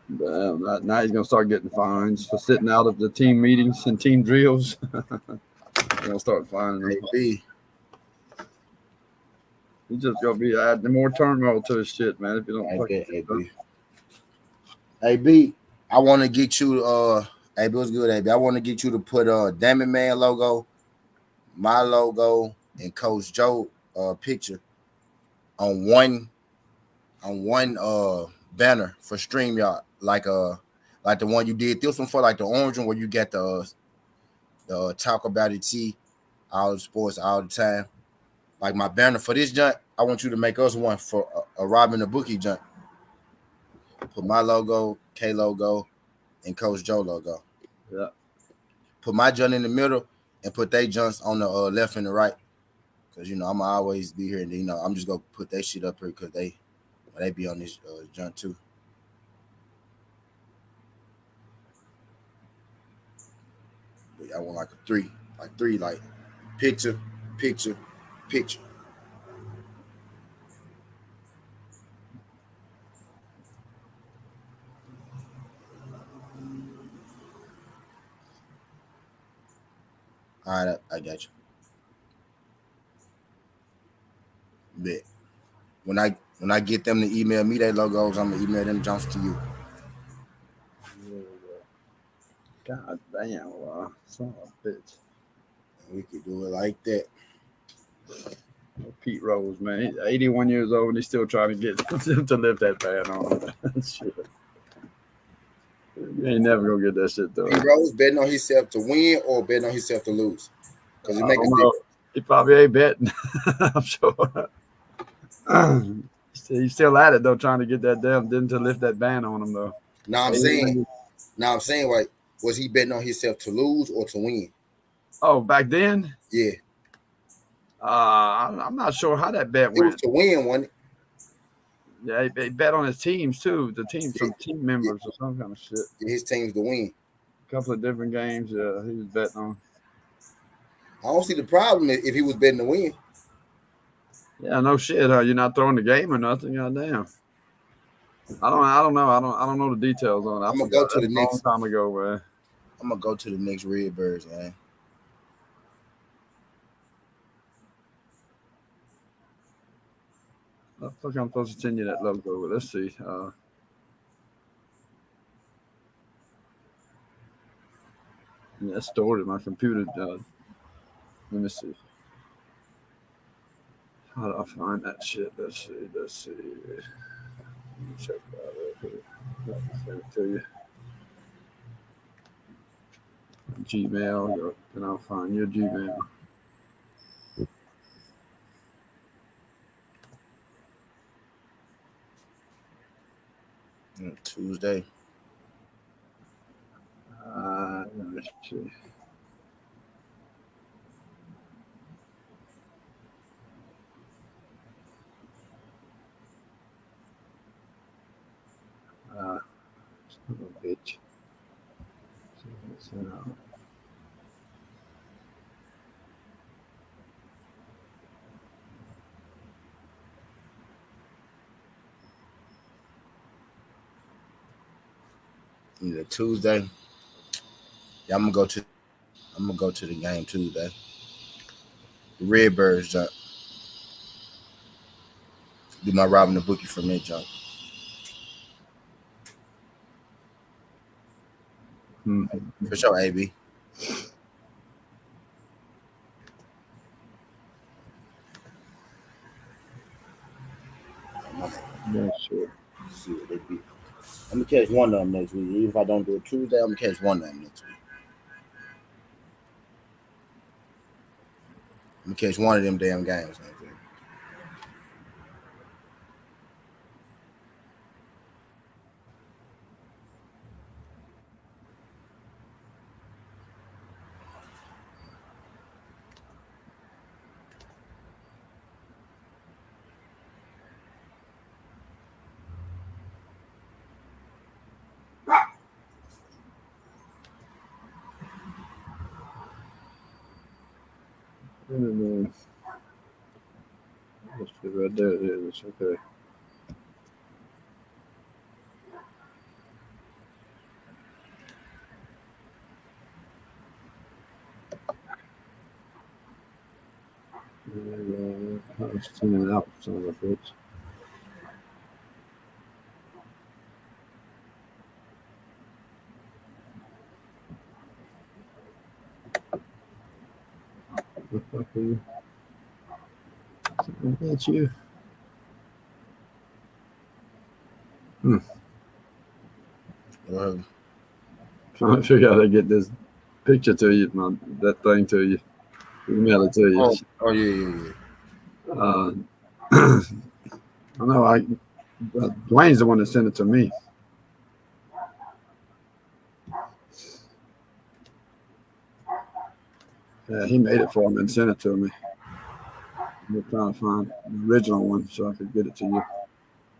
Speaker 9: Now he's gonna start getting fines for sitting out of the team meetings and team drills. They're gonna start fining him.
Speaker 1: Maybe.
Speaker 9: He's just gonna be adding more turmoil to his shit, man. If you don't fucking
Speaker 1: AB, I want to get you. AB was good. AB, I want to get you to put Diamond Man logo, my logo, and Coach Joe picture on one banner for StreamYard, like the one you did this one for, like the orange one where you get the talk about it all the sports all the time. Like my banner for this junk, I want you to make us one for a robbing the bookie junk. Put my logo, K logo, and Coach Joe logo.
Speaker 9: Yeah.
Speaker 1: Put my junk in the middle and put they junks on the left and the right. Cause I'm always be here, and I'm just gonna put that shit up here because they be on this junk too. I want like a three, like picture, picture, picture. All right, I got you. Bet. When I get them to email me their logos, I'm gonna email them jumps to you.
Speaker 9: God damn, wow. Son of a bitch.
Speaker 1: We could do it like that.
Speaker 9: Pete Rose, man. He's 81 years old and he's still trying to get him to lift that band on him. Shit. You ain't never gonna get that shit done.
Speaker 1: Pete Rose betting on himself to win or betting on himself to lose? Because it make a difference.
Speaker 9: He probably ain't betting. I'm sure. He's still at it though, trying to get that damn didn't to lift that band on him though.
Speaker 1: Now I'm saying, like, was he betting on himself to lose or to win?
Speaker 9: Oh, back then?
Speaker 1: Yeah.
Speaker 9: I'm not sure how that bet went.
Speaker 1: It was to win, wasn't it?
Speaker 9: Yeah, he bet on his teams too. The team, some team members or some kind of shit.
Speaker 1: His team's to win.
Speaker 9: A couple of different games. He was betting on.
Speaker 1: I don't see the problem if he was betting to win.
Speaker 9: Yeah, no shit. You're not throwing the game or nothing. Goddamn. I don't know. I don't know the details on it.
Speaker 1: I'm gonna go to the
Speaker 9: next long time ago, man.
Speaker 1: I'm gonna go to the next Redbirds, man.
Speaker 9: I think I'm supposed to send you that logo. Let's see. Yeah, it's stored in my computer. Let me see. How do I find that shit? Let's see. Let me check that out here. Send it to you. Gmail, and I'll find your Gmail.
Speaker 1: Tuesday.
Speaker 9: Let me see. Son of a bitch.
Speaker 1: Yeah, Tuesday. Yeah, I'm gonna go to the game Tuesday. The Redbirds jump. Do my robbing the bookie from that jump. For sure, AB.
Speaker 9: Yeah, sure.
Speaker 1: See what they be. I'm gonna catch one of them next week. Even if I don't do it Tuesday, I'm gonna catch one of them next week. I'm gonna catch one of them damn games next week.
Speaker 9: Right there it is. Okay. I'm sending it out, son of a bitch. What the fuck are you? That's you. Trying to figure out how to get this picture to you, that thing to you. Email it to you.
Speaker 1: Yeah.
Speaker 9: I know. Dwayne's the one that sent it to me. Yeah, he made it for me and sent it to me. I'm trying to find the original one so I could get it to you.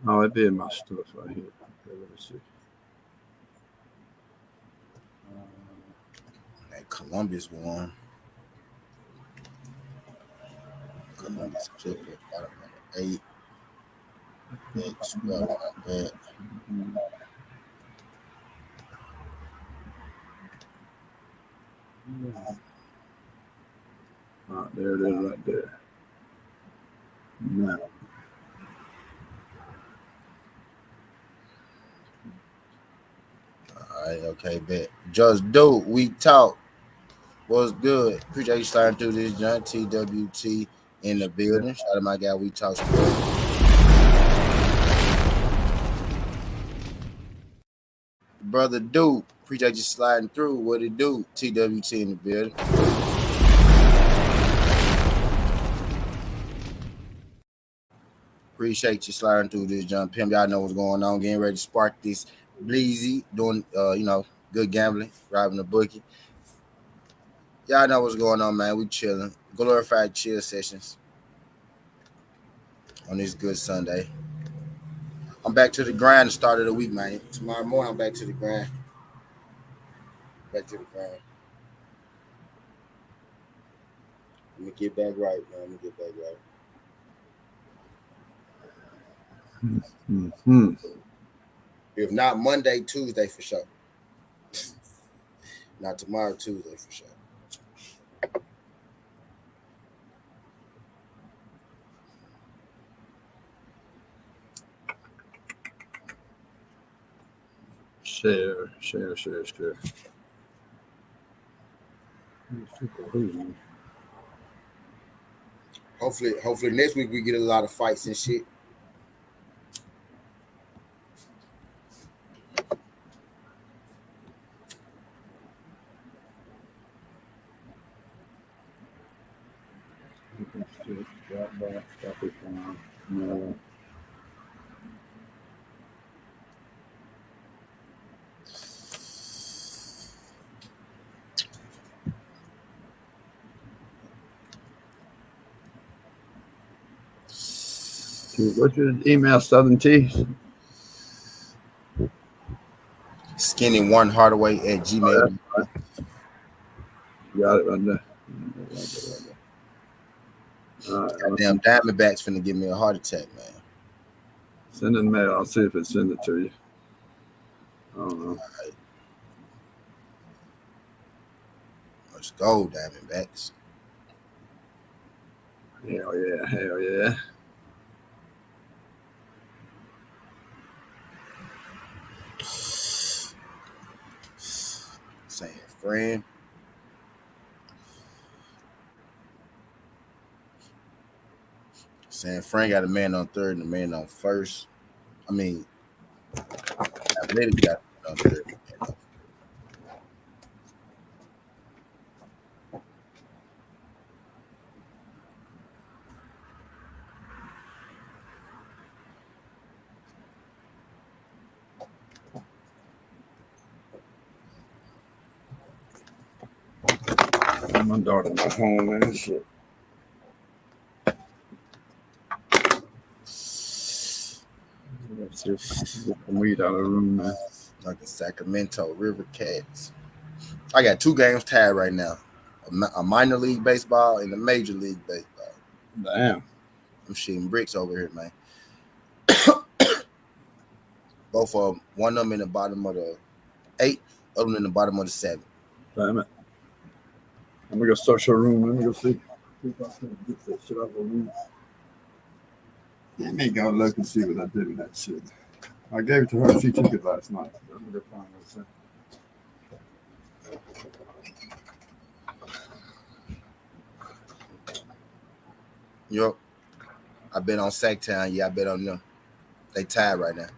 Speaker 9: Oh, it'd be in my stuff right here. Okay, let me see.
Speaker 1: Columbus won. Columbus Clippers bottom of 8. That's not bad.
Speaker 9: There it is right there. Now.
Speaker 1: All right, okay, bet. Just do. We talk. What's good? Appreciate you sliding through this, John. TWT in the building. Shout out to my guy. We talk sports. Brother Dude, appreciate you sliding through. What it do? TWT in the building. Appreciate you sliding through this, John Pim. Y'all know what's going on. Getting ready to spark this Bleezy, doing good gambling, robbing the bookie. Y'all know what's going on, man. We chilling. Glorified chill sessions on this good Sunday. I'm back to the grind. The start of the week, man. Tomorrow morning, I'm back to the grind. Back to the grind. I'm gonna get back right, man. I'm gonna get back right.
Speaker 9: Mm-hmm.
Speaker 1: If not Monday, Tuesday for sure. Not tomorrow, Tuesday for sure.
Speaker 9: Share.
Speaker 1: Hopefully next week we get a lot of fights and shit.
Speaker 9: No. What's your email, Southern T?
Speaker 1: Skinny1hardaway@gmail.com.
Speaker 9: Got it right there.
Speaker 1: Goddamn Diamondbacks finna give me a heart attack, man.
Speaker 9: Send it in the mail. I'll see if it sends it to you. I don't know.
Speaker 1: All right. Let's go, Diamondbacks.
Speaker 9: Hell yeah.
Speaker 1: Saying friend. San Fran got a man on third and a man on first. I mean, Athletic got a man on third.
Speaker 9: My daughter not home, man. Shit. Let's see if I can get some weed out of the room, man.
Speaker 1: Like the Sacramento River Cats. I got 2 games tied right now. A minor league baseball and a major league baseball.
Speaker 9: Damn.
Speaker 1: I'm shooting bricks over here, man. Both of them. One of them in the bottom of the 8, other one in the bottom of the 7.
Speaker 9: Damn it. I'm gonna go search her room. Let me go see if I can get that shit out of the room. Let me go look and see what I did with that shit. I gave it to her. She took it last night. I'm gonna find what's in.
Speaker 1: Yup. I bet on Sacktown. Yeah, I bet on them. They tied right now.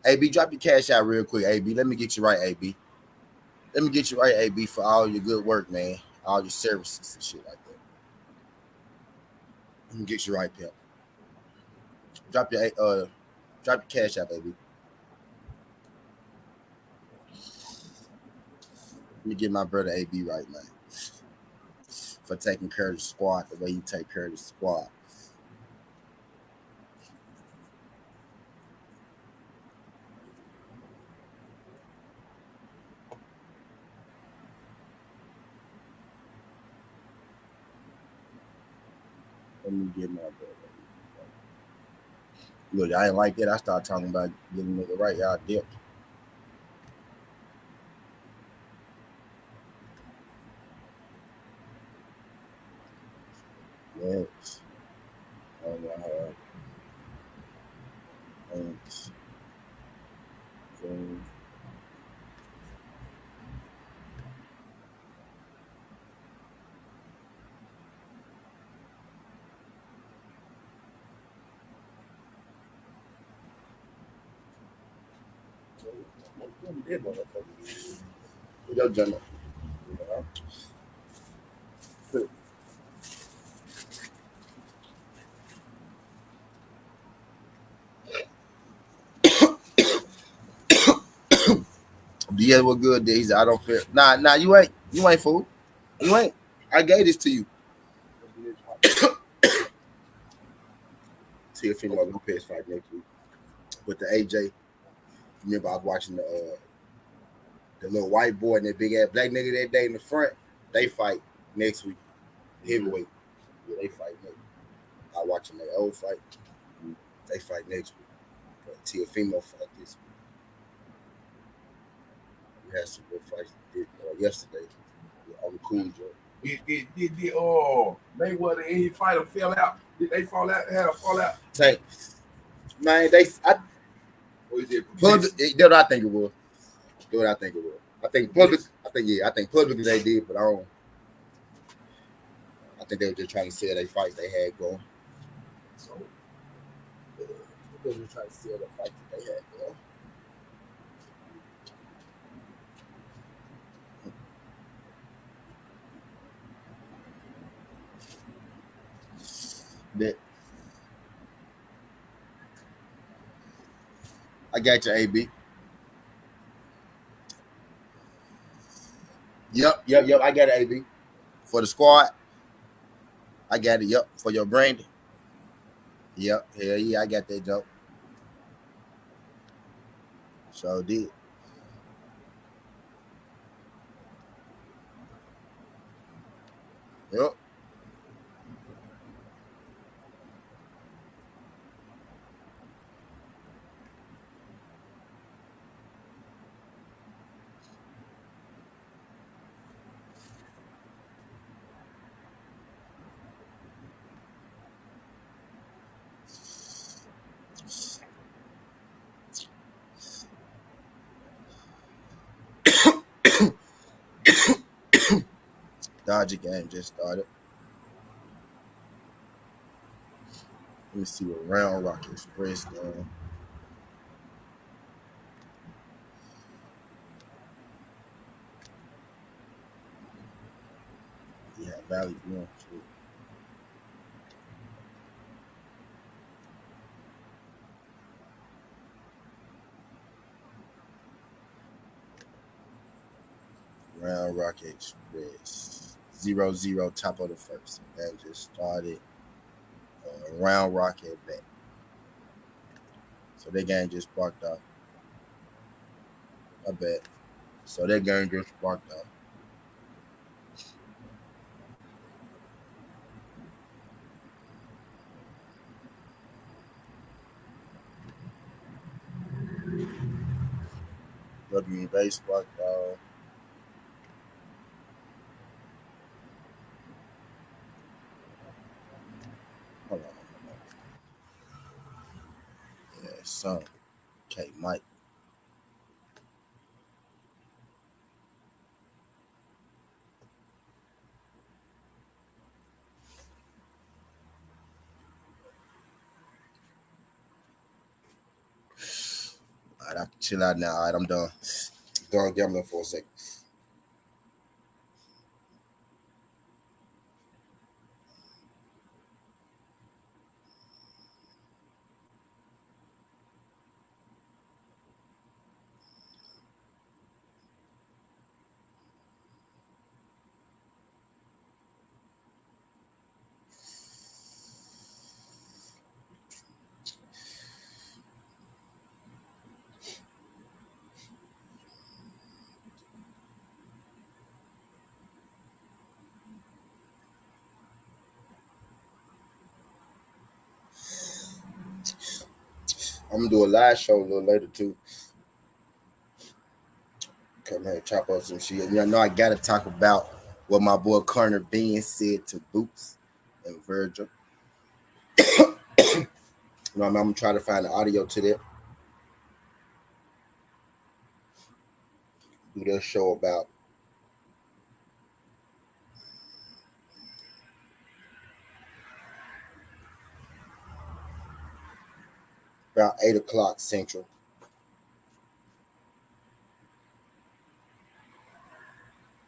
Speaker 1: AB, drop your cash out real quick, AB. Let me get you right, AB. Let me get you right, AB, for all your good work, man. All your services and shit like that. Let me get you right, pimp. Drop your cash out, baby. Let me get my brother AB right, man. For taking care of the squad the way you take care of the squad. Let me get my brother. Look, I ain't like that. I started talking about getting nigga right. Y'all dipped. Yes. Oh my God. Thanks. Yo, Jenna. Yeah, what good days? I don't feel. Nah, you ain't fool. You ain't. I gave this to you. See if female Lopez fight next week with the AJ. Remember, I was watching the little white boy and that big ass black nigga that day in the front. They fight next week, heavyweight. Yeah, they fight next week. I watching their old fight. They fight next week. But Teofimo fight this week. We had some good fights yesterday on the cool joint.
Speaker 10: Did Mayweather and his fighter fell out? Did they fall out? Had a fallout?
Speaker 1: Tank, man, that's what I think it was. That's what I think it was. I think public. I think publicly they did, but I think they were just trying to sell their fight they had going. So they were trying to sell the fight that they had going. That I got you, AB. Yep. I got it, AB. For the squad, I got it. Yep. For your brand. Yep. Hell yeah, I got that joke. So did. Yep. Dodger game just started. Let me see what Round Rock Express doing. Yeah, Valley One too. Round Rock Express 0-0 top of the first. That just started. Round Rock at back. So that game just sparked off. I bet. So that game just sparked off. WNBA sparked off. Hold on. Yeah, son. Okay, Mike. All right, I can chill out now. All right, I'm done. Done gambling for a second. I'm gonna do a live show a little later too. Come here, chop up some shit. You know, I gotta talk about what my boy Corner Bean said to Boots and Virgil. You know, I'm gonna try to find the audio to that. Do their show about about 8 o'clock Central.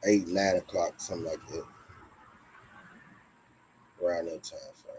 Speaker 1: 8, 9 o'clock, something like that. Around that time frame.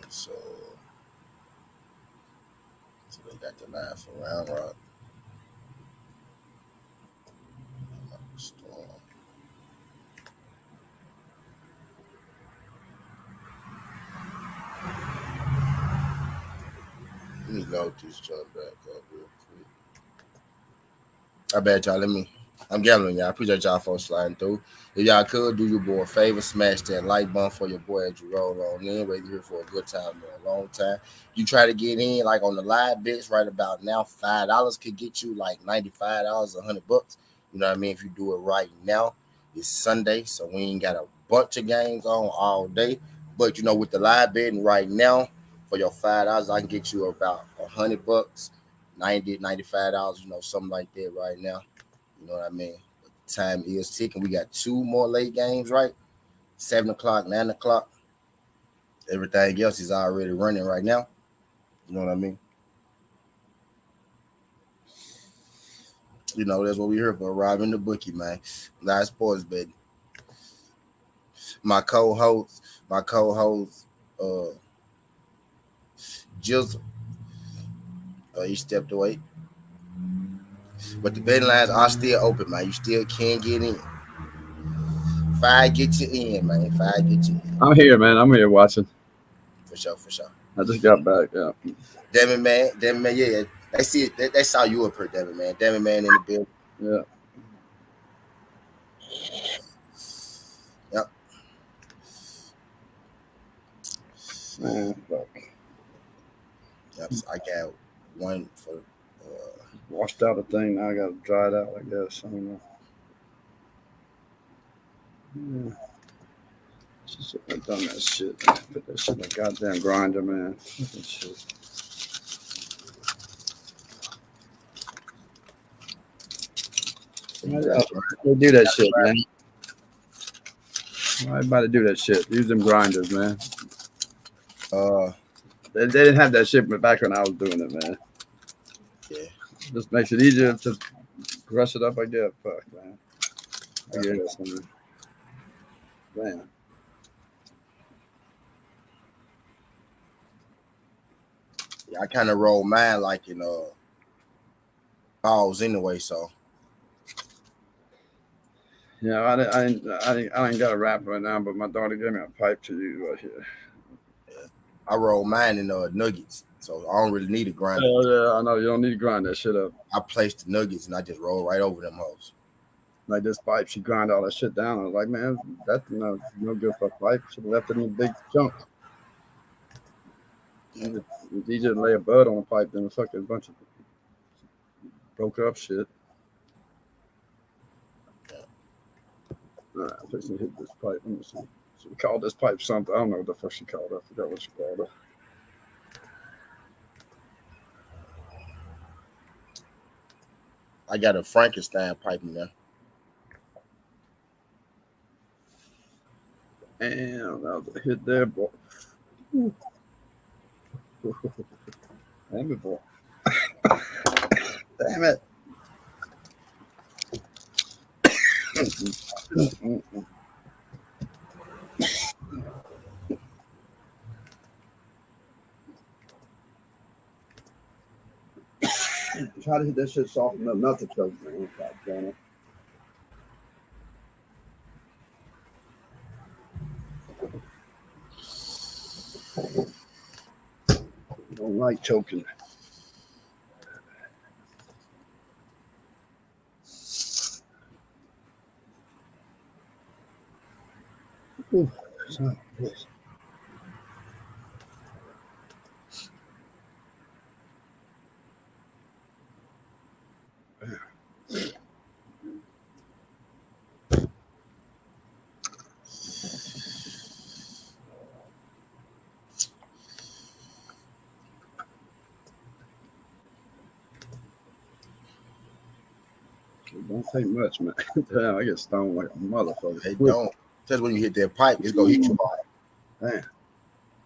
Speaker 1: So they got the line for Round Rock. Storm. Let me load this jump back up real quick. I bet y'all. I'm gambling, y'all. I appreciate y'all folks sliding through. If y'all could do your boy a favor, smash that like button for your boy as you roll on in. Whether you're here for a good time or a long time. You try to get in like on the live bits right about now. $5 could get you like $95, $100. You know what I mean? If you do it right now, it's Sunday, so we ain't got a bunch of games on all day. But you know, with the live betting right now, for your $5, I can get you about $100, $90, $95, you know, something like that right now. You know what I mean? But the time is ticking. We got 2 more late games, right? 7 o'clock, 9 o'clock. Everything else is already running right now. You know what I mean? You know, that's what we're here for, robbing the bookie, man. Live sports, baby. My co-host, Jizzle, he stepped away. But the betting lines are still open, man. You still can get in. 5 get you in, man. 5 get you in.
Speaker 9: I'm here, man. I'm here watching.
Speaker 1: For sure.
Speaker 9: I just got back, yeah.
Speaker 1: Damn it, man, yeah. They see it. They saw you up here, damn it, man, in the building.
Speaker 9: Yeah.
Speaker 1: Yep.
Speaker 9: Man, fuck.
Speaker 1: Yep. So I got one for.
Speaker 9: Washed out a thing. Now I got to dry it out, I guess. I don't know. Yeah. Just I've done that shit. Put that shit in a goddamn grinder, man. Fucking shit. They do that shit, man. Everybody do that shit. Use them grinders, man. They didn't have that shit back when I was doing it, man.
Speaker 1: Yeah.
Speaker 9: Just makes it easier to crush it up like that. Fuck, man. I get it, man. Man.
Speaker 1: Yeah, I kind of roll mine like in balls anyway, so.
Speaker 9: Yeah, I ain't got a wrap right now, but my daughter gave me a pipe to use right here.
Speaker 1: Yeah. I roll mine in nuggets, so I don't really need a grinder.
Speaker 9: Oh yeah, I know you don't need to grind that shit up.
Speaker 1: I place the nuggets and I just roll right over them hoes.
Speaker 9: Like this pipe, she grind all that shit down. I was like, man, that's no good for a pipe. Should have left it in big chunks. You just lay a bud on a pipe, then a fucking bunch of broke up shit. All right, I'm fixing to hit this pipe. Let me see. She called this pipe something. I don't know what the fuck she called it. I forgot what she called it.
Speaker 1: I got a Frankenstein pipe in there.
Speaker 9: Damn, that was a hit there, boy. Damn it, boy. Damn it. Try to hit that shit soft enough not to choke, man. God damn it. Don't like choking. Ooh, son of a bitch. It don't take much, man. Damn, I get stoned like a motherfucker.
Speaker 1: They don't. Just when you hit that pipe, it's gonna hit you hard.
Speaker 9: Damn.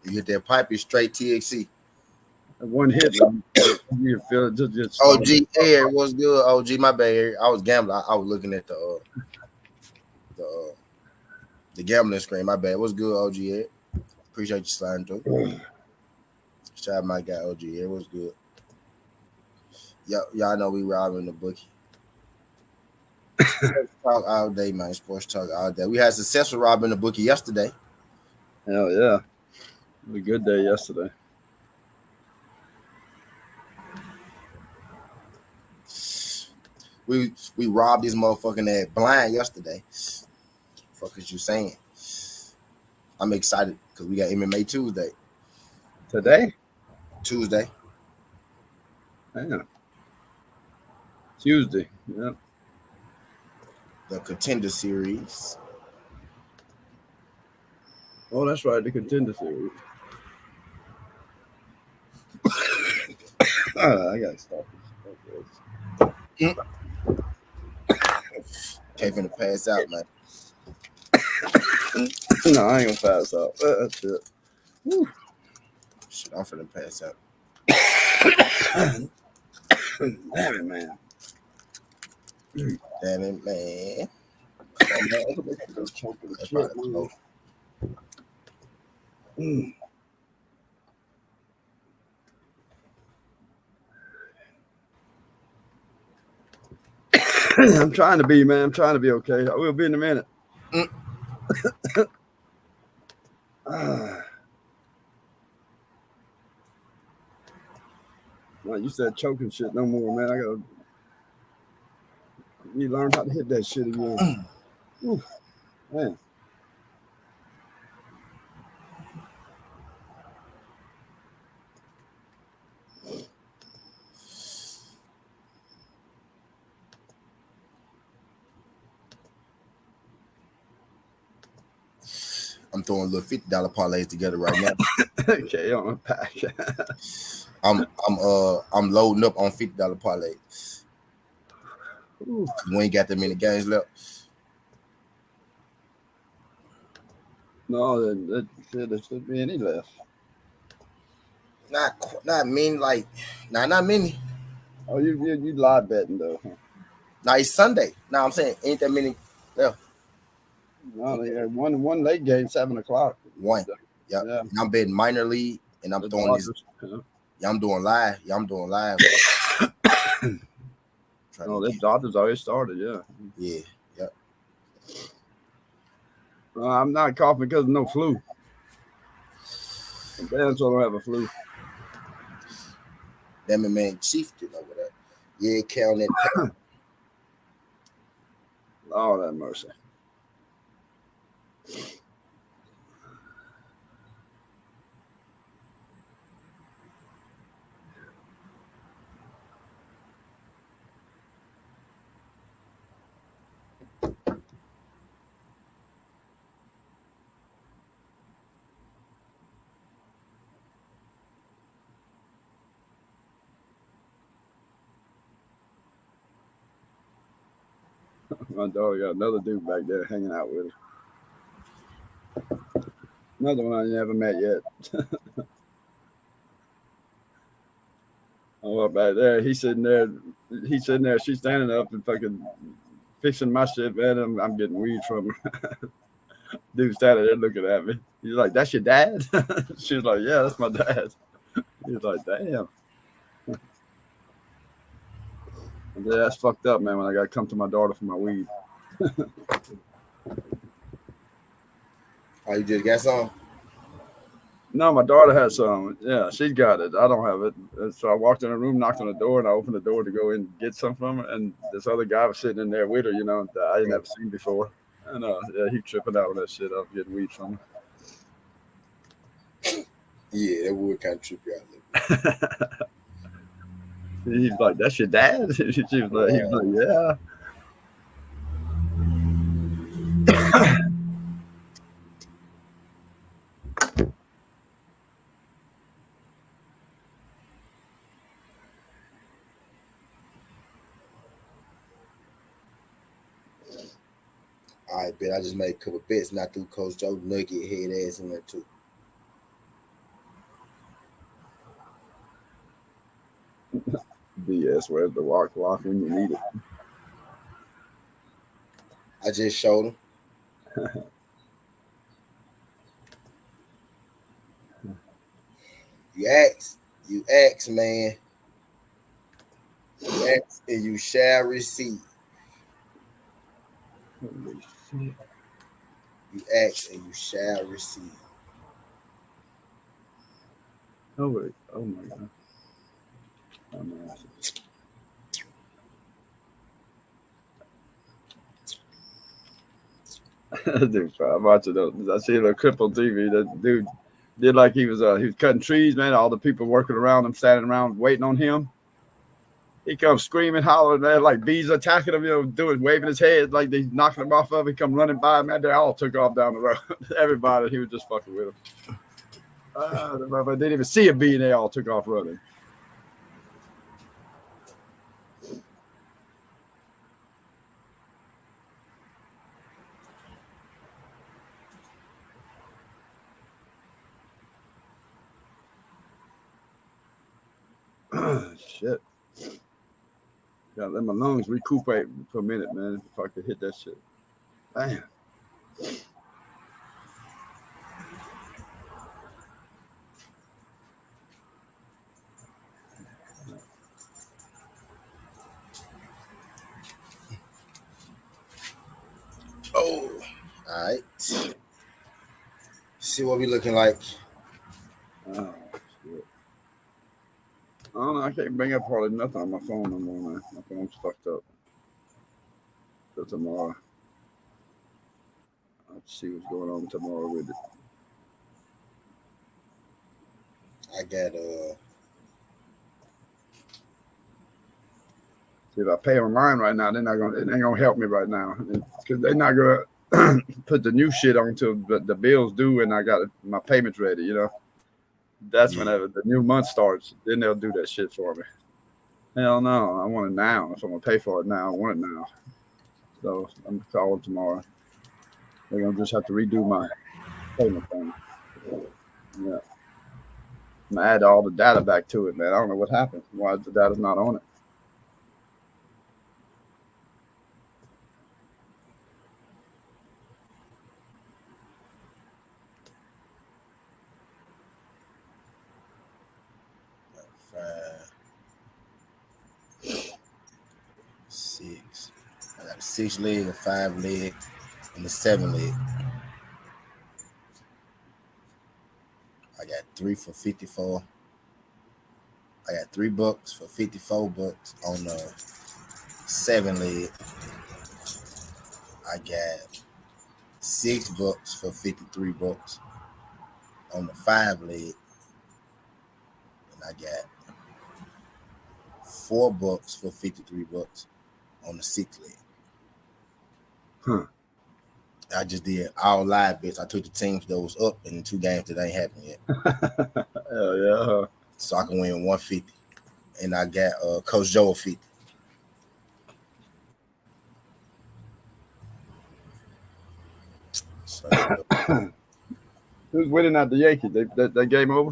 Speaker 1: You hit that pipe, it's straight TXC.
Speaker 9: That one hit, you feel it just
Speaker 1: OG Air was good. OG, my bad. I was gambling. I was looking at the gambling screen. My bad. What's good, OG Air? Appreciate you sliding through. Shout out my guy, OG Air. What's good? Y'all know we robbing the bookie. Sports talk all day, man. Sports talk all day. We had successful robbing the bookie yesterday.
Speaker 9: Hell yeah. It was a good day yesterday.
Speaker 1: We robbed this motherfucking ass blind yesterday. Fuck is you saying? I'm excited because we got MMA Tuesday.
Speaker 9: Today?
Speaker 1: Tuesday.
Speaker 9: Damn. Tuesday. Yeah.
Speaker 1: The Contender Series.
Speaker 9: Oh, that's right. The Contender Series. I gotta stop this.
Speaker 1: Can't finna pass out, man.
Speaker 9: No, I ain't gonna pass out. That's it. Woo.
Speaker 1: Shit, I'm finna pass out.
Speaker 9: Damn it, man.
Speaker 1: Damn it, man.
Speaker 9: That's probably close. I'm trying to be, man. I'm trying to be okay. I will be in a minute. Well, you said choking shit no more, man. I gotta need to learn how to hit that shit again. Ooh, man.
Speaker 1: I'm throwing little $50 parlays together right now.
Speaker 9: Okay, on a pack.
Speaker 1: I'm loading up on $50 parlays. We ain't got that many games left.
Speaker 9: No, there should be any left.
Speaker 1: Not many, not many.
Speaker 9: Oh, you live betting though.
Speaker 1: Now it's Sunday. Now I'm saying ain't that many left.
Speaker 9: No, they had one late game, 7 o'clock.
Speaker 1: One. Yep. Yeah. And I'm betting minor league and I'm throwing this. Yeah, I'm doing live. Yeah, I'm doing live.
Speaker 9: No, the Dodgers already started, yeah.
Speaker 1: Yeah, yep.
Speaker 9: I'm not coughing because of no flu. Damn, so I don't have a flu.
Speaker 1: That my man Chieftain over there. Yeah, count that.
Speaker 9: Lord have mercy. My daughter got another dude back there hanging out with her. Another one I never met yet. Oh, back there, he's sitting there. She's standing up and fucking fixing my shit, man. I'm getting weed from her. Dude standing there looking at me. He's like, "That's your dad?" She was like, "Yeah, that's my dad." He's like, "Damn." Yeah, that's fucked up, man. When I gotta come to my daughter for my weed.
Speaker 1: Oh, you just got some?
Speaker 9: No, my daughter has some. Yeah, she's got it. I don't have it. And so I walked in the room, knocked on the door, and I opened the door to go in and get some from her. And this other guy was sitting in there with her, that I never seen before. And yeah, he tripping out on that shit. I was getting weed from her.
Speaker 1: Yeah, that would kind of trip you out.
Speaker 9: He's like, "That's your dad?" He was like, "Yeah."
Speaker 1: All right, bet I just made a couple bets, not through Coach Joe Nugget head ass in there too.
Speaker 9: BS, where's the lock when you need it?
Speaker 1: I just showed him. You ask, man. You ask and you shall receive.
Speaker 9: Holy shit.
Speaker 1: You ask and you shall receive.
Speaker 9: Oh wait! Oh my god! Oh, no. Dude, I'm watching those. I see a little clip on TV. That dude did like he was cutting trees, man. All the people working around him, standing around waiting on him. He comes screaming, hollering, man, like bees attacking him, waving his head like they knocking him off of. He come running by, man. They all took off down the road. Everybody, he was just fucking with him. They didn't even see a bee, and they all took off running. Shit. Gotta let my lungs recuperate for a minute, man, if I could hit that shit. Damn.
Speaker 1: Oh, all right. See what we looking like.
Speaker 9: Oh, shit. I don't know. I can't bring up hardly nothing on my phone no more, man. My phone's fucked up. So tomorrow, I'll see what's going on tomorrow with it.
Speaker 1: I got
Speaker 9: See, if I pay on mine right now, it ain't gonna help me right now because they're not gonna put the new shit on until the bill's due and I got my payments ready. That's whenever the new month starts. Then they'll do that shit for me. Hell no, I want it now. If I'm gonna pay for it now, I want it now. So I'm gonna call them tomorrow. They're gonna just have to redo my payment thing. Yeah. I'm gonna add all the data back to it, man. I don't know what happened. Why the data's not on it.
Speaker 1: six. I got a 6 leg, a 5 leg, and a 7 leg. I got 3 for 54. I got $3 for 54 bucks on the 7 leg. I got $6 for 53 bucks on the 5 leg. And I got $4 for 53 bucks on the 6 leg. I just did all live bets. I took the teams that was up in the 2 games that ain't happened yet.
Speaker 9: Hell yeah.
Speaker 1: So I can win 150. And I got Coach Joe 50. So,
Speaker 9: who's winning out the Yankees? They game over?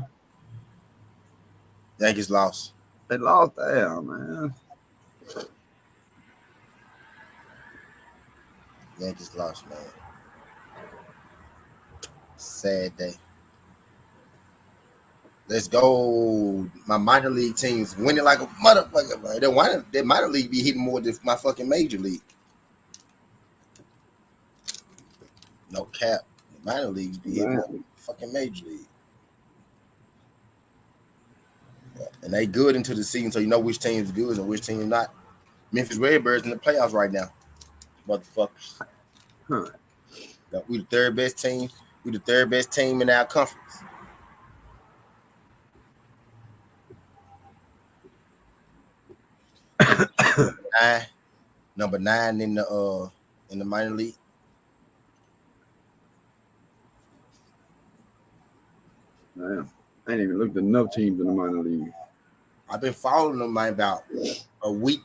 Speaker 1: Yankees lost.
Speaker 9: They lost. Damn, man.
Speaker 1: Yankees lost, man. Sad day. Let's go. My minor league teams winning like a motherfucker, man. Their minor league be hitting more than my fucking major league. No cap. The minor leagues be hitting more than fucking major league. Yeah. And they good into the season, so you know which team is good and which team is not. Memphis Redbirds in the playoffs right now. Motherfuckers. We the third best team. We the third best team in our conference. Number 9 in the minor league.
Speaker 9: Damn. I ain't even looked at enough teams in the minor league.
Speaker 1: I've been following them by about a week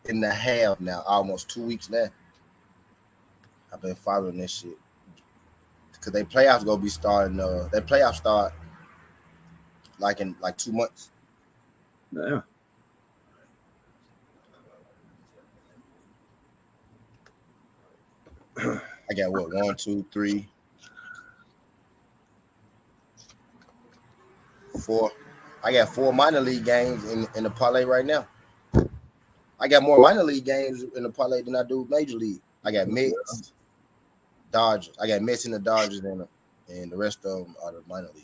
Speaker 1: and a half now, almost 2 weeks now. I've been following this shit. Because they playoffs gonna be starting. Their playoffs start in 2 months.
Speaker 9: Yeah.
Speaker 1: I got what? 1, 2, 3, 4. I got 4 minor league games in the parlay right now. I got more minor league games in the parlay than I do major league. I got Mets, Dodgers. I got Mets and the Dodgers, and the rest of them are the minor league.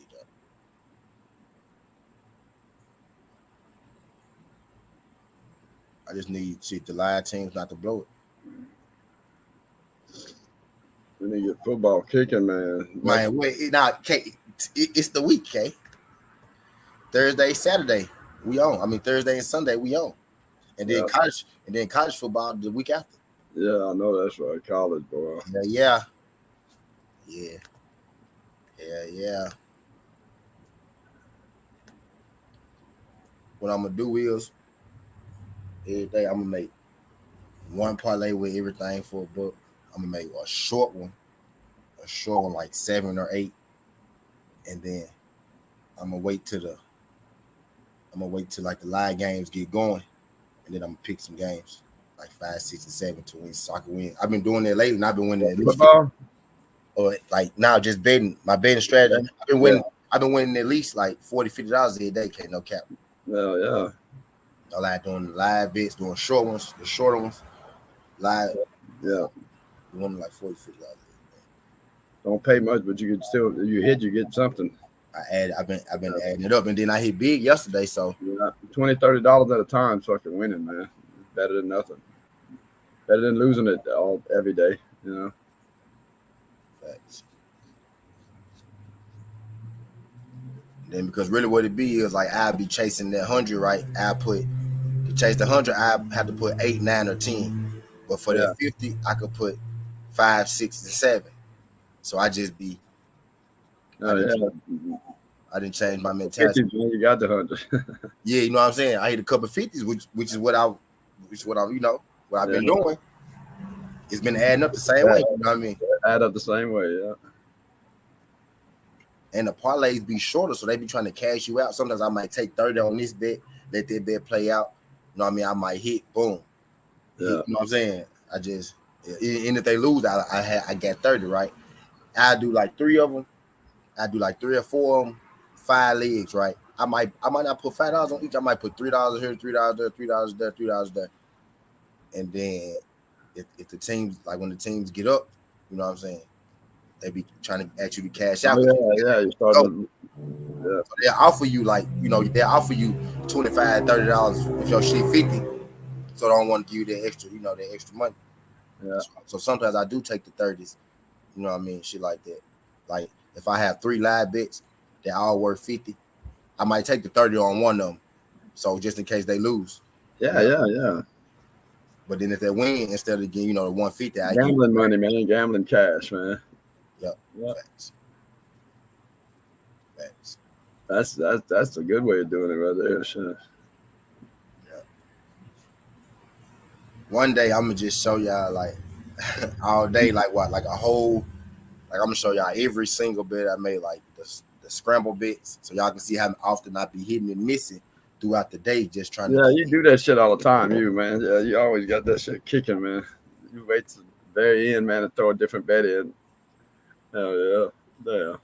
Speaker 1: I just need the live teams not to blow it.
Speaker 9: We need to get football kicking, man.
Speaker 1: Man, wait, now, it's the week, okay? Thursday, Saturday, we on. I mean, Thursday and Sunday, we on. And then college football the week after.
Speaker 9: Yeah, I know that's right. College, boy.
Speaker 1: Yeah. What I'm gonna do is every day I'm gonna make one parlay with everything for a buck. I'm gonna make a short one like 7 or 8, and then I'm gonna wait till like the live games get going, and then I'm gonna pick some games like 5, 6, and 7 to win, so I can win. I've been doing that lately, and I've been winning at least. Or like now, just betting. My betting strategy. I've been winning. I've been winning at least like $40, $50 a day. No cap.
Speaker 9: Yeah.
Speaker 1: I like doing the live bets, doing short ones, the shorter ones. Live.
Speaker 9: Yeah.
Speaker 1: Winning like $40, $50.
Speaker 9: Don't pay much, but you can still, you get something.
Speaker 1: I've been adding it up, and then I hit big yesterday. So
Speaker 9: $20, $30 at a time, fucking winning, man. Better than nothing. Better than losing it every day, you know.
Speaker 1: Facts. Then because really what it be is like I'll be chasing that 100, right? To chase the 100, I have to put 8, 9, or 10. But for that 50, I could put 5, 6, and 7. So I just be. I didn't change my mentality.
Speaker 9: 50s, you got the 100.
Speaker 1: Yeah, you know what I'm saying. I hit a couple of 50s, which is what I've been doing. It's been adding up the same way. You know what I mean?
Speaker 9: Add up the same way, yeah.
Speaker 1: And the parlays be shorter, so they be trying to cash you out. Sometimes I might take 30 on this bet, let that bet play out. You know what I mean? I might hit, boom.
Speaker 9: Yeah.
Speaker 1: You know what I'm saying? I just, and if they lose, I got 30, right? I do like 3 of them. I do like 3 or 4 of them, 5 legs, right? I might not put $5 on each. I might put $3 here, $3 there, $3 there, $3 there. And then if the teams, like when the teams get up, you know what I'm saying? They be trying to ask you to cash out.
Speaker 9: Yeah. You start
Speaker 1: So they'll offer you like, they'll offer you $25, $30 if your shit 50. So they don't want to give you that extra, that extra money.
Speaker 9: Yeah.
Speaker 1: So sometimes I do take the 30s, you know what I mean, shit like that. Like if I have 3 live bets that all worth 50, I might take the 30 on one of them. So just in case they lose.
Speaker 9: Yeah.
Speaker 1: But then if they win, instead of getting, the 150, I
Speaker 9: gambling money, man, gambling cash, man.
Speaker 1: Yep. Facts.
Speaker 9: That's a good way of doing it right there. Sure.
Speaker 1: Yeah. One day I'm gonna just show y'all like all day, like what, like a whole, like I'm gonna show y'all every single bet I made, like the scramble bets, so y'all can see how often I be hitting and missing throughout the day, just trying to.
Speaker 9: Yeah, you do that shit all the time, you man. Yeah, you always got that shit kicking, man. You wait to the very end, man, to throw a different bet in. Hell yeah.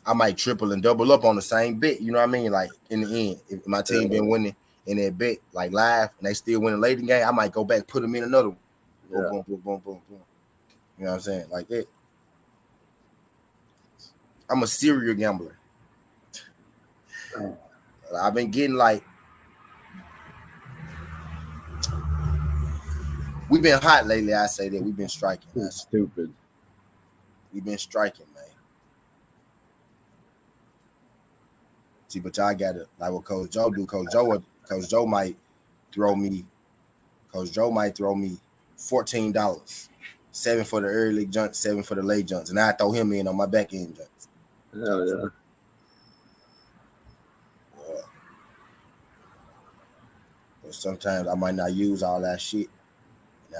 Speaker 1: I might triple and double up on the same bet. You know what I mean? Like in the end, if my team been winning in that bet, like live, and they still winning late in the game, I might go back, put them in another one. Boom, boom, boom, boom, boom. You know what I'm saying? Like that. I'm a serial gambler. I've been getting like, we've been hot lately. I say that we've been striking.
Speaker 9: That's stupid.
Speaker 1: We've been striking, man. See, but y'all got it like what Coach Joe do. Coach Joe might throw me $14, 7 for the early jump, 7 for the late jumps, and I throw him in on my back end jumps.
Speaker 9: Hell yeah.
Speaker 1: But sometimes I might not use all that shit.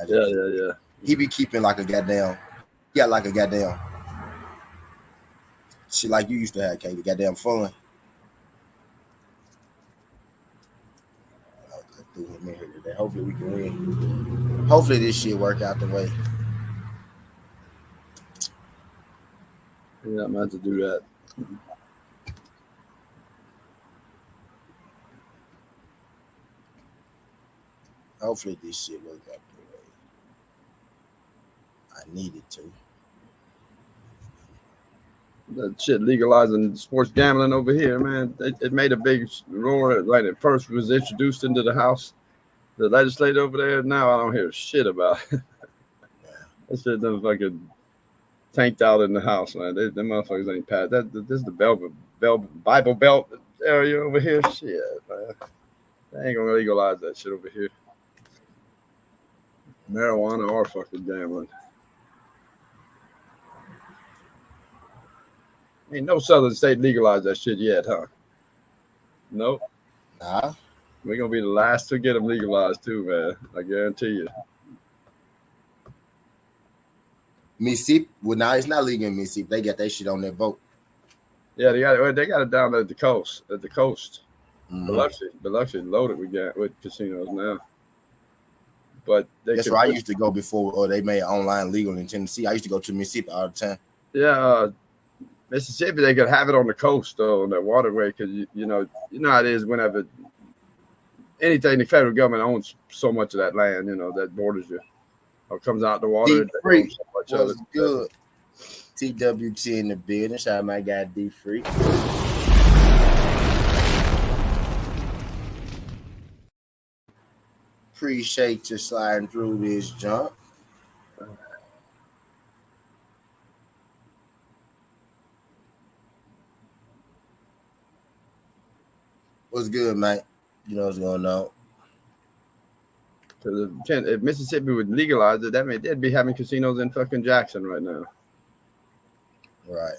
Speaker 9: Yeah.
Speaker 1: He be keeping like a goddamn, shit like you used to have, Katie. Goddamn fun. Hopefully we can win. Hopefully this shit work out the way.
Speaker 9: Yeah, I'm about to do that.
Speaker 1: Hopefully this shit work out the way I need it to.
Speaker 9: That shit legalizing sports gambling over here, man. It made a big roar. Like it first was introduced into the House, the legislature over there. Now I don't hear shit about it. That shit done fucking tanked out in the House, man. Them motherfuckers ain't passed. This is the Bible Belt area over here. Shit, man. They ain't gonna legalize that shit over here. Marijuana or fucking gambling. Ain't no southern state legalized that shit yet, huh? Nope.
Speaker 1: Nah.
Speaker 9: We're gonna be the last to get them legalized too, man. I guarantee you.
Speaker 1: Mississippi, well, now it's not legal in Mississippi. They got that shit on their boat.
Speaker 9: Yeah, they got it down at the coast.
Speaker 1: Mm-hmm.
Speaker 9: Biloxi loaded with casinos now. But
Speaker 1: that's where I used to go before, or they made online legal in Tennessee. I used to go to Mississippi all the time.
Speaker 9: Yeah, Mississippi, they could have it on the coast though, on that waterway, because you know how it is whenever anything the federal government owns so much of that land, that borders you or comes out the water.
Speaker 1: D Free was good. TWT in the building. Shout out my guy D Free. Appreciate you sliding through this jump. What's good, mate? You know what's going on.
Speaker 9: Because if Mississippi would legalize it, that means they'd be having casinos in fucking Jackson right now.
Speaker 1: Right.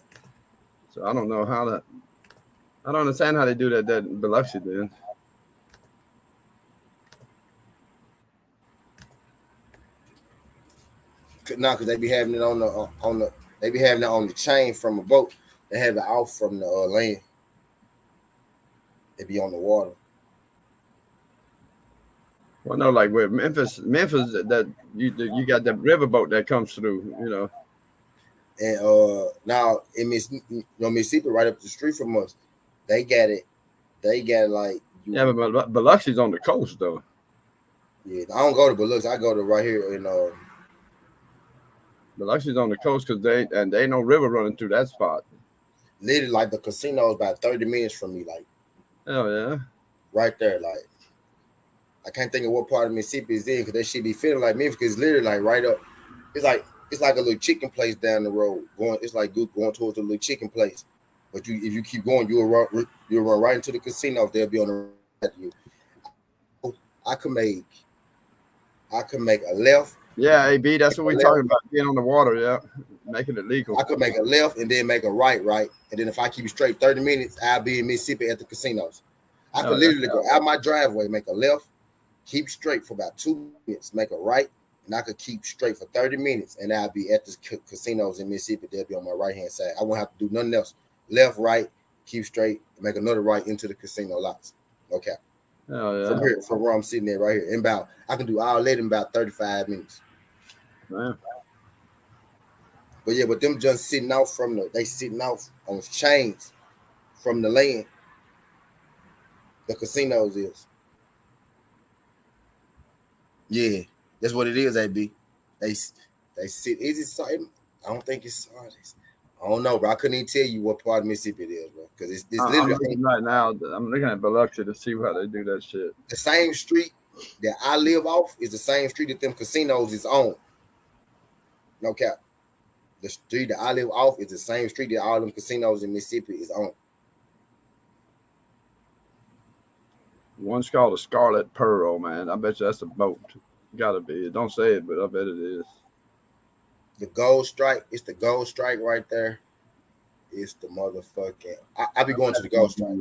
Speaker 9: So I don't know how that. I don't understand how they do that in Biloxi then.
Speaker 1: No, because they be having it on the they be having it on the chain from a boat. They have it off from the land. They be on the water.
Speaker 9: Well, no, like where Memphis, that you got that riverboat that comes through,
Speaker 1: And now in Mississippi, right up the street from us, they got it. They got like
Speaker 9: but Biloxi's on the coast though.
Speaker 1: Yeah, I don't go to Biloxi. I go to right here in
Speaker 9: Biloxi's on the coast because they ain't no river running through that spot.
Speaker 1: literally like the casino is about 30 minutes from me, like
Speaker 9: Hell yeah.
Speaker 1: right there. Like I can't think of what part of Mississippi is in because that shit be feeling like Memphis. Because literally like right up, it's like a little chicken place down the road. It's like going towards a little chicken place. But if you keep going, you'll run right into the casino. They'll be on the right at you. I could make a left.
Speaker 9: Yeah, AB, that's what we're talking about. Being on the water, yeah. Making it legal.
Speaker 1: I could make a left and then make a right. And then if I keep it straight 30 minutes, I'll be in Mississippi at the casinos. I could literally go out my driveway, make a left, keep straight for about 2 minutes, make a right, and I could keep straight for 30 minutes, and I'll be at the casinos in Mississippi. They'll be on my right-hand side. I won't have to do nothing else. Left, right, keep straight, make another right into the casino lots. Okay.
Speaker 9: Oh, yeah.
Speaker 1: From where I'm sitting there right here. I can do all that in about 35 minutes.
Speaker 9: Man.
Speaker 1: But them just sitting out they sitting out on chains from the land. The casinos is. Yeah, that's what it is, AB. They sit. Is it something? I don't think it's Sardis. I don't know, bro. I couldn't even tell you what part of Mississippi it is, bro. Because it's literally
Speaker 9: right now. I'm looking at Biloxi to see how they do that shit.
Speaker 1: The same street that I live off is the same street that them casinos is on. No cap. The street that I live off is the same street that all them casinos in Mississippi is on.
Speaker 9: One's called a Scarlet Pearl, man. I bet you that's a boat. Gotta be. Don't say it, but I bet it is.
Speaker 1: The Gold Strike. It's the Gold Strike right there. It's the motherfucking. I be going to the Gold Strike.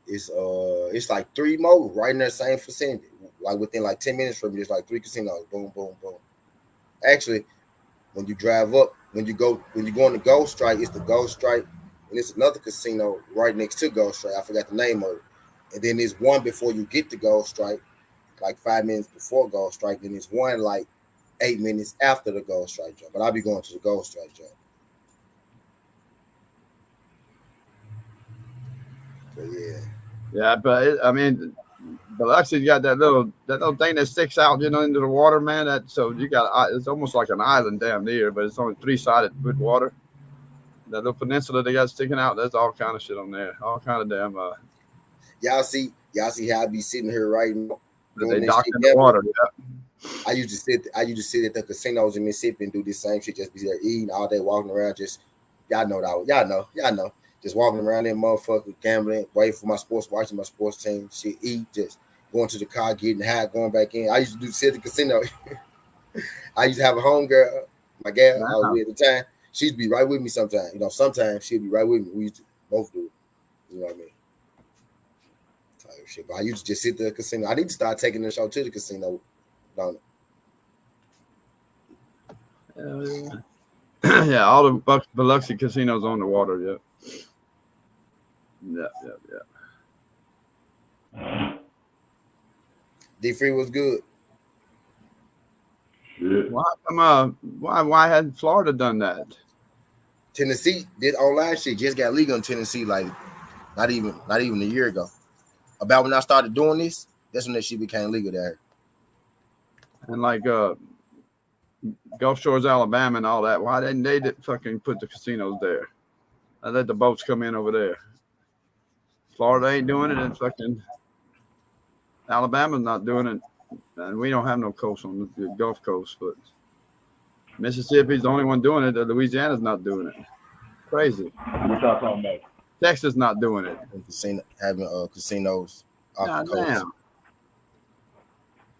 Speaker 1: It's like 3 more right in that same vicinity. Like within like 10 minutes from me, there's like 3 casinos. Boom, boom, boom. Actually, when you drive up, when you go on the Gold Strike, it's the Gold Strike, and it's another casino right next to Gold Strike. I forgot the name of it. And then there's one before you get to Gold Strike, like 5 minutes before Gold Strike. Then there's one like 8 minutes after the Gold Strike jump. But I'll be going to the Gold Strike jump. So yeah.
Speaker 9: Yeah, but I mean, Biloxi's got that little thing that sticks out, into the water, man. So you got it's almost like an island down there, but it's only 3-sided with water. That little peninsula they got sticking out, there's all kind of shit on there, all kind of damn.
Speaker 1: Y'all see how I be sitting here right now.
Speaker 9: They dock in the water. Yeah.
Speaker 1: I used to sit at the casinos in Mississippi and do this same shit, just be there eating all day, walking around, just y'all know. Just walking around there, motherfucker, gambling, waiting for my sports, watching my sports team, shit, eat, just going to the car, getting high, going back in. I used to sit at the casino. I used to have a home girl, my gal, I was with at the time. She'd be right with me sometimes. Sometimes she'd be right with me. We used to both do it. You know what I mean? Type shit. But I used to just sit at the casino. I need to start taking the show to the casino, don't
Speaker 9: it? Yeah, all the Biloxi casinos on the water, yeah. Yeah.
Speaker 1: D3 was good.
Speaker 9: Yeah. Why hadn't Florida done that?
Speaker 1: Tennessee did online shit, just got legal in Tennessee like not even a year ago. About when I started doing this, that's when that shit became legal there.
Speaker 9: And like Gulf Shores, Alabama and all that, why didn't they fucking put the casinos there? I let the boats come in over there. Florida ain't doing it, and fucking Alabama's not doing it, and we don't have no coast on the Gulf Coast, but Mississippi's the only one doing it. Louisiana's not doing it. Crazy.
Speaker 11: What y'all talking about?
Speaker 9: Texas not doing it.
Speaker 1: Having casinos off the coast.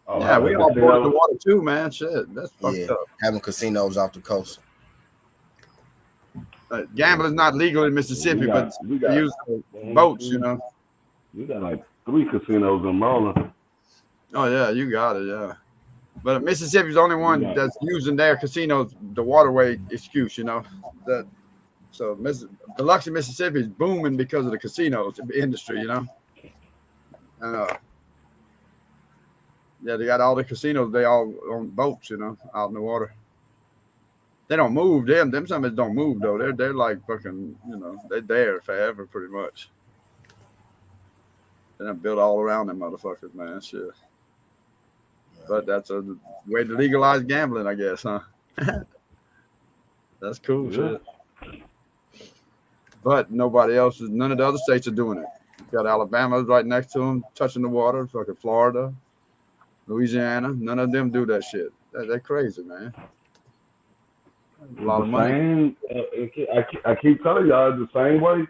Speaker 9: Oh, yeah, we all board the water too, man. Shit, that's fucked up.
Speaker 1: Having casinos off the coast.
Speaker 9: Gambling's not legal in Mississippi, but we use boats,
Speaker 11: We got like 3 casinos in Maryland.
Speaker 9: Oh, yeah, you got it, yeah. But Mississippi's the only one that's using their casinos, the waterway excuse, So Biloxi, Mississippi is booming because of the casinos industry, And yeah, they got all the casinos, they all on boats, out in the water. They don't move them. Them some don't move though. They're like fucking, they're there forever pretty much. They done built all around them motherfuckers, man. Shit. But that's a way to legalize gambling, I guess, huh? That's cool, shit. but nobody else is. None of the other states are doing it. You got Alabama right next to them, touching the water. Fucking Florida, Louisiana. None of them do that shit. They're crazy, man. A lot of money.
Speaker 11: Same, I keep telling y'all the same way.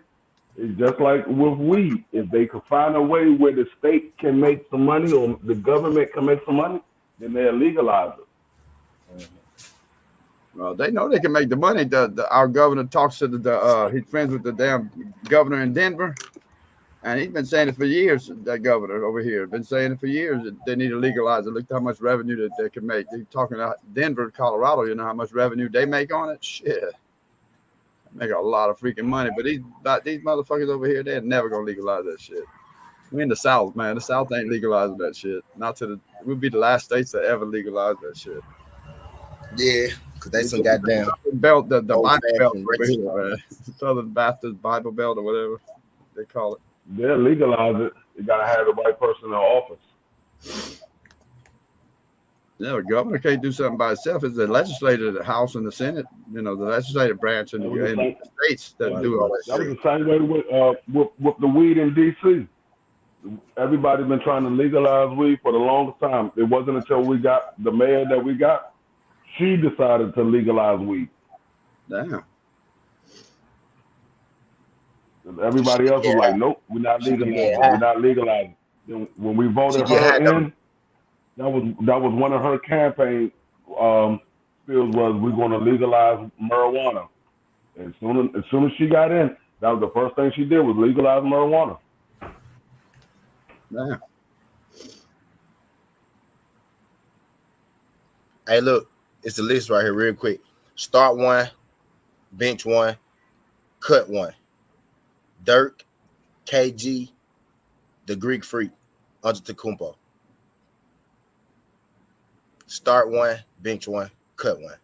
Speaker 11: It's just like with weed. If they could find a way where the state can make some money or the government can make some money, then they'll legalize it.
Speaker 9: Well, they know they can make the money. Our governor talks to he's friends with the damn governor in Denver, and he's been saying it for years. That governor over here been saying it for years that they need to legalize it. Look at how much revenue that they can make. He's talking about Denver, Colorado. You know how much revenue they make on it? Shit, they make a lot of freaking money. But these motherfuckers over here, they're never gonna legalize that shit. We in the South, man. The South ain't legalizing that shit. We'll be the last states to ever legalize that shit.
Speaker 1: Yeah, because they some goddamn
Speaker 9: belt, the Bible belt over here, man. Southern Baptist Bible Belt or whatever they call it.
Speaker 11: They'll legalize it. You gotta have the right person in office.
Speaker 9: Yeah, the governor can't do something by itself. It's the legislature, the House and the Senate, the legislative branch in the states that do all that shit.
Speaker 11: That was the same way with the weed in D.C. Everybody's been trying to legalize weed for the longest time. It wasn't until we got the mayor that we got, she decided to legalize weed.
Speaker 9: Damn.
Speaker 11: Everybody else was like, nope, we're not legalizing. We're not legalizing. When we voted her in, that was one of her campaign spills was we're going to legalize marijuana. And as soon as she got in, that was the first thing she did was legalize marijuana.
Speaker 9: Damn.
Speaker 1: Hey, look, it's the list right here, real quick. Start one, bench one, cut one. Dirk, KG, the Greek Freak, Antetokounmpo. Start one, bench one, cut one.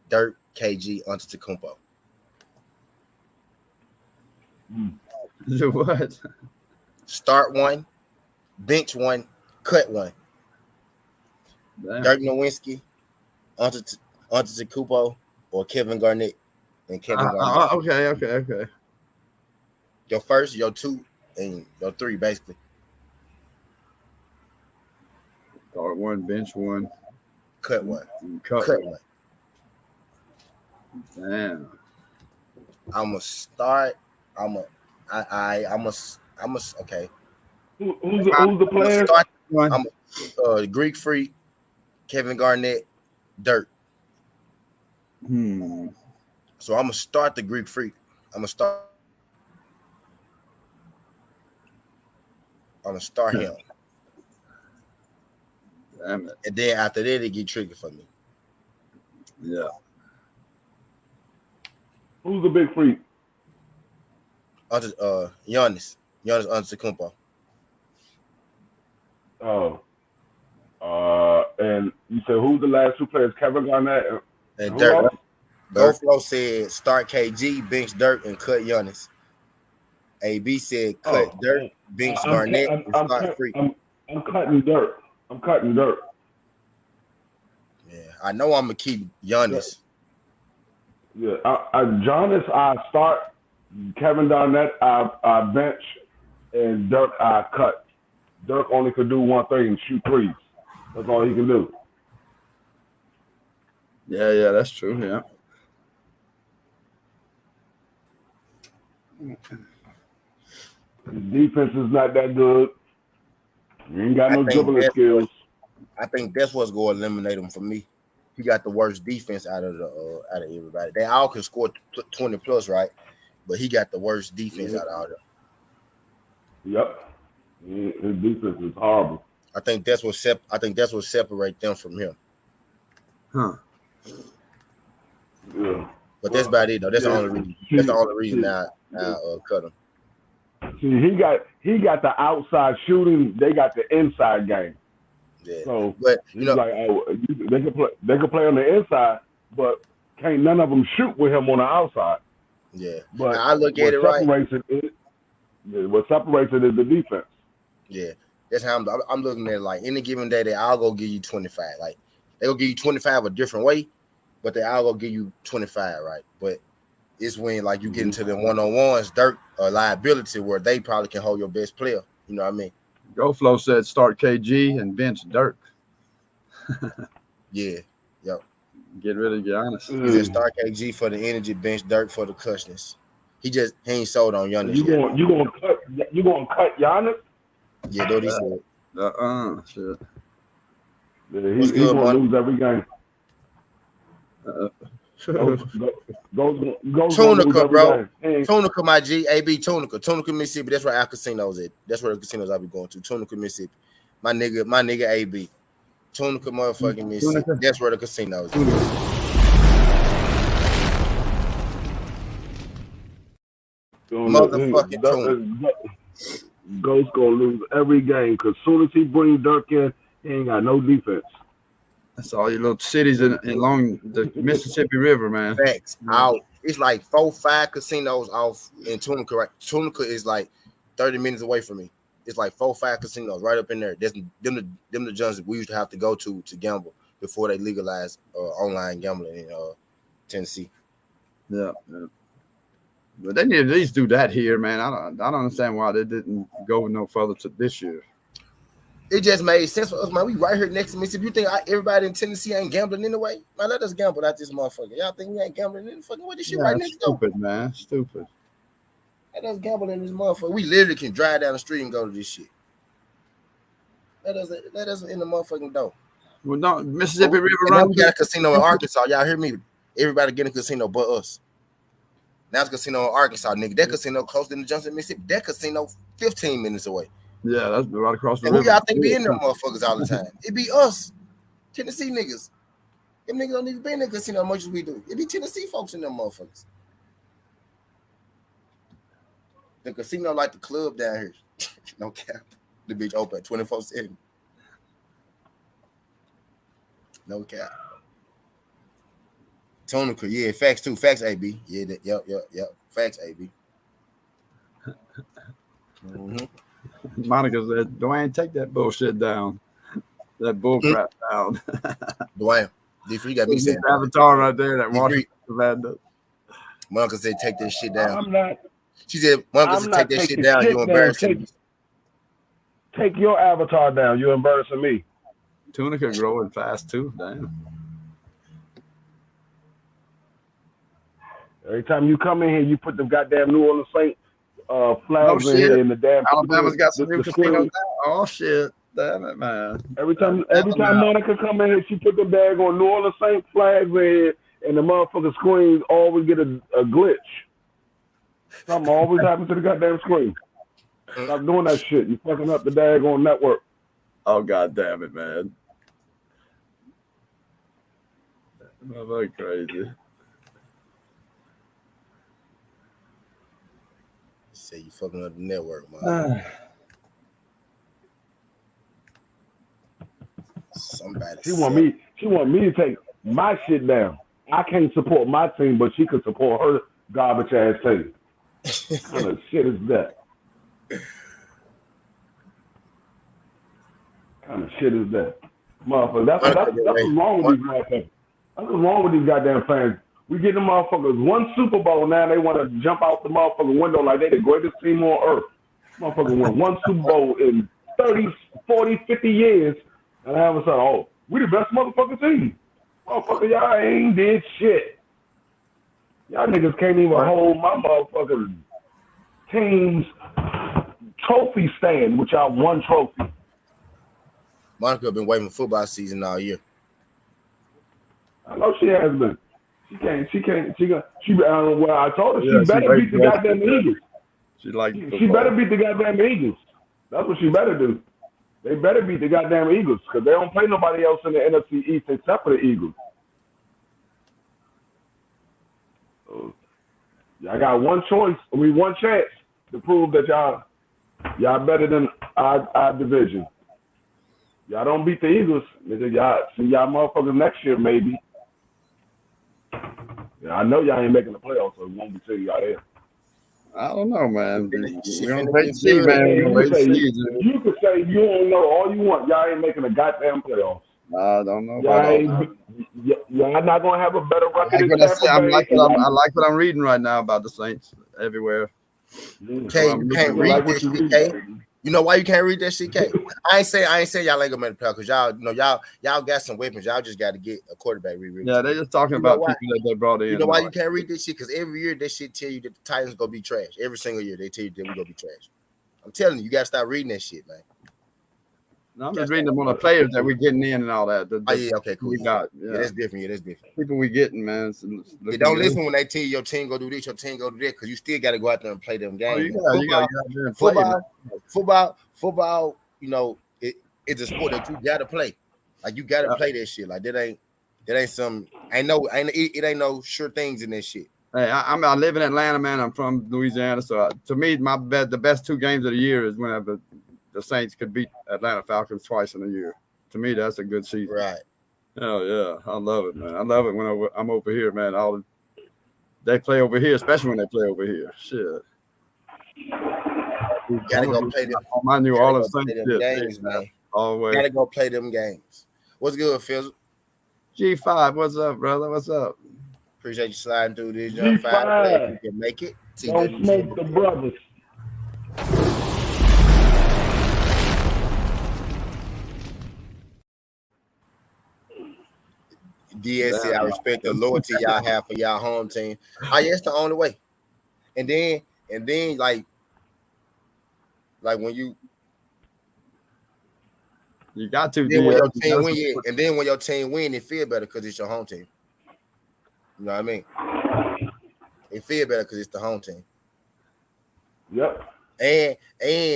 Speaker 1: Dirk, KG, Antetokounmpo.
Speaker 9: What?
Speaker 1: Start one, bench one, cut one.
Speaker 9: Damn.
Speaker 1: Dirk Nowitzki, Antetokounmpo, or Kevin Garnett. And Kevin Garnett.
Speaker 9: Okay.
Speaker 1: Your first, your two, and your three, basically.
Speaker 9: Start one, bench one,
Speaker 1: cut one.
Speaker 9: Cut one. Damn.
Speaker 1: I'ma start. Okay.
Speaker 11: Who's the player?
Speaker 1: I'm Greek Freak, Kevin Garnett, Dirk. So I'm gonna start the Greek Freak. I'm gonna start him.
Speaker 9: Damn it.
Speaker 1: And then after that, it get tricky for me.
Speaker 9: Yeah.
Speaker 11: Who's the big freak?
Speaker 1: Giannis Antetokounmpo.
Speaker 11: Oh. And you said who's the last two players? Kevin Garnett
Speaker 1: and Dirk. GoFlow said start KG, bench Dirk, and cut Giannis. AB said cut Dirk, bench Garnett, and start Freak.
Speaker 11: I'm cutting Dirk.
Speaker 1: Yeah, I know I'm gonna keep Giannis.
Speaker 11: Yeah, Giannis, I start. Kevin Garnett, I bench, and Dirk, I cut. Dirk only could do one thing: shoot threes. That's all he can do.
Speaker 9: Yeah, that's true. Yeah.
Speaker 11: His defense is not that good. He ain't got no dribbling skills.
Speaker 1: I think that's what's going to eliminate him for me. He got the worst defense out of everybody. They all can score 20 plus, right? But he got the worst defense out of all of them.
Speaker 11: Yep, his defense is horrible.
Speaker 1: I think that's what separates them from him.
Speaker 9: Huh?
Speaker 11: Yeah.
Speaker 1: But that's about it, though. That's the only reason. That's the only reason I cut him.
Speaker 11: See, he got the outside shooting. They got the inside game.
Speaker 1: Yeah.
Speaker 11: So,
Speaker 1: but
Speaker 11: they can play on the inside, but can't none of them shoot with him on the outside.
Speaker 1: Yeah.
Speaker 11: But
Speaker 1: now I look at it right.
Speaker 11: What separates it is the defense.
Speaker 1: Yeah. That's how I'm looking at it. Like any given day, they all go give you 25. Like they go give you 25 a different way, but they all go give you 25, right? But It's when like you get into the one-on-ones, Dirk or liability where they probably can hold your best player. You know what I mean?
Speaker 9: GoFlow said start KG and bench Dirk.
Speaker 1: Yeah. Yep.
Speaker 9: Get rid of Giannis.
Speaker 1: He said start KG for the energy, bench Dirk for the cushness. He ain't sold on Giannis.
Speaker 11: You gonna cut Giannis?
Speaker 1: Yeah, that's what he said.
Speaker 9: Shit.
Speaker 11: Yeah, he's gonna lose every game.
Speaker 1: Tunica, bro. Tunica, my G. AB Tunica. Tunica, Mississippi. That's where our casinos at. That's where the casinos I be going to. Tunica, Mississippi. My nigga AB. Tunica, motherfucking Mississippi.
Speaker 9: Tunica.
Speaker 1: That's where the casinos at. Motherfucking Tunica.
Speaker 11: Ghost gonna lose every game because soon as he brings Dirk in, he ain't got no defense.
Speaker 9: That's all your little cities along the Mississippi River, man.
Speaker 1: Facts. Out. It's like 4-5 casinos off in Tunica. Right? Tunica is like 30 minutes away from me. It's like 4-5 casinos right up in there. That's them the joints we used to have to go to gamble before they legalized online gambling in Tennessee.
Speaker 9: Yeah. But they need to at least do that here, man. I don't understand why they didn't go no further to this year.
Speaker 1: It just made sense for us, man. We right here next to Mississippi. You think everybody in Tennessee ain't gambling anyway? Man, let us gamble out this motherfucker. Y'all think we ain't gambling in the fucking way? This shit right next door.
Speaker 9: Stupid, man. Stupid.
Speaker 1: Let us gamble in this motherfucker. We literally can drive down the street and go to this shit. Let us in the motherfucking door.
Speaker 9: Well, no, Mississippi River
Speaker 1: Run. We got a casino in Arkansas. Y'all hear me? Everybody getting a casino but us. Now it's a casino in Arkansas, nigga. That casino close to the Johnson, Mississippi. That casino 15 minutes away.
Speaker 9: Yeah, that's right across the
Speaker 1: river.
Speaker 9: Who
Speaker 1: y'all think be in them motherfuckers all the time? It be us, Tennessee niggas. Them niggas don't even be in the casino as much as we do. It be Tennessee folks in them motherfuckers. The casino like the club down here. No cap. The bitch open 24/7. No cap. Tunica, yeah, facts too. Facts, AB. Yeah, yep. Facts, AB.
Speaker 9: Mm-hmm. Monica said, Dwayne, take that bullshit down. That bullcrap down.
Speaker 1: Dwayne, D3 got me saying
Speaker 9: avatar right there. That Washington.
Speaker 1: Monica said, take that shit down.
Speaker 11: I'm not.
Speaker 1: She said, Monica said, take that shit down. You're embarrassing me.
Speaker 11: Take your avatar down. You're embarrassing me.
Speaker 9: Tunica growing fast too. Damn.
Speaker 11: Every time you come in here, you put the goddamn New Orleans Saints flags in here in the damn.
Speaker 9: Alabama's got some new casinos now. Oh shit! Damn it, man!
Speaker 11: Every time Monica come in here, she put the bag on New Orleans Saints flags in here, and the motherfucking screens always get a glitch. Something always happens to the goddamn screen. Stop doing that shit. You fucking up the daggone network.
Speaker 9: Oh god damn it, man! That's crazy.
Speaker 1: Say you fucking up the network, man. Somebody.
Speaker 11: She want me to take my shit down. I can't support my team, but she could support her garbage ass team. What kind of shit is that? Motherfucker, that's what's wrong with these motherfuckers. That's what's wrong with these goddamn fans. We get them motherfuckers one Super Bowl now, they want to jump out the motherfucking window like they the greatest team on earth. Motherfucker won one Super Bowl in 30, 40, 50 years, and I haven't said, oh, we the best motherfucking team. Motherfucker, y'all ain't did shit. Y'all niggas can't even hold my motherfucking team's trophy stand, which y'all one trophy.
Speaker 1: Monica been waiting for football season all year.
Speaker 11: I know she has been. Well, I told her she better beat the goddamn Eagles. She better beat the goddamn Eagles. That's what she better do. They better beat the goddamn Eagles because they don't play nobody else in the NFC East except for the Eagles. So, y'all got one chance to prove that y'all better than our division. Y'all don't beat the Eagles, nigga. Y'all see y'all motherfuckers next year maybe. Yeah, I know y'all ain't making the playoffs, so it won't be till y'all there.
Speaker 9: I don't know, man. We
Speaker 11: don't wait and see, man. You can say you don't know all you want. Y'all ain't making the goddamn playoffs.
Speaker 9: I don't know about all that.
Speaker 11: Y'all not gonna have a better
Speaker 9: I
Speaker 11: record
Speaker 9: like
Speaker 11: than
Speaker 9: what I
Speaker 11: Tampa
Speaker 9: see. I
Speaker 11: Bay.
Speaker 9: like what I'm reading right now about the Saints everywhere.
Speaker 1: You can't read this shit, K. You know why you can't read that shit, K? I ain't say y'all ain't gonna make the playoffs because y'all got some weapons. Y'all just got to get a quarterback.
Speaker 9: Yeah, they're just talking about people that they brought in.
Speaker 1: You know why you can't read this shit? Because every year that shit tell you that the Titans gonna be trash. Every single year they tell you that we gonna be trash. I'm telling you, you gotta stop reading that shit, man.
Speaker 9: No, I'm just reading them on the players that we're getting in and all that.
Speaker 1: Okay, cool.
Speaker 9: We got,
Speaker 1: that's different. Yeah, that's different.
Speaker 9: People we getting, man.
Speaker 1: You don't listen when they tell you your team go do this, your team go do that, because you still got to go out there and play them games. Football. You know, it's a sport that you got to play. Like you got to play that shit. Like that ain't some. It ain't no sure things in that shit.
Speaker 9: Hey, I live in Atlanta, man. I'm from Louisiana, so to me, the best 2 games of the year is whenever the Saints could beat Atlanta Falcons twice in a year. To me, that's a good season.
Speaker 1: Right.
Speaker 9: Oh yeah, I love it, man. I love it when I'm over here, man. They play over here, especially when they play over here. Shit.
Speaker 1: Gotta go play them.
Speaker 9: On my New Orleans Saints
Speaker 1: games, man.
Speaker 9: Always.
Speaker 1: Gotta go play them games. What's good, Phil?
Speaker 9: G5, what's up, brother? What's up?
Speaker 1: Appreciate you sliding through this.
Speaker 11: G5.
Speaker 1: You can make it.
Speaker 11: Don't smoke the brothers.
Speaker 1: DSC, I respect the loyalty y'all have for y'all home team. It's the only way. And then like when you
Speaker 9: got to.
Speaker 1: Then when your team win, and then when your team win, it feel better because it's your home team. You know what I mean? It feel better because it's the home team.
Speaker 11: Yep.
Speaker 1: And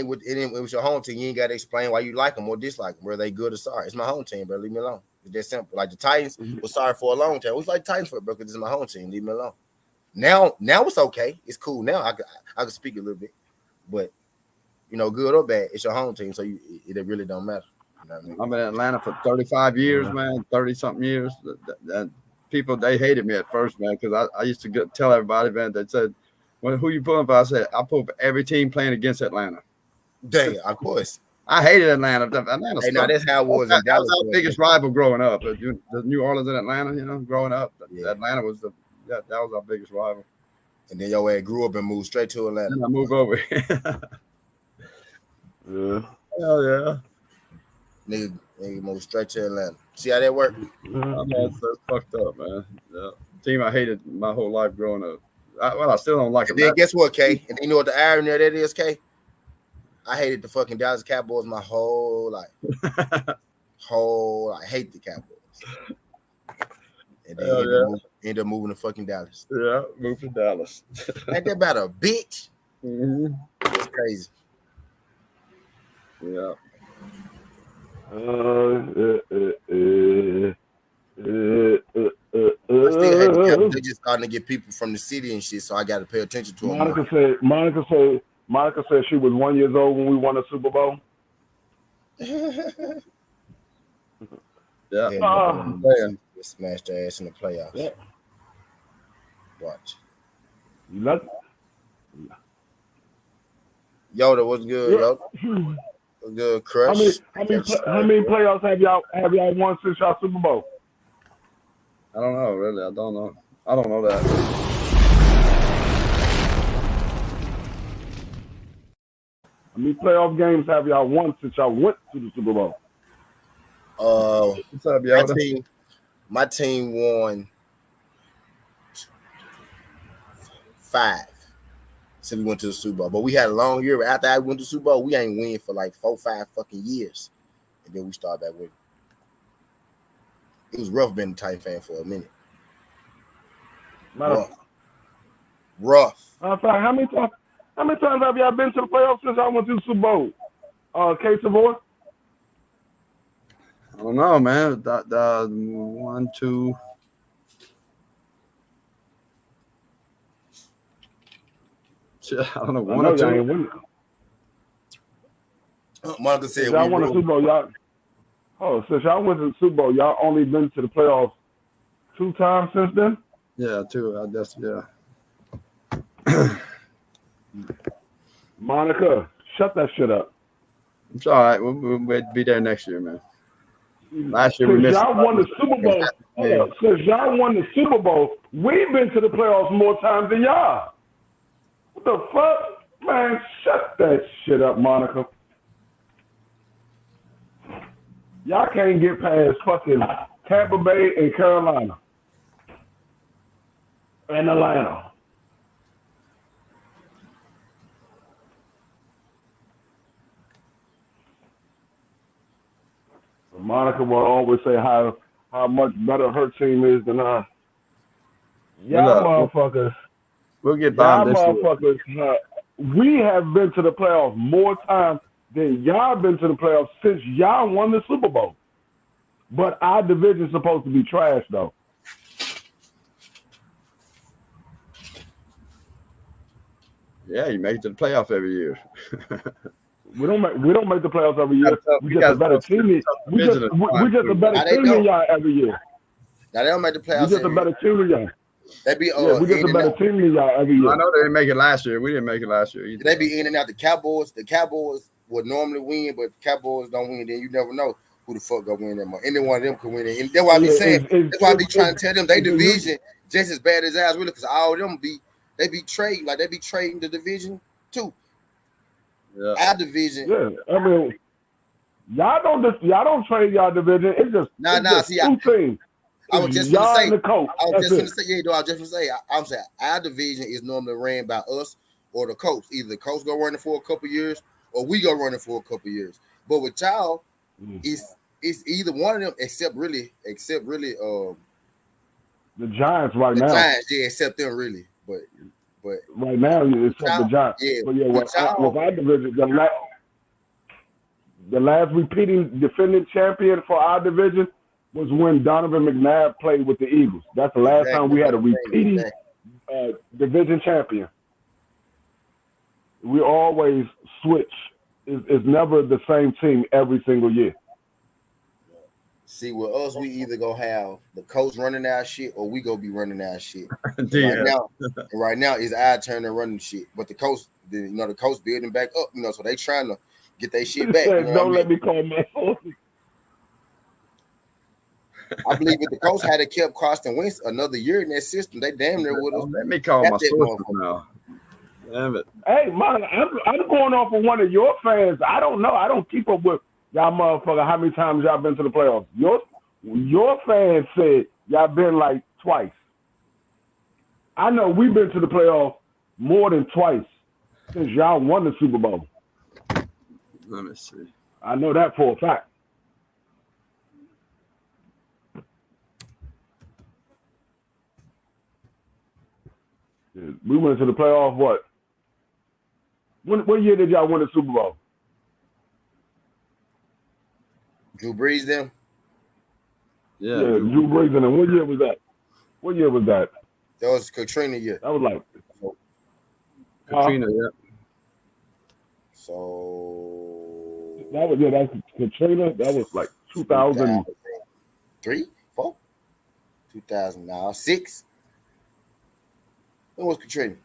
Speaker 1: with your home team, you ain't got to explain why you like them or dislike them, whether they good or sorry. It's my home team, bro. Leave me alone. It's that simple. Like the Titans was sorry for a long time. We was like Titans for it, bro, because it's my home team. Leave me alone. Now it's okay. It's cool. Now I can speak a little bit, but good or bad, it's your home team, so it really don't matter. You know what I mean?
Speaker 9: I've been in Atlanta for 35 years, man. 30-something years. People, they hated me at first, man, because I used to tell everybody, man. They said, "Well, who you pulling for?" I said, "I pull for every team playing against Atlanta."
Speaker 1: Dang, of course.
Speaker 9: I hated Atlanta.
Speaker 1: Hey, now that's how it was in Dallas.
Speaker 9: That was our biggest rival growing up. The New Orleans and Atlanta, growing up. Yeah. Atlanta was that was our biggest rival.
Speaker 1: And then your ass grew up and moved straight to Atlanta.
Speaker 9: Then I moved over.
Speaker 11: Yeah.
Speaker 9: Hell yeah.
Speaker 1: Nigga moved straight to Atlanta. See how that worked?
Speaker 9: That's fucked up, man. Yeah. Team I hated my whole life growing up. I still don't like it.
Speaker 1: Then guess what, K? And you know what the irony of that is, K? I hated the fucking Dallas Cowboys my whole life. I hate the Cowboys. And then end up moving to fucking Dallas.
Speaker 9: Yeah, moved to Dallas.
Speaker 1: Ain't that about a bitch?
Speaker 9: Mm-hmm.
Speaker 1: It's crazy.
Speaker 9: Yeah.
Speaker 1: I still hate the Cowboys. They just starting to get people from the city and shit, so I got to pay attention to them.
Speaker 11: Monica said she was 1 year old when we won the Super Bowl.
Speaker 1: Yeah. Smashed their ass in the playoffs.
Speaker 11: Yeah.
Speaker 1: Watch.
Speaker 11: You lucky.
Speaker 1: Yoda, what's good, Yoda? What's good, Crush?
Speaker 11: How many playoffs have y'all won since y'all Super Bowl?
Speaker 9: I don't know, really. I don't know. I don't know that.
Speaker 11: How many playoff games have y'all won since y'all went to the Super Bowl?
Speaker 9: What's up, Yoda?
Speaker 1: My team won 5 since we went to the Super Bowl. But we had a long year. After I went to the Super Bowl, we ain't win for like 4-5 fucking years. And then we started back with it. It was rough being a Titan fan for a minute. Rough.
Speaker 11: How many times have y'all been to the playoffs since y'all went to the Super Bowl? K Savoy?
Speaker 9: I don't know, man. 1, 2. I don't know. 1 or 2.
Speaker 1: Monica said
Speaker 11: y'all won the Super Bowl. Since y'all went to the Super Bowl, y'all only been to the playoffs 2 times since then?
Speaker 9: Yeah, 2. I guess, yeah.
Speaker 11: Monica, shut that shit up.
Speaker 9: It's all right. We'll be there next year, man. Last year we
Speaker 11: Since
Speaker 9: missed.
Speaker 11: y'all won the Super Bowl. Since y'all won the Super Bowl, we've been to the playoffs more times than y'all. What the fuck? Man, shut that shit up, Monica. Y'all can't get past fucking Tampa Bay and Carolina. And Atlanta. Monica will always say how much better her team is than ours. Y'all motherfuckers.
Speaker 9: We'll get bombed this
Speaker 11: motherfuckers. We have been to the playoffs more times than y'all been to the playoffs since y'all won the Super Bowl. But our division's supposed to be trash, though.
Speaker 9: Yeah, you make it to the playoff every year.
Speaker 11: We don't make the playoffs every year. We just a better team. We just a better team than y'all every year.
Speaker 1: Now they don't make the playoffs.
Speaker 11: We just a better team than y'all.
Speaker 1: They be
Speaker 11: we just a better team than y'all every year.
Speaker 9: I know they didn't make it last year. We didn't make it last year either.
Speaker 1: They be in and out. The Cowboys would normally win, but the Cowboys don't win. Then you never know who the fuck gonna win that month. Any one of them can win it. And that's why I be saying. That's why I be trying to tell them they division just as bad as ours, really, because all of them they be trading the division too.
Speaker 9: Yeah.
Speaker 1: Our division.
Speaker 11: Yeah, I mean, y'all don't trade y'all division. It's just
Speaker 1: See,
Speaker 11: two things.
Speaker 1: I was just gonna say.
Speaker 11: I was just
Speaker 1: gonna say. I'm saying our division is normally ran by us or the coach. Either the coach go running for a couple years or we go running for a couple years. But with y'all, it's either one of them, except really
Speaker 11: the Giants right now.
Speaker 1: The Giants, yeah, except them really, but
Speaker 11: right now it's the Giants.
Speaker 1: Yeah,
Speaker 11: but yeah, with our division, the last defending champion for our division was when Donovan McNabb played with the Eagles. That's the last time we had a repeating division champion. We always switch. It's never the same team every single year.
Speaker 1: See, with us, we either go have the coach running our shit or we go be running our shit. Right now, it's our turn to run shit. But the coach, the coach building back up, so they trying to get their shit back.
Speaker 11: Don't let me call man.
Speaker 1: I believe if the coach had kept Carson Wentz another year in that system, they damn near would have.
Speaker 9: Let me call my sources now. Damn it.
Speaker 11: Hey, man, I'm going off of one of your fans. I don't know. I don't keep up with y'all motherfucker how many times y'all been to the playoffs. Your fans said y'all been like twice. I know we've been to the playoffs more than twice since y'all won the Super Bowl.
Speaker 9: Let me see.
Speaker 11: I know that for a fact. We went to the playoff. What? What year did y'all win the Super Bowl?
Speaker 1: Drew Brees them?
Speaker 11: Yeah, Drew Brees them. What year was that?
Speaker 1: That was Katrina year.
Speaker 11: That was like
Speaker 9: Katrina, yeah.
Speaker 1: So
Speaker 11: that's Katrina. That was like
Speaker 1: 2003, 4, 2006. When was Katrina?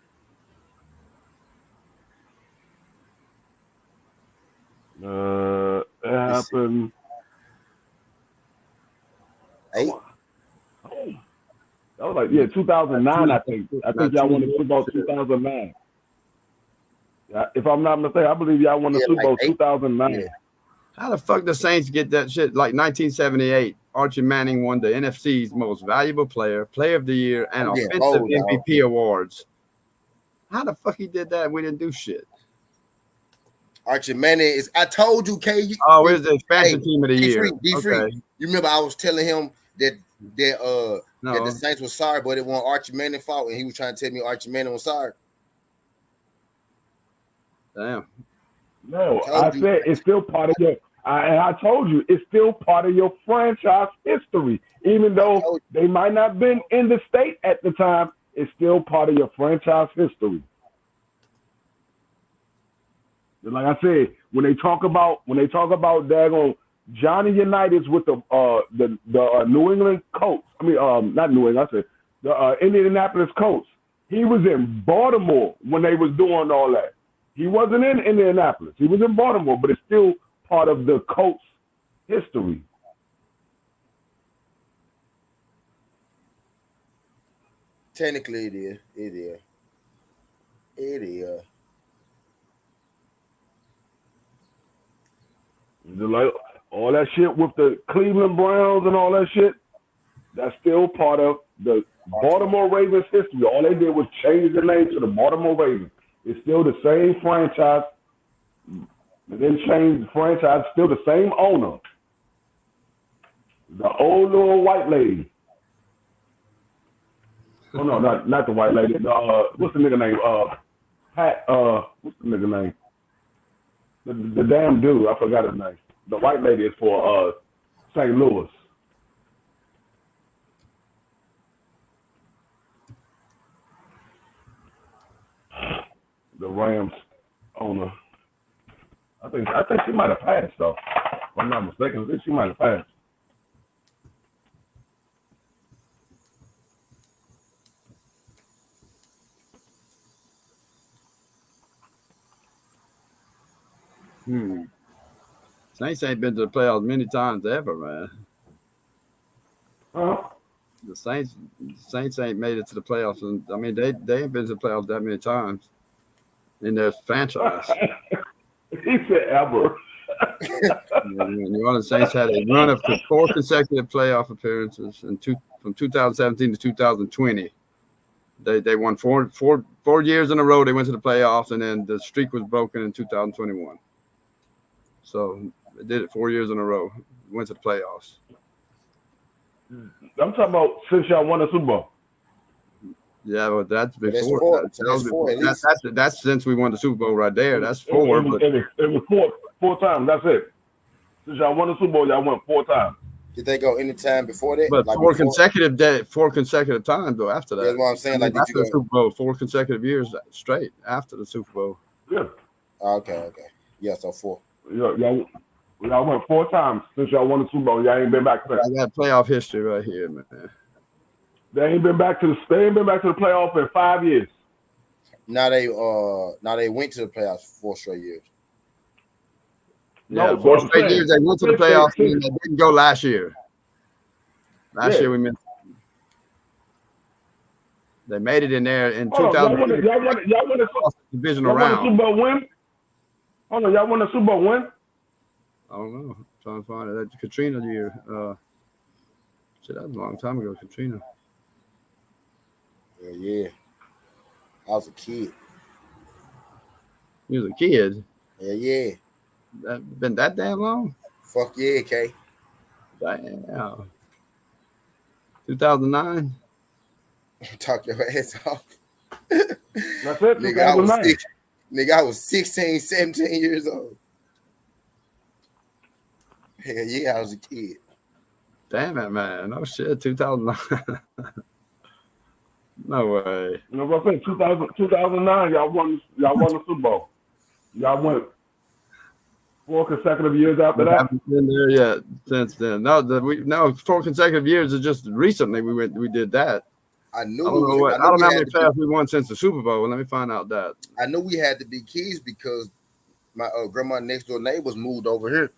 Speaker 11: It happened.
Speaker 1: 8.
Speaker 11: That was like 2009. I think y'all won the Super Bowl 2009. If I'm not mistaken, I believe y'all won the Super Bowl 2009.
Speaker 1: Yeah.
Speaker 9: How the fuck the Saints get that shit? Like 1978, Archie Manning won the NFC's most valuable player, player of the year, and offensive MVP awards. How the fuck he did that and we didn't do shit?
Speaker 1: Archie Manning is. I told you, K.
Speaker 9: It's the expansion team of the year.
Speaker 1: Okay. You remember I was telling him that the Saints were sorry, but it wasn't Archie Manning's fault, and he was trying to tell me Archie Manning was sorry.
Speaker 9: Damn.
Speaker 11: No, I said it's still part of your. I told you it's still part of your franchise history, even though they might not have been in the state at the time. It's still part of your franchise history. Like I said, when they talk about daggone Johnny Unitas with the New England Colts. I mean, not New England. I said the Indianapolis Colts. He was in Baltimore when they was doing all that. He wasn't in Indianapolis. He was in Baltimore, but it's still part of the Colts history.
Speaker 1: Technically, it is. It is.
Speaker 11: Like all that shit with the Cleveland Browns and all that shit, that's still part of the Baltimore Ravens history. All they did was change the name to the Baltimore Ravens. It's still the same franchise. They didn't change the franchise. Still the same owner. The old little white lady. Oh no, not the white lady. What's the nigga name? Pat. What's the nigga name? The damn dude. I forgot his name. The white lady is for St. Louis. The Rams owner. I think she might have passed though. If I'm not mistaken, I think she might have passed.
Speaker 9: Saints ain't been to the playoffs many times ever, man.
Speaker 11: Huh?
Speaker 9: The Saints ain't made it to the playoffs, and I mean they ain't been to the playoffs that many times in their franchise.
Speaker 11: He said ever.
Speaker 9: New Orleans Saints had a run of 4 consecutive playoff appearances from 2017 to 2020. They won four years in a row. They went to the playoffs, and then the streak was broken in 2021. So they did it 4 years in a row. Went to the playoffs.
Speaker 11: I'm talking about since y'all won the Super Bowl.
Speaker 9: Yeah, well, that's before. That's since we won the Super Bowl right there. That's 4.
Speaker 11: It was four times. That's it. Since y'all won the Super Bowl, y'all won 4 times.
Speaker 1: Did they go any time before that?
Speaker 9: But
Speaker 1: like
Speaker 9: 4 consecutive times though after that.
Speaker 1: That's what I'm saying. Like
Speaker 9: after the Super Bowl, 4 consecutive years straight after the Super Bowl.
Speaker 11: Yeah.
Speaker 1: Okay. Yeah, so 4.
Speaker 11: Y'all went 4 times since y'all won the Super Bowl. Y'all ain't been back to that.
Speaker 9: I got playoff history right here, man.
Speaker 11: They ain't been back to the playoff in 5 years.
Speaker 1: Now they went to the playoffs for 4 straight years.
Speaker 9: Yeah, 4 straight years they went to the playoffs and they didn't go last year. Last year we missed. They made it in there in 2000.
Speaker 11: Y'all won the
Speaker 9: divisional round.
Speaker 11: Super Bowl win? Hold on, y'all won the Super Bowl win?
Speaker 9: I don't know. I'm trying to find it. That Katrina year. Shit, that was a long time ago, Katrina.
Speaker 1: Yeah. I was a kid.
Speaker 9: You was a kid?
Speaker 1: Yeah.
Speaker 9: That been that damn long?
Speaker 1: Fuck yeah, K.
Speaker 9: Damn. 2009?
Speaker 1: Talk your ass off.
Speaker 11: That's it,
Speaker 1: nigga, I was 16, 17 years old. Hell yeah, I was a kid.
Speaker 9: Damn it, man. No shit, 2009. No way.
Speaker 11: You know what I'm saying? 2009, y'all won the Super Bowl. Y'all went 4 consecutive years after that.
Speaker 9: Haven't been there yet since then. No, 4 consecutive years is just recently we did that.
Speaker 1: I don't
Speaker 9: know how many playoffs we won since the Super Bowl. Let me find out that.
Speaker 1: I knew we had to be kids because my grandma next door neighbors moved over here.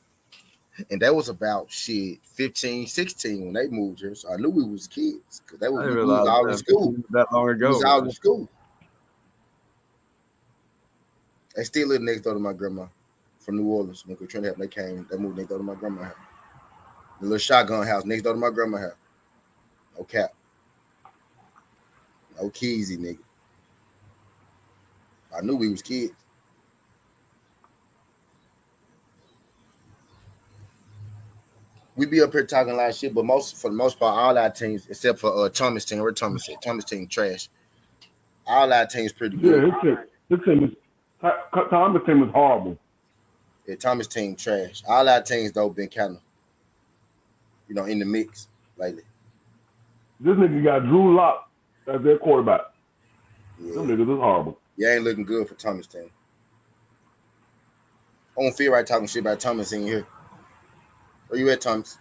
Speaker 1: And that was about 15, 16 when they moved here. So I knew we was kids because we was all in school.
Speaker 9: That long ago.
Speaker 1: We was all in school. They still live next door to my grandma from New Orleans. When Katrina happened, they moved next door to my grandma's house. The little shotgun house next door to my grandma's house. No cap. No keysy, nigga. I knew we was kids. We be up here talking a lot of shit, but for the most part, all our teams, except for Thomas' team, where Thomas said, Thomas' team trash. All our teams pretty good.
Speaker 11: Yeah, Thomas' team is horrible.
Speaker 1: Yeah, Thomas' team trash. All our teams though been kind of, in the mix lately.
Speaker 11: This nigga got Drew Lock as their quarterback.
Speaker 1: Yeah.
Speaker 11: Them niggas is horrible.
Speaker 1: Yeah, ain't looking good for Thomas' team. I don't feel right talking shit about Thomas in here. Where you at, Thomas?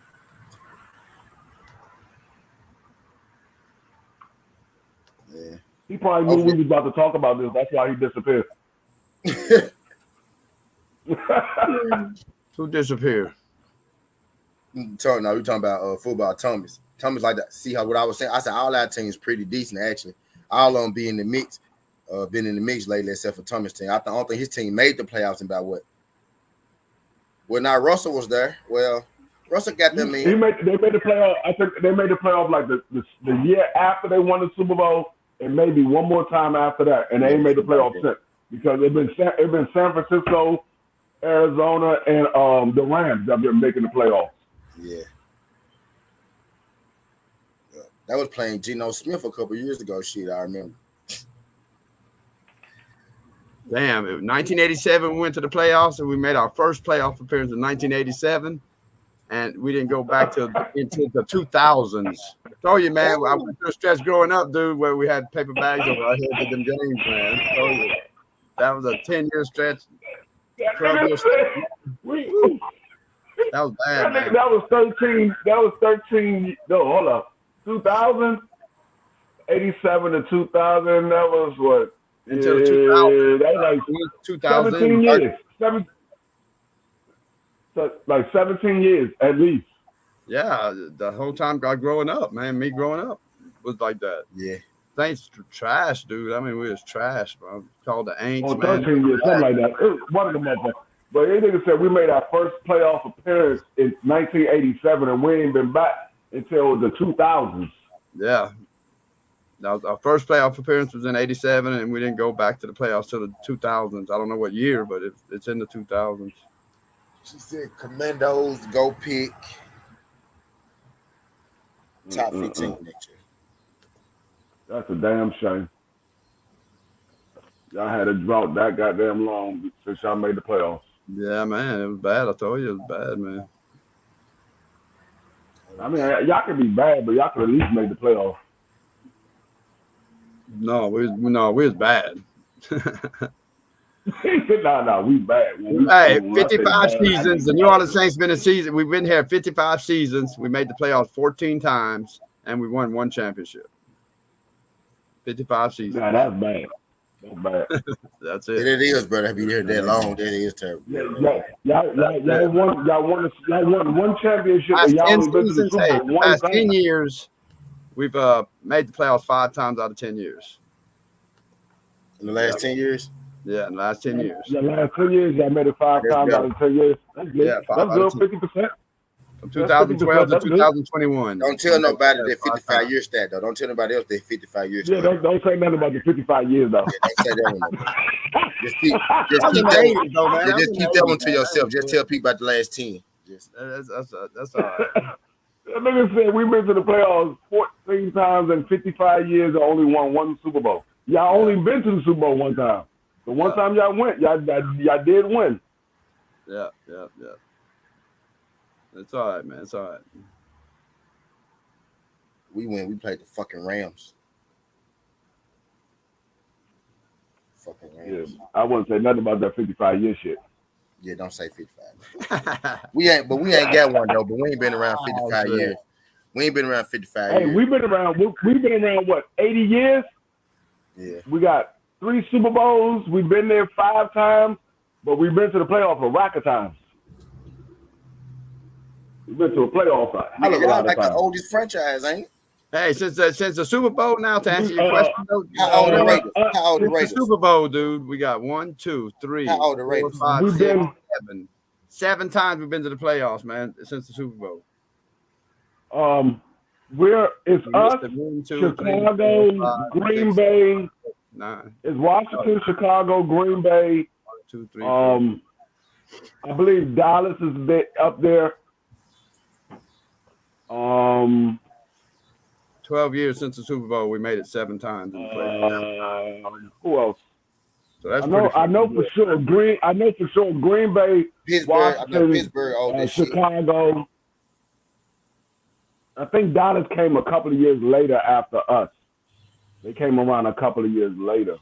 Speaker 1: Yeah.
Speaker 11: He probably knew we was about to talk about this. That's why he disappeared.
Speaker 9: Who disappeared?
Speaker 1: No, we're talking about football. Thomas like that. See what I was saying? I said all our teams pretty decent actually, all of them be in the mix. Been in the mix lately, except for Thomas' team. I don't think his team made the playoffs in about what? Well, now Russell was there. Well, Russell got them in.
Speaker 11: They made the playoff. I think they made the playoff like the year after they won the Super Bowl, and maybe one more time after that, and they ain't made the playoff since because it's been San Francisco, Arizona, and the Rams that have been making the playoffs.
Speaker 1: Yeah. That was playing Geno Smith a couple years ago. Shit, I remember.
Speaker 9: Damn, 1987 we went to the playoffs, and we made our first playoff appearance in 1987, and we didn't go back into the 2000s. I told you, man, I went through a stretch growing up, dude, where we had paper bags over our heads at them games, man. I told you. That was a 10-year stretch. 12-year stretch. That was bad, man.
Speaker 11: That was 13. No, hold up. 2000, 87 to 2000. That was what?
Speaker 9: Until 2000.
Speaker 11: That was like 17 years. Like 17 years at least.
Speaker 9: Yeah, the whole time growing up, man. Me growing up was like that.
Speaker 1: Yeah.
Speaker 9: Saints trash, dude. I mean, we was trash, bro. Called the Aints,
Speaker 11: Oh,
Speaker 9: man.
Speaker 11: 13 years, something like that. It was one of the motherfuckers. But they nigga said we made our first playoff appearance in 1987, and we ain't been back until the 2000s.
Speaker 9: Yeah. That was our first playoff appearance was in 87, and we didn't go back to the playoffs till the 2000s. I don't know what year, but it's in the 2000s.
Speaker 1: She said Commandos go pick top 15 next year.
Speaker 11: That's a damn shame. Y'all had a drought that goddamn long since y'all made the playoffs.
Speaker 9: Yeah, man, it was bad. I told you it was bad, man.
Speaker 11: I mean, y'all could be bad, but y'all could at least make the playoffs.
Speaker 9: No, we was bad.
Speaker 11: No, we bad.
Speaker 9: Hey, 55 seasons. The New Orleans Saints been in season. We've been here 55 seasons. We made the playoffs 14 times, and we won one championship. 55 seasons.
Speaker 11: Nah, that's bad. That's bad.
Speaker 9: That's it.
Speaker 1: It is, brother. If you here that long, that is terrible.
Speaker 11: Y'all won one championship.
Speaker 9: Last
Speaker 11: And y'all
Speaker 9: 10
Speaker 11: only been to the
Speaker 9: seasons,
Speaker 11: Super
Speaker 9: hey,
Speaker 11: Bowl one
Speaker 9: last
Speaker 11: time.
Speaker 9: 10 years, we've made the playoffs 5 times out of 10 years.
Speaker 1: In the last 10 years?
Speaker 9: Yeah, in the last 10 years.
Speaker 11: The last 10 years, y'all made it 5 times out of 10 years. That's good.
Speaker 9: Yeah,
Speaker 11: that's good. 50%.
Speaker 9: From 2012 to 2021.
Speaker 1: Don't tell nobody that 55 year stat though. Don't tell nobody else that 55 years.
Speaker 11: Yeah, don't say nothing about the 55 years though.
Speaker 1: Yeah, don't say that one. Just keep that one to yourself. Just tell people about the last 10.
Speaker 9: That's all right.
Speaker 11: That nigga said we've been to the playoffs 14 times in 55 years and only won one Super Bowl. Y'all only been to the Super Bowl one time. The one time y'all went, y'all did win.
Speaker 9: Yeah. It's all right, man. It's all right.
Speaker 1: We win. We played the fucking Rams. Fucking Rams.
Speaker 11: Yeah, I wouldn't say nothing about that 55 year shit.
Speaker 1: Yeah, don't say 55. we ain't got one though. But we ain't been around 55 years. We ain't been around 55 years.
Speaker 11: Hey, we've been around what, 80 years?
Speaker 1: Yeah.
Speaker 11: We got 3 Super Bowls. We've been there 5 times, but we've been to the playoff a rack of times. We've been to a playoff.
Speaker 1: I look like the oldest franchise, ain't it?
Speaker 9: Hey, since the Super Bowl now, to answer your question,
Speaker 1: how old the Raiders? How old the Raiders?
Speaker 9: Super Bowl, dude. We got 1, 2, 3,
Speaker 1: how old the Raiders?
Speaker 9: 4, 5, 6, 7. 7 times we've been to the playoffs, man, since the Super Bowl.
Speaker 11: It's us,
Speaker 9: 1, 2,
Speaker 11: Chicago,
Speaker 9: 3, 4, 5,
Speaker 11: Green
Speaker 9: 6,
Speaker 11: Bay.
Speaker 9: 9.
Speaker 11: It's Washington, Chicago, Green Bay.
Speaker 9: 1, 2, 3, 4.
Speaker 11: I believe Dallas is a bit up there.
Speaker 9: 12 years since the Super Bowl, we made it 7 times in the playoffs.
Speaker 11: Who else?
Speaker 9: So that's
Speaker 11: I know for sure Green Bay,
Speaker 1: Pittsburgh,
Speaker 11: Washington,
Speaker 1: Pittsburgh,
Speaker 11: Chicago. I think Dallas came a couple of years later after us. They came around a couple of years later.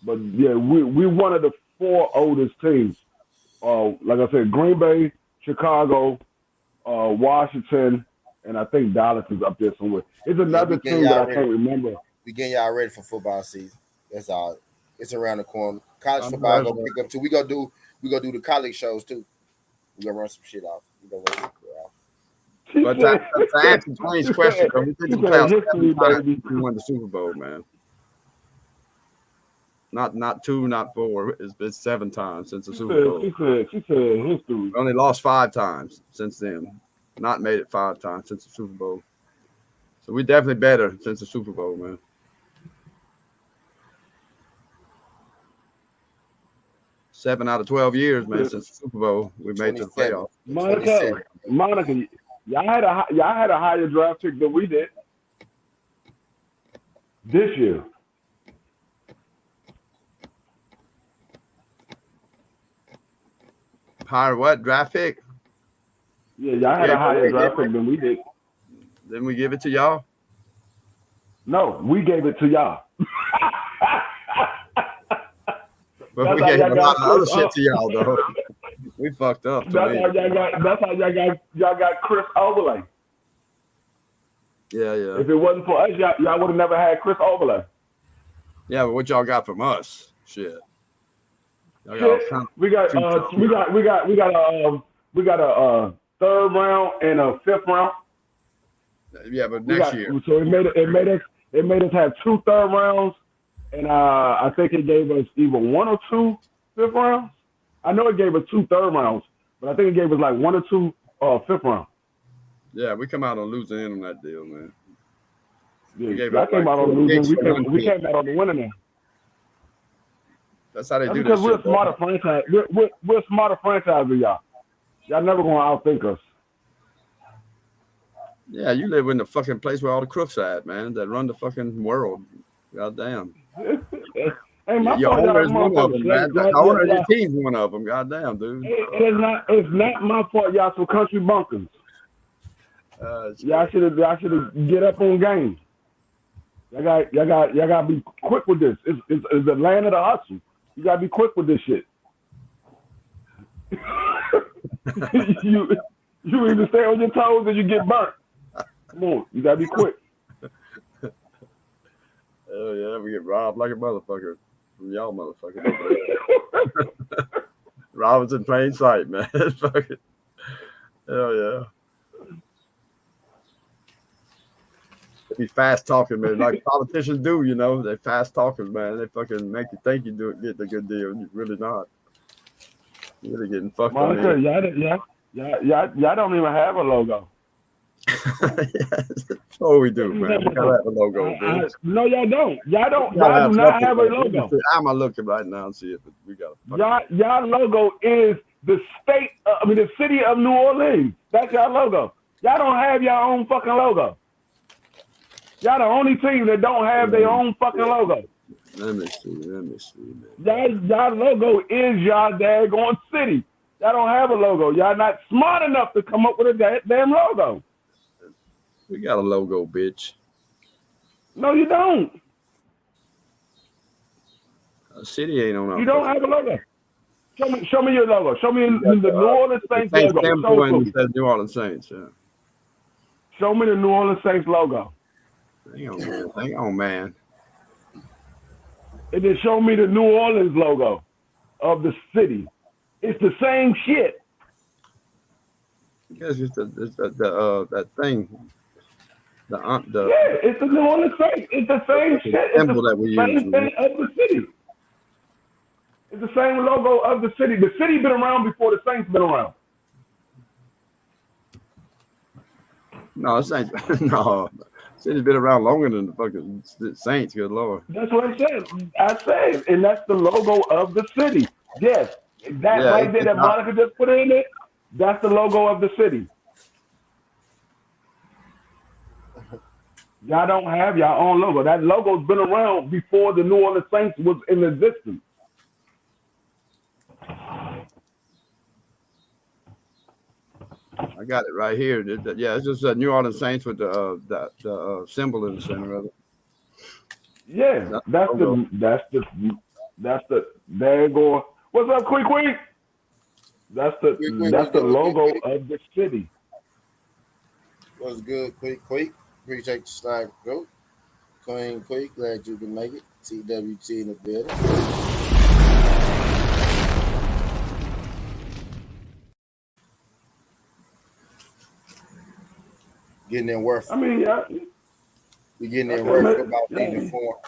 Speaker 11: But yeah, we're one of the 4 oldest teams. Like I said, Green Bay, Chicago, Washington, and I think Dallas is up there somewhere. It's another team that I can't remember.
Speaker 1: We getting y'all ready for football season. That's all. It's around the corner. College football gonna pick up too. We gonna do the college shows too. We gonna run some shit off.
Speaker 9: But to answer Dwayne's question, we did the playoffs 7 times. We won the Super Bowl, man. Not 2, not 4. It's been 7 times since the Super Bowl.
Speaker 11: She said history.
Speaker 9: We only lost 5 times since then. Not made it 5 times since the Super Bowl. So we definitely better since the Super Bowl, man. Seven out of 12 years, man, since the Super Bowl, we made it to the playoffs.
Speaker 11: Monica, y'all had a higher draft pick than we did this year.
Speaker 9: Higher what? Draft pick?
Speaker 11: Yeah, y'all had a higher draft pick than we did.
Speaker 9: Didn't we give it to y'all?
Speaker 11: No, we gave it to y'all.
Speaker 9: But we gave a lot of other shit to y'all, though. We fucked up.
Speaker 11: That's how y'all got Chris Overlay.
Speaker 9: Yeah.
Speaker 11: If it wasn't for us, y'all would have never had Chris Overlay.
Speaker 9: Yeah, but what y'all got from us? Shit.
Speaker 11: We got a 3rd round and a 5th round.
Speaker 9: Yeah, but next year.
Speaker 11: So it made us have 2 3rd rounds, and I think it gave us either 1 or 2 5th rounds. I know it gave us 2 3rd rounds, but I think it gave us like 1 or 2 5th round.
Speaker 9: Yeah, we come out on losing end on that deal, man.
Speaker 11: Yeah, I came out on losing. We came out on the winning end.
Speaker 9: That's how they do
Speaker 11: because
Speaker 9: this.
Speaker 11: We're smarter franchise. We're smarter franchise than y'all. Y'all never gonna outthink us.
Speaker 9: Yeah, you live in the fucking place where all the crooks are at, man, that run the fucking world. Goddamn.
Speaker 11: Hey,
Speaker 9: your owner is one of them, man. The owner of your team's one of them. Goddamn, dude.
Speaker 11: It's not my fault. Y'all some country bunkers. Y'all should get up on game. Y'all got to be quick with this. It's the land of the hustle. You got to be quick with this shit. you either stay on your toes or you get burnt. Come on, you got to be quick.
Speaker 9: Oh yeah, we get robbed like a motherfucker from y'all motherfuckers. Robbers in plain sight, man. Fucking hell yeah. They be fast talking, man, like politicians do, you know. They fast talkers, man. They fucking make you think you get the good deal, and you're really not. You're really getting fucked up.
Speaker 11: Y'all don't even have a logo.
Speaker 9: Oh, we do, man. We gotta have a logo, dude.
Speaker 11: No, y'all don't. Y'all do not have a logo.
Speaker 9: I'm looking right now and see if we got
Speaker 11: y'all logo is the the city of New Orleans. That's y'all logo. Y'all don't have your own fucking logo. Y'all the only team that don't have their own fucking logo.
Speaker 9: Let me see, man.
Speaker 11: Y'all logo is y'all daggone city. Y'all don't have a logo. Y'all not smart enough to come up with a damn logo.
Speaker 9: We got a logo, bitch.
Speaker 11: No, you don't.
Speaker 9: City ain't on our.
Speaker 11: You don't have a logo. Show me your logo. Show me the New Orleans Saints logo.
Speaker 9: It says New Orleans Saints. Yeah.
Speaker 11: Show me the New Orleans Saints logo.
Speaker 9: Hang on, man.
Speaker 11: And then show me the New Orleans logo of the city. It's the same shit.
Speaker 9: Yes, it's that thing.
Speaker 11: Yeah, it's the New Orleans Saints. It's the same shit. It's the same thing of the city. It's the same logo of the city. The city been around before the Saints been around.
Speaker 9: No, Saints. No, city's been around longer than the fucking Saints. Good Lord.
Speaker 11: That's what I said. I said, and that's the logo of the city. Yes, that right there that Monica just put in it. That's the logo of the city. Y'all don't have your own logo. That logo's been around before the New Orleans Saints was in existence.
Speaker 9: I got it right here. Yeah, it's just New Orleans Saints with the symbol in the center of it.
Speaker 11: Yeah, that's the there you go. What's up, Quick? That's the logo of the city.
Speaker 1: What's good, Quick? Appreciate the slide, bro. Queen Quick, glad you can make it. TWT in the building. Getting in work.
Speaker 11: I mean, yeah.
Speaker 1: We getting in work about season 4.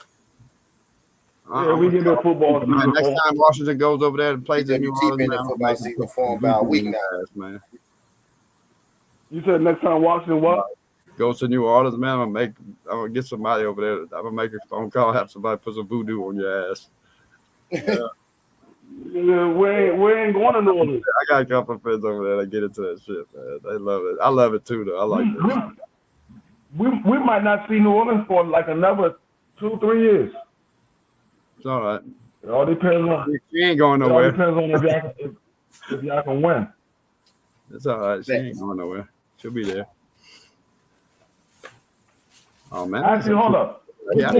Speaker 11: Yeah, we get the football season.
Speaker 9: Man, next time Washington goes over there and plays in New Orleans,
Speaker 1: in the football season for about a week now.
Speaker 9: Man.
Speaker 11: You said next time Washington what?
Speaker 9: Goes to New Orleans, man. I'm gonna get somebody over there. I'm gonna make a phone call, have somebody put some voodoo on your ass.
Speaker 11: Yeah. We ain't going to New Orleans.
Speaker 9: I got a couple of friends over there that get into that shit, man. They love it. I love it too, though. I like it.
Speaker 11: We might not see New Orleans for like another 2-3 years.
Speaker 9: It's all right.
Speaker 11: It all depends on.
Speaker 9: She ain't going nowhere.
Speaker 11: It all depends on if y'all can win.
Speaker 9: It's all right. She ain't going nowhere. She'll be there. Oh man.
Speaker 11: Actually, hold up.
Speaker 9: Yeah,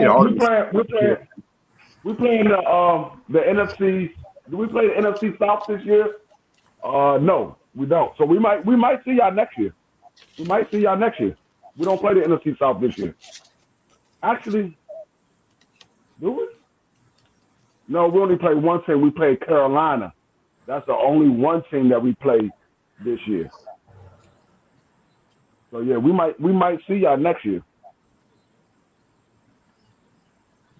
Speaker 11: We're playing the NFC. Do we play the NFC South this year? No, we don't. So we might see y'all next year. We might see y'all next year. We don't play the NFC South this year. Actually, do we? No, we only play one team. We played Carolina. That's the only one team that we played this year. So yeah, we might see y'all next year.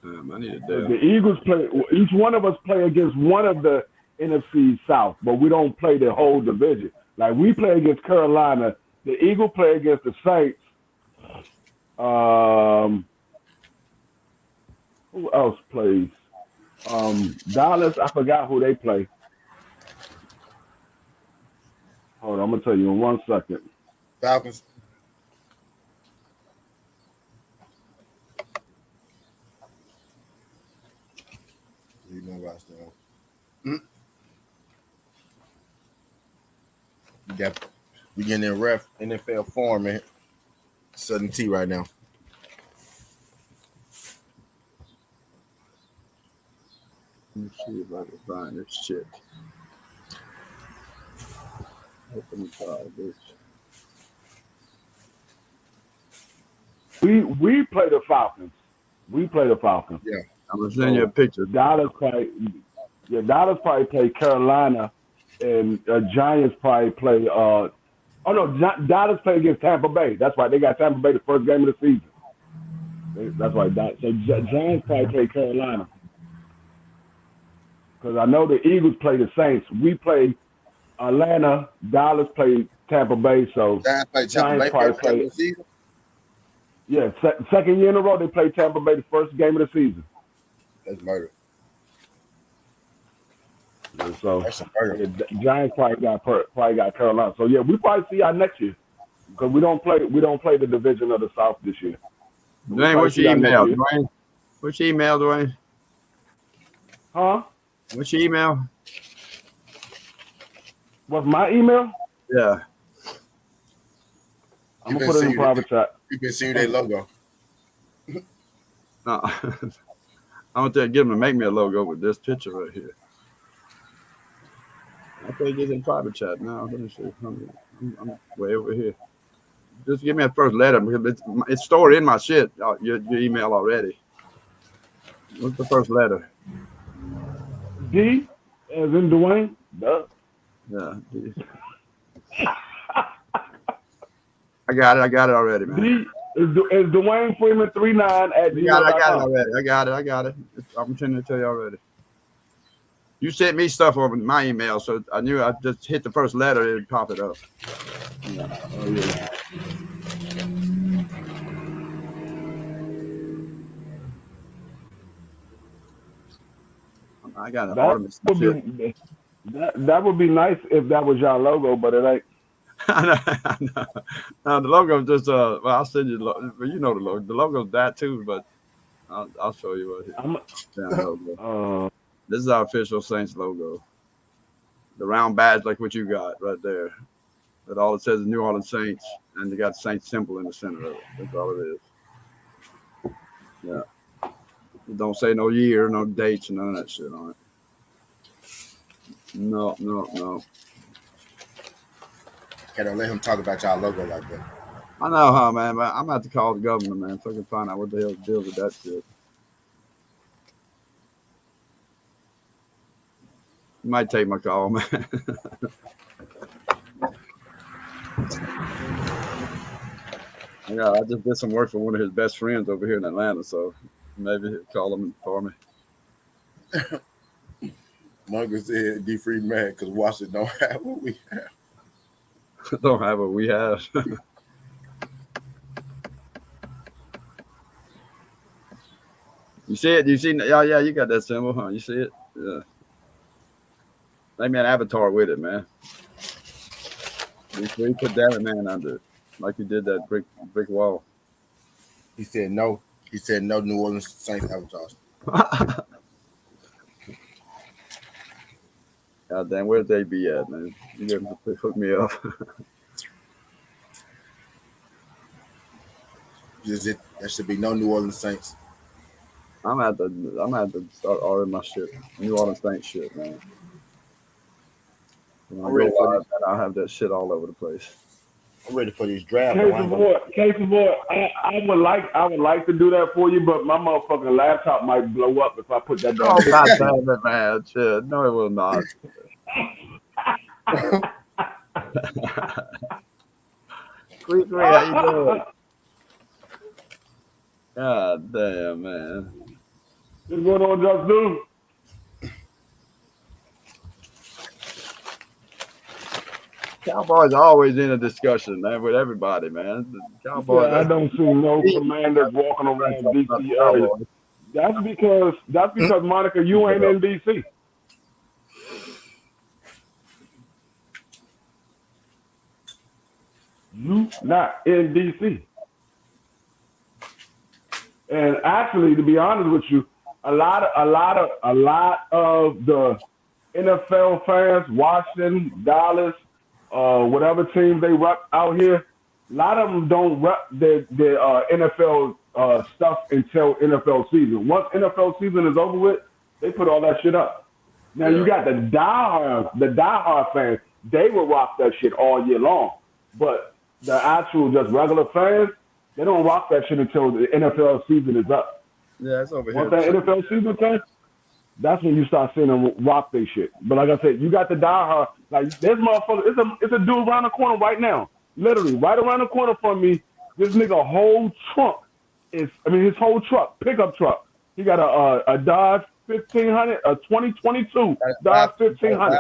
Speaker 9: I need
Speaker 11: the Eagles play. Each one of us play against one of the NFC South, but we don't play the whole division. Like we play against Carolina. The Eagles play against the Saints. Who else plays? Dallas. I forgot who they play. Hold on, I'm gonna tell you in 1 second.
Speaker 1: Falcons. You know about stuff. We getting in ref NFL form, man. Southern T right now.
Speaker 9: Let me see if I can find this shit. Open the file, bitch.
Speaker 11: We play the Falcons.
Speaker 1: Yeah.
Speaker 9: I'm gonna send you a picture.
Speaker 11: Dallas probably play Carolina, and Giants probably play. Dallas play against Tampa Bay. That's why they got Tampa Bay the first game of the season. That's why. So Giants probably play Carolina. Because I know the Eagles play the Saints. We play Atlanta. Dallas play Tampa Bay. So Giants probably play. Yeah, second year in a row they play Tampa Bay the first game of the season.
Speaker 1: That's murder.
Speaker 11: So the Giants probably got Carolina. So yeah, we probably see y'all next year because we don't play the division of the South this year.
Speaker 9: Dwayne, what's your email, Dwayne? What's your email, Dwayne?
Speaker 11: Huh?
Speaker 9: What's your email?
Speaker 11: What's my email?
Speaker 9: Yeah.
Speaker 11: I'm gonna put it in private chat.
Speaker 1: You can see their logo.
Speaker 9: No. I want to get them to make me a logo with this picture right here. I can't get in private chat now. Let me see. I'm way over here. Just give me a first letter because it's stored in my shit. Your email already. What's the first letter?
Speaker 11: D, as in Dwayne. Duh.
Speaker 9: Yeah. D. I got it already, man.
Speaker 11: D is Dwayne Freeman 39 at
Speaker 9: gmail.com. I got it already. I got it. I'm sending it to you already. You sent me stuff on my email, so I knew I just hit the first letter, it'd pop it up. Yeah. Oh, yeah. I got an Artemis shit.
Speaker 11: That would be nice if that was your logo, but it ain't.
Speaker 9: I know. No, the logo just well, I'll send you. You know the logo. The logo's that too, but I'll show you logo. This is our official Saints logo. The round badge, like what you got right there. But all it says is New Orleans Saints, and they got the Saints symbol in the center of it. That's all it is. Yeah. It don't say no year, no dates, none of that shit on it. No.
Speaker 1: Can't let him talk about y'all logo like that.
Speaker 9: I know how, man, but I'm about to call the governor, man, so I can find out what the hell deals with that shit. You might take my call, man. Yeah, I just did some work for one of his best friends over here in Atlanta, so maybe he'll call him for me.
Speaker 1: Monica said D Free mad because Washington don't have what we have.
Speaker 9: Don't have what we have. You see it? You see? Yeah, you got that symbol, huh? You see it? Yeah. Make me an avatar with it, man. We put that man under it, like you did that brick wall.
Speaker 1: He said no. He said no New Orleans Saints avatars.
Speaker 9: God damn, where'd they be at, man? You guys hook me up.
Speaker 1: There should be no New Orleans Saints.
Speaker 9: I'm gonna have to start ordering my shit. New Orleans Saints shit, man. When I go live, I'll have that shit all over the place.
Speaker 1: I'm ready for these drafts.
Speaker 11: Case of war, I would like to do that for you, but my motherfucking laptop might blow up if I put that down.
Speaker 9: Oh God damn it, man! Shit. No, it will not. Quick, how you doing? God damn, man.
Speaker 11: What's going on, Justin?
Speaker 9: Cowboys are always in a discussion, man, with everybody, man. The Cowboys.
Speaker 11: Yeah, I don't see no commanders walking around DC area. That's because Monica, you ain't in DC. You not in DC. And actually, to be honest with you, a lot of the NFL fans, Washington, Dallas, whatever teams they rep out here, a lot of them don't rep their NFL stuff until NFL season. Once NFL season is over with, they put all that shit up. Now you got the diehard fans, they will rock that shit all year long. But the actual just regular fans, they don't rock that shit until the NFL season is up.
Speaker 9: Yeah, it's over here.
Speaker 11: Once that NFL season comes, that's when you start seeing them rock their shit. But like I said, you got the diehard. Like this motherfucker, it's a dude around the corner right now. Literally, right around the corner from me, this nigga whole trunk his whole truck, pickup truck. He got a Dodge 1500, a 2022 Dodge 1500.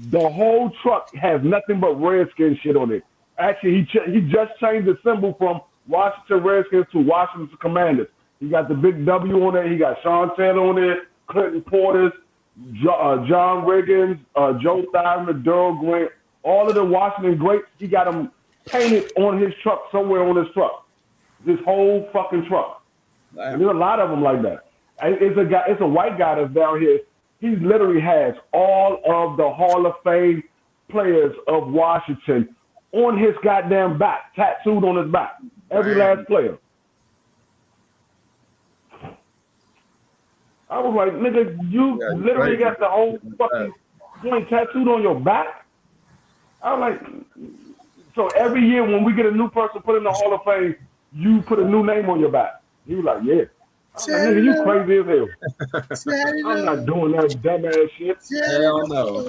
Speaker 11: The whole truck has nothing but Redskin shit on it. Actually, he just changed the symbol from Washington Redskins to Washington Commanders. He got the big W on it. He got Sean Taylor on it, Clinton Portis, John Riggins, Joe Theismann, Darrell Grant, all of the Washington greats. He got them painted on his truck, somewhere on his truck. This whole fucking truck. There's a lot of them like that. It's a white guy that's down here. He literally has all of the Hall of Fame players of Washington on his goddamn back, tattooed on his back. Every last player. I was like, nigga, you literally got the whole fucking joint tattooed on your back? I was like, so every year when we get a new person put in the Hall of Fame, you put a new name on your back. He was like, yeah. I was like, nigga, you crazy as hell. I'm not doing that dumbass shit.
Speaker 9: Hell no.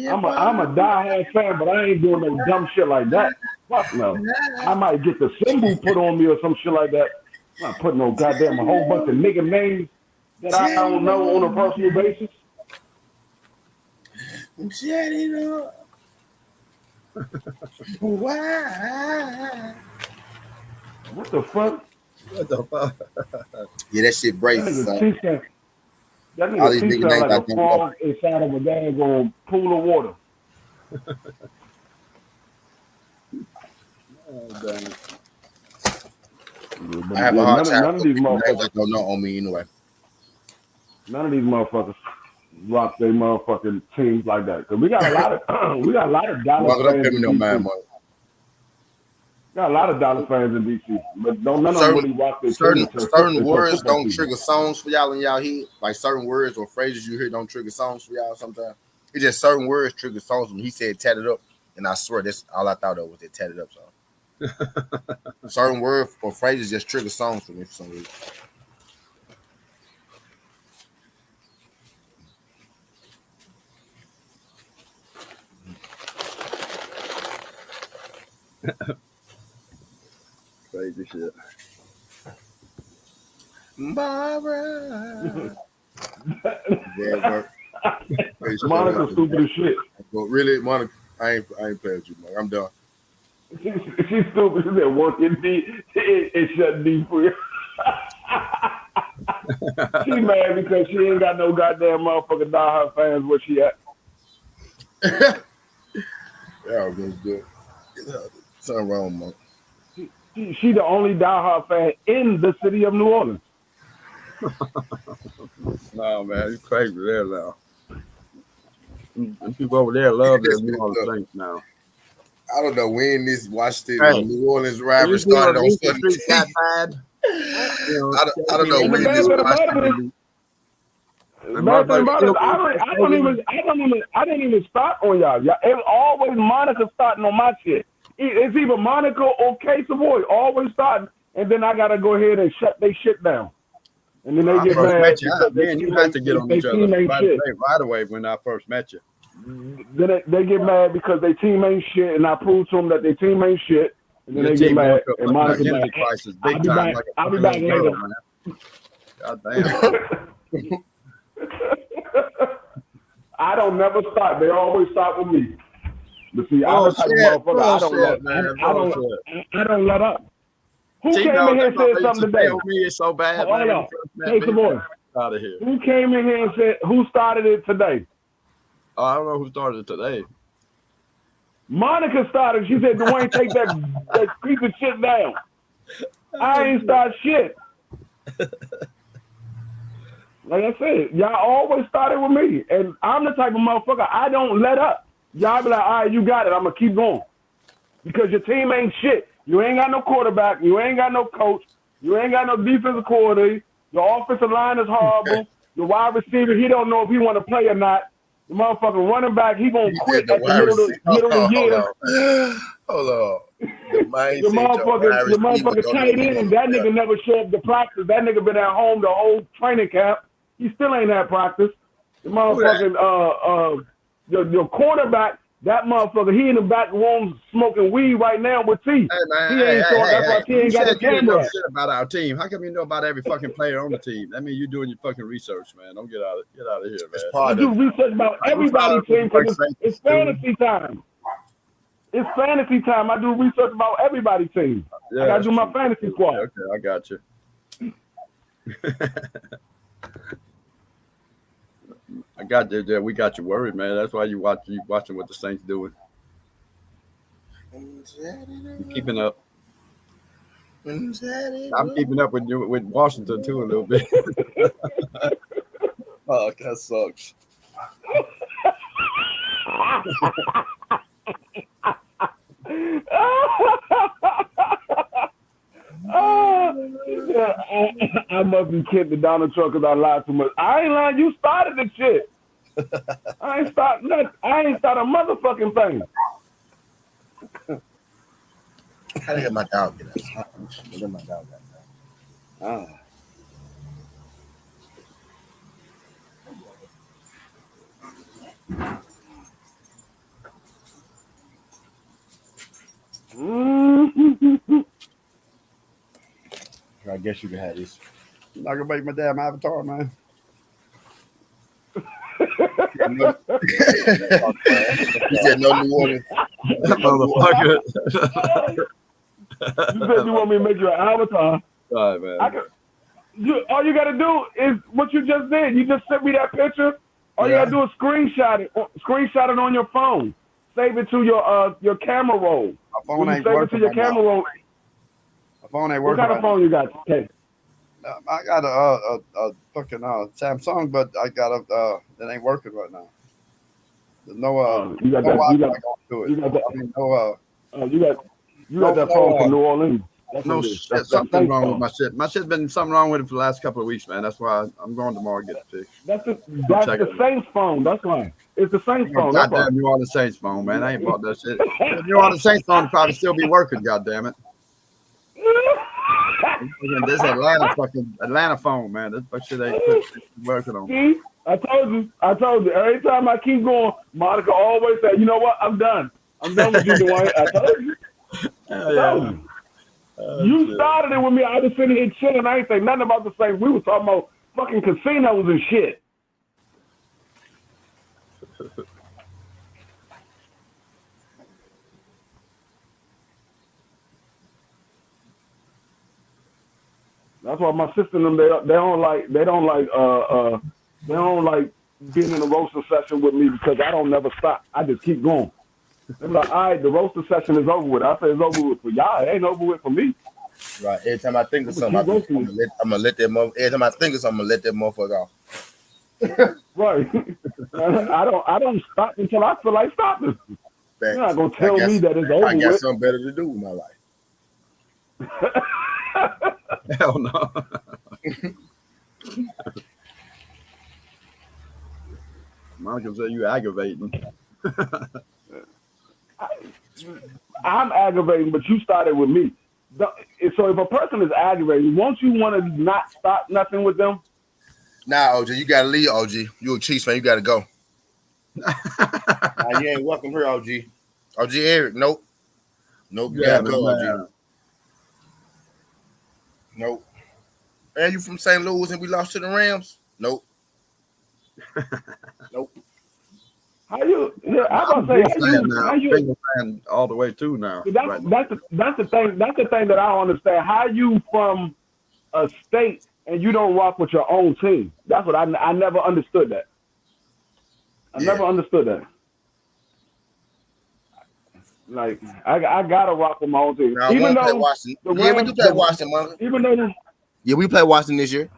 Speaker 11: I'm a diehard fan, but I ain't doing no dumb shit like that. Fuck no. I might get the symbol put on me or some shit like that. I'm not putting no goddamn a whole bunch of nigga names that I don't know on a personal basis.
Speaker 1: Why?
Speaker 11: What the fuck?
Speaker 9: What the fuck?
Speaker 1: Yeah, that shit breaks.
Speaker 11: That nigga teeth sound like a frog inside of a daggone pool of water.
Speaker 9: Oh, damn it.
Speaker 1: I have a hard time.
Speaker 11: None of these motherfuckers
Speaker 1: don't know on me anyway.
Speaker 11: None of these motherfuckers rock their motherfucking teams like that. Cause we got a lot of Dallas fans in DC. Got a lot of Dallas fans in DC, but none of them really rock their teams.
Speaker 1: Certain words don't trigger songs for y'all in y'all head. Like certain words or phrases you hear don't trigger songs for y'all sometimes. It's just certain words trigger songs. When he said "tatted up," and I swear that's all I thought of was that "tatted up" song. Certain words or phrases just trigger songs for me for some reason.
Speaker 9: Crazy shit.
Speaker 1: Barbara.
Speaker 11: Monica stupid as shit.
Speaker 10: But really, Monica, I ain't playing with you, man. I'm done.
Speaker 11: She's stupid. She said working D and shut D free. She mad because she ain't got no goddamn motherfucking diehard fans where she at.
Speaker 10: Yeah, that's good. Something wrong, man.
Speaker 11: She the only diehard fan in the city of New Orleans.
Speaker 9: No, man, you crazy there now. And people over there love their New Orleans Saints now.
Speaker 10: I don't know when this Washington New Orleans rivalry started on Sunday.
Speaker 9: Bad.
Speaker 10: I don't know when this Washington.
Speaker 11: I didn't even start on y'all. It's always Monica starting on my shit. It's either Monica or K Savoy always starting, and then I gotta go ahead and shut their shit down. And then they get mad.
Speaker 9: Man, you had to get on each other right away when I first met you.
Speaker 11: Then they get mad because their team ain't shit, and I proved to them that their team ain't shit. And then they get mad. And Monica mad. I'll be back later.
Speaker 9: God damn.
Speaker 11: I don't never stop. They always stop with me. But see, I'm the type of motherfucker. I don't let up. Who came in here and said something today?
Speaker 9: It's so bad.
Speaker 11: Hold on. Hey, some more.
Speaker 9: Out of here.
Speaker 11: Who came in here and said, who started it today?
Speaker 9: Oh, I don't know who started it today.
Speaker 11: Monica started. She said, Dwayne, take that piece of shit down. I ain't start shit. Like I said, y'all always started with me. And I'm the type of motherfucker, I don't let up. Y'all be like, all right, you got it. I'm going to keep going. Because your team ain't shit. You ain't got no quarterback. You ain't got no coach. You ain't got no defensive coordinator. Your offensive line is horrible. Your wide receiver, he don't know if he want to play or not. The motherfucking running back, he going to quit at the middle of the year.
Speaker 10: Hold on.
Speaker 11: Your motherfucker tight end, that nigga never showed up to practice. That nigga been at home the whole training camp. He still ain't at practice. The motherfucking your cornerback, that motherfucker, he in the back room smoking weed right now with T.
Speaker 9: Hey, man,
Speaker 11: he ain't that's why T ain't got a camera.
Speaker 9: Shit about our team. How come you know about every fucking player on the team? That means you doing your fucking research, man. Don't get out of here, man.
Speaker 11: I do research about everybody's team because it's fantasy time. It's fantasy time. I do research about everybody's team. Yeah, I gotta do my fantasy squad.
Speaker 9: Okay, I got you. I got you. We got you worried, man. That's why you watching what the Saints doing. You keeping up. I'm keeping up with Washington too a little bit. Oh, that sucks.
Speaker 11: I must be kidding the Donald Trump because I lied too much. I ain't lying. You started the shit. I ain't start nothing. I ain't start a motherfucking thing.
Speaker 10: How to get my dog get out? Get my dog out. I guess you can have this.
Speaker 9: I'm not gonna make my damn avatar, man.
Speaker 10: You said no New Orleans.
Speaker 9: Motherfucker.
Speaker 11: You said you want me to make you an avatar.
Speaker 9: All right, man.
Speaker 11: All you gotta do is what you just did. You just sent me that picture. All you gotta do is screenshot it on your phone. Save it to your camera roll.
Speaker 9: My phone ain't working.
Speaker 11: Save it to your camera roll.
Speaker 9: My phone ain't working.
Speaker 11: What kind of phone you got? Okay.
Speaker 9: I got a fucking Samsung, but I got that ain't working right now. There's no
Speaker 11: you got that phone from New Orleans.
Speaker 9: No shit, something wrong with my shit. My shit's been something wrong with it for the last couple of weeks, man. That's why I'm going tomorrow to get it fixed.
Speaker 11: That's the Saints phone. That's why. It's the Saints phone.
Speaker 9: Goddamn New Orleans Saints phone, man. I ain't bought that shit. New Orleans Saints phone would probably still be working, goddamn it. This Atlanta phone, man. This shit ain't working on.
Speaker 11: See, I told you. Every time I keep going, Monica always say, "You know what? I'm done. I'm done with you, Dwayne." I told you. You started it with me. I just sitting here chilling. I ain't say nothing about the Saints. We was talking about fucking casinos and shit. That's why my sister and them they don't like being in a roaster session with me because I don't never stop. I just keep going. They're like, all right, the roaster session is over with. I say it's over with for y'all. It ain't over with for me.
Speaker 1: Right. Every time I think of something, I'm gonna let that motherfucker. Every time I think of something, I'm gonna let that motherfucker off.
Speaker 11: Right. I don't stop until I feel like stopping. You're not gonna tell me that it's over with.
Speaker 1: I got something better to do with my life.
Speaker 9: Hell no. Monica said you aggravating.
Speaker 11: I'm aggravating, but you started with me. So if a person is aggravating, won't you want to not stop nothing with them?
Speaker 1: Nah, OG, you gotta leave, OG. You a Chiefs fan, you gotta go. Nah, you ain't welcome here, OG. OG Eric, nope. Nope, you gotta go, OG. Nope. And you from St. Louis and we lost to the Rams? Nope. Nope.
Speaker 11: How you? Yeah, I'm about to say how you
Speaker 9: fan all the way too now.
Speaker 11: That's the thing. That's the thing that I don't understand. How you from a state and you don't rock with your own team? That's what I never understood that. I never understood that. Like I gotta rock with my own team.
Speaker 1: Now,
Speaker 11: even though
Speaker 1: we do play Washington, man.
Speaker 11: Even though
Speaker 1: we play Washington this year.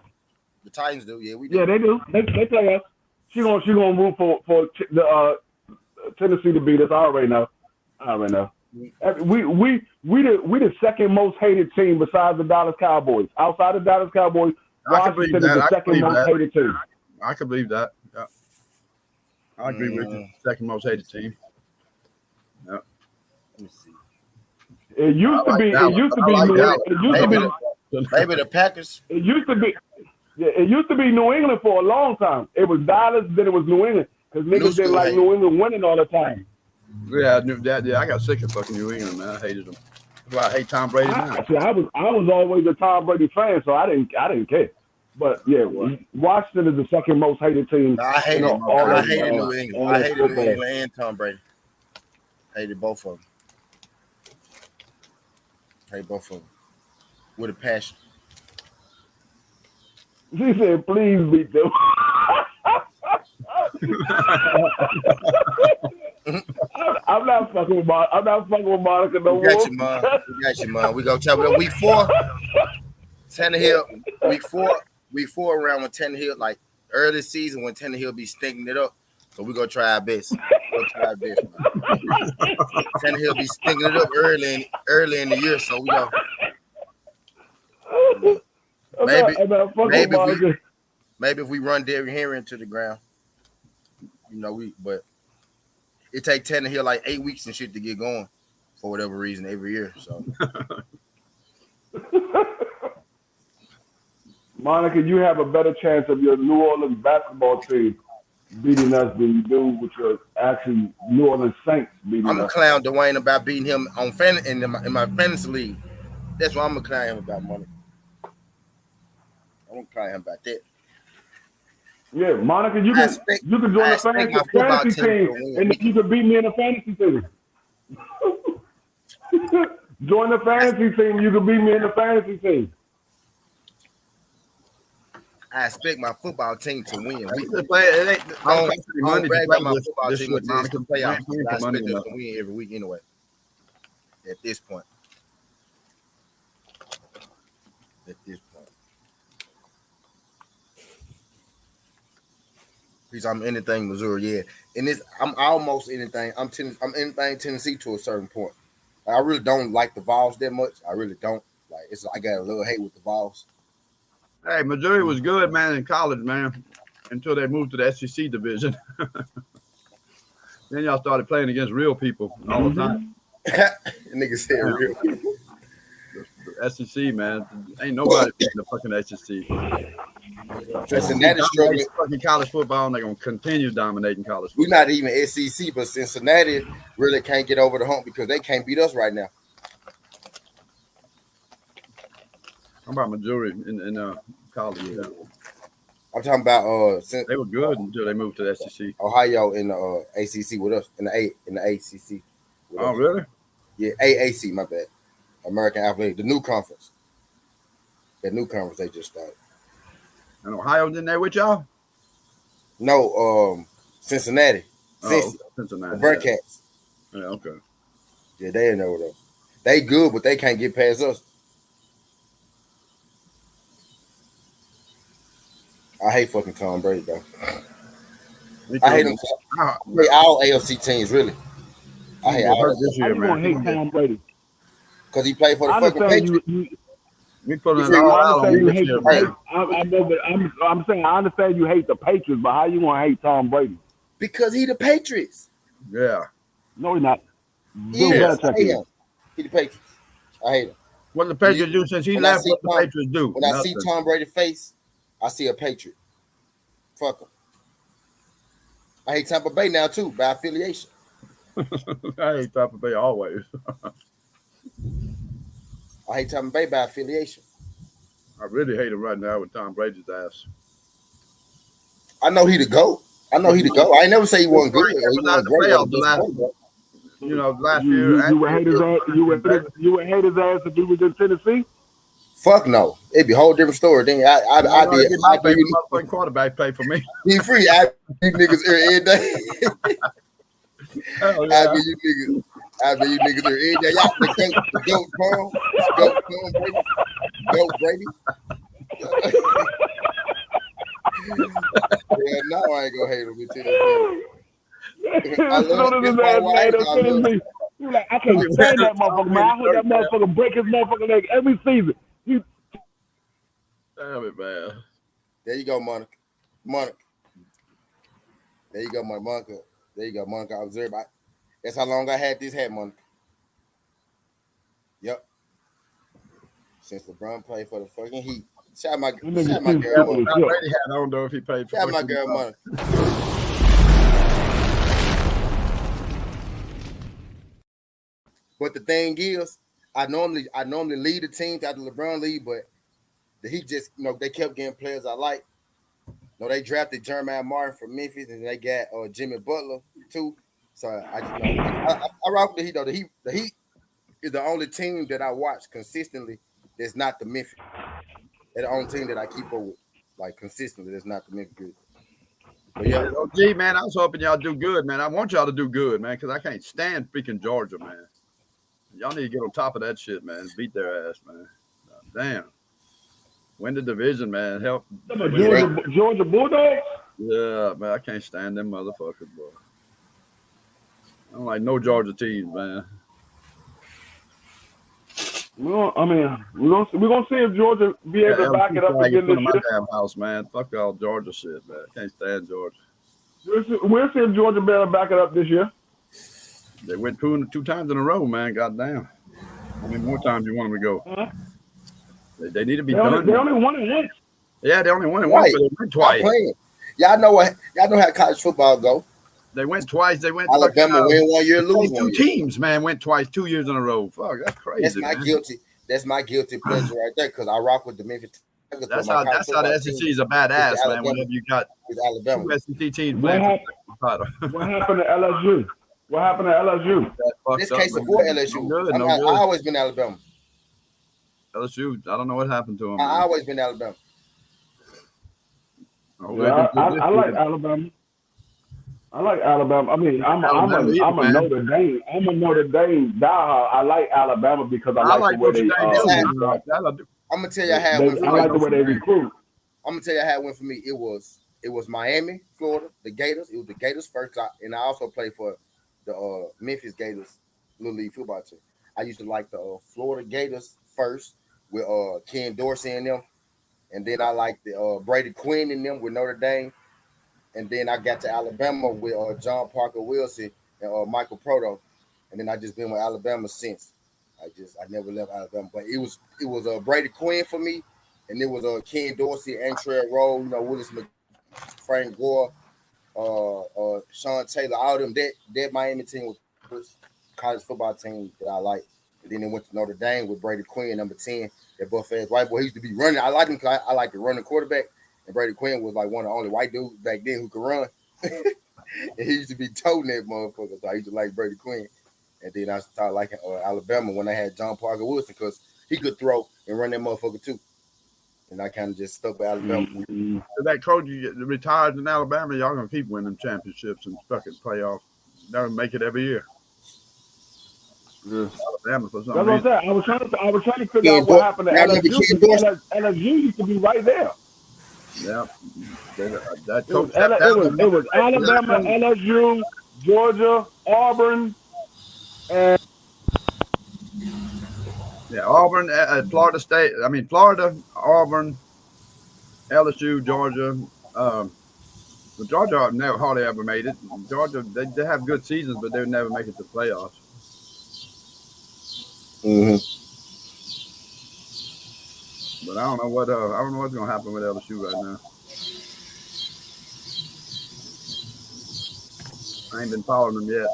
Speaker 1: The Titans do. Yeah, we do.
Speaker 11: Yeah, they do. They play us. She gonna root for the Tennessee to beat us. I already know. We the second most hated team besides the Dallas Cowboys. Outside the Dallas Cowboys, Washington is the second most hated team.
Speaker 9: I can believe that. Yeah. I agree with you. Second most hated team. Yeah. Let me see.
Speaker 11: It used to be.
Speaker 1: Maybe the Packers.
Speaker 11: It used to be. Yeah, it used to be New England for a long time. It was Dallas, then it was New England because niggas didn't like New England winning all the time.
Speaker 9: Yeah, I knew that. Yeah, I got sick of fucking New England, man. I hated them. That's why I hate Tom Brady now.
Speaker 11: I was always a Tom Brady fan, so I didn't care. But yeah, Washington is the second most hated team.
Speaker 1: I hated New England. I hated New England and Tom Brady. Hated both of them. Hated both of them with a passion.
Speaker 11: She said, "Please beat them." I'm not fucking with Monica. I'm not fucking with Monica no more.
Speaker 1: We got you, man. We gonna tell you week 4. Tannehill, week 4 around when Tannehill, like early season when Tannehill be stinking it up. So we gonna try our best. Tannehill be stinking it up early in the year, so we go. Maybe if we run Derrick Henry into the ground, but it take Tannehill like 8 weeks and shit to get going for whatever reason every year. So,
Speaker 11: Monica, you have a better chance of your New Orleans basketball team beating us than you do with your actually New Orleans Saints beating us.
Speaker 1: I'm gonna clown Dwayne about beating him on in my fantasy league. That's what I'm gonna clown him about, Monica. I won't cry about that.
Speaker 11: Yeah, Monica, you can join the fantasy team, and you can beat me in the fantasy team. Join the fantasy team, you can beat me in the fantasy team.
Speaker 1: I expect my football team to win. I don't
Speaker 11: brag
Speaker 1: about my football team until it's the playoffs. I expect us to win every week anyway. At this point. Because I'm anything Missouri, yeah. And I'm almost anything. I'm anything Tennessee to a certain point. I really don't like the Vols that much. I really don't. I got a little hate with the Vols.
Speaker 9: Hey, Missouri was good, man, in college, man, until they moved to the SEC division. Then y'all started playing against real people all the time.
Speaker 1: Nigga said real people.
Speaker 9: The SEC, man. Ain't nobody in the fucking SEC.
Speaker 1: Cincinnati struggling
Speaker 9: fucking college football, and they're gonna continue dominating college football.
Speaker 1: We're not even SEC, but Cincinnati really can't get over the hump because they can't beat us right now.
Speaker 9: How about Missouri in college? Yeah.
Speaker 1: I'm talking about
Speaker 9: they were good until they moved to the SEC.
Speaker 1: Ohio in the ACC with us in the ACC.
Speaker 9: Oh, really?
Speaker 1: Yeah, AAC. My bad. American Athletic, the new conference. The new conference they just started.
Speaker 9: And Ohio's in there with y'all?
Speaker 1: No, Cincinnati.
Speaker 9: Oh, Cincinnati.
Speaker 1: The Bearcats.
Speaker 9: Yeah, okay.
Speaker 1: Yeah, they in there with us. They good, but they can't get past us. I hate fucking Tom Brady, though. I hate him. I hate all AFC teams, really. I hate all
Speaker 11: this year, man. I hate Tom Brady.
Speaker 1: Because he played for the fucking Patriots.
Speaker 9: We put it all out on this year, man.
Speaker 11: I know, but I'm saying I understand you hate the Patriots, but how you want to hate Tom Brady?
Speaker 1: Because he the Patriots.
Speaker 9: Yeah.
Speaker 11: No, he's not.
Speaker 1: Yeah, I hate him. He the Patriots. I hate him.
Speaker 9: What the Patriots do since he left? What the Patriots do?
Speaker 1: When I see Tom Brady's face, I see a Patriot. Fuck him. I hate Tampa Bay now too by affiliation.
Speaker 9: I hate Tampa Bay always.
Speaker 1: I hate Tampa Bay by affiliation.
Speaker 9: I really hate him right now with Tom Brady's ass.
Speaker 1: I know he the GOAT. I ain't never say he wasn't good. He wasn't great.
Speaker 9: You know, last year
Speaker 11: you would hate his ass. You would hate his ass if he was in Tennessee.
Speaker 1: Fuck no, it'd be a whole different story. Then I'd be
Speaker 9: my favorite motherfucking quarterback play for me.
Speaker 1: He free. I be niggas here every day. I be you niggas here every day. Y'all the GOAT Carl, GOAT Brady. Yeah, no, I ain't gonna hate him in Tennessee. I love his ass.
Speaker 11: You're like, I can't stand that motherfucker, man. I hope that motherfucker break his motherfucking leg every season.
Speaker 9: Damn it, man.
Speaker 1: There you go, Monica. There you go, Monica. There you go, Monica. Observe. That's how long I had this hat, Monica. Yep. Since LeBron played for the fucking Heat. Shout out my girl, Monica.
Speaker 9: I don't know if he played for
Speaker 1: Shout out my girl, Monica. But the thing is, I normally lead the teams after LeBron lead, but the Heat just, they kept getting players I like. They drafted Jeremiah Martin from Memphis, and they got Jimmy Butler too. So I rock with the Heat though. The Heat is the only team that I watch consistently that's not the Memphis. They're the only team that I keep up with, like consistently. That's not the Memphis good. But yeah,
Speaker 9: gee, man, I was hoping y'all do good, man. I want y'all to do good, man, because I can't stand freaking Georgia, man. Y'all need to get on top of that shit, man. Beat their ass, man. Damn. Win the division, man. Help.
Speaker 11: Georgia Bulldogs?
Speaker 9: Yeah, man. I can't stand them motherfuckers, boy. I don't like no Georgia teams, man.
Speaker 11: Well, I mean, we're gonna see if Georgia be able to back it up again this year.
Speaker 9: Damn house, man. Fuck all Georgia shit, man. I can't stand Georgia.
Speaker 11: We'll see if Georgia be able to back it up this year.
Speaker 9: They went 2 times in a row, man. Goddamn. How many more times you want them to go?
Speaker 11: Uh-huh.
Speaker 9: They need to be done.
Speaker 11: They only won it once.
Speaker 9: Yeah, they only won it once, but they went twice.
Speaker 1: Y'all know how college football go.
Speaker 9: They went twice. They went
Speaker 1: Alabama win 1 year, lose 1 year.
Speaker 9: Two teams, man, went twice 2 years in a row. Fuck, that's crazy.
Speaker 1: That's my guilty pleasure right there, because I rock with the Memphis.
Speaker 9: That's how the SEC is a badass, man. Whenever you got
Speaker 1: Alabama.
Speaker 9: 2 SEC teams
Speaker 11: What happened to LSU? What happened to LSU?
Speaker 1: This case before LSU. I always been Alabama.
Speaker 9: LSU, I don't know what happened to him.
Speaker 1: I always been Alabama.
Speaker 11: I like Alabama. I like Alabama. I mean, I'm a Notre Dame. I'm a Notre Dame diehard. I like Alabama because I like the way they.
Speaker 1: I'm gonna tell you how it went for me.
Speaker 11: I like the way they recruit.
Speaker 1: I'm gonna tell you how it went for me. It was Miami, Florida, the Gators. It was the Gators first, and I also played for the Memphis Gators Little League football team. I used to like the Florida Gators first with Ken Dorsey and them, and then I liked the Brady Quinn and them with Notre Dame, and then I got to Alabama with John Parker Wilson and Michael Proto, and then I just been with Alabama since. I never left Alabama, but it was Brady Quinn for me, and it was Ken Dorsey, Antrell Rowe, Willis Frank Gore, Sean Taylor, all them. That Miami team was the first college football team that I like. And then they went to Notre Dame with Brady Quinn, number 10. That buff ass white boy. He used to be running. I like him because I like to run the quarterback. And Brady Quinn was like one of the only white dudes back then who could run. And he used to be toting that motherfucker. So I used to like Brady Quinn. And then I started liking Alabama when I had John Parker Wilson because he could throw and run that motherfucker too. And I kind of just stuck with Alabama.
Speaker 9: Mm-hmm. So that coach retired in Alabama, y'all gonna keep winning championships and fucking playoffs. They'll make it every year.
Speaker 11: Yeah.
Speaker 9: Alabama for some
Speaker 11: That's
Speaker 9: reason.
Speaker 11: what I'm saying. I was trying to figure out what happened to LSU. LSU used to be right there.
Speaker 9: Yeah. That
Speaker 11: coach, it was Alabama, LSU, Georgia, Auburn, and
Speaker 9: Auburn, Florida State. I mean, Florida, Auburn, LSU, Georgia. Georgia never hardly ever made it. Georgia, they have good seasons, but they would never make it to the playoffs.
Speaker 1: Mm-hmm.
Speaker 9: But I don't know what's gonna happen with LSU right now. I ain't been following them yet.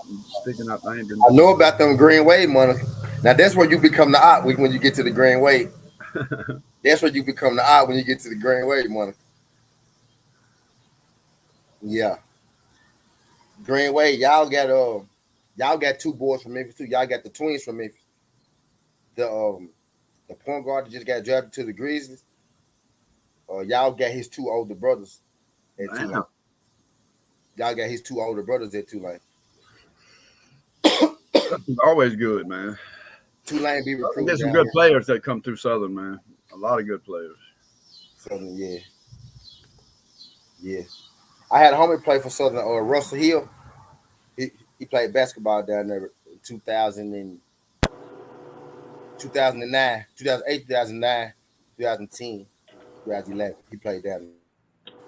Speaker 9: Picking up. I
Speaker 1: know about them Green Wave money. Now that's where you become the odd when you get to the Green Wave. That's where you become the odd when you get to the Green Wave money. Yeah. Green Wave, y'all got two boys from Memphis too. Y'all got the twins from Memphis. The point guard that just got drafted to the Grizzlies. Y'all got his two older brothers at Tulane. Y'all got his two older brothers at Tulane.
Speaker 9: Always good, man.
Speaker 1: Tulane be recruiting.
Speaker 9: There's some good players that come through Southern, man. A lot of good players.
Speaker 1: Southern, yeah. Yeah. I had a homie play for Southern, Russell Hill. He played basketball down there in 2009, 2008, 2009, 2010, 2011. He played down there.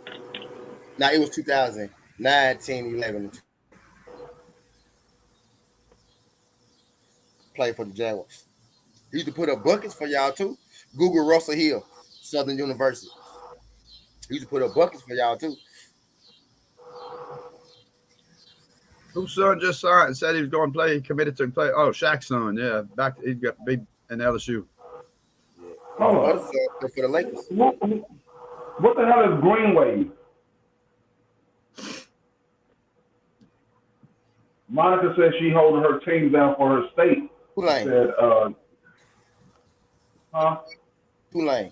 Speaker 1: Now it was 2009, 10, 11. Played for the Jaguars. He used to put up buckets for y'all too. Google Russell Hill, Southern University. He used to put up buckets for y'all too.
Speaker 9: Whose son just signed and said he was going to play? He committed to play. Oh, Shaq's son, yeah. Back, he got big in LSU.
Speaker 1: Oh, for the Lakers.
Speaker 11: What the hell is Green Wave? Monica said she holding her team down for her state.
Speaker 1: Tulane.
Speaker 11: Said,
Speaker 1: Tulane.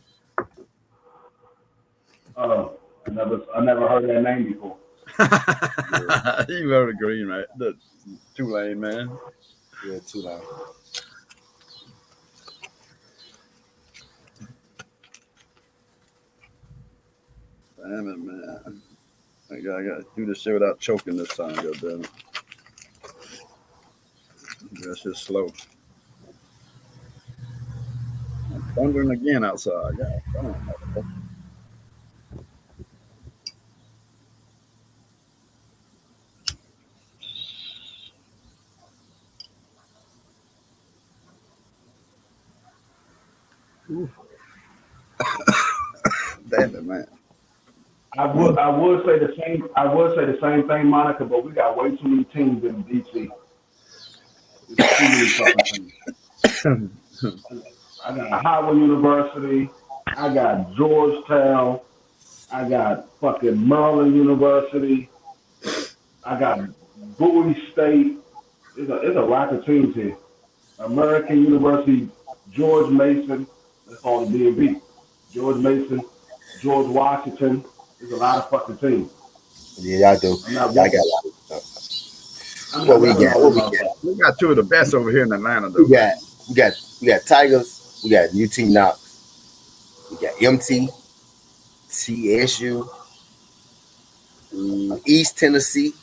Speaker 11: I never heard that name before.
Speaker 9: You heard of Green, right? The Tulane, man.
Speaker 1: Yeah, Tulane.
Speaker 9: Damn it, man. I gotta do this shit without choking this time, goddammit. That's just slow. I'm thundering again outside. God, damn it, man.
Speaker 11: I would say the same thing, Monica, but we got way too many teams in DC. There's too many fucking teams. I got Howard University. I got Georgetown. I got fucking Maryland University. I got Bowie State. There's a lot of teams here. American University, George Mason. That's all the DMV. George Mason, George Washington. There's a lot of fucking teams.
Speaker 1: Yeah, I do. I got a lot of stuff. What we got?
Speaker 9: We got two of the best over here in Atlanta, though.
Speaker 1: We got Tigers. We got UT Knox. We got MT, TSU, East Tennessee.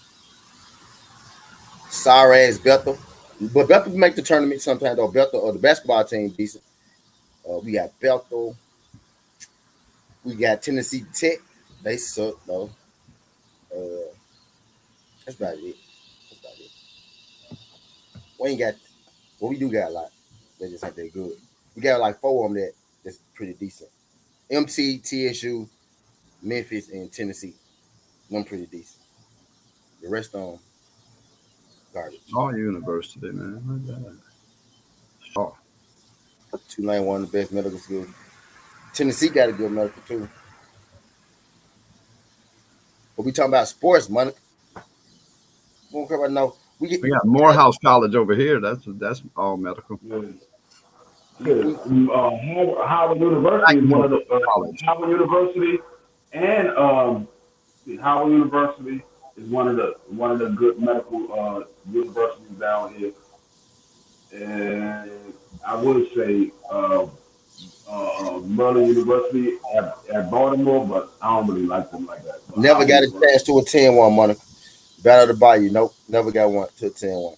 Speaker 1: Sorry ass Bethel. But Bethel make the tournament sometimes, though. Bethel or the basketball team decent. We got Bethel. We got Tennessee Tech. They suck, though. That's about it. We ain't got, well, we do got a lot. They just ain't that good. We got like 4 of them that's pretty decent. MT, TSU, Memphis, and Tennessee. Them pretty decent. The rest of them, garbage.
Speaker 9: All university, man. Oh.
Speaker 1: Tulane, one of the best medical schools. Tennessee got a good medical too. But we talking about sports, Monica. We don't care about no.
Speaker 9: We got Morehouse College over here. That's all medical.
Speaker 11: Howard University is one of the Howard University, and Howard University is one of the good medical universities down here. And I would say Merlin University at Baltimore, but I don't really like them like that. But
Speaker 1: never got a chance to attend one, Monica. Battle of the Bayou, nope, never got one to attend one.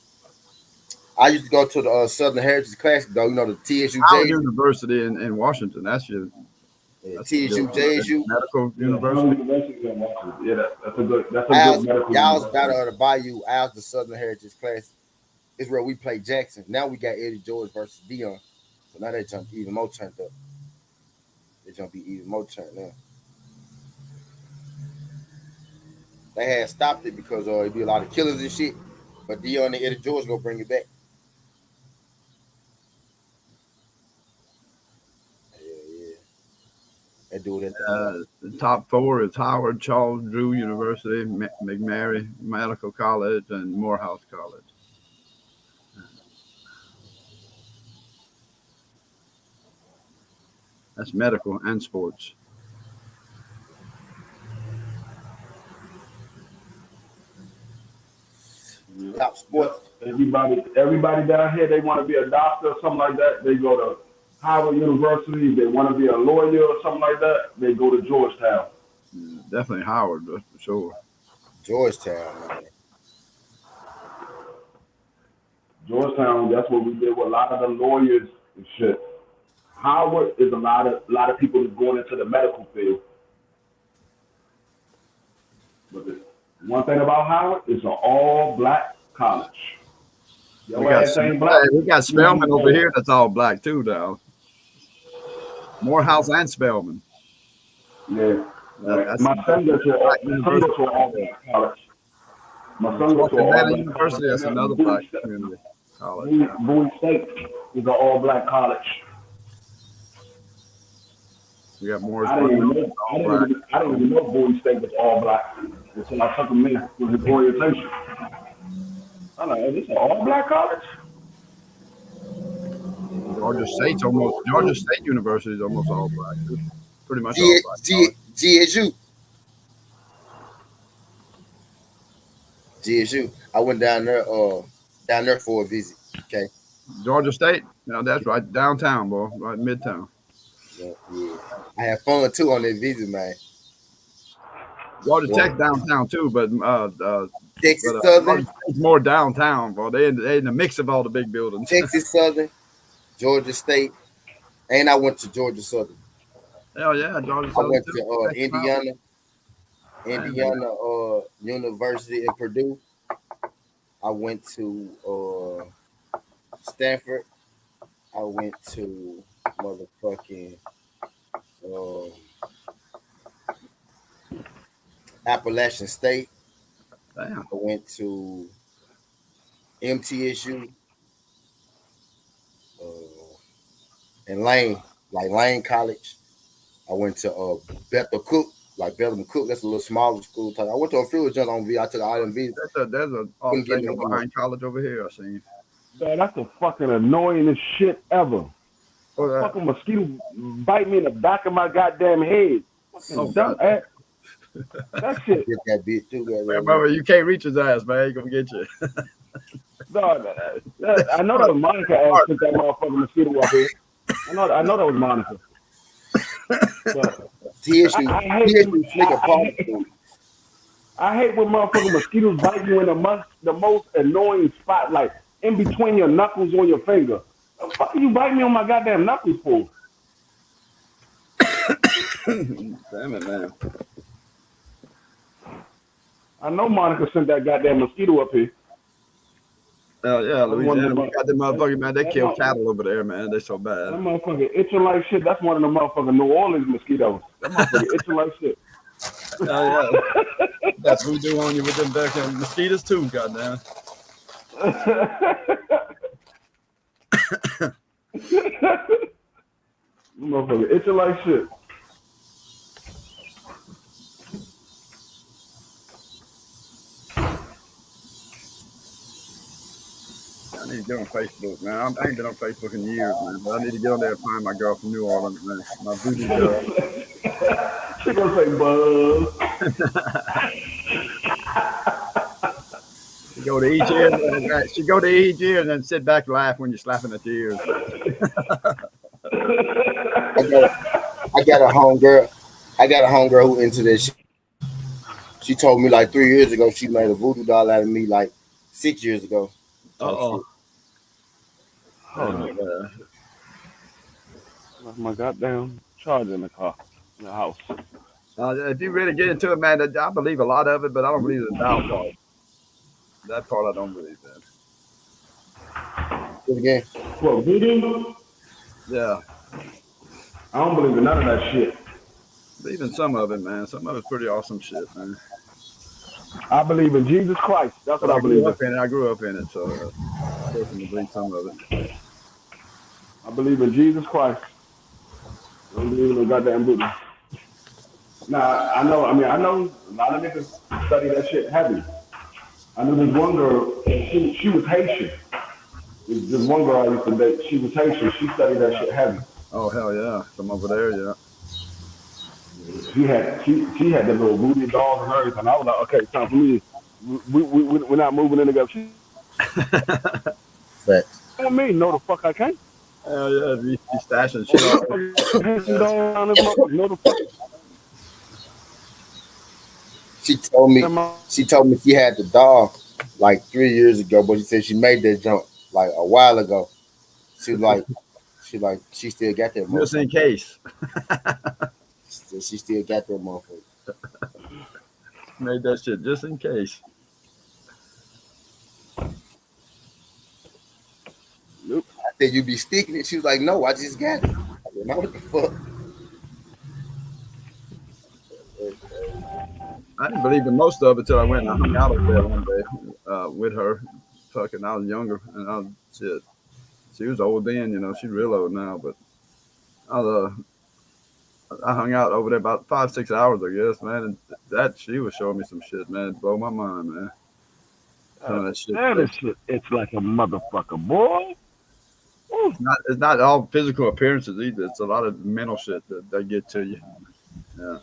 Speaker 1: I used to go to the Southern Heritage Classic, though. You know, the TSU
Speaker 9: Howard University in Washington. That's your
Speaker 1: TSU, JSU.
Speaker 9: Medical University.
Speaker 11: Yeah, that's a good medical
Speaker 1: Y'all's Battle of the Bayou. Ours, the Southern Heritage Classic. It's where we play Jackson. Now we got Eddie George versus Dion. So now they jump even more turned up. They jump be even more turned now. They had stopped it because it'd be a lot of killers and shit. But Dion and Eddie George gonna bring it back. Yeah. They do it at
Speaker 9: the top four is Howard, Charles Drew University, McMary Medical College, and Morehouse College. That's medical and sports.
Speaker 1: Top sports.
Speaker 11: Everybody down here, they want to be a doctor or something like that. They go to Howard University. If they want to be a lawyer or something like that, they go to Georgetown.
Speaker 9: Definitely Howard, for sure.
Speaker 1: Georgetown, man.
Speaker 11: Georgetown, that's what we did with a lot of the lawyers and shit. Howard is a lot of people that's going into the medical field. But the one thing about Howard, it's an all-black college.
Speaker 9: We got Spelman over here that's all black too, though. Morehouse and Spelman.
Speaker 11: Yeah. My son goes to all black college. My son goes to all black
Speaker 9: University. That's another black community college.
Speaker 11: Bowie State is an all black college.
Speaker 9: We got more.
Speaker 11: I didn't even know Bowie State was all black until I took him in for his orientation. I'm like, is this an all black college?
Speaker 9: Georgia State University is almost all black. It's pretty much all black.
Speaker 1: GSU. I went down there for a visit. Okay.
Speaker 9: Georgia State. No, that's right downtown, boy. Right midtown.
Speaker 1: Yeah. I had fun too on that visit, man.
Speaker 9: Georgia Tech downtown too, but
Speaker 1: Texas Southern.
Speaker 9: It's more downtown, boy. They in the mix of all the big buildings.
Speaker 1: Texas Southern, Georgia State, and I went to Georgia Southern.
Speaker 9: Hell yeah, Georgia Southern.
Speaker 1: I went to Indiana University in Purdue. I went to Stanford. I went to motherfucking Appalachian State.
Speaker 9: Damn.
Speaker 1: I went to MTSU and Lane College. I went to Bethel Cook. Like Bethlehem Cook, that's a little smaller school. I went to a few jumps on V. I took all them V's.
Speaker 9: There's a behind college over here. I seen.
Speaker 11: Man, that's the fucking annoyingest shit ever. Fucking mosquito bite me in the back of my goddamn head. That shit.
Speaker 1: Get that bitch too,
Speaker 9: man, brother, you can't reach his ass, man. He's gonna get you.
Speaker 11: No, I know that was Monica ass took that motherfucking mosquito up here. I know that was Monica. But I hate when motherfucking mosquitoes bite you in the most annoying spot, like in between your knuckles on your finger. The fuck you bite me on my goddamn knuckles for?
Speaker 9: Damn it, man.
Speaker 11: I know Monica sent that goddamn mosquito up here.
Speaker 9: Oh yeah, Louisiana. We got the motherfucking man. They kill cattle over there, man. They so bad.
Speaker 11: That motherfucker itching like shit. That's one of the motherfucking New Orleans mosquitoes. That motherfucker itching like shit.
Speaker 9: Oh yeah. That's what we do on you with them fucking mosquitoes too, goddamn.
Speaker 11: Motherfucker itching like shit.
Speaker 9: I need to get on Facebook, man. I ain't been on Facebook in years, man. But I need to get on there and find my girl from New Orleans, man. My voodoo girl.
Speaker 11: She gonna say buzz.
Speaker 9: She go to each ear. She go to each ear and then sit back and laugh when you're slapping at the ears.
Speaker 1: I got a homegirl. I got a homegirl who into this shit. She told me like 3 years ago she made a voodoo doll out of me like 6 years ago.
Speaker 9: Oh
Speaker 11: my goddamn charger in the car, in the house.
Speaker 9: If you really get into it, man, I believe a lot of it, but I don't believe the doll part. That part I don't believe in.
Speaker 1: Do it again.
Speaker 11: What, voodoo?
Speaker 9: Yeah.
Speaker 11: I don't believe in none of that shit.
Speaker 9: Believe in some of it, man. Some of it's pretty awesome shit, man.
Speaker 11: I believe in Jesus Christ. That's what I believe in.
Speaker 9: I grew up in it, so I definitely believe some of it.
Speaker 11: I believe in Jesus Christ. I don't believe in no goddamn voodoo. Nah, I know a lot of niggas study that shit heavy. I knew this one girl, she was Haitian. This one girl I used to date, she was Haitian. She studied that shit heavy.
Speaker 9: Oh, hell yeah. From over there, yeah.
Speaker 11: She had the little voodoo dolls and everything. I was like, okay, time for me. We're not moving in together.
Speaker 1: But
Speaker 11: I mean, no the fuck I can't.
Speaker 9: Hell yeah, be stashing shit off.
Speaker 11: No the fuck.
Speaker 1: She told me she had the doll like 3 years ago, but she said she made that jump like a while ago. She still got that motherfucker.
Speaker 9: Just in case.
Speaker 1: She still got that motherfucker.
Speaker 9: Made that shit just in case.
Speaker 1: Nope. I said you be sticking it. She was like, no, I just got it. I said, no, what the fuck?
Speaker 9: I didn't believe in most of it till I went and I hung out over there one day with her. Fucking, I was younger and I was shit. She was old then, you know. She's real old now, but I hung out over there about 5-6 hours, I guess, man. And that she was showing me some shit, man. It blew my mind, man. That
Speaker 11: shit, it's like a motherfucker, boy.
Speaker 9: It's not all physical appearances either. It's a lot of mental shit that they get to you. Yeah.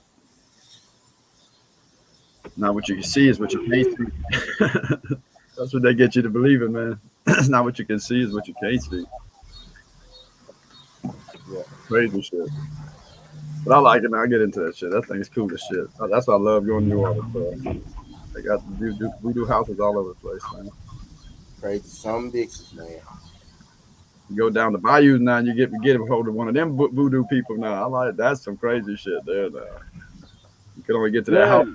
Speaker 9: Not what you can see is what you can't see. That's what they get you to believe in, man. It's not what you can see is what you can't see. Yeah, crazy shit. But I like it, man. I get into that shit. That thing's cool as shit. That's why I love going to New Orleans. They got voodoo houses all over the place, man.
Speaker 1: Crazy some bitches, man.
Speaker 9: You go down the bayou now and you get a hold of one of them voodoo people now. I like that's some crazy shit there now. You can only get to that house.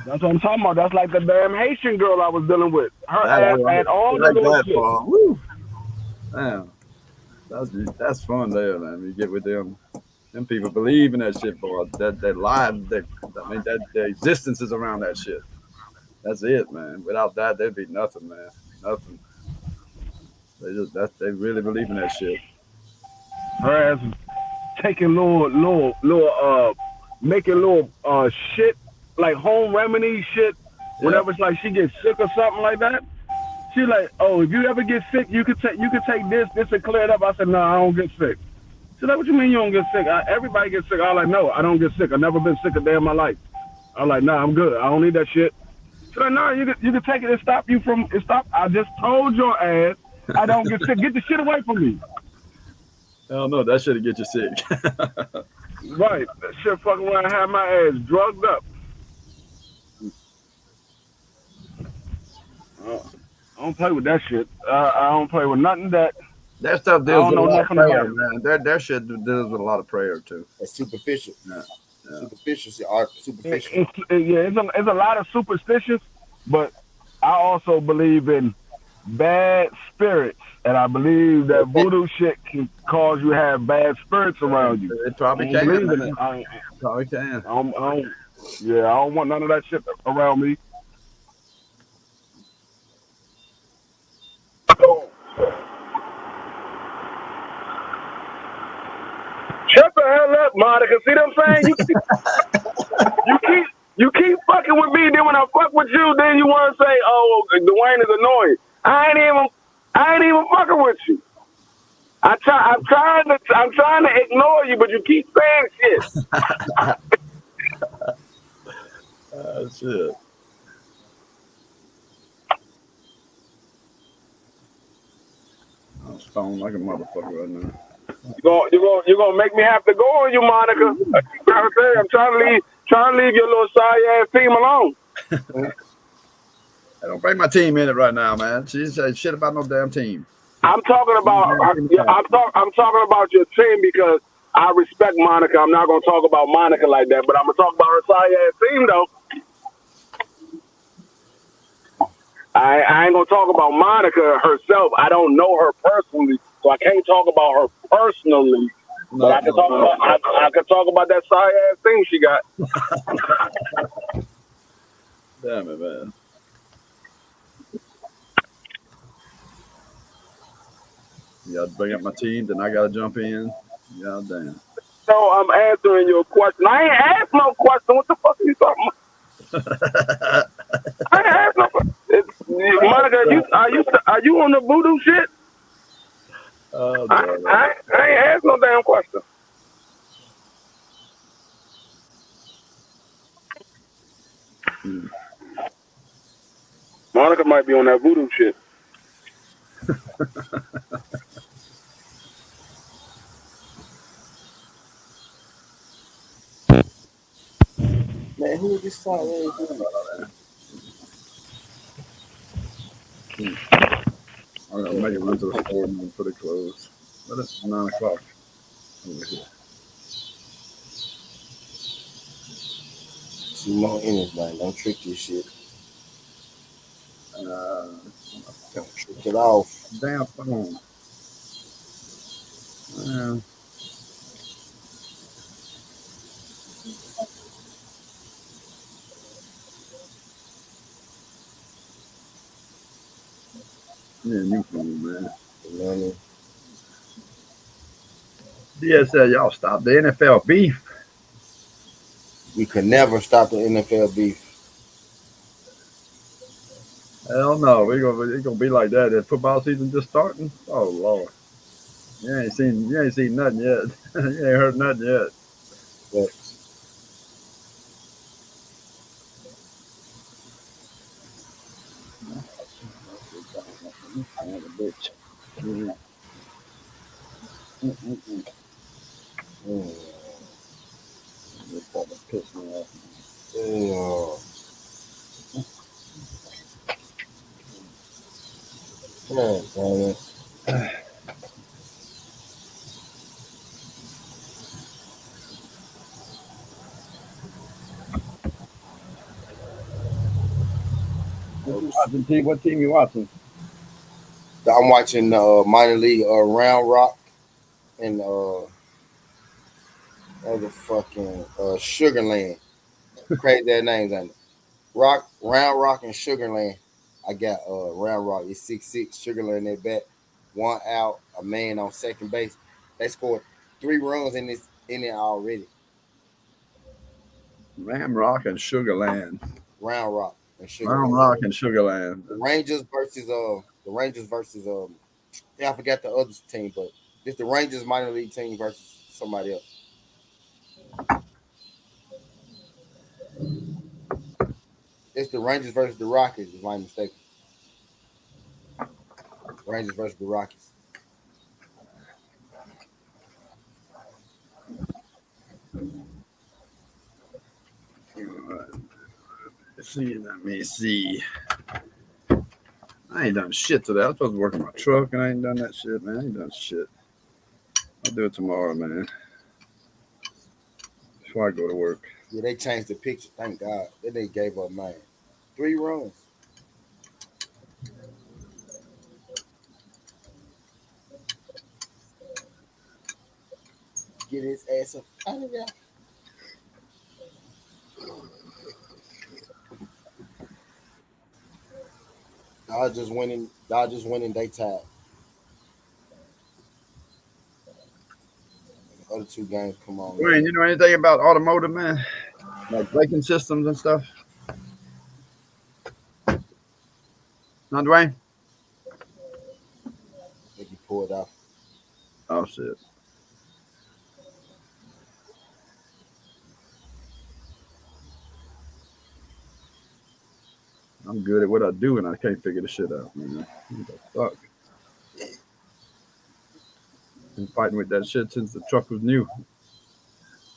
Speaker 11: That's what I'm talking about. That's like the damn Haitian girl I was dealing with. Her ass had all the little shit.
Speaker 9: Woo. Damn. That's fun there, man. You get with them. Them people believe in that shit, boy. That live, the existence is around that shit. That's it, man. Without that, there'd be nothing, man. Nothing. They really believe in that shit.
Speaker 11: Her ass taking making little shit like home remedy shit. Whenever it's like she gets sick or something like that. She like, oh, if you ever get sick, you could take this and clear it up. I said, no, I don't get sick. She's like, what you mean you don't get sick? Everybody gets sick. I was like, no, I don't get sick. I've never been sick a day in my life. I was like, nah, I'm good. I don't need that shit. She's like, no, you can take it and stop you from stop. I just told your ass I don't get sick. Get the shit away from me.
Speaker 9: Hell no, that shit'll get you sick.
Speaker 11: Right. That shit fucking when I had my ass drugged up. I don't play with that shit. I don't play with nothing that
Speaker 9: stuff deals with a lot of prayer, man. Their shit deals with a lot of prayer too.
Speaker 1: It's superficial.
Speaker 9: Yeah.
Speaker 1: Superficial.
Speaker 11: It's a lot of superstitious, but I also believe in bad spirits, and I believe that voodoo shit can cause you to have bad spirits around you.
Speaker 9: It probably can. Probably can.
Speaker 11: I don't want none of that shit around me. Shut the hell up, Monica. See what I'm saying? You keep fucking with me. Then when I fuck with you, then you want to say, "Oh, Dwayne is annoying." I ain't even fucking with you. I'm trying to ignore you, but you keep saying shit.
Speaker 9: Shit. I'm stoned like a motherfucker right now.
Speaker 11: You're gonna make me have to go on you, Monica. I'm trying to leave your little sorry ass team alone.
Speaker 9: I don't bring my team in it right now, man. She said shit about no damn team.
Speaker 11: I'm talking about your team because I respect Monica. I'm not gonna talk about Monica like that, but I'm gonna talk about her sorry ass team though. I ain't gonna talk about Monica herself. I don't know her personally, so I can't talk about her personally. But I can talk about that sorry ass thing she got.
Speaker 9: Damn it, man. You gotta bring up my team, then I gotta jump in. God damn.
Speaker 11: So I'm answering your question. I ain't asked no question. What the fuck are you talking about? I ain't asked no question. Monica, are you on the voodoo shit? I ain't asked no damn question. Monica might be on that voodoo shit.
Speaker 1: Man, who is this far away?
Speaker 9: I'm gonna make it run to the store and put it closed. But it's 9 o'clock over here.
Speaker 1: See more innings, man. Don't trick this shit. Don't trick it off.
Speaker 9: Damn phone. Yeah, new phone, man. DSL, y'all stop the NFL beef.
Speaker 1: We could never stop the NFL beef.
Speaker 9: Hell no, it's gonna be like that. If football season just starting, oh Lord, you ain't seen nothing yet. You ain't heard nothing yet.
Speaker 1: But
Speaker 9: Bitch. Piss me off.
Speaker 1: Come on, man.
Speaker 9: What team you watching?
Speaker 1: I'm watching minor league Round Rock and other fucking Sugarland. Crazy ass names on it. Round Rock and Sugarland. I got Round Rock. It's 6-6. Sugarland at bat. 1 out. A man on second base. They scored 3 runs in it already.
Speaker 9: Ram Rock and Sugarland.
Speaker 1: Round Rock and Sugarland.
Speaker 9: Round Rock and Sugarland.
Speaker 1: The Rangers versus I forgot the other team, but it's the Rangers minor league team versus somebody else. It's the Rangers versus the Rockies, if I'm mistaken. Rangers versus the Rockies.
Speaker 9: Let me see. I ain't done shit today. I was supposed to work on my truck, and I ain't done that shit, man. I ain't done shit. I'll do it tomorrow, man. Before I go to work.
Speaker 1: Yeah, they changed the picture. Thank God. Then they gave up, man. 3 runs. Get his ass up out of there. Dodgers winning. They tied. Other two games come on.
Speaker 9: Dwayne, you know anything about automotive, man? Like braking systems and stuff? Not Dwayne?
Speaker 1: I think you pulled out.
Speaker 9: Oh, shit. I'm good at what I do, and I can't figure the shit out, man. What the fuck? Been fighting with that shit since the truck was new.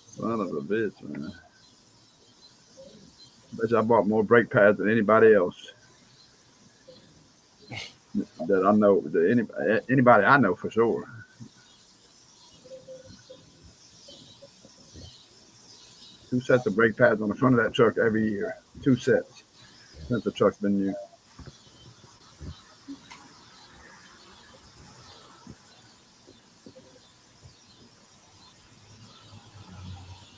Speaker 9: Son of a bitch, man. Bet you I bought more brake pads than anybody else that I know. Anybody I know for sure. Two sets of brake pads on the front of that truck every year. 2 sets since the truck's been new.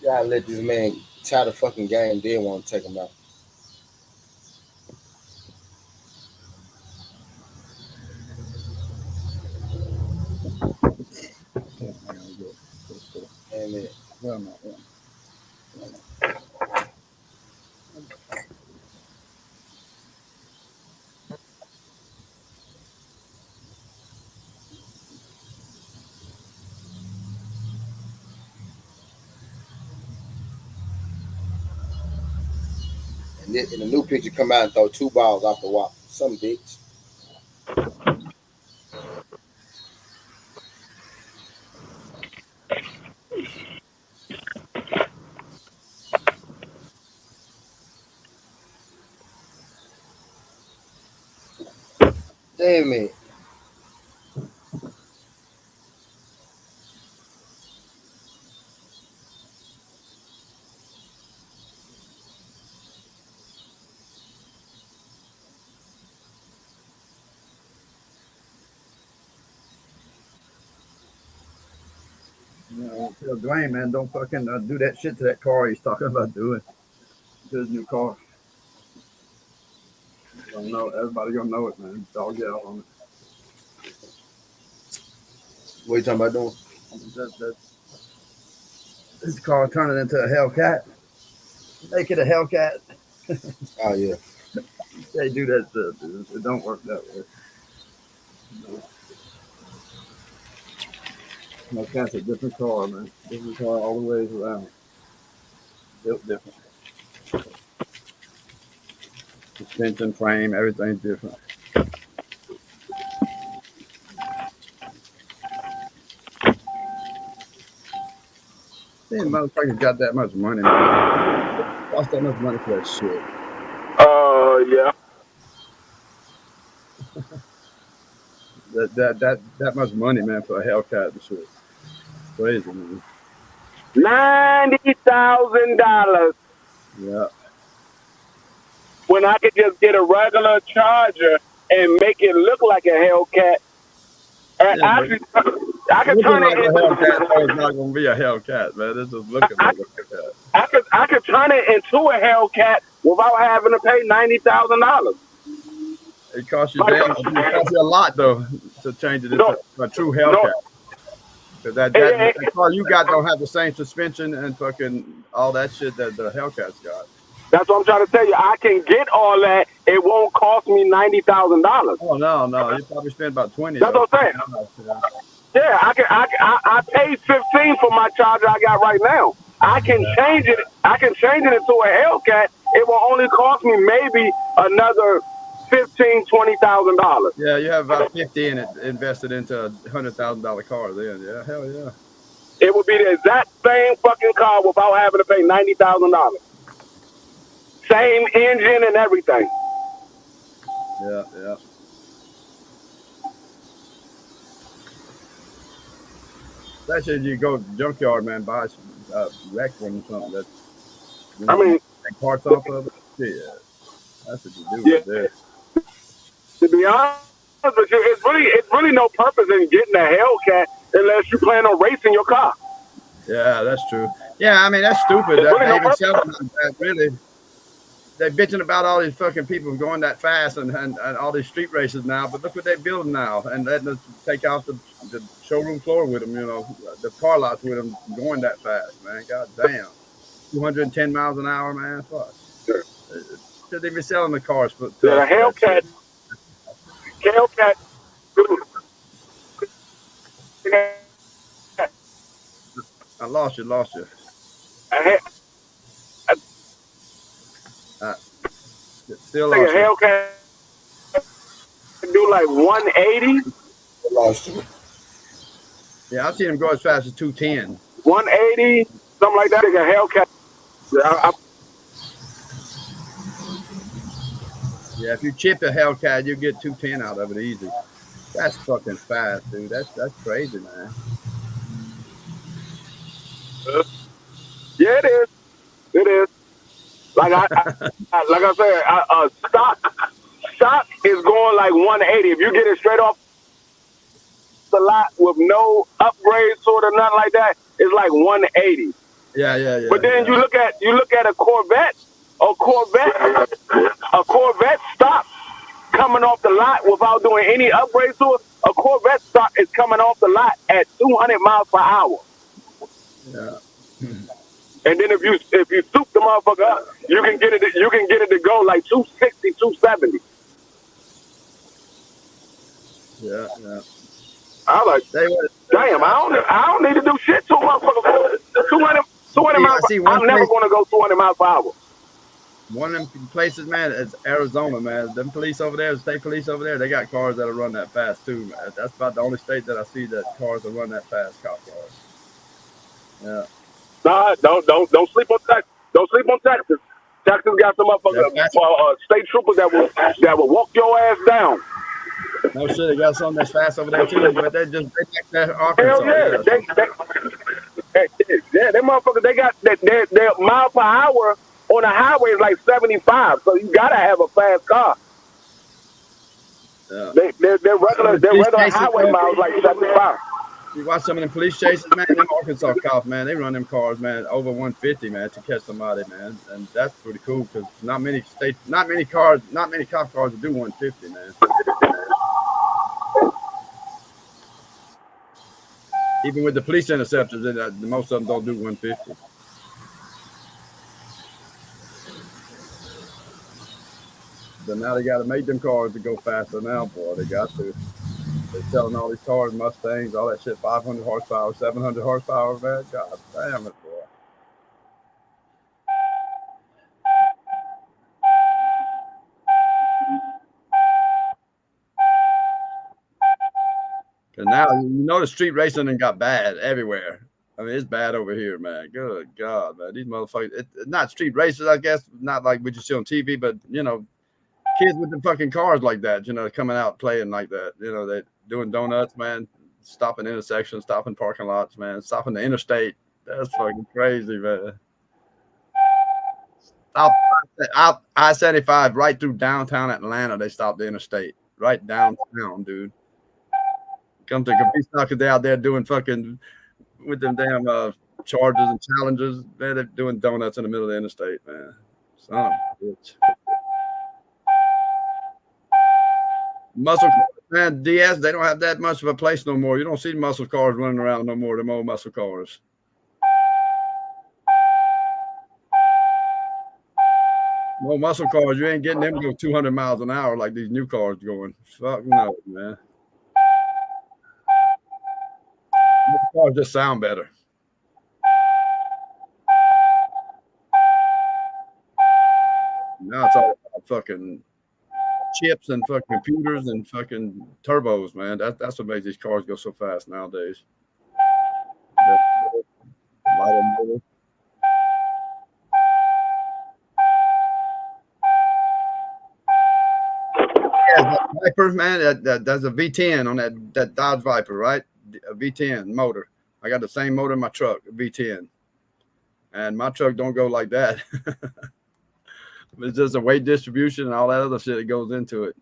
Speaker 1: You gotta let this man tie the fucking game, then want to take him out. Amen.
Speaker 9: Well, no, yeah.
Speaker 1: And in the new picture, come out and throw 2 balls off the wall. Some bitch. Damn it.
Speaker 9: Tell Dwayne, man, don't fucking do that shit to that car he's talking about doing. To his new car. Don't know. Everybody gonna know it, man. Dog yell on it.
Speaker 1: What are you talking about doing?
Speaker 9: This car turning into a Hellcat. Make it a Hellcat.
Speaker 1: Oh, yeah.
Speaker 9: They do that stuff, dude. It don't work that way. Hellcat's a different car, man. Different car all the ways around. Built different. Suspension, frame, everything's different. Damn, motherfuckers got that much money, man. Lost that much money for that shit.
Speaker 11: Yeah.
Speaker 9: That much money, man, for a Hellcat and shit. Crazy, man.
Speaker 11: $90,000.
Speaker 9: Yeah.
Speaker 11: When I could just get a regular Charger and make it look like a Hellcat. And
Speaker 9: Yeah,
Speaker 11: I could turn
Speaker 9: like
Speaker 11: it
Speaker 9: a
Speaker 11: into
Speaker 9: Hellcat. It's not gonna be a Hellcat, man. It's just looking like a Hellcat.
Speaker 11: I could turn it into a Hellcat without having to pay $90,000.
Speaker 9: It costs you damn. It costs you a lot though to change it into a true Hellcat. Because that car you got don't have the same suspension and fucking all that shit that the Hellcat's got.
Speaker 11: That's what I'm trying to tell you. I can get all that. It won't cost me $90,000.
Speaker 9: Oh no, you probably spend about 20.
Speaker 11: That's what I'm saying. Yeah, I paid 15 for my Charger I got right now. I can change it. I can change it into a Hellcat. It will only cost me maybe another $15,000-$20,000.
Speaker 9: Yeah, you have about 50 in it invested into a $100,000 car. Then, yeah, hell yeah.
Speaker 11: It would be the exact same fucking car without having to pay $90,000. Same engine and everything.
Speaker 9: Yeah. Especially if you go to the junkyard, man, buy some wrecked one or something that take parts off of it. Yeah, that's what you do right there.
Speaker 11: To be honest with you, it's really no purpose in getting a Hellcat unless you plan on racing your car.
Speaker 9: Yeah, that's true. Yeah, I mean that's stupid. That really they bitching about all these fucking people going that fast and all these street races now. But look what they're building now and letting us take off the showroom floor with them. You know, the car lots with them going that fast, man. God damn, 210 miles an hour, man. Fuck. Should they be selling the cars for?
Speaker 12: Yeah, Hellcat. Hellcat.
Speaker 9: I lost you. Still lost
Speaker 12: you. Hellcat do like 180.
Speaker 1: Lost you.
Speaker 9: Yeah, I've seen him go as fast as 210.
Speaker 12: 180, something like that. Like a Hellcat.
Speaker 9: Yeah, if you chip a Hellcat, you get 210 out of it easy. That's fucking fast, dude. That's crazy, man.
Speaker 12: Yeah, it is. It is. Like I said, stock is going like 180. If you get it straight off the lot with no upgrades or nothing like that, it's like 180.
Speaker 9: Yeah.
Speaker 12: But then you look at a Corvette. A Corvette stock coming off the lot without doing any upgrades to it. A Corvette stock is coming off the lot at 200 miles per hour.
Speaker 9: Yeah.
Speaker 12: And then if you soup the motherfucker up, you can get it to go like 260, 270.
Speaker 9: Yeah.
Speaker 12: I'm like, damn, I don't need to do shit to a motherfucker. 200 miles. I'm never going to go 200 miles per hour.
Speaker 9: One of them places, man, is Arizona, man. Them police over there, the state police over there, they got cars that'll run that fast too, man. That's about the only state that I see that cars will run that fast, cop cars. Yeah.
Speaker 12: Nah, don't sleep on Texas. Don't sleep on Texas. Texas got some motherfuckers, state troopers that will walk your ass down.
Speaker 9: No shit, they got something that's fast over there too, but they take that Arkansas.
Speaker 12: Hell yeah, them motherfuckers, they got their mile per hour on the highway is like 75, so you gotta have a fast car.
Speaker 9: Yeah.
Speaker 12: Their regular highway miles like 75.
Speaker 9: You watch some of them police chases, man. Them Arkansas cops, man, they run them cars, man, over 150, man, to catch somebody, man, and that's pretty cool because not many cop cars will do 150, man. Even with the police interceptors, most of them don't do 150. But now they got to make them cars to go faster now, boy. They got to. They're selling all these cars, Mustangs, all that shit, 500 horsepower, 700 horsepower, man. God damn it, boy. Because now, you know, the street racing and got bad everywhere. I mean, it's bad over here, man. Good God, man. These motherfuckers, it's not street racers, I guess, not like what you see on TV, but, you know, kids with the fucking cars like that, you know, coming out playing like that. You know, they doing donuts, man, stopping intersections, stopping parking lots, man, stopping the interstate. That's fucking crazy, man. Stop I-75 right through downtown Atlanta. They stopped the interstate right downtown, dude. Come to complete stockers, they out there doing fucking with them damn chargers and challengers. Man, they're doing donuts in the middle of the interstate, man. Son of a bitch. Muscle man, DS, they don't have that much of a place no more. You don't see muscle cars running around no more, them old muscle cars. No muscle cars, you ain't getting them to go 200 miles an hour like these new cars going. Fuck no, man. Muscle cars just sound better. Now it's all about fucking chips and fucking computers and fucking turbos, man. That's what makes these cars go so fast nowadays. Yeah, Viper, man. That's a V10 on that Dodge Viper, right? A V10 motor. I got the same motor in my truck, a V10, and my truck don't go like that. It's just a weight distribution and all that other shit that goes into it.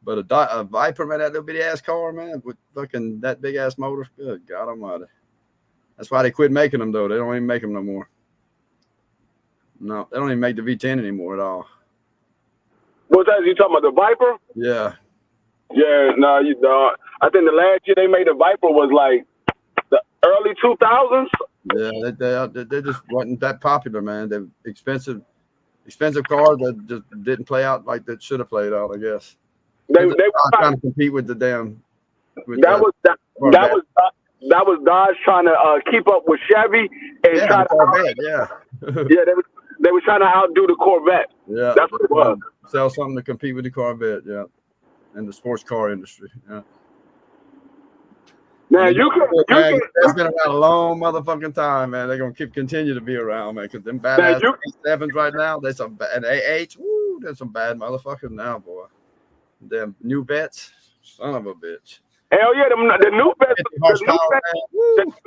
Speaker 9: But a Viper, man, that little bitty ass car, man, with fucking that big ass motor. Good God Almighty. That's why they quit making them, though. They don't even make them no more. No, they don't even make the V10 anymore at all.
Speaker 12: What's that? You talking about the Viper?
Speaker 9: Yeah.
Speaker 12: Yeah, no, I think the last year they made the Viper was like the early 2000s.
Speaker 9: Yeah, they just wasn't that popular, man. They're expensive cars that just didn't play out like they should have played out, I guess. They were trying to compete with the damn.
Speaker 12: That was Dodge trying to keep up with Chevy and try to
Speaker 9: Corvette, yeah.
Speaker 12: Yeah, they were trying to outdo the Corvette.
Speaker 9: Yeah,
Speaker 12: that's what it was.
Speaker 9: Sell something to compete with the Corvette, yeah, and the sports car industry. Yeah.
Speaker 12: Now
Speaker 9: it's been around a long motherfucking time, man. They're gonna continue to be around, man. Because them badass A7s right now, there's some bad A8s. Woo, there's some bad motherfuckers now, boy. Them new vets, son of a bitch.
Speaker 12: Hell yeah, the new vets.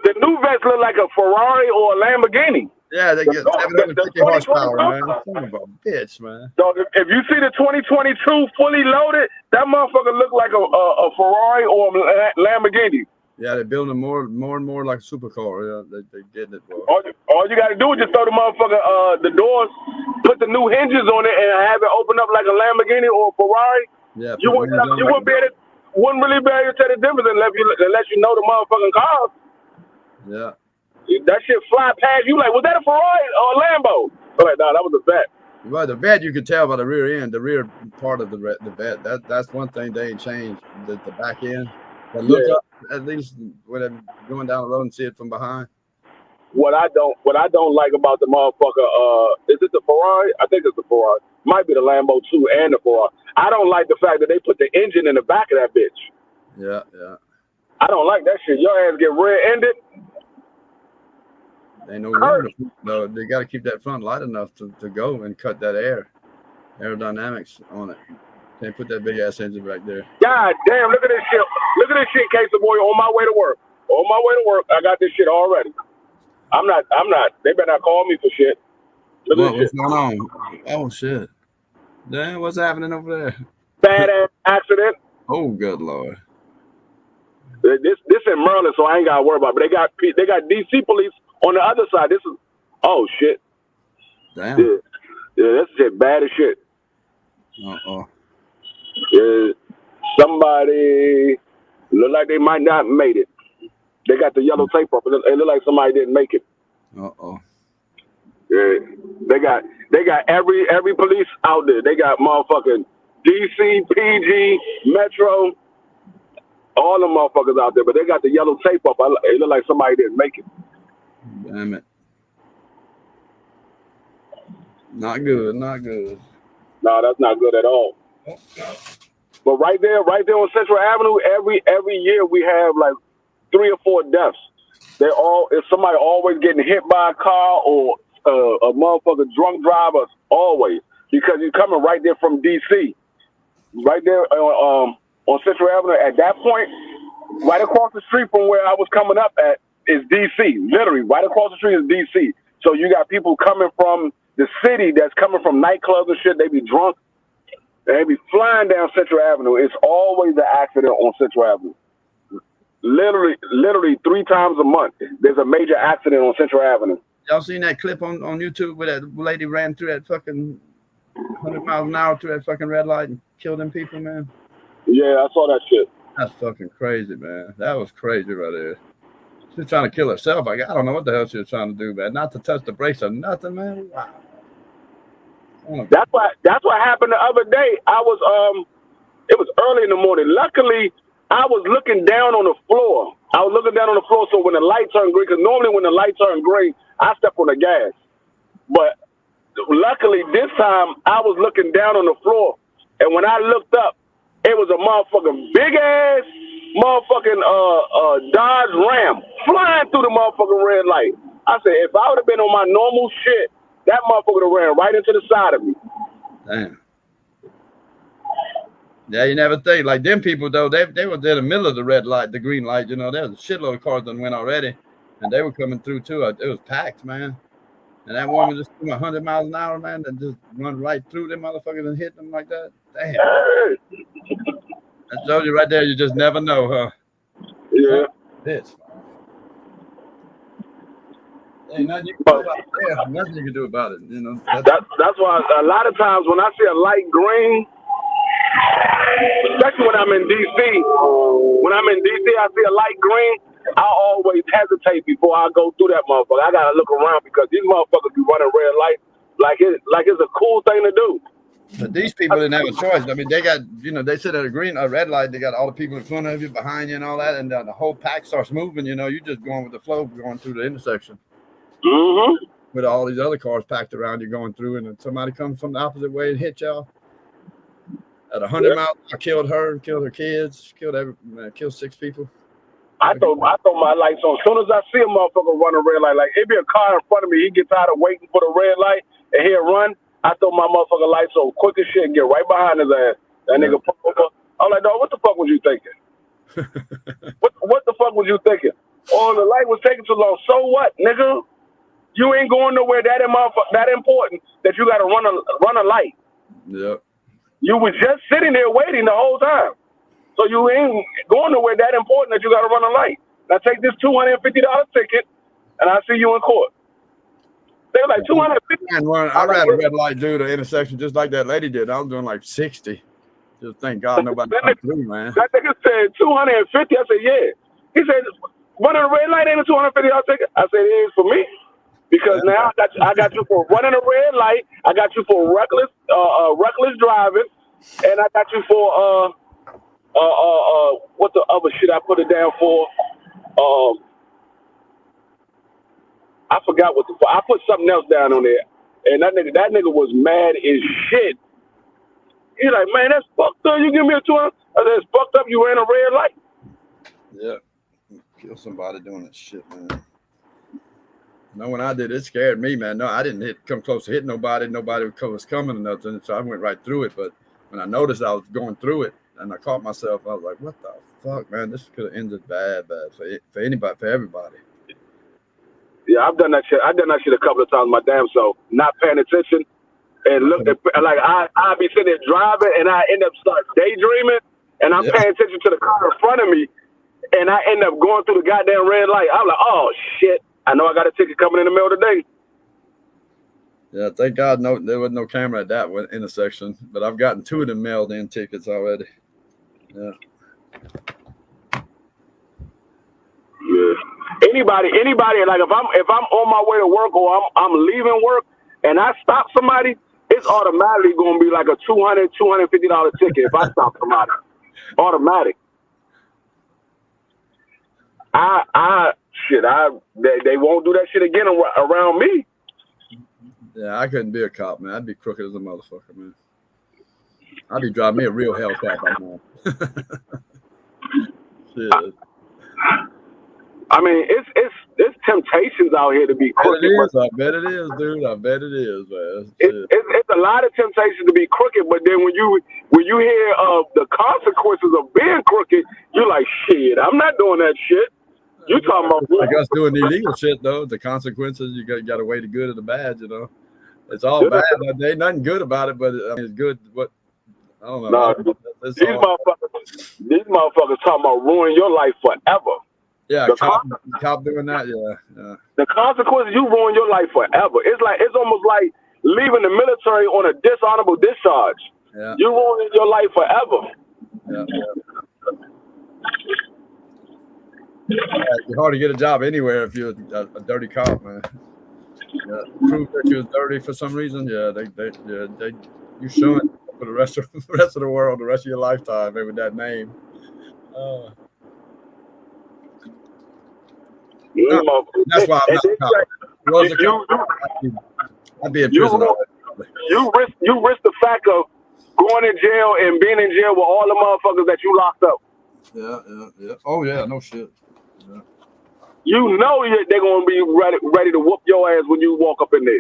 Speaker 12: The new vets look like a Ferrari or a Lamborghini.
Speaker 9: Yeah, they get 750 horsepower, man. Son of a bitch, man.
Speaker 12: So if you see the 2022 fully loaded, that motherfucker look like a Ferrari or a Lamborghini.
Speaker 9: Yeah, they're building more and more like a supercar. Yeah, they're getting it, boy.
Speaker 12: All you got to do is just throw the motherfucker the doors, put the new hinges on it, and have it open up like a Lamborghini or a Ferrari. Yeah, you wouldn't really be able to tell the difference unless you know the motherfucking cars.
Speaker 9: Yeah.
Speaker 12: That shit fly past you like, was that a Ferrari or a Lambo? I'm like, nah, that was a vet.
Speaker 9: Well, the vet you could tell by the rear end, the rear part of the vet. That's one thing they ain't changed. The back end. But look up at least when I'm going down the road and see it from behind.
Speaker 12: What I don't like about the motherfucker, is it the Ferrari? I think it's the Ferrari. Might be the Lambo too and the Ferrari. I don't like the fact that they put the engine in the back of that bitch.
Speaker 9: Yeah.
Speaker 12: I don't like that shit. Your ass get rear-ended.
Speaker 9: Ain't no room. No, they got to keep that front light enough to go and cut that aerodynamics on it. Can't put that big ass engine back there.
Speaker 12: God damn! Look at this shit. Look at this shit, Casey boy. On my way to work. I got this shit already. I'm not. They better not call me for shit.
Speaker 9: What's going on? Oh shit! Damn, what's happening over there?
Speaker 12: Bad ass accident.
Speaker 9: Oh, good lord.
Speaker 12: This in Maryland, so I ain't gotta worry about it. But they got DC police on the other side. This is shit.
Speaker 9: Damn.
Speaker 12: Yeah, this shit bad as shit. Yeah, somebody look like they might not made it. They got the yellow tape up. It look like somebody didn't make it. Yeah, they got every police out there. They got motherfucking DC, PG, Metro, all the motherfuckers out there. But they got the yellow tape up. It look like somebody didn't make it.
Speaker 9: Damn it. Not good.
Speaker 12: No, that's not good at all. But right there on Central Avenue, every year we have like 3 or 4 deaths. It's somebody always getting hit by a car or a motherfucker drunk driver, always, because you're coming right there from DC, right there on Central Avenue. At that point, right across the street from where I was coming up at is DC. Literally, right across the street is DC. So you got people coming from the city that's coming from nightclubs and shit. They be drunk. They be flying down Central Avenue. It's always an accident on Central Avenue. Literally 3 times a month, there's a major accident on Central Avenue.
Speaker 9: Y'all seen that clip on YouTube where that lady ran through that fucking 100 miles an hour through that fucking red light and killed them people, man?
Speaker 12: Yeah, I saw that shit.
Speaker 9: That's fucking crazy, man. That was crazy right there. She's trying to kill herself. I don't know what the hell she was trying to do, man. Not to touch the brakes or nothing, man. Wow.
Speaker 12: That's what happened the other day. It was early in the morning. Luckily, I was looking down on the floor. So when the light turned green, because normally when the light turned green, I step on the gas. But luckily this time I was looking down on the floor, and when I looked up, it was a motherfucking big ass motherfucking Dodge Ram flying through the motherfucking red light. I said, if I would have been on my normal shit, that motherfucker would have ran right into the side of me.
Speaker 9: Damn. Yeah, you never think. Like them people though, they were in the middle of the red light, the green light. You know, there was a shitload of cars that went already, and they were coming through too. It was packed, man. And that woman just doing 100 miles an hour, man, and just run right through them motherfuckers and hit them like that. Damn. I told you right there, you just never know, huh?
Speaker 12: Yeah.
Speaker 9: Bitch. Ain't nothing you can do about it. Yeah, nothing you can do about it. You know.
Speaker 12: That's why a lot of times when I see a light green, especially when I'm in DC. When I'm in DC, I see a light green. I always hesitate before I go through that motherfucker. I gotta look around because these motherfuckers be running red light like it's a cool thing to do.
Speaker 9: But these people didn't have a choice. I mean, they got, they sit at a red light. They got all the people in front of you, behind you, and all that, and the whole pack starts moving. You just going with the flow, going through the intersection.
Speaker 12: Mm-hmm.
Speaker 9: With all these other cars packed around you going through, and then somebody comes from the opposite way and hit y'all. At 100 miles, I killed her kids, killed 6 people.
Speaker 12: I throw my lights on. As soon as I see a motherfucker run a red light, like it be a car in front of me, he gets tired of waiting for the red light, and he'll run. I throw my motherfucking lights on quick as shit and get right behind his ass. That nigga pull over. I'm like, dog, what the fuck was you thinking? What the fuck was you thinking? Oh, the light was taking too long. So what, nigga? You ain't going nowhere that important that you got to run a light.
Speaker 9: Yep.
Speaker 12: You was just sitting there waiting the whole time. So you ain't going nowhere that important that you got to run a light. Now take this $250 ticket, and I'll see you in court. They're like $250.
Speaker 9: I ran a red light through the intersection just like that lady did. I was doing like 60. Just thank God nobody come through, man.
Speaker 12: That nigga said $250. I said, yeah. He said, running a red light ain't a $250 ticket. I said, it is for me. Because now I got you for running a red light. I got you for reckless driving, and I got you for what the other shit I put it down for? I forgot what I put something else down on there, and that nigga was mad as shit. He's like, man, that's fucked up. You give me a 200. I said, it's fucked up. You ran a red light.
Speaker 9: Yeah, kill somebody doing that shit, man. No, when I did it scared me, man. No, I didn't come close to hitting nobody. Nobody was coming or nothing, so I went right through it. But when I noticed I was going through it, and I caught myself, I was like, what the fuck, man? This could have ended bad for anybody, for everybody.
Speaker 12: Yeah, I've done that shit. I've done that shit a couple of times, my damn self. Not paying attention. And look, like I be sitting there driving, and I end up start daydreaming, and I'm paying attention to the car in front of me, and I end up going through the goddamn red light. I'm like, oh, shit. I know I got a ticket coming in the mail today.
Speaker 9: Yeah, thank God there was no camera at that intersection, but I've gotten 2 of them mailed in tickets already. Yeah.
Speaker 12: Yeah. Anybody, like if I'm on my way to work or I'm leaving work and I stop somebody, it's automatically gonna be like a $250 ticket if I stop somebody. Automatic. They won't do that shit again around me.
Speaker 9: Yeah, I couldn't be a cop, man. I'd be crooked as a motherfucker, man. I'd be driving me a real Hellcat by now. Shit.
Speaker 12: I mean, it's temptations out here to be crooked.
Speaker 9: I bet it is, dude. I bet it is, man.
Speaker 12: It's a lot of temptations to be crooked, but then when you hear the consequences of being crooked, you're like, shit, I'm not doing that shit. You talking about
Speaker 9: like us doing illegal shit though? The consequences, you got to weigh the good or the bad. It's all bad. There ain't nothing good about it, but I mean, it's good. What I don't know.
Speaker 12: These motherfuckers talking about ruin your life forever.
Speaker 9: Yeah, cop doing that. Yeah.
Speaker 12: The consequences, you ruin your life forever. It's almost like leaving the military on a dishonorable discharge.
Speaker 9: Yeah.
Speaker 12: You ruin your life forever.
Speaker 9: Yeah. It's hard to get a job anywhere if you're a dirty cop, man. Yeah, prove that you're dirty for some reason. Yeah, you showing for the rest of the world, the rest of your lifetime, with that name. That's why I'm not a cop. I'd be in prison.
Speaker 12: You risk the fact of going in jail and being in jail with all the motherfuckers that you locked up.
Speaker 9: Yeah. Oh yeah, no shit. Yeah.
Speaker 12: You know they're gonna be ready to whoop your ass when you walk up in there.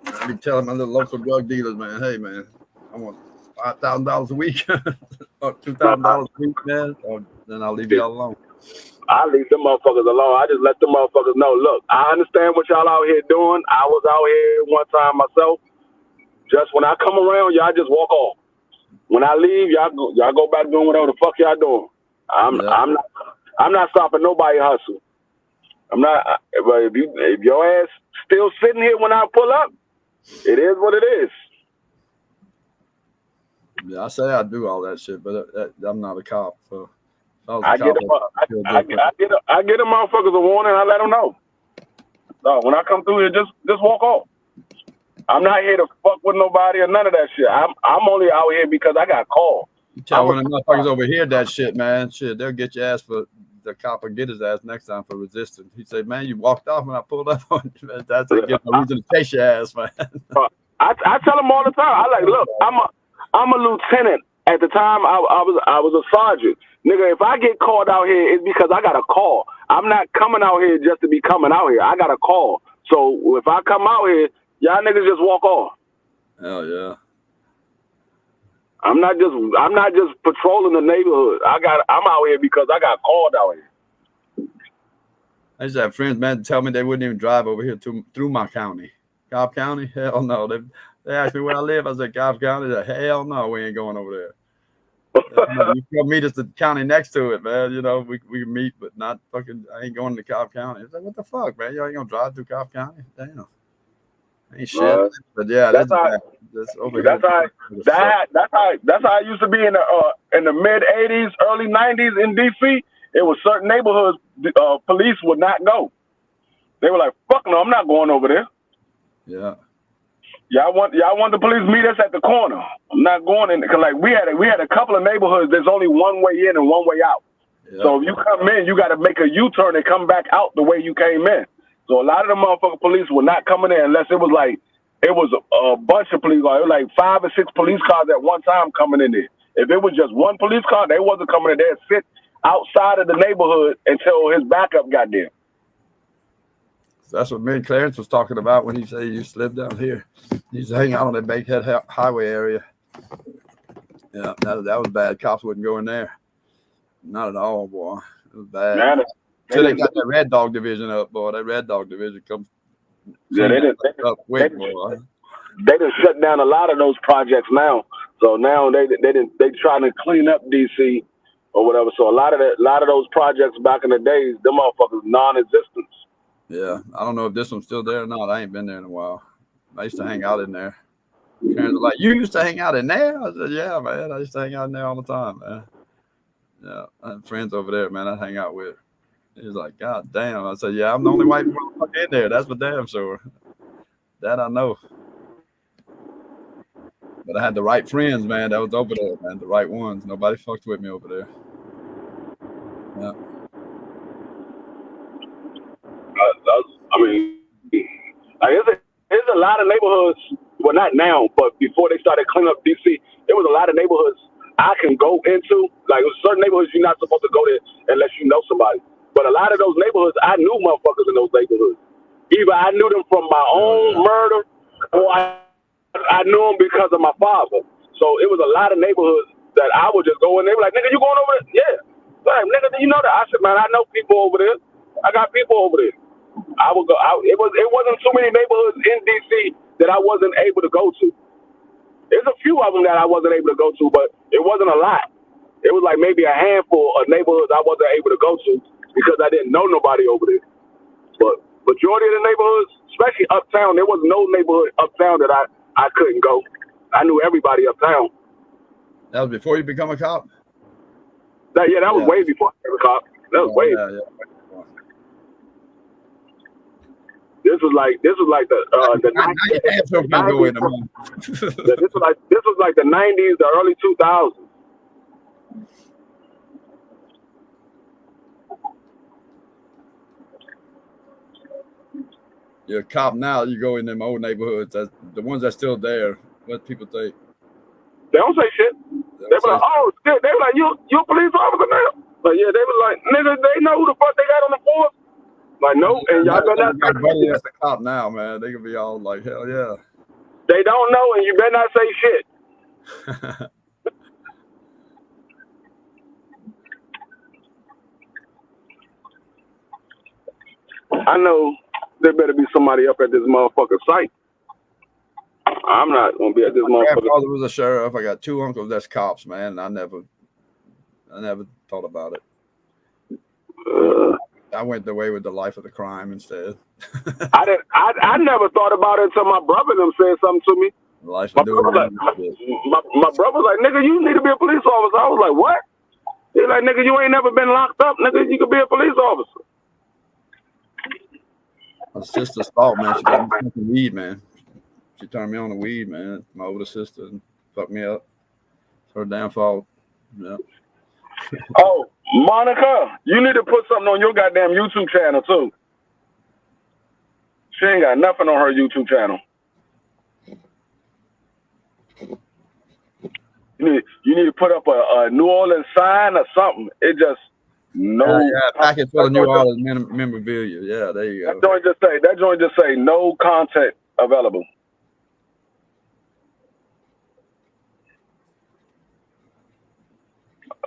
Speaker 9: I be telling my little local drug dealers, man, hey man, I want $5,000 a week or $2,000 a week, man. Or then I'll leave y'all alone.
Speaker 12: I leave them motherfuckers alone. I just let them motherfuckers know, look, I understand what y'all out here doing. I was out here one time myself. Just when I come around, y'all just walk off. When I leave, y'all go back doing whatever the fuck y'all doing. I'm not stopping nobody hustle. I'm not. But if your ass still sitting here when I pull up, it is what it is.
Speaker 9: Yeah, I say I do all that shit, but I'm not a cop. So
Speaker 12: I get them motherfuckers a warning. I let them know. So when I come through here, just walk off. I'm not here to fuck with nobody or none of that shit. I'm only out here because I got called.
Speaker 9: You tell one of the motherfuckers over here that shit, man. Shit, they'll get your ass for the cop will get his ass next time for resisting. He said, "Man, you walked off when I pulled up on you." Man. That's a give a reason to chase your ass, man.
Speaker 12: I tell them all the time. I like, look, I'm a lieutenant. At the time, I was a sergeant. Nigga, if I get called out here, it's because I got a call. I'm not coming out here just to be coming out here. I got a call. So if I come out here, y'all niggas just walk off.
Speaker 9: Hell yeah.
Speaker 12: I'm not just patrolling the neighborhood. I'm out here because I got called out here.
Speaker 9: I used to have friends, man, tell me they wouldn't even drive over here through my county. Cobb County? Hell no. They asked me where I live. I said, Cobb County. They said, hell no, we ain't going over there. You come meet us the county next to it, man. You know, we meet, but not fucking, I ain't going to Cobb County. It's like, what the fuck, man? You ain't gonna drive through Cobb County? Damn. Ain't shit. But yeah, that's over here.
Speaker 12: That's how I used to be in the mid 80s, early 90s in DC. It was certain neighborhoods police would not go. They were like, fuck no, I'm not going over there.
Speaker 9: Yeah.
Speaker 12: Y'all want the police meet us at the corner. I'm not going in because like we had a couple of neighborhoods. There's only one way in and one way out. Yeah. So if you come in, you got to make a U-turn and come back out the way you came in. So a lot of the motherfucking police were not coming in unless it was a bunch of police cars. It was like 5 or 6 police cars at one time coming in there. If it was just one police car, they wasn't coming in there. Sit outside of the neighborhood until his backup got there.
Speaker 9: So that's what me and Clarence was talking about when he said he used to live down here. He used to hang out on that Bankhead Highway area. Yeah, that was bad. Cops wouldn't go in there. Not at all, boy. It was bad. Until they got that Red Dog division up, boy. That Red Dog division comes.
Speaker 12: Yeah, they done shut down a lot of those projects now. So now they trying to clean up DC or whatever. So a lot of those projects back in the days, them motherfuckers non-existent.
Speaker 9: Yeah, I don't know if this one's still there or not. I ain't been there in a while. I used to hang out in there. Parents were like, you used to hang out in there? I said, yeah, man. I used to hang out in there all the time, man. Yeah, I had friends over there, man, I'd hang out with. He was like, God damn. I said, yeah, I'm the only white motherfucker in there. That's for damn sure. That I know. But I had the right friends, man, that was over there, man. The right ones. Nobody fucked with me over there. Yeah.
Speaker 12: I mean, there's a lot of neighborhoods. Well, not now, but before they started cleaning up DC, there was a lot of neighborhoods I can go into. Like certain neighborhoods you're not supposed to go there unless you know somebody. But a lot of those neighborhoods, I knew motherfuckers in those neighborhoods. Either I knew them from my own murder, or I knew them because of my father. So it was a lot of neighborhoods that I would just go in. They were like, "Nigga, you going over there?" Yeah. Like, nigga, you know that? I said, "Man, I know people over there. I got people over there." I would go out. It wasn't too many neighborhoods in DC that I wasn't able to go to. There's a few of them that I wasn't able to go to, but it wasn't a lot. It was like maybe a handful of neighborhoods I wasn't able to go to because I didn't know nobody over there. But majority of the neighborhoods, especially uptown, there was no neighborhood uptown that I couldn't go. I knew everybody uptown.
Speaker 9: That was before you become a cop?
Speaker 12: That was way before I became a cop. That was way before. This was like the 90s. This was like the 90s, the early 2000s.
Speaker 9: You're a cop now. You go in them old neighborhoods. That's the ones that's still there. What people think?
Speaker 12: They don't say shit. They were like, oh shit. They were like, you a police officer now? But yeah, they were like, nigga, they know who the fuck they got on the force. Like, no, and y'all better not say shit.
Speaker 9: That's the cop now, man. They can be all like, hell yeah.
Speaker 12: They don't know, and you better not say shit. I know there better be somebody up at this motherfucker site. I'm not gonna be at this motherfucker. My
Speaker 9: grandfather was a sheriff. I got 2 uncles that's cops, man. And I never thought about it. I went the way with the life of the crime instead.
Speaker 12: I never thought about it until my brother them said something to me.
Speaker 9: Life of doing
Speaker 12: my brother was like, nigga, you need to be a police officer. I was like, what? He's like, nigga, you ain't never been locked up, nigga. You could be a police officer.
Speaker 9: My sister's fault, man. She got me smoking weed, man. She turned me on the weed, man. My older sister and fucked me up. It's her damn fault. Yeah.
Speaker 12: Oh, Monica, you need to put something on your goddamn YouTube channel too. She ain't got nothing on her YouTube channel. You need to put up a New Orleans sign or something. It just
Speaker 9: package for the New Orleans memorabilia. Yeah, there you go.
Speaker 12: That joint just say no content available.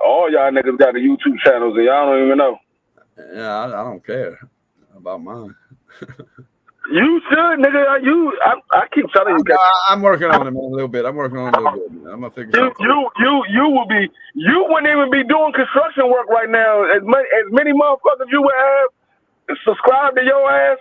Speaker 12: All y'all niggas got the YouTube channels and y'all don't even know.
Speaker 9: Yeah, I don't care about mine.
Speaker 12: You should, nigga. I keep telling you.
Speaker 9: I'm working on it, man, a little bit. I'm working on it a little bit. Man. I'm gonna figure something.
Speaker 12: You wouldn't even be doing construction work right now. As many motherfuckers you would have subscribed to your ass,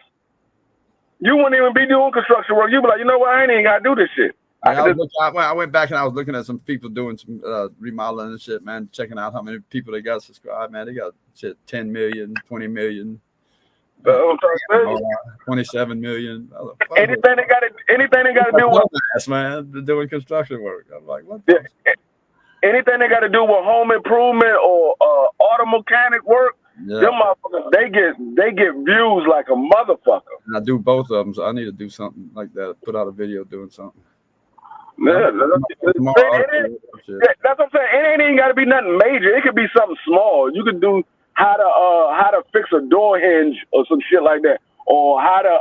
Speaker 12: you wouldn't even be doing construction work. You'd be like, you know what? I ain't even gotta do this shit.
Speaker 9: I went back and I was looking at some people doing some remodeling and shit, man, checking out how many people they got subscribed, man. They got shit 10 million, 20 million. 27 million.
Speaker 12: Anything they got to do with
Speaker 9: man doing construction work. I'm like, what?
Speaker 12: Anything they got to do with home improvement or auto mechanic work, them motherfuckers they get views like a motherfucker.
Speaker 9: And I do both of them, so I need to do something like that. Put out a video doing something.
Speaker 12: Yeah, that's what I'm saying. It ain't got to be nothing major. It could be something small. You could do how to fix a door hinge or some shit like that, or how to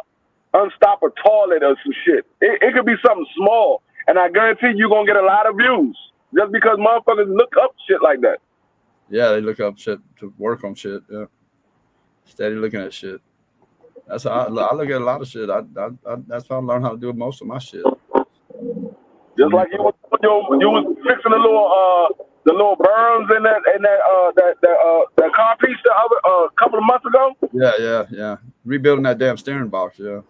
Speaker 12: unstop a toilet or some shit. It could be something small, and I guarantee you're gonna get a lot of views just because motherfuckers look up shit like that.
Speaker 9: Yeah, they look up shit to work on shit. Yeah, steady looking at shit. That's how I look at a lot of shit. That's how I learned how to do most of my shit.
Speaker 12: Just like you was fixing the little berms in that car piece a couple of months ago.
Speaker 9: Yeah. Rebuilding that damn steering box. Yeah.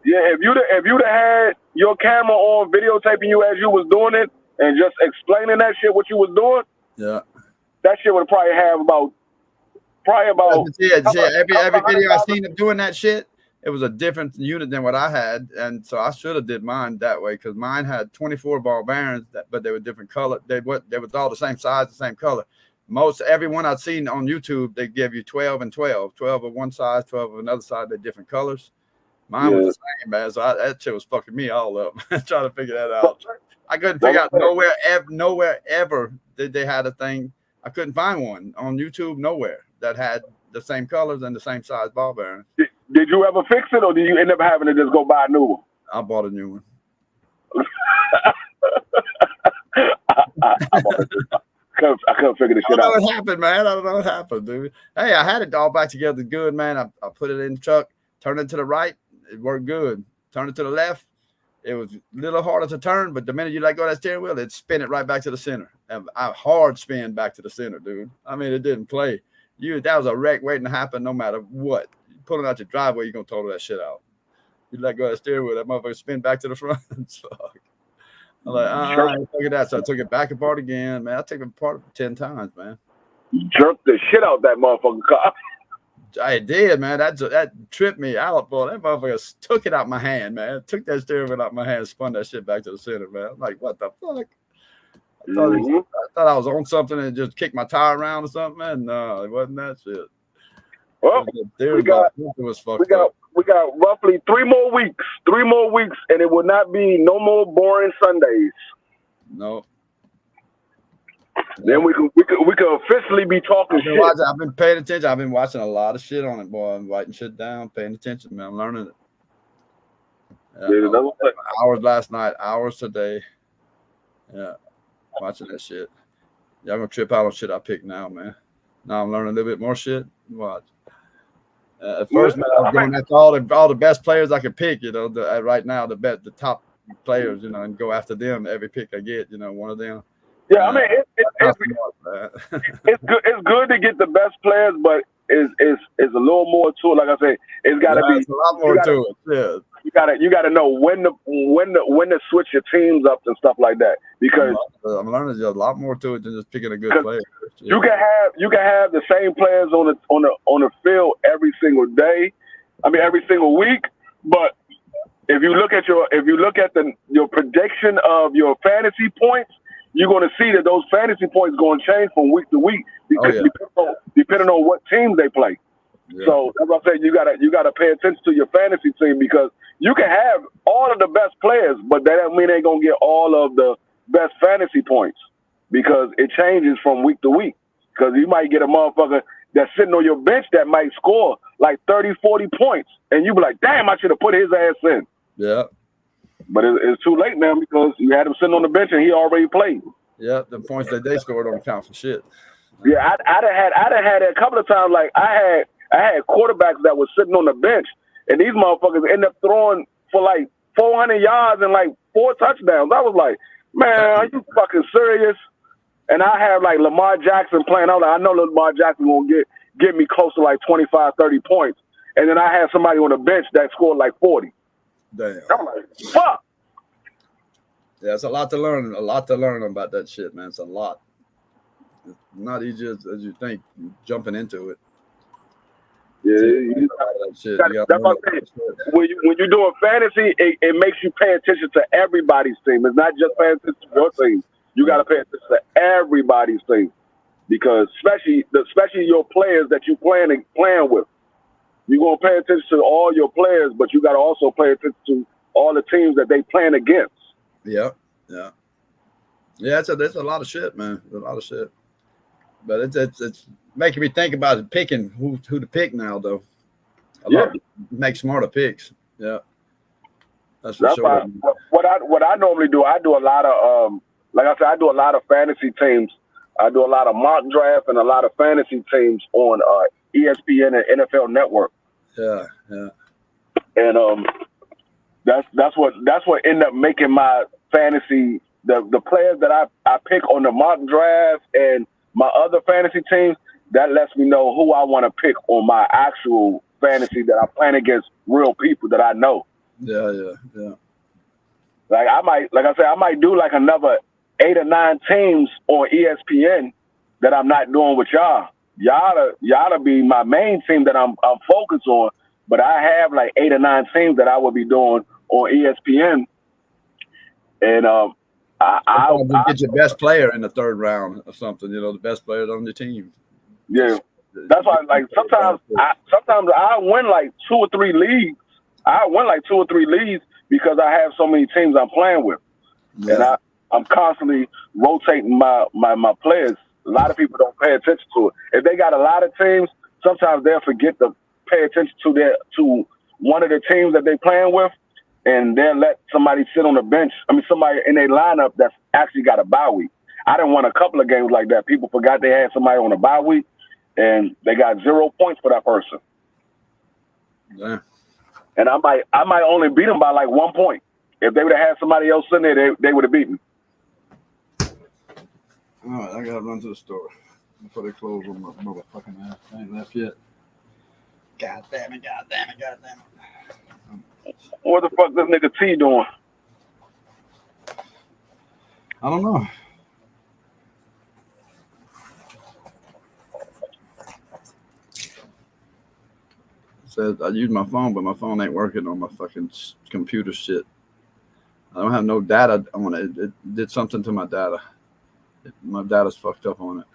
Speaker 12: Yeah. If you'd have had your camera on videotaping you as you was doing it and just explaining that shit what you was doing.
Speaker 9: Yeah.
Speaker 12: That shit would probably have about.
Speaker 9: Every video I seen of doing that shit, it was a different unit than what I had, and so I should have did mine that way because mine had 24 ball bearings, but they were different color. They was all the same size, the same color. Everyone I'd seen on YouTube, they give you 12 and 12 of one size, 12 of another side. They're different colors. Mine was the same, man. So that shit was fucking me all up. Trying to figure that out. I couldn't figure out nowhere ever did they had a thing. I couldn't find one on YouTube nowhere that had the same colors and the same size ball bearings.
Speaker 12: Did you ever fix it, or did you end up having to just go buy a new one?
Speaker 9: I bought a new one.
Speaker 12: I couldn't figure this shit out.
Speaker 9: I don't know what happened, man. I don't know what happened, dude. Hey, I had it all back together good, man. I put it in the truck, turned it to the right, it worked good. Turned it to the left, it was a little harder to turn, but the minute you let go of that steering wheel, it'd spin it right back to the center. A hard spin back to the center, dude. I mean, it didn't play. That was a wreck waiting to happen no matter what. Pulling out your driveway, you're gonna total that shit out. You let go of that steering wheel, that motherfucker spin back to the front. Fuck. I'm like, look at that. So I took it back apart again, man. I took it apart 10 times, man.
Speaker 12: You jerked the shit out that motherfucking car.
Speaker 9: I did, man. That tripped me out, boy. That motherfucker took it out my hand, man. Took that steering wheel out my hand, spun that shit back to the center, man. I'm like, what the fuck? I thought I was on something and just kicked my tire around or something, man. No, it wasn't that shit.
Speaker 12: Well, we got roughly 3 more weeks, and it will not be no more boring Sundays.
Speaker 9: No.
Speaker 12: Then we can officially be talking shit.
Speaker 9: I've been paying attention. I've been watching a lot of shit on it, boy. I'm writing shit down, paying attention, man. I'm learning it. Hours last night, hours today. Yeah, watching that shit. Y'all gonna trip out on shit I picked now, man. Now I'm learning a little bit more shit. Watch. At first, man, I was going after all the best players I could pick. You know, right now the top players. You know, and go after them every pick I get. You know, one of them.
Speaker 12: Yeah, I mean it's good. It's good to get the best players, but it's a little more to it. Like I say, it's got to be
Speaker 9: a lot more to it. Yeah,
Speaker 12: you gotta know when to switch your teams up and stuff like that, because
Speaker 9: I'm learning there's a lot more to it than just picking a good player.
Speaker 12: You can have the same players on the field every single day. I mean every single week, but if you look at your prediction of your fantasy points, you're going to see that those fantasy points going to change from week to week because depending on what teams they play. Yeah. So that's what I said. You gotta pay attention to your fantasy team, because you can have all of the best players, but that doesn't mean they're gonna get all of the best fantasy points, because it changes from week to week. Because you might get a motherfucker that's sitting on your bench that might score like 30, 40 points, and you be like, damn, I should have put his ass in.
Speaker 9: Yeah.
Speaker 12: But it's too late now, because you had him sitting on the bench and he already played.
Speaker 9: Yeah, the points that they scored don't count for shit.
Speaker 12: Yeah, I'd have had it a couple of times. Like I had quarterbacks that were sitting on the bench, and these motherfuckers end up throwing for like 400 yards and like 4 touchdowns. I was like, man, are you fucking serious? And I have like Lamar Jackson playing. I was like, I know Lamar Jackson gonna get me close to like 25, 30 points. And then I had somebody on the bench that scored like 40.
Speaker 9: Damn.
Speaker 12: I'm like, fuck.
Speaker 9: Yeah, it's a lot to learn. A lot to learn about that shit, man. It's a lot. It's not easy as you think, jumping into it.
Speaker 12: Yeah, that's what I'm saying. When you're doing fantasy, it makes you pay attention to everybody's team. It's not just paying attention to your team. You got to pay attention to everybody's team, because especially your players that you playing with. You're gonna pay attention to all your players, but you got to also pay attention to all the teams that they playing against.
Speaker 9: Yeah. There's a lot of shit, man. There's a lot of shit. But it's making me think about picking who to pick now, though. Make smarter picks. Yeah, that's for sure.
Speaker 12: What I normally do, I do a lot of like I said, I do a lot of fantasy teams. I do a lot of mock draft and a lot of fantasy teams on ESPN and NFL Network.
Speaker 9: Yeah.
Speaker 12: And that's what ended up making my fantasy, the players that I pick on the mock draft and my other fantasy teams, that lets me know who I want to pick on my actual fantasy that I'm playing against real people that I know.
Speaker 9: Yeah.
Speaker 12: Like I might do like another 8 or 9 teams on ESPN that I'm not doing with y'all. Y'all be my main team that I'm focused on, but I have like 8 or 9 teams that I will be doing on ESPN. And
Speaker 9: I'll get your best player in the 3rd round or something. The best players on the team.
Speaker 12: Yeah, that's why. Like sometimes I win like 2 or 3 leagues. I win like 2 or 3 leagues because I have so many teams I'm playing with, and I'm constantly rotating my players. A lot of people don't pay attention to it. If they got a lot of teams, sometimes they'll forget to pay attention to one of the teams that they're playing with, and they'll let somebody sit on the bench. I mean, somebody in their lineup that's actually got a bye week. I done won a couple of games like that. People forgot they had somebody on a bye week, and they got 0 points for that person.
Speaker 9: Yeah.
Speaker 12: And I might only beat them by like 1 point. If they would have had somebody else in there, they would have beat me.
Speaker 9: All right, I gotta run to the store before they close on my motherfucking ass. I ain't left yet. God damn it.
Speaker 12: What the fuck this nigga T doing?
Speaker 9: I don't know. Says I use my phone, but my phone ain't working on my fucking computer shit. I don't have no data on it. It did something to my data. My data's fucked up on it.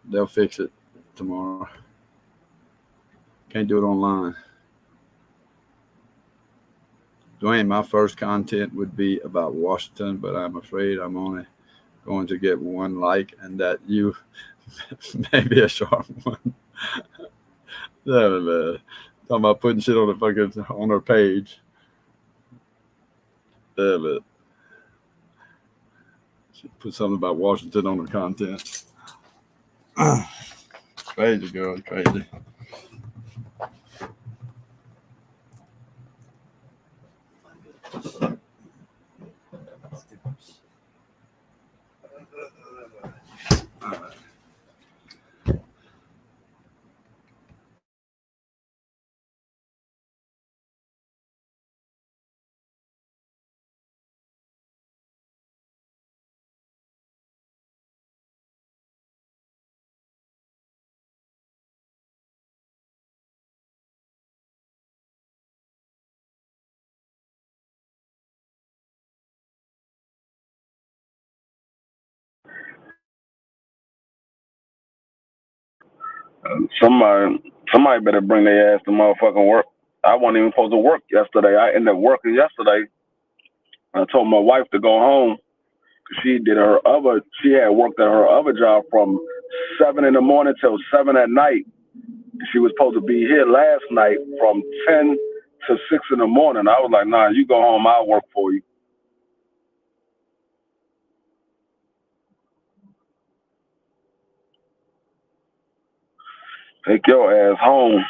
Speaker 9: They'll fix it tomorrow. Can't do it online. Dwayne, my first content would be about Washington, but I'm afraid I'm only going to get 1 like, and that you may be a sharp one. Yeah, man. Talking about putting shit on her page. Yeah, man. She put something about Washington on her content. Crazy girl, crazy.
Speaker 11: Somebody better bring their ass to motherfucking work. I wasn't even supposed to work yesterday. I ended up working yesterday. I told my wife to go home. She had worked at her other job from 7 in the morning till 7 at night. She was supposed to be here last night from 10 to 6 in the morning. I was like, nah, you go home, I'll work for you. Take your ass home.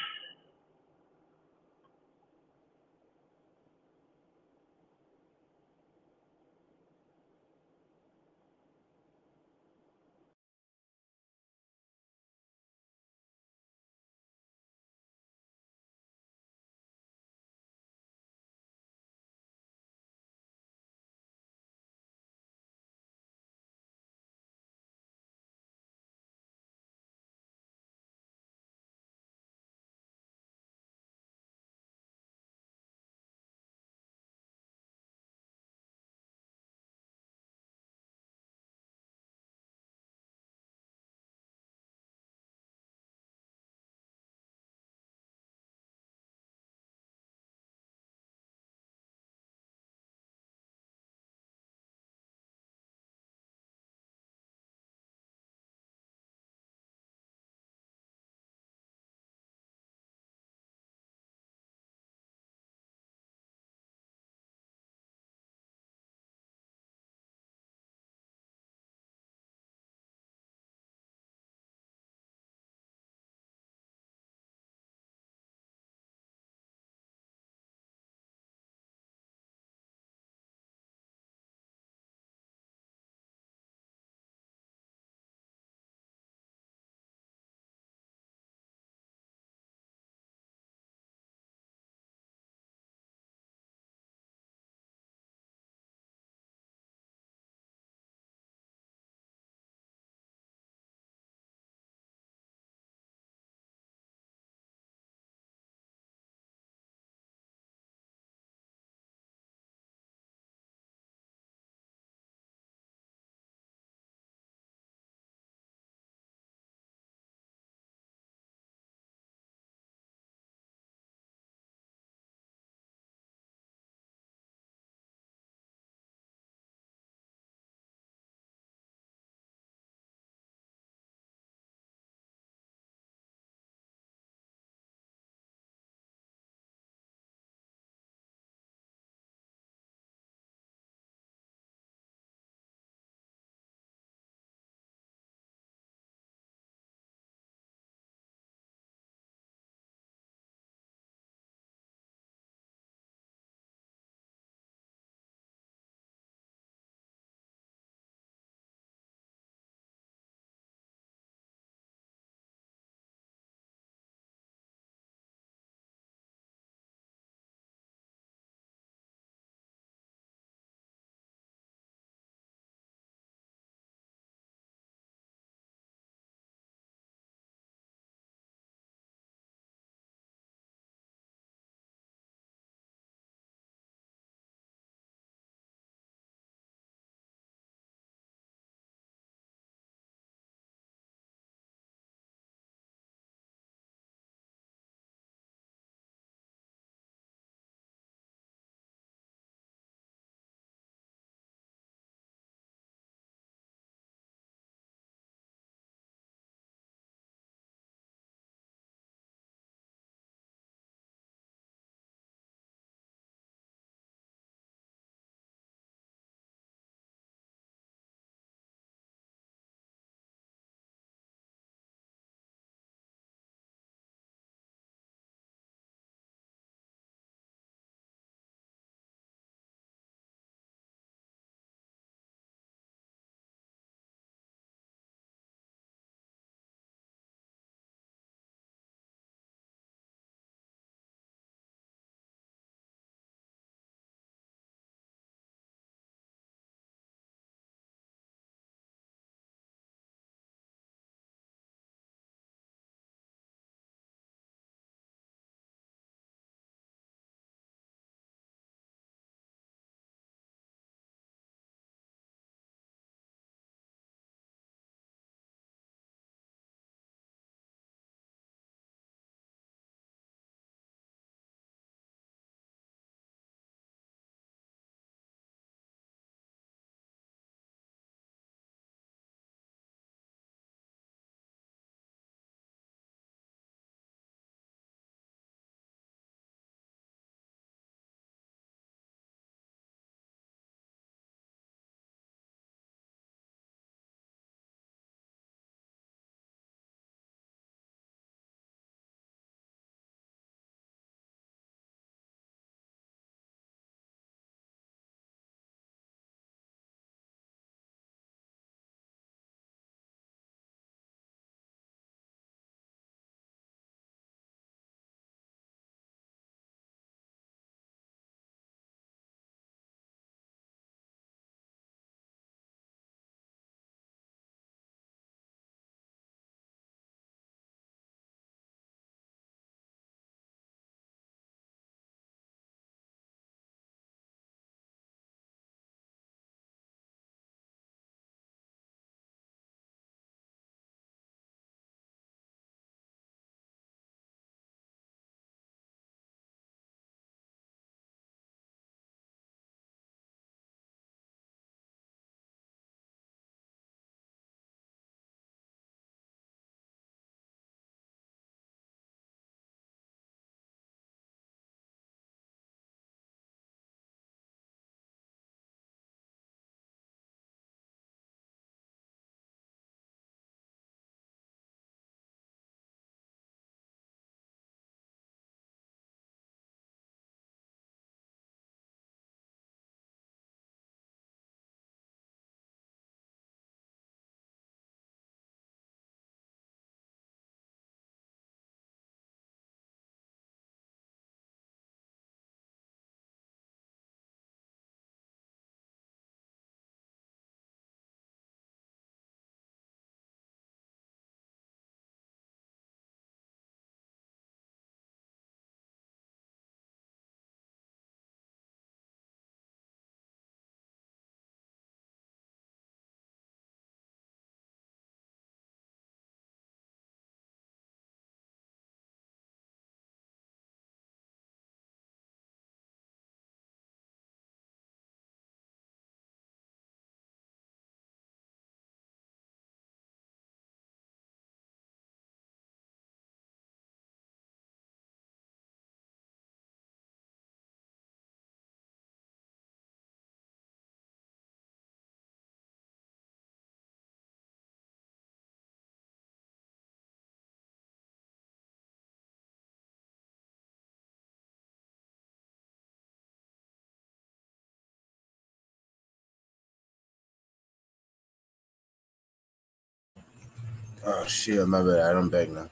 Speaker 1: Oh shit, my bad. I'm back now.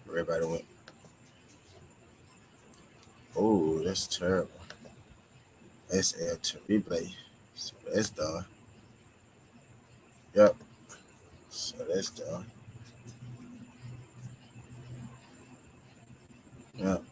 Speaker 1: Everybody went. Oh, that's terrible. Let's add to replay. So that's done. Yep. So that's done. Yep.